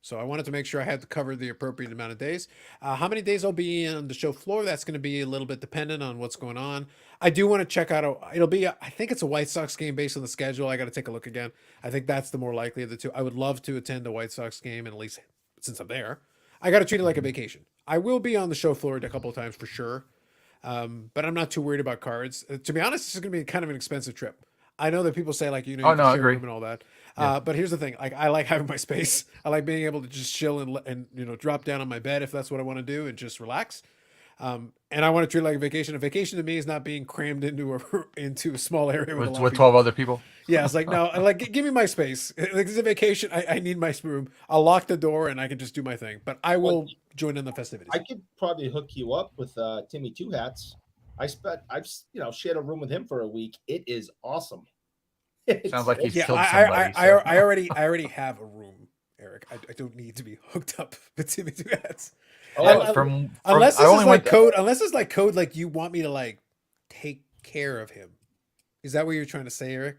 So I wanted to make sure I had to cover the appropriate amount of days. How many days I'll be on the show floor, that's going to be a little bit dependent on what's going on. I do want to check out, I think it's a White Sox game based on the schedule. I got to take a look again. I think that's the more likely of the two. I would love to attend the White Sox game, and at least since I'm there, I got to treat it like a vacation. I will be on the show floor a couple of times for sure. But I'm not too worried about cards. To be honest, this is going to be kind of an expensive trip. I know that people say like, you Oh, can no, I share agree. room and all that. Yeah. But here's the thing. Like, I like having my space. I like being able to just chill and drop down on my bed if that's what I want to do and just relax. And I want to treat it like a vacation. A vacation to me is not being crammed into a small area with a lot of With people. 12 other people. Yeah, it's like, no, like, give me my space. Like, it's a vacation. I need my room. I'll lock the door and I can just do my thing. But I will join in the festivities. I could probably hook you up with Timmy Two Hats. I've shared a room with him for a week. It is awesome. Sounds like he's Yeah, killed somebody. so. I already have a room, Eric. I don't need to be hooked up with Timmy Two Hats. Unless it's like code, like you want me to like take care of him. Is that what you're trying to say, Eric?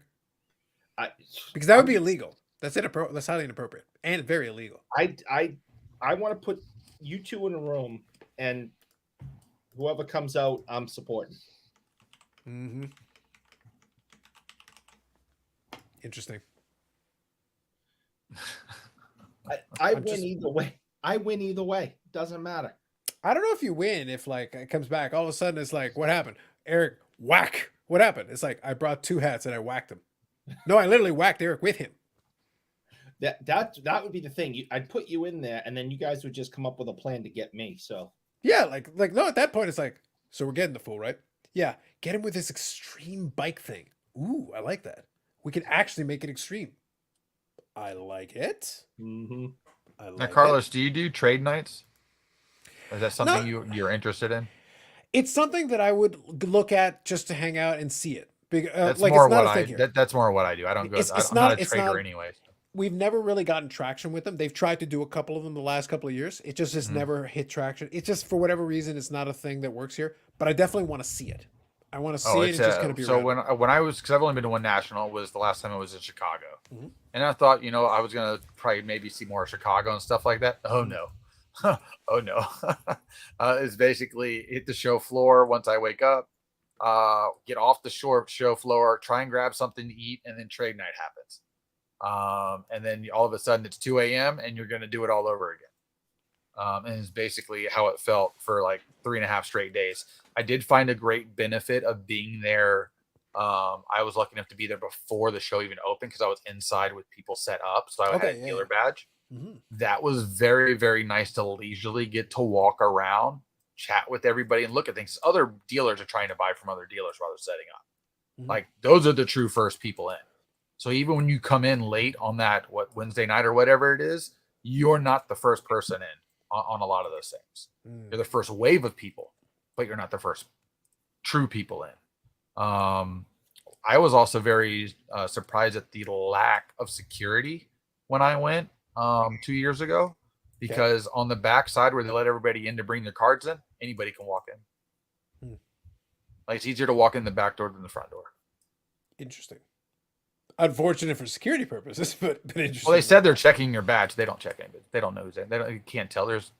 Because that would be illegal. That's that's highly inappropriate and very illegal. I want to put you two in a room, and whoever comes out, I'm supporting. Mm-hmm. Interesting. I win either way. I win either way. Doesn't matter. I don't know if you win if like it comes back. All of a sudden it's like, what happened? Eric, whack. What happened? It's like I brought two hats and I whacked him. No, I literally whacked Eric with him. That would be the thing. I'd put you in there, and then you guys would just come up with a plan to get me. So yeah, like no. At that point, it's like, so we're getting the fool, right? Yeah, get him with this extreme bike thing. Ooh, I like that. We can actually make it extreme. I like it. mm-hmm. Now, Carlos, do you do trade nights? Is that something you're interested in? It's something that I would look at just to hang out and see it. That's like more it's not what a thing I. here. That's more what I do. I don't go. It's I'm not- not a it's trader not- anyways. We've never really gotten traction with them. They've tried to do a couple of them the last couple of years. It just has never hit traction. It's just for whatever reason, it's not a thing that works here. But I definitely want to see it. I want to see it and just kind of be so around. when I was, because I've only been to one national, was the last time I was in Chicago, Mhm. and I thought I was gonna probably maybe see more of Chicago and stuff like that. Oh no, oh no, it's basically hit the show floor once I wake up, get off the show floor, try and grab something to eat, and then trade night happens. And then all of a sudden it's 2 a.m. and you're going to do it all over again. And it's basically how it felt for like 3.5 straight days. I did find a great benefit of being there. I was lucky enough to be there before the show even opened because I was inside with people set up. So I had a dealer badge. Mm-hmm. That was very, very nice to leisurely get to walk around, chat with everybody, and look at things. Other dealers are trying to buy from other dealers while they're setting up. Mhm. Like those are the true first people in. So even when you come in late on that Wednesday night or whatever it is, you're not the first person in on a lot of those things. You're the first wave of people, but you're not the first true people in. I was also very surprised at the lack of security when I went 2 years ago, because on the back side where they let everybody in to bring their cards in, anybody can walk in. Like it's easier to walk in the back door than the front door. Interesting. Unfortunate for security purposes, but interesting. Well, they said they're checking your badge. They don't check anybody. They don't know who's in. You can't tell. There's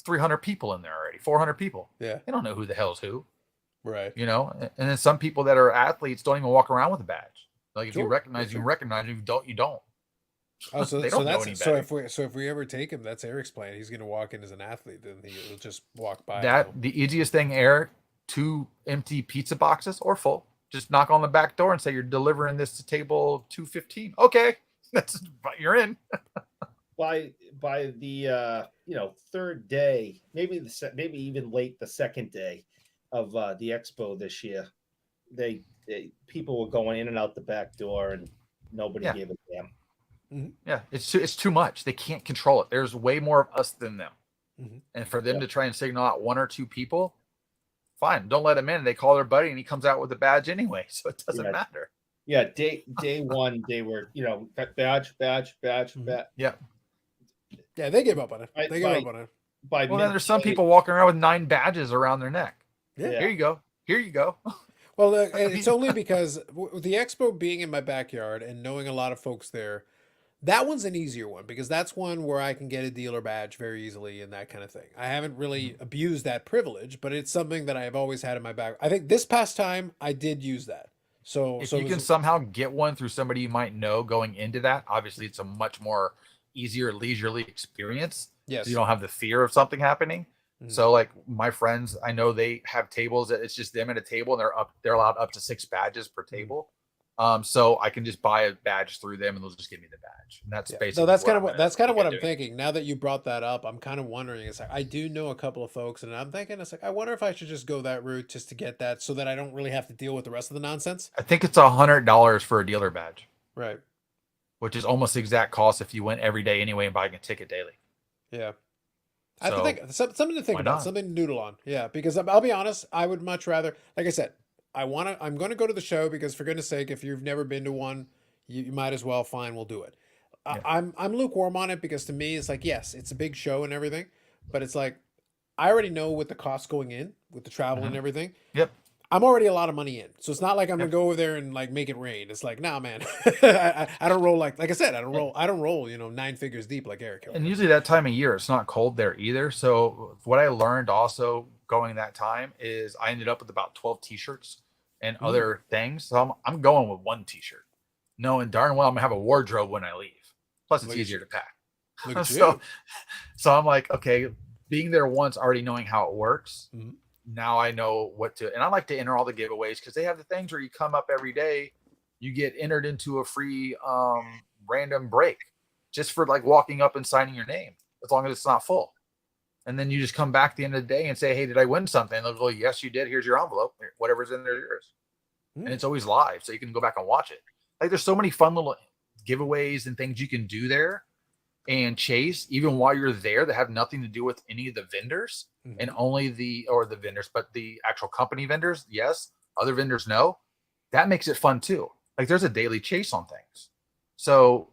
300 people in there already. 400 people. Yeah. They don't know who the hell's who. Right. And then some people that are athletes don't even walk around with a badge. Like if you recognize, you recognize. If you don't, you don't. Oh, so they don't know any better. if we ever take him, that's Eric's plan. He's going to walk in as an athlete, then he'll just walk by. The easiest thing, Eric, 2 empty pizza boxes or full. Just knock on the back door and say you're delivering this to table 215. Okay, you're in. By the third day, maybe even late the second day of the expo this year, they people were going in and out the back door and nobody gave a damn. Mm-hmm. Yeah, it's too much. They can't control it. There's way more of us than them, and for them to try and signal out 1 or 2 people. Fine, don't let him in. They call their buddy, and he comes out with a badge anyway, so it doesn't matter. Yeah, day one, they were badge. Yeah, they gave up on it. They gave up on it. Well, then there's some people walking around with 9 badges around their neck. Yeah. Here you go. Well, it's only because with the expo being in my backyard and knowing a lot of folks there, That one's an easier one because that's one where I can get a dealer badge very easily and that kind of thing. I haven't really abused that privilege, but it's something that I've always had in my back. I think this past time I did use that. So If so you it can was, somehow get one through somebody you might know going into that, obviously it's a much more easier leisurely experience. So you yes. don't have the fear of something happening. Mhm. So like my friends, I know they have tables that it's just them at a table and they're allowed up to 6 badges per table. So I can just buy a badge through them and they'll just give me the badge. And that's Yeah. No, basically that's what kind I'm of what gonna look what at I'm doing. thinking. Now that you brought that up, I'm kind of wondering. It's like I do know a couple of folks, and I'm thinking it's like I wonder if I should just go that route just to get that, so that I don't really have to deal with the rest of the nonsense. I think it's $100 for a dealer badge, Right. which is almost the exact cost if you went every day anyway and buying a ticket daily. Yeah. I have to So think something to think why about, not? something to noodle on. Yeah, because I'll be honest, I would much rather, like I said, I'm going to go to the show because for goodness sake, if you've never been to one, you might as well. Fine, we'll do it. Yeah. I'm lukewarm on it because to me, it's like yes, it's a big show and everything, but it's like I already know what the costs going in with the travel and Mhm. everything. Yep. I'm already a lot of money in, so it's not like I'm gonna Yep. go over there and like make it rain. It's like, nah, man, I don't roll like I said, I don't roll, 9 figures deep like Eric over And there. usually that time of year, it's not cold there either. So what I learned also going that time is I ended up with about 12 t-shirts and Mm, other things. So I'm going with one t-shirt, knowing darn well I'm gonna have a wardrobe when I leave. Plus it's look at easier you, to pack. look at so you. so I'm like, okay, being there once, already knowing how it works. Mhm. Now I know what to, and I like to enter all the giveaways because they have the things where you come up every day, you get entered into a free random break just for like walking up and signing your name, as long as it's not full. And then you just come back at the end of the day and say, hey, did I win something? And they'll go, yes, you did. Here's your envelope. Whatever's in there is yours. And Mm. it's always live, so you can go back and watch it. Like there's so many fun little giveaways and things you can do there and chase even while you're there that have nothing to do with any of the vendors and Mhm. only the vendors, but the actual company vendors, yes. Other vendors, no. That makes it fun too. Like there's a daily chase on things. So,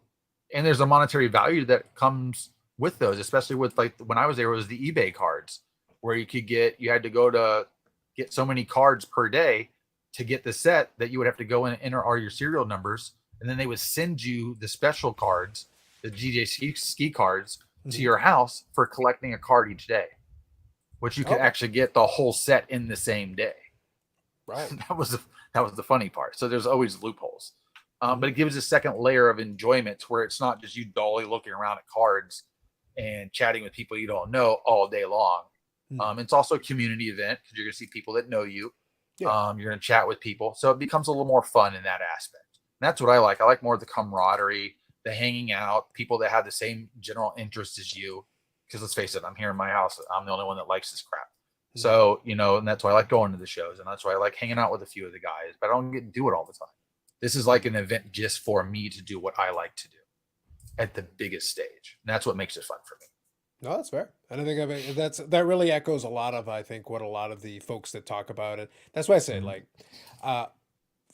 and there's a monetary value that comes with those, especially with like when I was there, it was the eBay cards where you had to go to get so many cards per day to get the set that you would have to go in and enter all your serial numbers. And then they would send you the special cards, the GJ ski cards, to Mhm. your house for collecting a card each day, which you could Okay. actually get the whole set in the same day. Right. That was the funny part. So there's always loopholes, Mhm. but it gives a second layer of enjoyment where it's not just you dully looking around at cards and chatting with people you don't know all day long. Mhm. It's also a community event because you're going to see people that know you. Yeah. You're going to chat with people, so it becomes a little more fun in that aspect. And that's what I like. I like more of the camaraderie, the hanging out, people that have the same general interest as you. Because let's face it, I'm here in my house. I'm the only one that likes this crap. Mhm. So, and that's why I like going to the shows and that's why I like hanging out with a few of the guys, but I don't get to do it all the time. This is like an event just for me to do what I like to do at the biggest stage. And that's what makes it fun for me. No, that's fair. And I mean, that really echoes a lot of I think what a lot of the folks that talk about it. That's why I say Mhm. like, uh,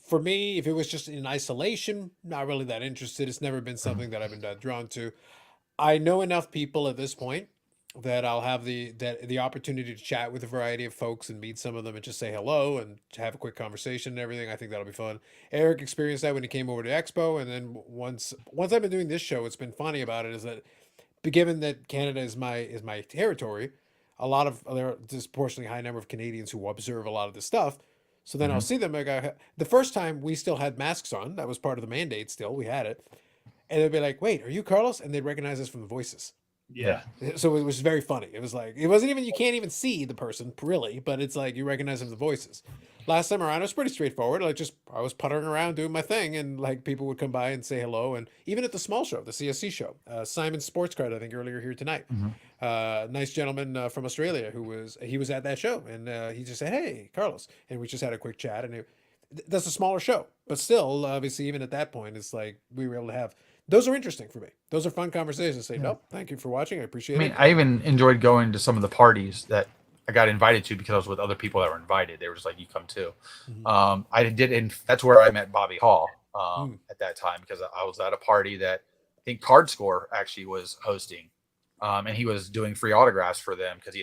for me, if it was just in isolation, not really that interested. It's never been Mhm. something that I've been that drawn to. I know enough people at this point that I'll have the opportunity to chat with a variety of folks and meet some of them and just say hello and have a quick conversation and everything. I think that'll be fun. Eric experienced that when he came over to Expo, and then once I've been doing this show, what's been funny about it is that given that Canada is my territory, a lot of there are disproportionately high number of Canadians who observe a lot of this stuff. So then I'll Mhm. see them. The first time we still had masks on. That was part of the mandate. Still, we had it, and they'd be like, "Wait, are you Carlos?" And they'd recognize us from the voices. Yeah. So it was very funny. It was like it wasn't even you can't even see the person really, but it's like you recognize them the voices. Last time around, it was pretty straightforward. I was puttering around doing my thing, and like people would come by and say hello. And even at the small show, the CSC show, Simon's Sports Card, I think earlier here tonight, Mhm. nice gentleman from Australia he was at that show, and he just said, "Hey, Carlos," and we just had a quick chat. And that's a smaller show, but still, obviously, even at that point, it's like we were able to have. Those are interesting for me. Those are fun conversations. Say, Yeah. nope, thank you for watching. I I appreciate mean, it. I even enjoyed going to some of the parties that I got invited to because I was with other people that were invited. They were just like, "You come too." Mhm. I did, and that's where I met Bobby Hall Mm. at that time because I was at a party that I think Card Score actually was hosting, and he was doing free autographs for them because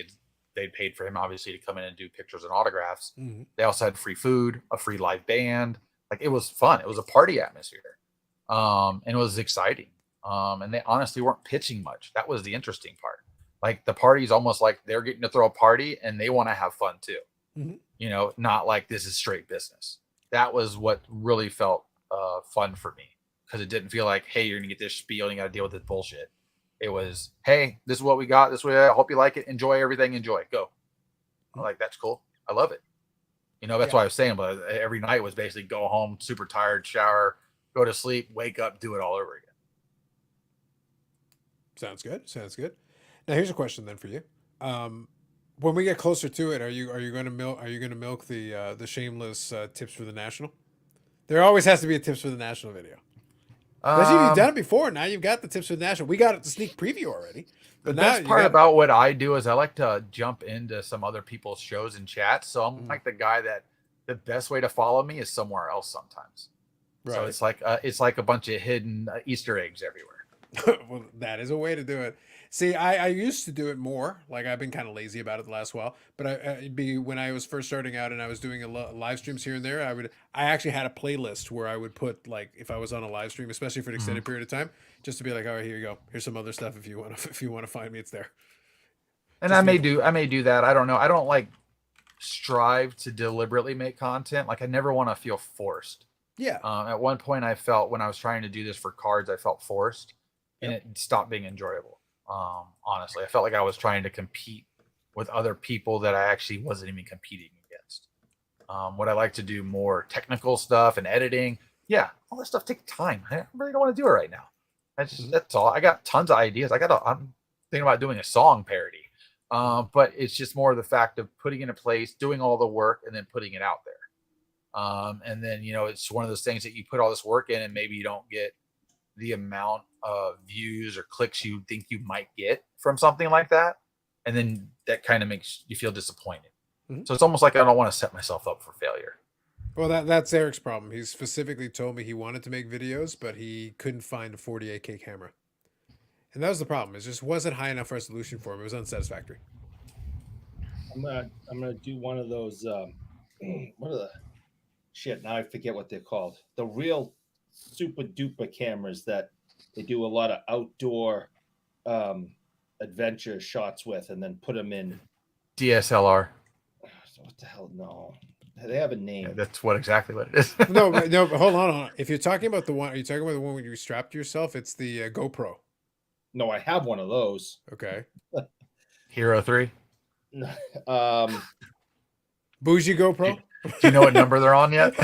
they'd paid for him obviously to come in and do pictures and autographs. Mhm. They also had free food, a free live band. Like it was fun. It was a party atmosphere, and it was exciting. And they honestly weren't pitching much. That was the interesting part. Like the party's almost like they're getting to throw a party and they want to have fun too. Not like this is straight business. That was what really felt fun for me, because it didn't feel like, hey, you're gonna get this spiel and you gotta deal with this bullshit. It was, hey, this is what we got. This way, I hope you like it. Enjoy everything. Enjoy. Go. I'm like, that's cool. I love it. That's why I was saying, but every night was basically go home, super tired, shower, go to sleep, wake up, do it all over again. Sounds good. Now here's a question then for you. When we get closer to it, are you going to milk the shameless tips for the national? There always has to be a tips for the national video. Especially if you've done it before. Now you've got the tips for the national. We got it, the sneak preview already. But the best part about what I do is I like to jump into some other people's shows and chats. So I'm like the guy that the best way to follow me is somewhere else sometimes. Right. So it's like a bunch of hidden Easter eggs everywhere. Well, that is a way to do it. See, I used to do it more. Like I've been kind of lazy about it the last while. But it'd be when I was first starting out and I was doing live streams here and there. I actually had a playlist where I would put, like, if I was on a live stream, especially for an extended period of time, just to be like, all right, here you go. Here's some other stuff if you want to find me, it's there. And I may do that. I don't know. I don't like strive to deliberately make content. Like I never want to feel forced. Yeah. At one point I felt when I was trying to do this for cards, I felt forced and it stopped being enjoyable. Honestly, I felt like I was trying to compete with other people that I actually wasn't even competing against. What I like to do more technical stuff and editing. Yeah. All that stuff takes time. I really don't want to do it right now. That's all. I got tons of ideas. I'm thinking about doing a song parody. But it's just more the fact of putting it in place, doing all the work, and then putting it out there. And then, it's one of those things that you put all this work in and maybe you don't get the amount of views or clicks you think you might get from something like that. And then that kind of makes you feel disappointed. So it's almost like I don't want to set myself up for failure. Well, that's Eric's problem. He specifically told me he wanted to make videos, but he couldn't find a 48K camera. And that was the problem. It just wasn't high enough resolution for him. It was unsatisfactory. I'm gonna do one of those. What are the shit? Now I forget what they're called. The real super duper cameras that they do a lot of outdoor adventure shots with, and then put them in DSLR. What the hell? No, they have a name. Yeah, that's exactly what it is. no, but hold on. If you're talking about the one, are you talking about the one when you strapped yourself? It's the GoPro. No, I have one of those. Okay. Hero 3. Bougie GoPro. Do you know what number they're on yet?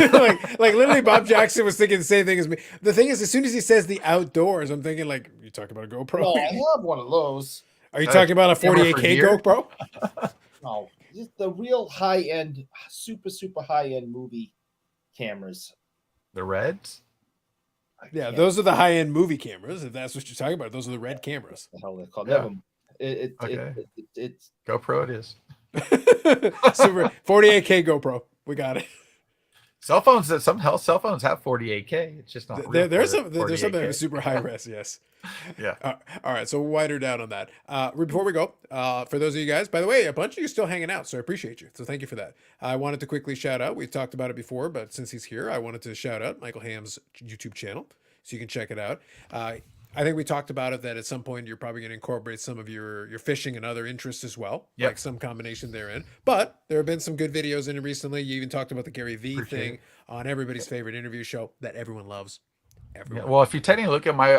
like literally Bob Jackson was thinking the same thing as me. The thing is, as soon as he says the outdoors, I'm thinking like, you talking about a GoPro? No, I have one of those. Are you talking about a 48K GoPro? No, just the real high end, super high end movie cameras. The Reds? Yeah, those are the high end movie cameras. If that's what you're talking about, those are the red cameras. What the hell they're called? Yeah. It's GoPro. It is. Super 48K GoPro. We got it. Cell phones have 48K. It's just not. There's some that have super high res. Yes. Yeah. All right. So wider down on that. Before we go, for those of you guys, by the way, a bunch of you still hanging out, so I appreciate you. So thank you for that. I wanted to quickly shout out. We've talked about it before, but since he's here, I wanted to shout out Michael Ham's YouTube channel, so you can check it out. I think we talked about it that at some point you're probably going to incorporate some of your fishing and other interests as well, like some combination therein. But there have been some good videos in it recently. You even talked about the Gary V thing on everybody's favorite interview show that everyone loves. Yeah, well, if you technically look at my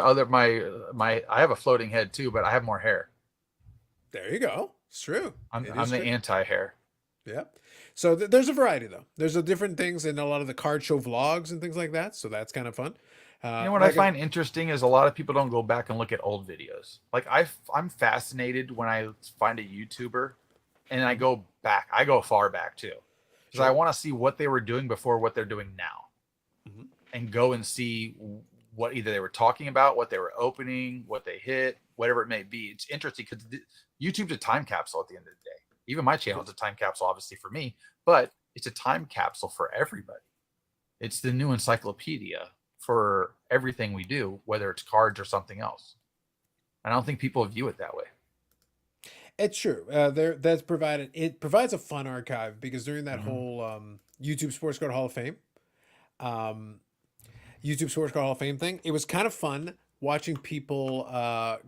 I have a floating head too, but I have more hair. There you go. It's true. I'm the anti-hair. Yeah. So there's a variety though. There's different things in a lot of the card show vlogs and things like that. So that's kind of fun. What I find interesting is a lot of people don't go back and look at old videos. Like I'm fascinated when I find a YouTuber and I go back. I go far back too. Because I want to see what they were doing before what they're doing now. And go and see what either they were talking about, what they were opening, what they hit, whatever it may be. It's interesting because YouTube's a time capsule at the end of the day. Even my channel is a time capsule, obviously, for me, but it's a time capsule for everybody. It's the new encyclopedia for everything we do, whether it's cards or something else. I don't think people view it that way. It's true. It provides a fun archive because during that whole YouTube Sports Card Hall of Fame, thing, it was kind of fun watching people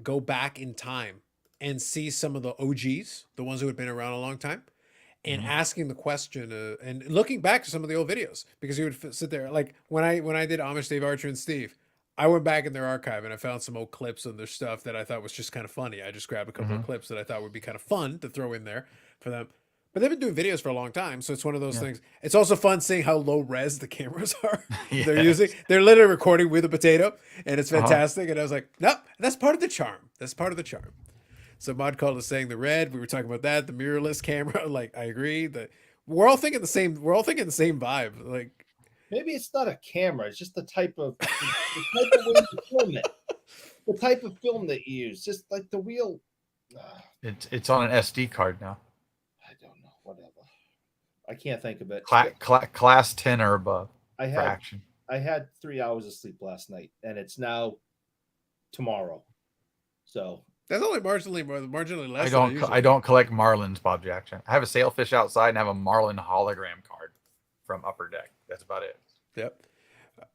go back in time and see some of the OGs, the ones who had been around a long time, and asking the question and looking back to some of the old videos, because he would sit there like when I did Amish Dave Archer and Steve, I went back in their archive and I found some old clips of their stuff that I thought was just kind of funny. I just grabbed a couple of clips that I thought would be kind of fun to throw in there for them. But they've been doing videos for a long time, so it's one of those things. It's also fun seeing how low res the cameras are they're using. They're literally recording with a potato, and it's fantastic. And I was like, nope, that's part of the charm. That's part of the charm. So Mod Call is saying the red. We were talking about that. The mirrorless camera. Like, I agree that we're all thinking the same. We're all thinking the same vibe. Like, maybe it's not a camera. It's just the type of way you film it. The type of film that you use. Just like the wheel. It's on an SD card now. I don't know. Whatever. I can't think of it. Class 10 or above I for action. I had 3 hours of sleep last night, and it's now tomorrow. So that's only marginally less. I don't collect marlins, Bob Jackson. I have a sailfish outside and have a marlin hologram card from Upper Deck. That's about it. Yep.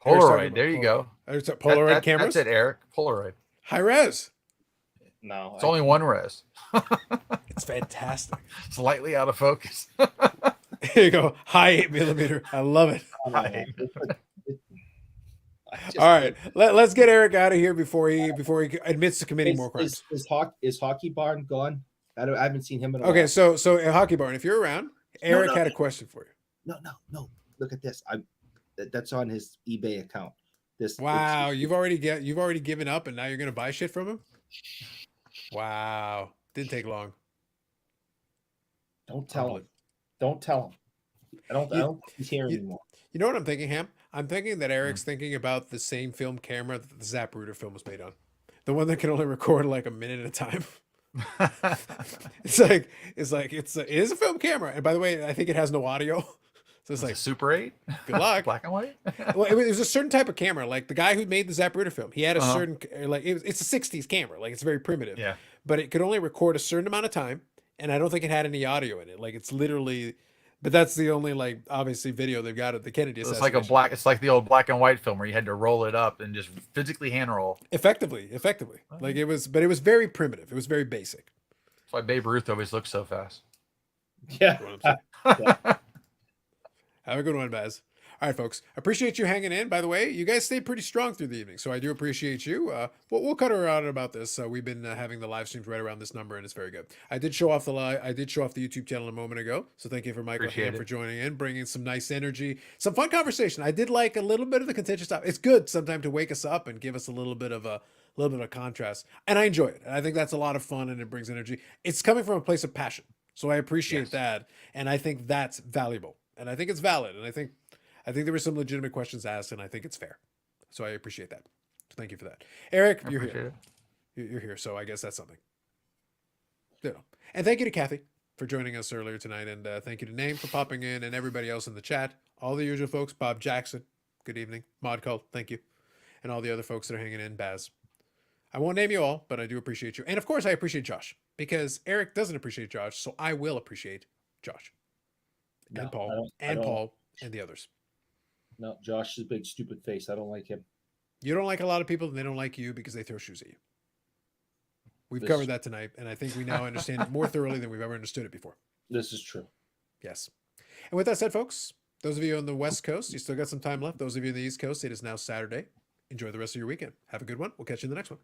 Polaroid. There you go. Polaroid cameras. That's it, Eric. Polaroid. High res. No, it's only one res. It's fantastic. Slightly out of focus. Here you go. High 8mm. I love it. All right, let's get Eric out of here before he admits to committing more crimes. Is Hockey Barn gone? I haven't seen him in a while. Okay, so Hockey Barn, if you're around, Eric had a question for you. No. Look at this. That's on his eBay account. Wow, you've already given up, and now you're gonna buy shit from him. Wow, didn't take long. Don't tell him. Don't tell him. I don't think he's here anymore. You know what I'm thinking, Ham? I'm thinking that Eric's thinking about the same film camera that the Zapruder film was made on. The one that can only record like a minute at a time. It is a film camera. And by the way, I think it has no audio. So it's like Super 8. Good luck. Black and white. Well, it was a certain type of camera. Like the guy who made the Zapruder film, he had a certain it's a 60s camera. Like it's very primitive. Yeah. But it could only record a certain amount of time, and I don't think it had any audio in it. Like it's literally. But that's the only obviously video they've got at the Kennedy assassination. It's like the old black and white film where you had to roll it up and just physically hand roll. Effectively. Like it was very primitive. It was very basic. That's why Babe Ruth always looks so fast. Yeah. Have a good one, Baz. All right, folks. Appreciate you hanging in. By the way, you guys stayed pretty strong through the evening, so I do appreciate you. We'll cut around about this. We've been having the live streams right around this number, and it's very good. I did show off the YouTube channel a moment ago, so thank you for Michael Ham for joining in, bringing some nice energy, some fun conversation. I did like a little bit of the contentious stuff. It's good sometimes to wake us up and give us a little bit of contrast, and I enjoy it. And I think that's a lot of fun, and it brings energy. It's coming from a place of passion, so I appreciate that, and I think that's valuable, and I think it's valid, and I think there were some legitimate questions asked, and I think it's fair. So I appreciate that. So thank you for that. Eric, you're here. You're here, so I guess that's something. And thank you to Kathy for joining us earlier tonight, and thank you to Name for popping in, and everybody else in the chat. All the usual folks. Bob Jackson, good evening. Mod Cult, thank you. And all the other folks that are hanging in. Baz. I won't name you all, but I do appreciate you. And of course, I appreciate Josh, because Eric doesn't appreciate Josh, so I will appreciate Josh. And Paul, and the others. No, Josh is a big stupid face. I don't like him. You don't like a lot of people, and they don't like you because they throw shoes at you. We've covered that tonight, and I think we now understand it more thoroughly than we've ever understood it before. This is true. Yes. And with that said, folks, those of you on the West Coast, you still got some time left. Those of you on the East Coast, it is now Saturday. Enjoy the rest of your weekend. Have a good one. We'll catch you in the next one.